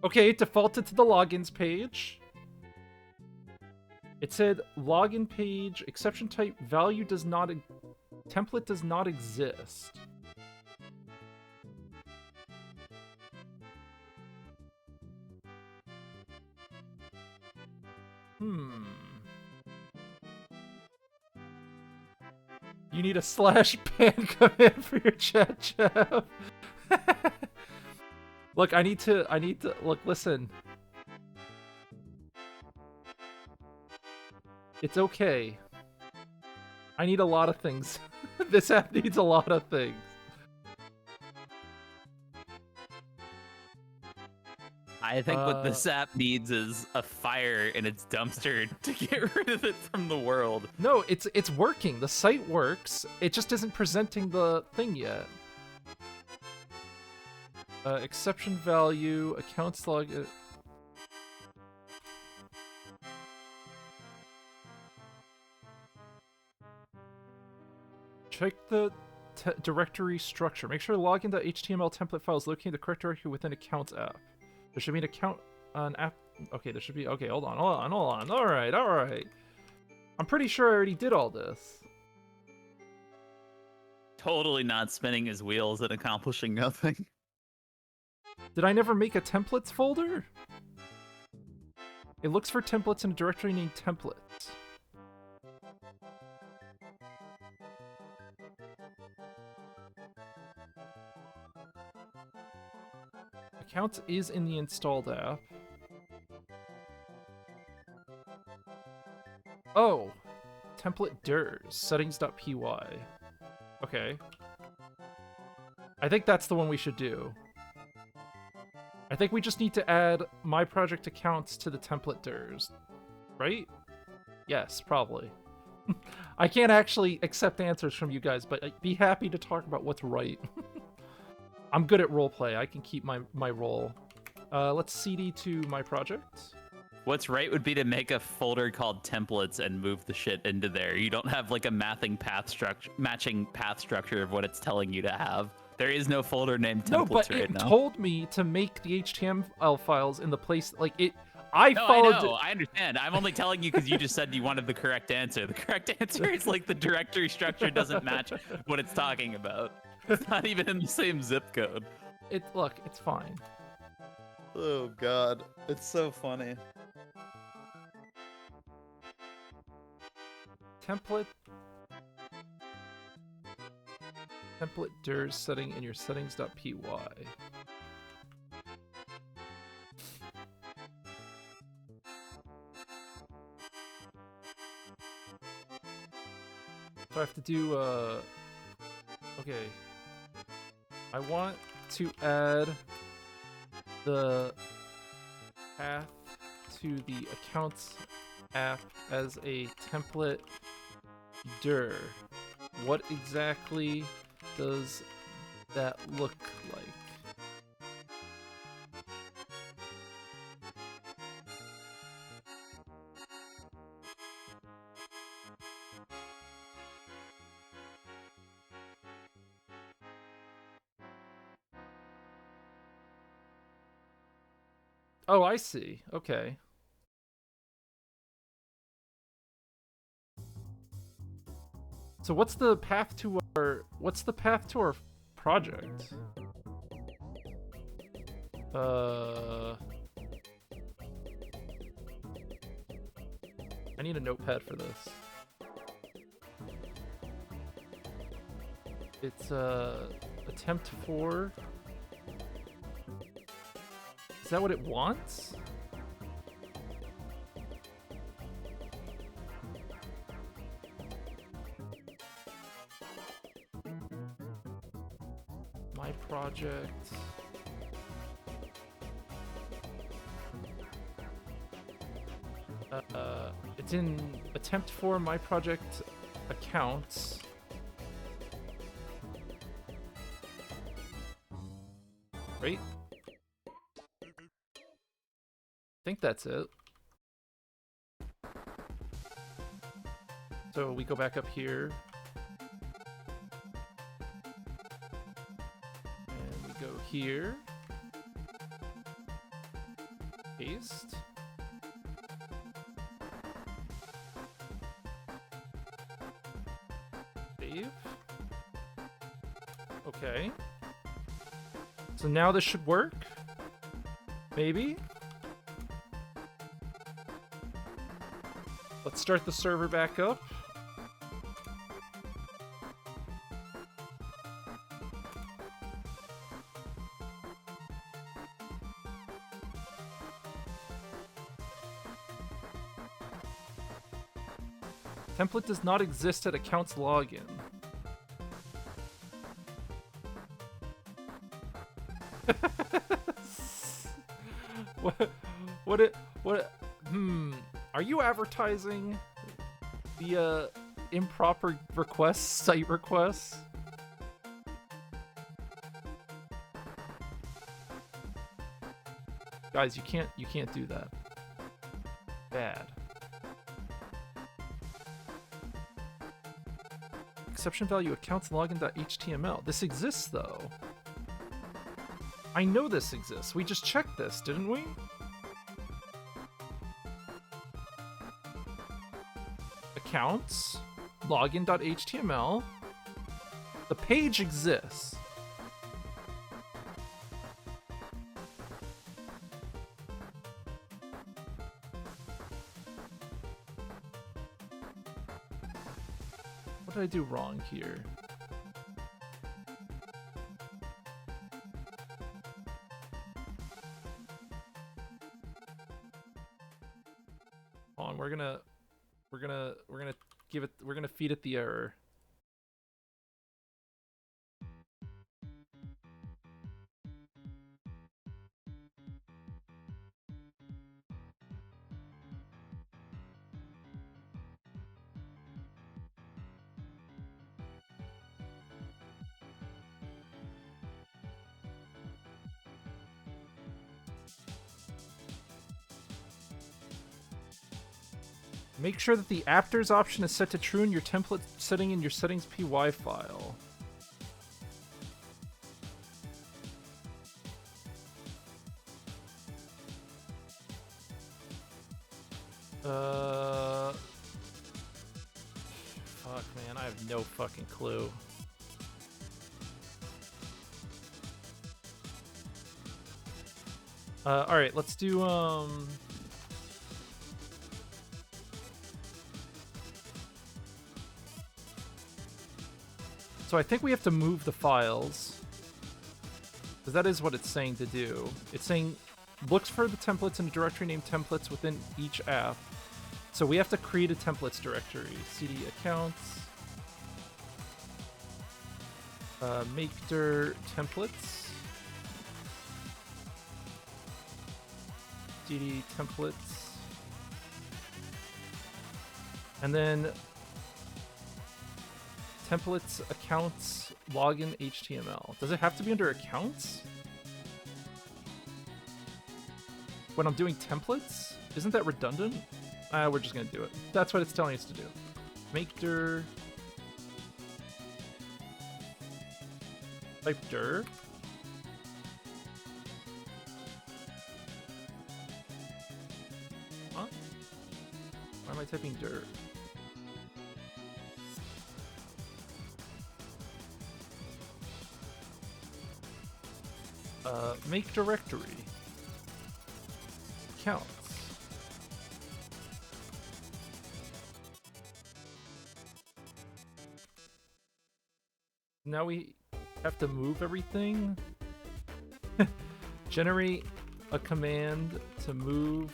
Okay, it defaulted to the logins page. It said login page, exception type, value does not, template does not exist. You need a /ban command for your chat, Jeff. Look, I need to, look, listen. It's okay. I need a lot of things. This app needs a lot of things. I think what this app needs is a fire in its dumpster to get rid of it from the world. No, it's working. The site works. It just isn't presenting the thing yet. Exception value, accounts log... Check the directory structure. Make sure login.html template file is located in the correct directory within accounts app. There should be an account, an app. Okay, there should be. Okay, hold on. All right. I'm pretty sure I already did all this. Totally not spinning his wheels and accomplishing nothing. Did I never make a templates folder? It looks for templates in a directory named templates. Accounts is in the installed app. Oh, template dirs, settings.py. Okay. I think that's the one we should do. I think we just need to add my project accounts to the template dirs, right? Yes, probably. I can't actually accept answers from you guys, but I'd be happy to talk about what's right. I'm good at roleplay. I can keep my role. Let's CD to my project. What's right would be to make a folder called templates and move the shit into there. You don't have like a matching path structure of what it's telling you to have. There is no folder named templates no, but right it now. told me to make the HTML files in the place like it. I understand. I'm only telling you because you just said you wanted the correct answer. The correct answer is like the directory structure doesn't match what it's talking about. It's not even in the same zip code. Look, it's fine. Oh god, it's so funny. Template dir setting in your settings.py. So I have to do okay. I want to add the path to the accounts app as a template dir. What exactly does that look like? Oh, I see. Okay. So what's the path to our project? I need a notepad for this. It's attempt 4. Is that what it wants? My project. It's in attempt 4 my project accounts. Right? I think that's it. So we go back up here. And we go here. Paste. Save. Okay. So now this should work? Maybe? Let's start the server back up. Template does not exist at accounts login. Are you advertising via improper requests, site requests? Guys, you can't do that. Bad. Exception value accounts login.html. This exists though. I know this exists. We just checked this, didn't we? Accounts, login.html. The page exists. What did I do wrong here? Hold on, we're gonna feed it the error. Make sure that the afters option is set to true in your template setting in your settings py file. Fuck, man, I have no fucking clue. All right, let's do So I think we have to move the files, because that is what it's saying to do. It's saying looks for the templates in a directory named templates within each app. So we have to create a templates directory. cd accounts, make dir templates, cd templates, and then templates accounts login HTML. Does it have to be under accounts when I'm doing templates? Isn't that redundant? We're just gonna do it. That's what it's telling us to do. Make dir type dir huh? Why am I typing dir? Make directory accounts. Now we have to move everything. Generate a command to move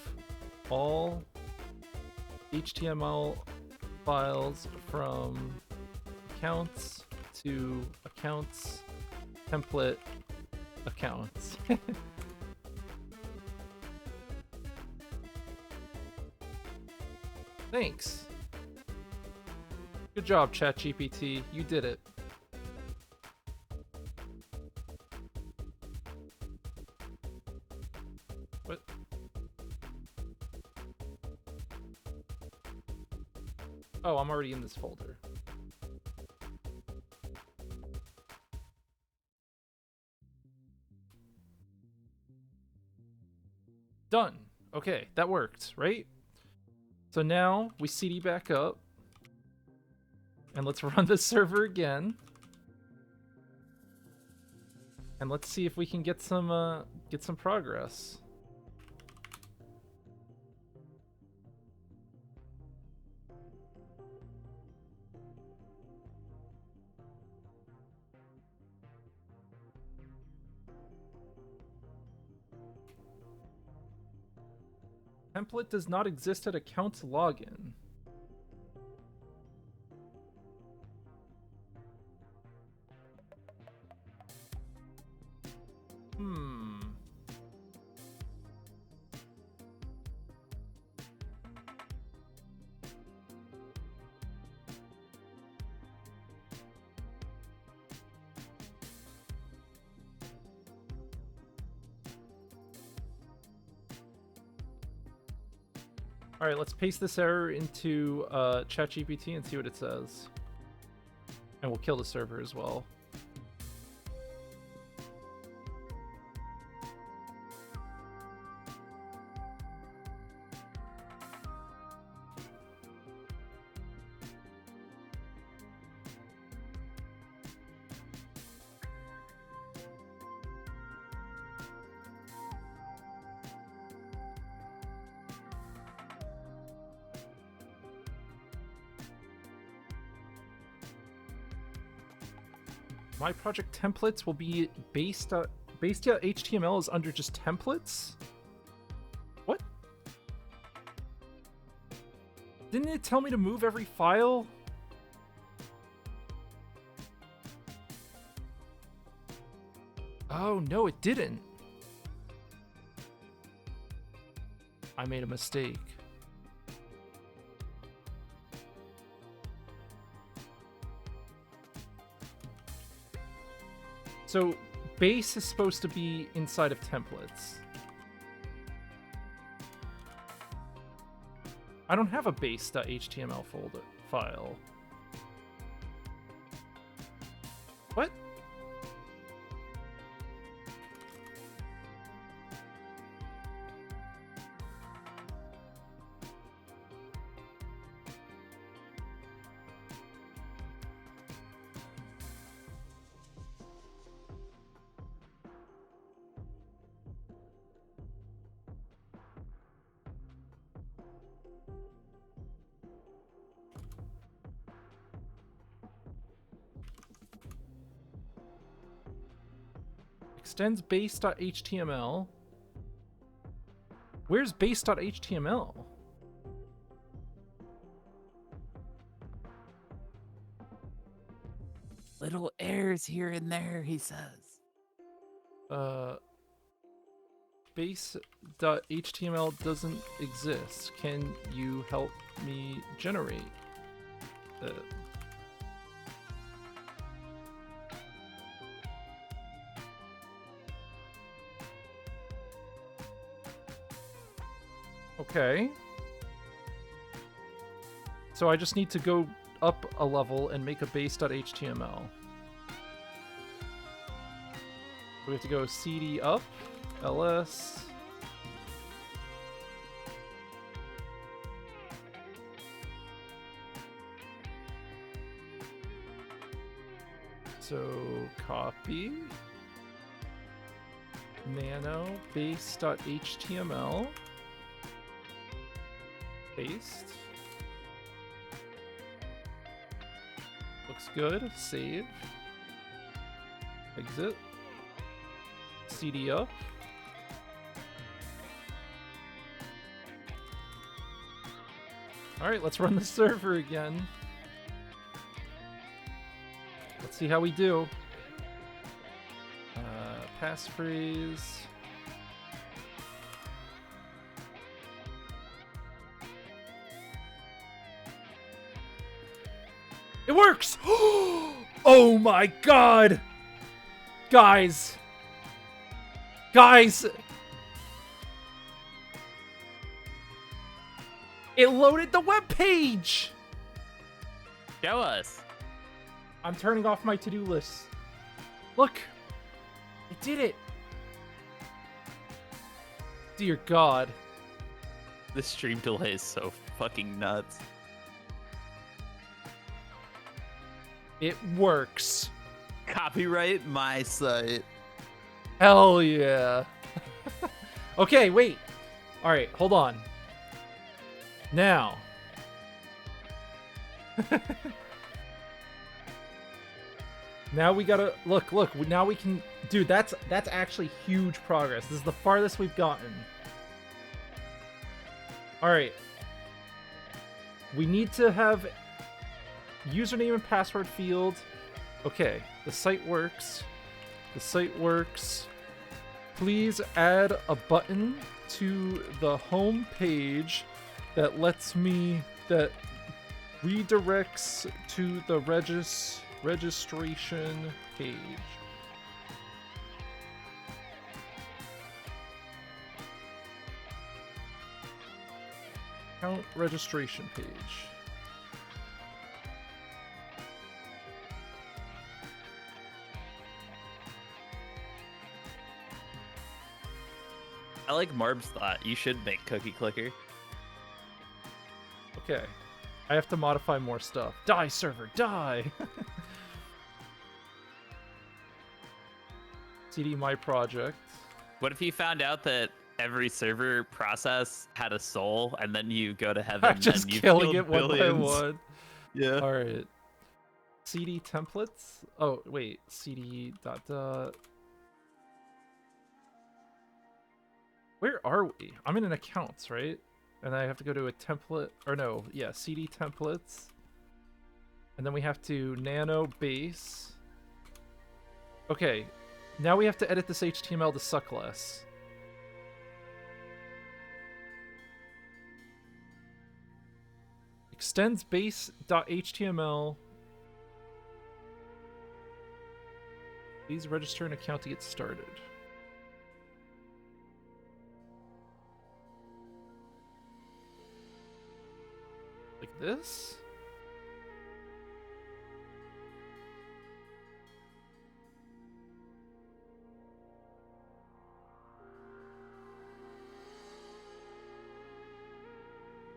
all HTML files from accounts to accounts template accounts. Thanks. Good job, ChatGPT. You did it. What? Oh, I'm already in this folder. Done. Okay, that worked, right? So now we CD back up. And let's run the server again. And let's see if we can get some progress. Template does not exist at account login. All right, let's paste this error into ChatGPT and see what it says. And we'll kill the server as well. My project templates will be base.html is under just templates? What? Didn't it tell me to move every file? Oh, no, it didn't. I made a mistake. So base is supposed to be inside of templates. I don't have a base.html file. What? Extends base.html. Where's base.html? Little errors here and there, he says. Base.html doesn't exist. Can you help me generate it? Okay. So I just need to go up a level and make a base.html. We have to go cd up, ls. So copy nano base.html, paste. Looks good. Save. Exit. CD up. Alright, let's run the server again. Let's see how we do. Passphrase. It works! Oh my god! Guys! Guys! It loaded the web page! Show us. I'm turning off my to-do list. Look! It did it! Dear God. This stream delay is so fucking nuts. It works. Copyright my site. Hell yeah. Okay, wait. Alright, hold on. Now. Now we gotta look. Now we can, dude. That's actually huge progress. This is the farthest we've gotten. All right. We need to have username and password field. Okay, the site works. The site works. Please add a button to the home page that redirects to the registration page. Account registration page. I like Marb's thought. You should make Cookie Clicker. Okay. I have to modify more stuff. Die, server, die! CD my project. What if you found out that every server process had a soul, and then you go to heaven Just and you killing killed it one by billions? one. Yeah. All right. CD templates. Oh wait. CD dot dot. Where are we? I'm in an accounts, right? And I have to go to a template, or no, yeah, CD templates. And then we have to nano base. Okay, now we have to edit this HTML to suck less. Extends base.html. Please register an account to get started. Like this?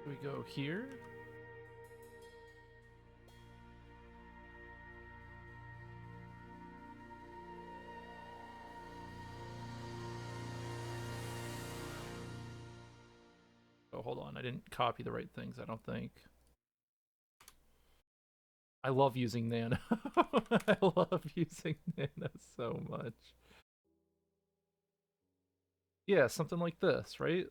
We go here. Oh, hold on. I didn't copy the right things, I don't think. I love using Nano. I love using Nano so much. Yeah, something like this, right?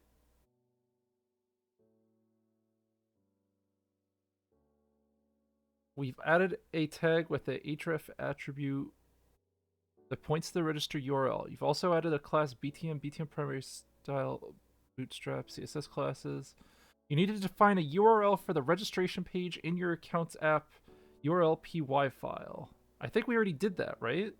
We've added a tag with a href attribute that points to the register URL. You've also added a class BTM primary style bootstrap CSS classes. You need to define a URL for the registration page in your account's app URL py file. I think we already did that, right?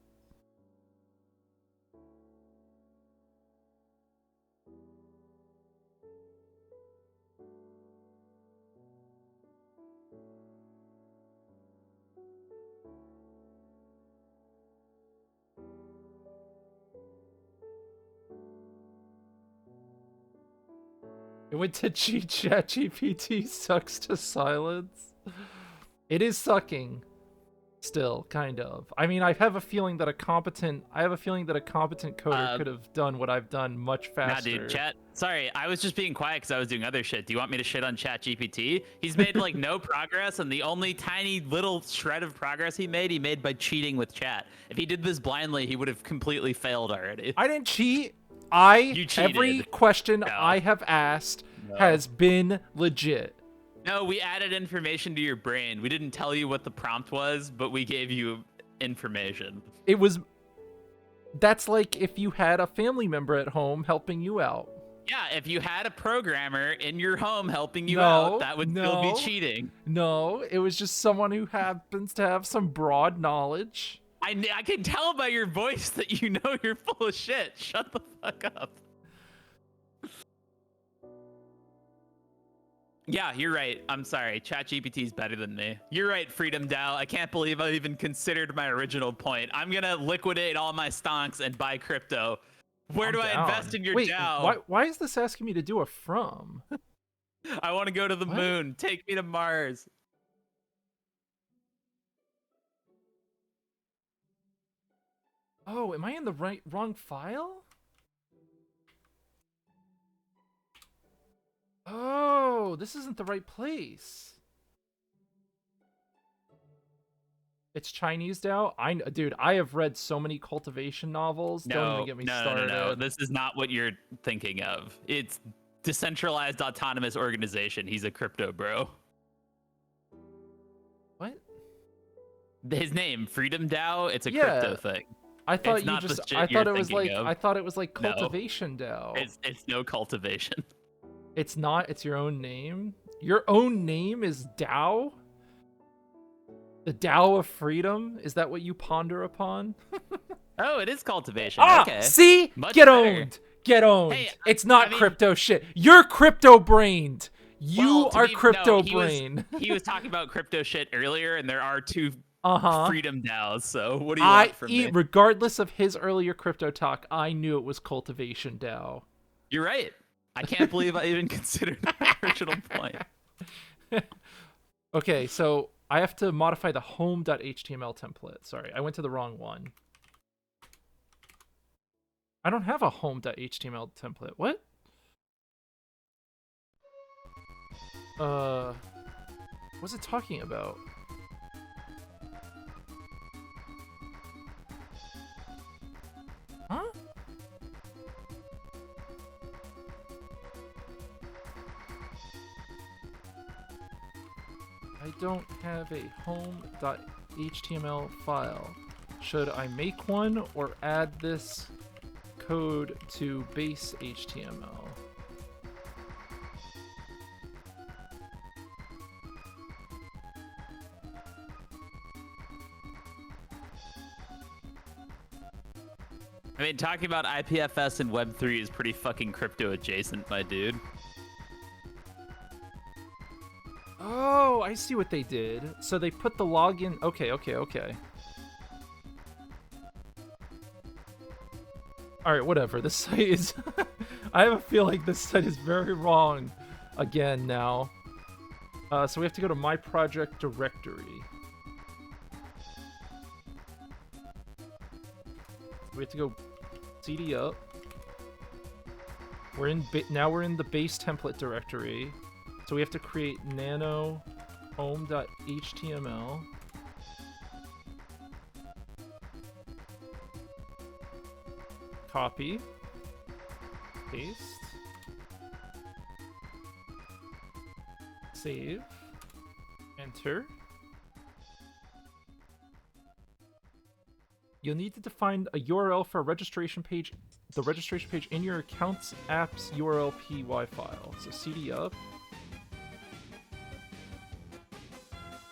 It went to ChatGPT sucks to silence. It is sucking. Still, kind of. I mean, I have a feeling that a competent coder could have done what I've done much faster. Nah, dude, chat. Sorry, I was just being quiet because I was doing other shit. Do you want me to shit on ChatGPT? He's made like no progress, and the only tiny little shred of progress he made by cheating with chat. If he did this blindly, he would have completely failed already. I didn't cheat. You cheated. Every question No. I have asked No. has been legit. No, we added information to your brain. We didn't tell you what the prompt was, but we gave you information. It was. That's like if you had a family member at home helping you out. Yeah, if you had a programmer in your home helping you out, that would still be cheating. No, it was just someone who happens to have some broad knowledge. I can tell by your voice that you know you're full of shit. Shut the fuck up. Yeah, you're right. I'm sorry. ChatGPT is better than me. You're right, Freedom DAO. I can't believe I even considered my original point. I'm going to liquidate all my stonks and buy crypto. Where do I invest in your DAO? Why is this asking me to do a from? I want to go to the moon. Take me to Mars. Oh, am I in the wrong file? Oh, this isn't the right place. It's Chinese DAO? Dude, I have read so many cultivation novels. Don't even get me started. No. This is not what you're thinking of. It's decentralized autonomous organization. He's a crypto bro. What? His name, Freedom DAO. It's a crypto thing. I thought it's you not just. the shit I thought you're it was like. thinking of. I thought it was like cultivation DAO. It's no cultivation. It's not. It's your own name. Your own name is DAO. The DAO of freedom. Is that what you ponder upon? Oh, it is cultivation. Ah, okay. see, Much get better. owned. Get owned. Hey, it's not I mean- crypto shit. You're crypto brained. You Well, to are be- crypto no, he was- brain. He was talking about crypto shit earlier, and there are two Uh-huh. Freedom DAOs. So what do you want from me? Regardless of his earlier crypto talk, I knew it was cultivation DAO. You're right. I can't believe I even considered my original point. Okay, so I have to modify the home.html template. Sorry, I went to the wrong one. I don't have a home.html template. What? What's it talking about? Huh? I don't have a home.html file. Should I make one or add this code to base HTML? I mean, talking about IPFS and Web3 is pretty fucking crypto adjacent, my dude. Oh, I see what they did. So they put the login. Okay. All right, whatever. This site is. I have a feeling this site is very wrong again now. So we have to go to my project directory. We have to go CD up. We're in now we're in the base template directory. So we have to create nano home.html. Copy. Paste. Save. Enter. You'll need to define a URL for a registration page, the registration page in your account's app's URL py file. So cd up.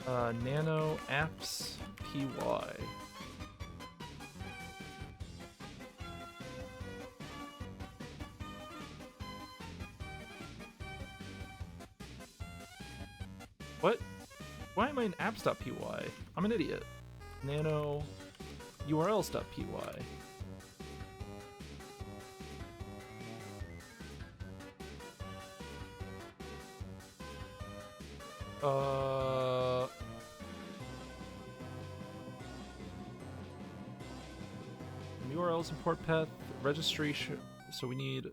Nano apps py. What? Why am I in apps.py? I'm an idiot. Nano urls.py. URLs import path registration. So we need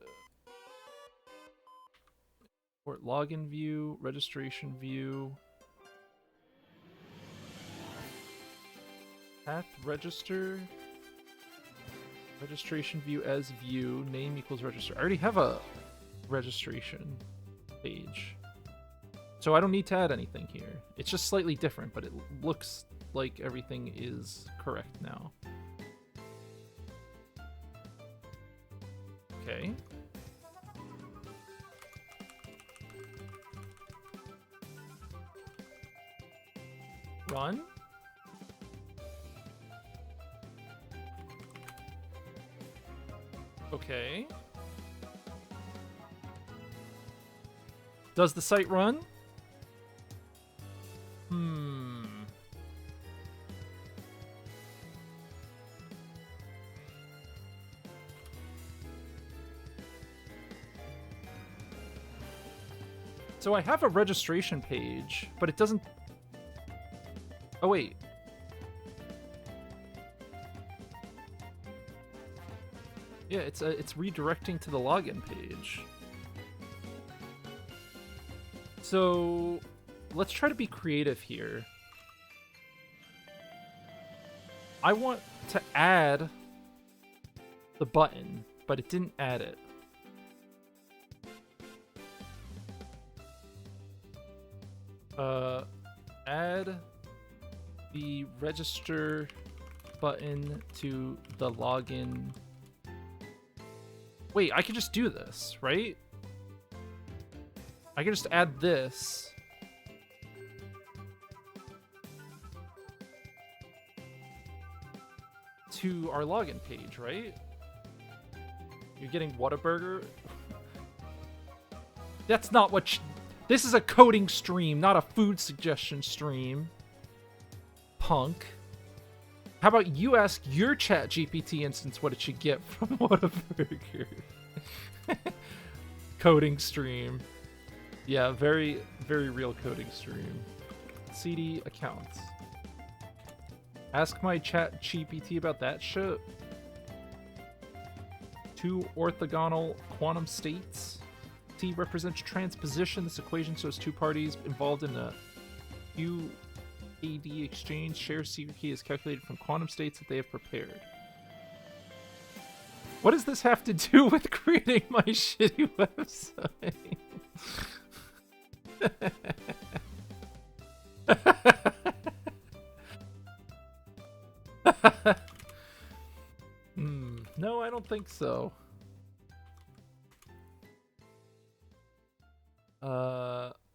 import login view, registration view, path register, registration view as view, name equals register. I already have a registration page, so I don't need to add anything here. It's just slightly different, but it looks like everything is correct now. Okay. Run. Okay. Does the site run? So I have a registration page, but it doesn't... Oh, wait. Yeah, it's redirecting to the login page. So let's try to be creative here. I want to add the button, but it didn't add it. Add the register button to the login. Wait, I can just do this, right? I can just add this. To our login page, right? You're getting Whataburger? That's not what... This is a coding stream, not a food suggestion stream. Punk. How about you ask your ChatGPT instance what it should get from Whataburger? Coding stream. Yeah, very, very real coding stream. CD accounts. Ask my ChatGPT about that shit. Two orthogonal quantum states. T represents transposition. This equation shows two parties involved in a QAD exchange. Share secret key is calculated from quantum states that they have prepared. What does this have to do with creating my shitty website? No, I don't think so.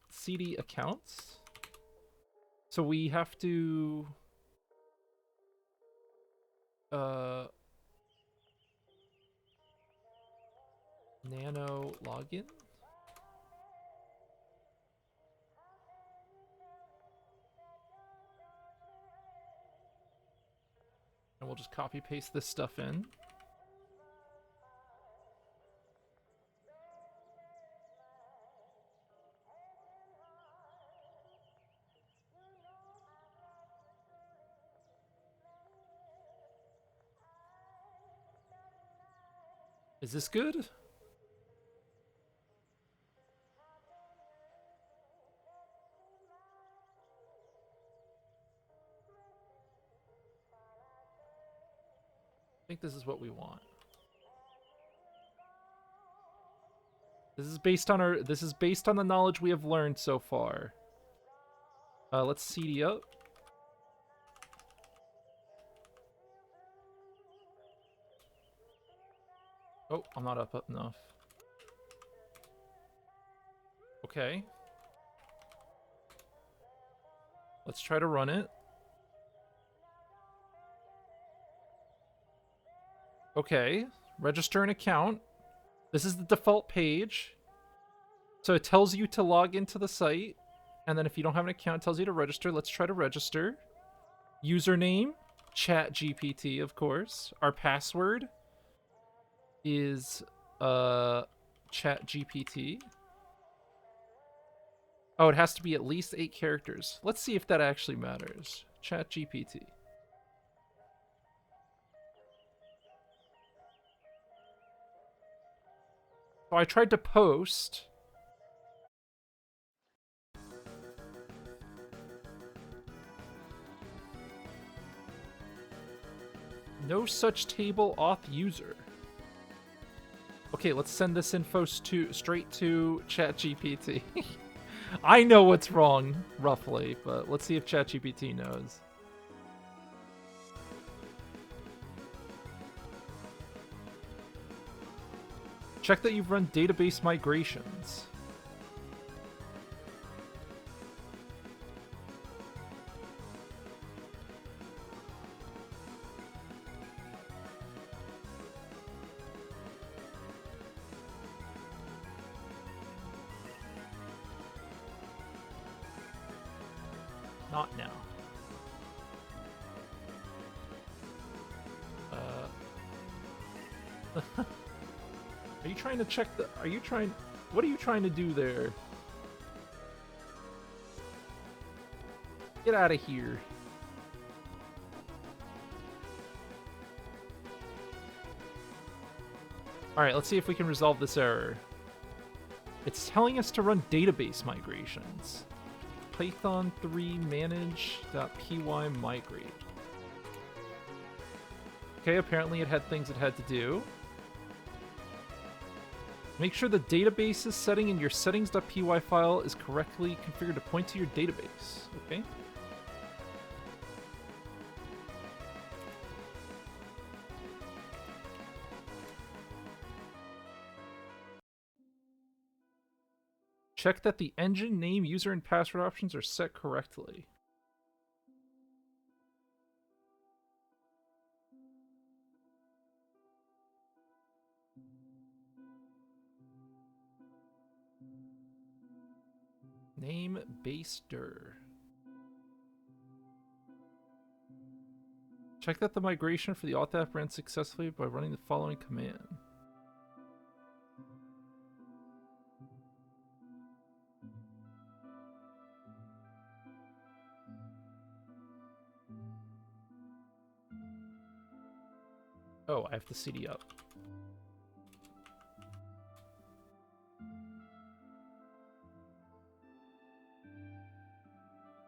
CD accounts. So we have to nano login. And we'll just copy paste this stuff in. Is this good? I think this is what we want. This is based on the knowledge we have learned so far. Let's CD up. Oh, I'm not up enough. Okay. Let's try to run it. Okay. Register an account. This is the default page. So it tells you to log into the site. And then if you don't have an account, it tells you to register. Let's try to register. Username, ChatGPT, of course. Our password is ChatGPT. Oh, it has to be at least 8 characters. Let's see if that actually matters. ChatGPT. So I tried to post. No such table auth user. Okay, let's send this info straight to ChatGPT. I know what's wrong, roughly, but let's see if ChatGPT knows. Check that you've run database migrations. Not now. Are you trying to check the... Are you trying... What are you trying to do there? Get out of here. Alright, let's see if we can resolve this error. It's telling us to run database migrations. Python 3 manage.py migrate. Okay, apparently it had things it had to do. Make sure the databases setting in your settings.py file is correctly configured to point to your database. Okay. Check that the engine name, user, and password options are set correctly. Name baster. Check that the migration for the auth app ran successfully by running the following command. Oh, I have to CD up.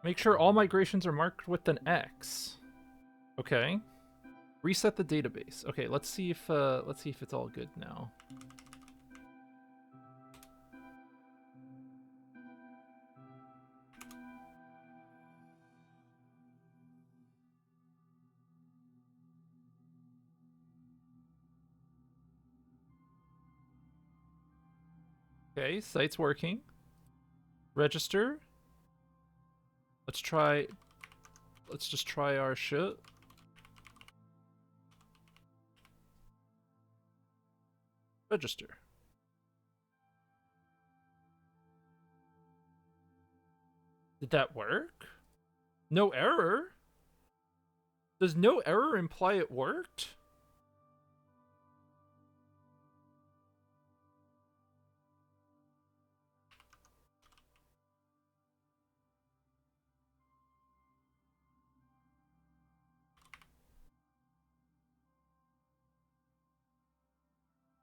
Make sure all migrations are marked with an X. Okay. Reset the database. Okay, let's see if it's all good now. Okay, site's working. Register. Let's just try our shit. Register. Did that work? No error? Does no error imply it worked?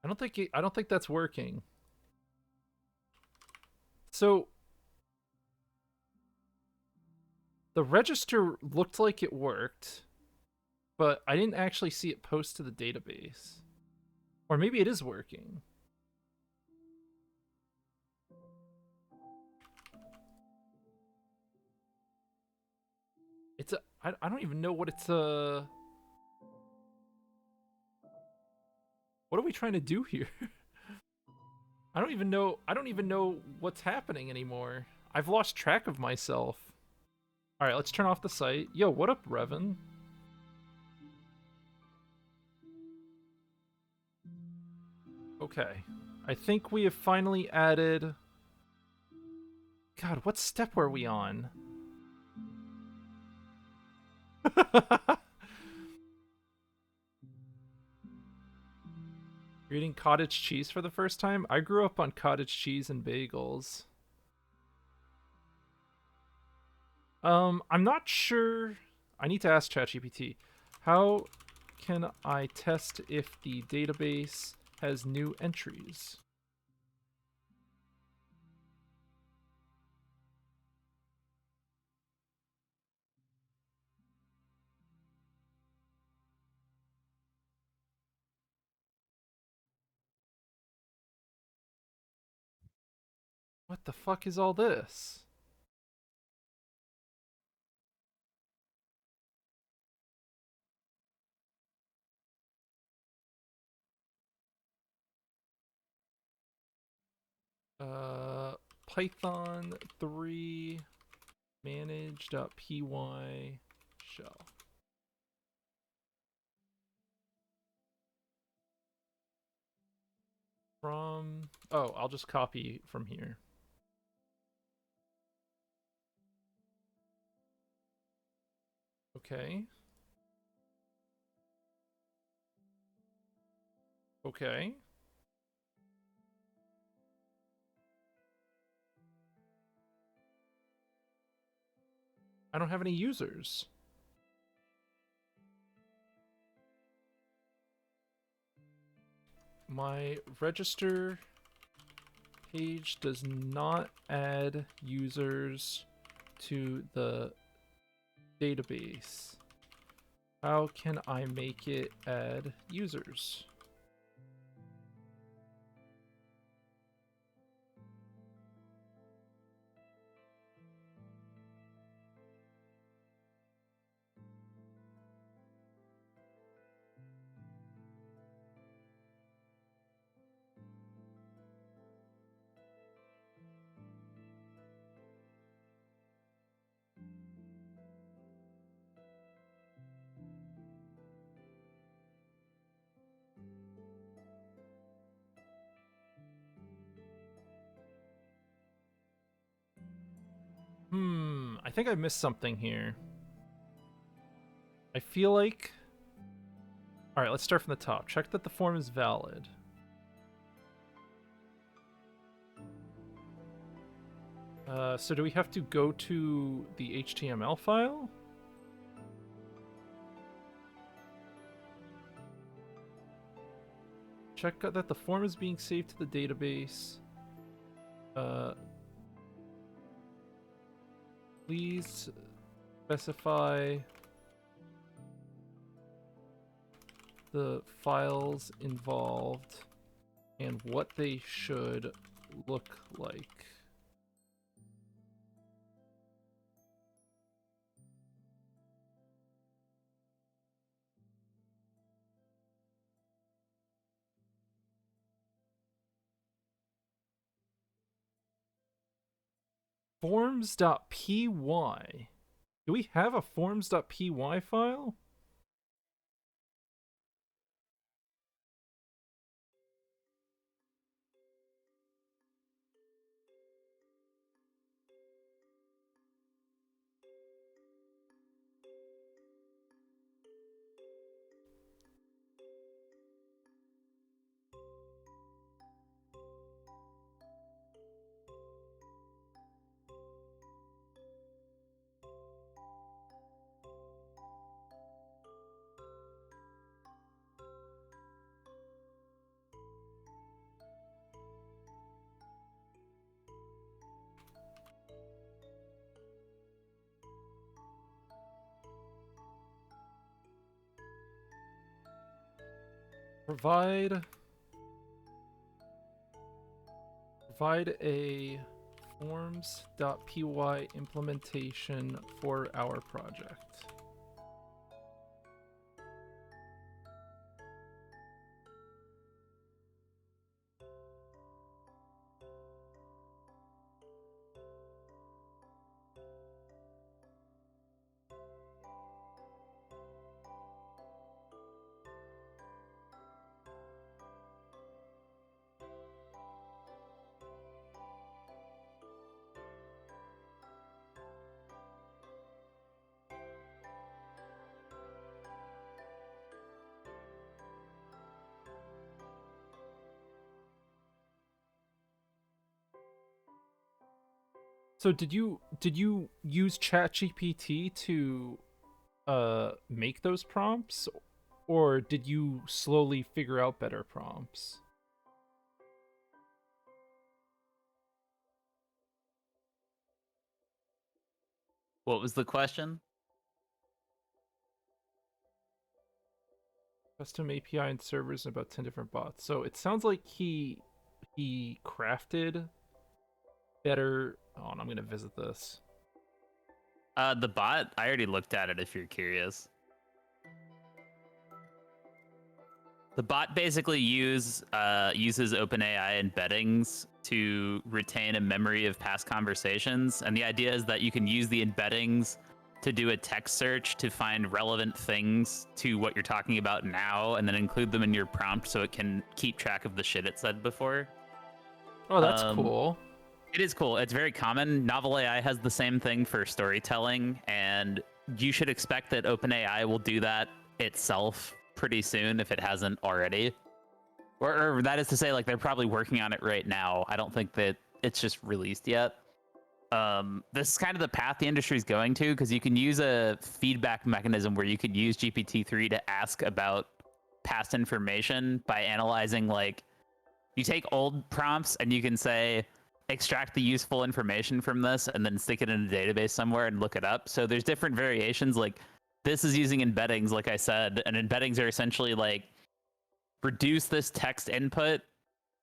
I don't think that's working. So the register looked like it worked, but I didn't actually see it post to the database. Or maybe it is working. It's a. I don't even know what it's What are we trying to do here? I don't even know. I don't even know what's happening anymore. I've lost track of myself. All right, let's turn off the site. Yo, what up, Revan? Okay. I think we have finally added... God, what step were we on? You're eating cottage cheese for the first time? I grew up on cottage cheese and bagels. I'm not sure. I need to ask ChatGPT. How can I test if the database has new entries? What the fuck is all this? Uh, Python 3 manage.py shell. From... Oh, I'll just copy from here. Okay. Okay. I don't have any users. My register page does not add users to the database. How can I make it add users? I think I missed something here. I feel like... Alright, let's start from the top. Check that the form is valid. So do we have to go to the HTML file? Check that the form is being saved to the database. Please specify the files involved and what they should look like. Forms.py. Do we have a forms.py file? Provide a Forms.py implementation for our project. So did you use ChatGPT to make those prompts, or did you slowly figure out better prompts? What was the question? Custom API and servers and about 10 different bots. So it sounds like he crafted better. Oh, and I'm gonna visit this. The bot, I already looked at it if you're curious. The bot basically uses OpenAI embeddings to retain a memory of past conversations. And the idea is that you can use the embeddings to do a text search to find relevant things to what you're talking about now, and then include them in your prompt so it can keep track of the shit it said before. Oh, that's cool. It is cool. It's very common. Novel AI has the same thing for storytelling, and you should expect that OpenAI will do that itself pretty soon if it hasn't already. Or that is to say, like, they're probably working on it right now. I don't think that it's just released yet. This is kind of the path the industry is going to, because you can use a feedback mechanism where you could use GPT-3 to ask about past information by analyzing, like, you take old prompts and you can say, extract the useful information from this and then stick it in a database somewhere and look it up. So there's different variations. Like, this is using embeddings, like I said, and embeddings are essentially like, reduce this text input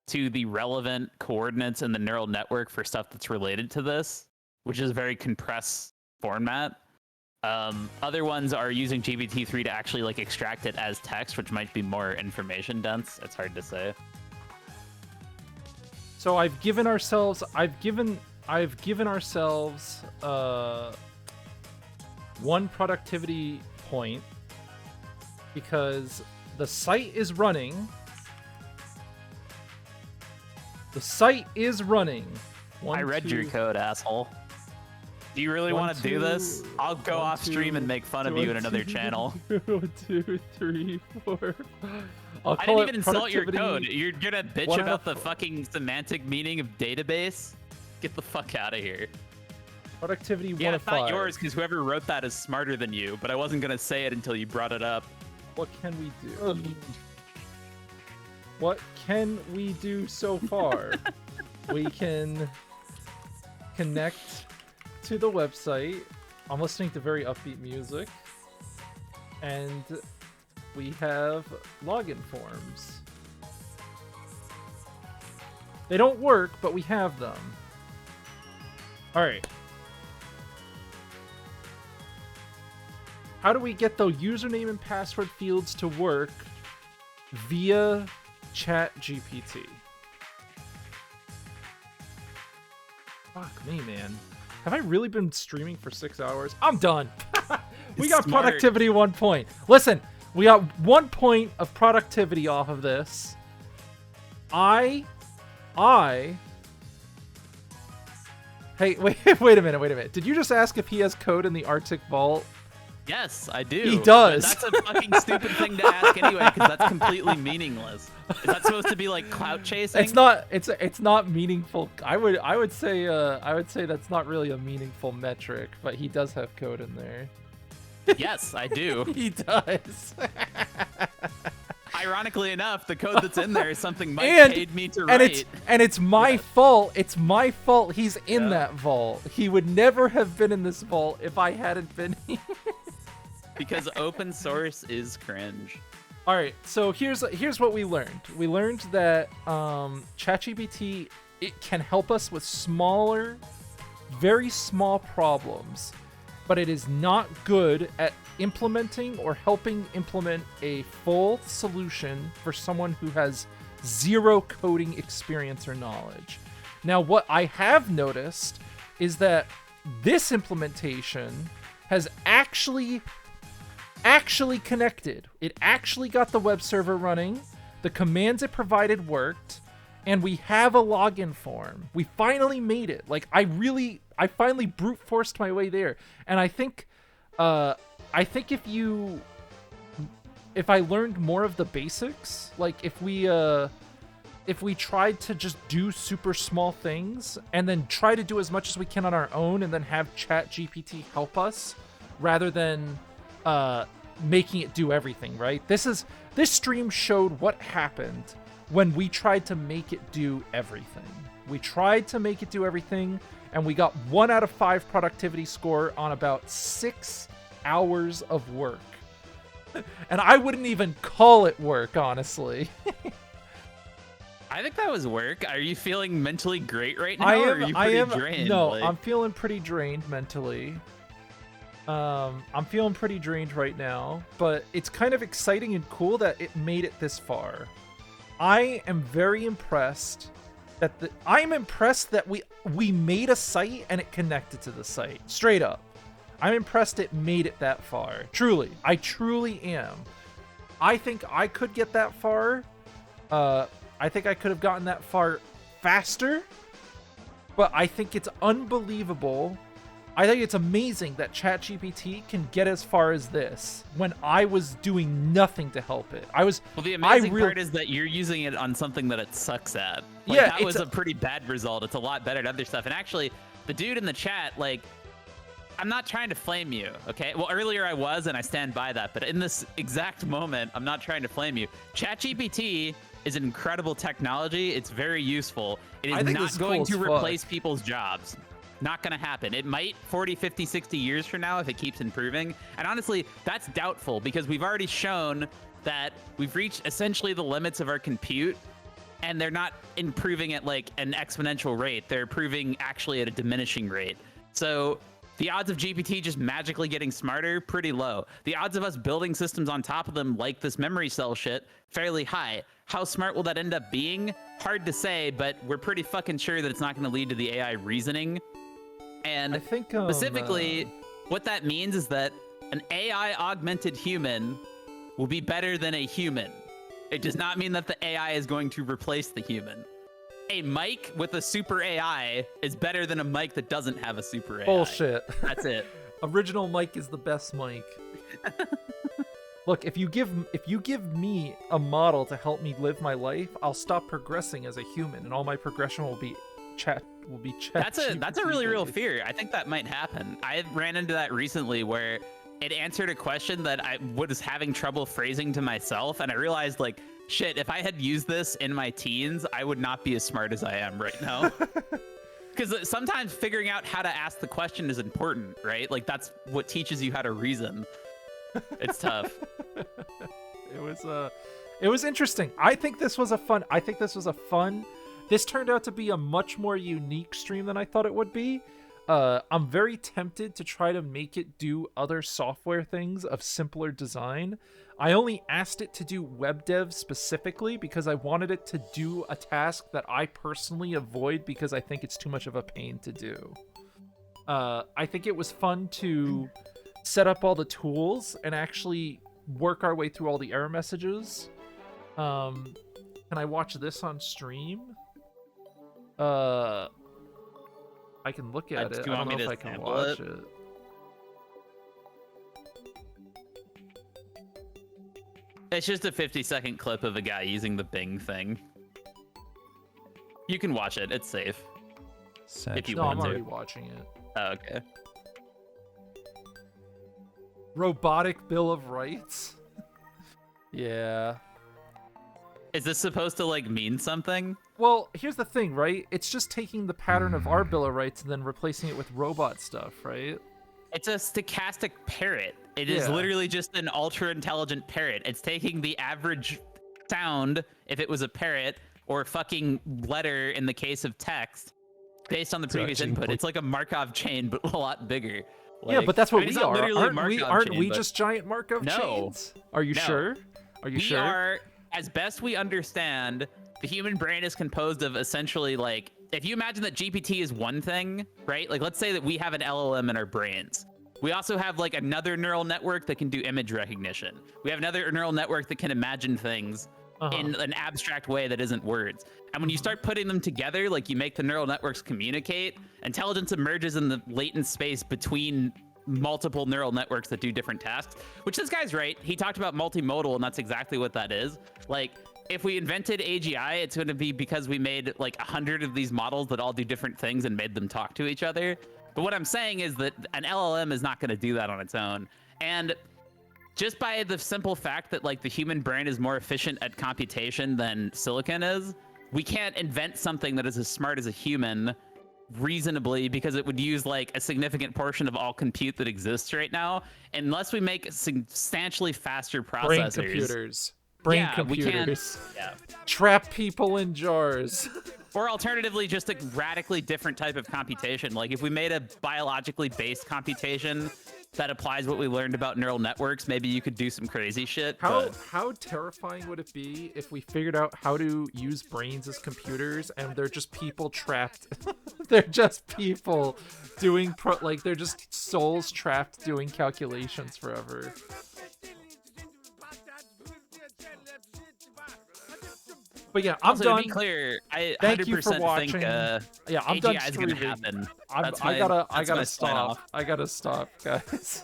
to the relevant coordinates in the neural network for stuff that's related to this, which is a very compressed format. Other ones are using GPT-3 to actually like extract it as text, which might be more information dense. It's hard to say. So I've given ourselves one productivity point because the site is running. The site is running. I read your code, asshole. Do you really want to do this? I'll go off stream and make fun of you in another channel. 1, 2, 3, 4. I I didn't even insult your code. You're gonna bitch about the fucking semantic meaning of database? Get the fuck out of here. Productivity 1 Yeah, of it's not 5. yours because whoever wrote that is smarter than you, but I wasn't gonna say it until you brought it up. What can we do? What can we do so far? We can connect to the website. I'm listening to very upbeat music. And we have login forms. They don't work, but we have them. Alright. How do we get the username and password fields to work via ChatGPT? Fuck me, man. Have I really been streaming for 6 hours? I'm done. We got Smart. productivity 1 point. Listen, we got 1 point of productivity off of this. Hey, wait a minute. Did you just ask if he has code in the Arctic Vault? Yes, I do. He does. But that's a fucking stupid thing to ask anyway, because that's completely meaningless. Is that supposed to be like clout chasing? It's not. It's not meaningful. I would say that's not really a meaningful metric, but he does have code in there. Yes, I do. He does. Ironically enough, the code that's in there is something Mike paid me to and write. it's my Yes. fault. It's my fault. He's in Yeah. that vault. He would never have been in this vault if I hadn't been here. Because open source is cringe. All right, so here's what we learned. We learned that ChatGPT it can help us with smaller, very small problems, but it is not good at implementing or helping implement a full solution for someone who has zero coding experience or knowledge. Now, what I have noticed is that this implementation has actually connected. It actually got the web server running, the commands it provided worked, and we have a login form. We finally made it. Like, I finally brute forced my way there. And I think if I learned more of the basics, like if we tried to just do super small things and then try to do as much as we can on our own and then have ChatGPT help us rather than making it do everything, right? This stream showed what happened when we tried to make it do everything. We tried to make it do everything, and we got 1 out of 5 productivity score on about 6 hours of work. And I wouldn't even call it work, honestly. I think that was work. Are you feeling mentally great right now, or are you pretty drained? No, like... I'm feeling pretty drained mentally. I'm feeling pretty drained right now, but it's kind of exciting and cool that it made it this far. I am very impressed that we made a site and it connected to the site. Straight up. I'm impressed it made it that far. Truly. I truly am. I think I could get that far. I think I could have gotten that far faster, but I think it's unbelievable. I think it's amazing that ChatGPT can get as far as this when I was doing nothing to help it. Well, the amazing part is that you're using it on something that it sucks at. Like, yeah, that was a pretty bad result. It's a lot better than other stuff. And actually, the dude in the chat, like, I'm not trying to flame you, okay? Well, earlier I was, and I stand by that. But in this exact moment, I'm not trying to flame you. ChatGPT is an incredible technology. It's very useful. It is not going to replace people's jobs. Not going to happen. It might 40, 50, 60 years from now if it keeps improving. And honestly, that's doubtful because we've already shown that we've reached essentially the limits of our compute, and they're not improving at like an exponential rate. They're improving actually at a diminishing rate. So the odds of GPT just magically getting smarter, pretty low. The odds of us building systems on top of them like this memory cell shit, fairly high. How smart will that end up being? Hard to say, but we're pretty fucking sure that it's not going to lead to the AI reasoning. And I think, specifically, what that means is that an AI augmented human will be better than a human. It does not mean that the AI is going to replace the human. A mic with a super AI is better than a mic that doesn't have a super AI. Bullshit. That's it. Original mic is the best mic. Look, if you give me a model to help me live my life, I'll stop progressing as a human, and all my progression will be chat. That's a really real fear. I think that might happen. I ran into that recently where it answered a question that I was having trouble phrasing to myself, and I realized, like, shit, if I had used this in my teens, I would not be as smart as I am right now. Because sometimes figuring out how to ask the question is important, right? Like, that's what teaches you how to reason. It's tough. It was interesting. I think this was a fun. This turned out to be a much more unique stream than I thought it would be. I'm very tempted to try to make it do other software things of simpler design. I only asked it to do web dev specifically because I wanted it to do a task that I personally avoid because I think it's too much of a pain to do. I think it was fun to set up all the tools and actually work our way through all the error messages. Can I watch this on stream? I can look at it. I don't know if I can watch it. It's just a 50-second clip of a guy using the Bing thing. You can watch it. It's safe. If you want I'm to. already watching it. Oh, okay. Robotic Bill of Rights? Yeah. Is this supposed to, like, mean something? Well, here's the thing, right? It's just taking the pattern of our Bill of Rights and then replacing it with robot stuff, right? It's a stochastic parrot. It is literally just an ultra-intelligent parrot. It's taking the average sound, if it was a parrot, or fucking letter in the case of text based on the previous Gene input. point. It's like a Markov chain, but a lot bigger. Yeah, but that's what it's we not are. literally a Aren't we? Markov Aren't chain, we but just giant Markov No. chains? Are you No. sure? Are you we sure? are, as best we understand, the human brain is composed of essentially like, if you imagine that GPT is one thing, right? Like, let's say that we have an LLM in our brains. We also have like another neural network that can do image recognition. We have another neural network that can imagine things in an abstract way that isn't words. And when you start putting them together, like you make the neural networks communicate, intelligence emerges in the latent space between multiple neural networks that do different tasks, which this guy's right. He talked about multimodal, and that's exactly what that is. Like, if we invented AGI, it's going to be because we made like 100 of these models that all do different things and made them talk to each other. But what I'm saying is that an LLM is not going to do that on its own. And just by the simple fact that like the human brain is more efficient at computation than silicon is, we can't invent something that is as smart as a human reasonably, because it would use like a significant portion of all compute that exists right now, unless we make substantially faster Brain processors. computers. Brain Yeah, we can't- computers. Yeah. Trap people in jars. Or alternatively, just a radically different type of computation. Like if we made a biologically based computation that applies what we learned about neural networks, maybe you could do some crazy shit. but- How terrifying would it be if we figured out how to use brains as computers and they're just people trapped? They're just people doing like they're just souls trapped doing calculations forever. But yeah, I'm also, done. to be clear, I Thank 100% you for watching. think Yeah, I'm done AGI is going to streaming. happen. I That's my gotta sign stop. off. I gotta stop, guys.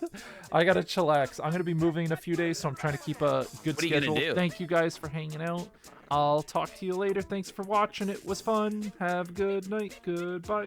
I gotta chillax. I'm gonna be moving in a few days, so I'm trying to keep a good What are you gonna schedule. do? Thank you guys for hanging out. I'll talk to you later. Thanks for watching. It was fun. Have a good night. Goodbye.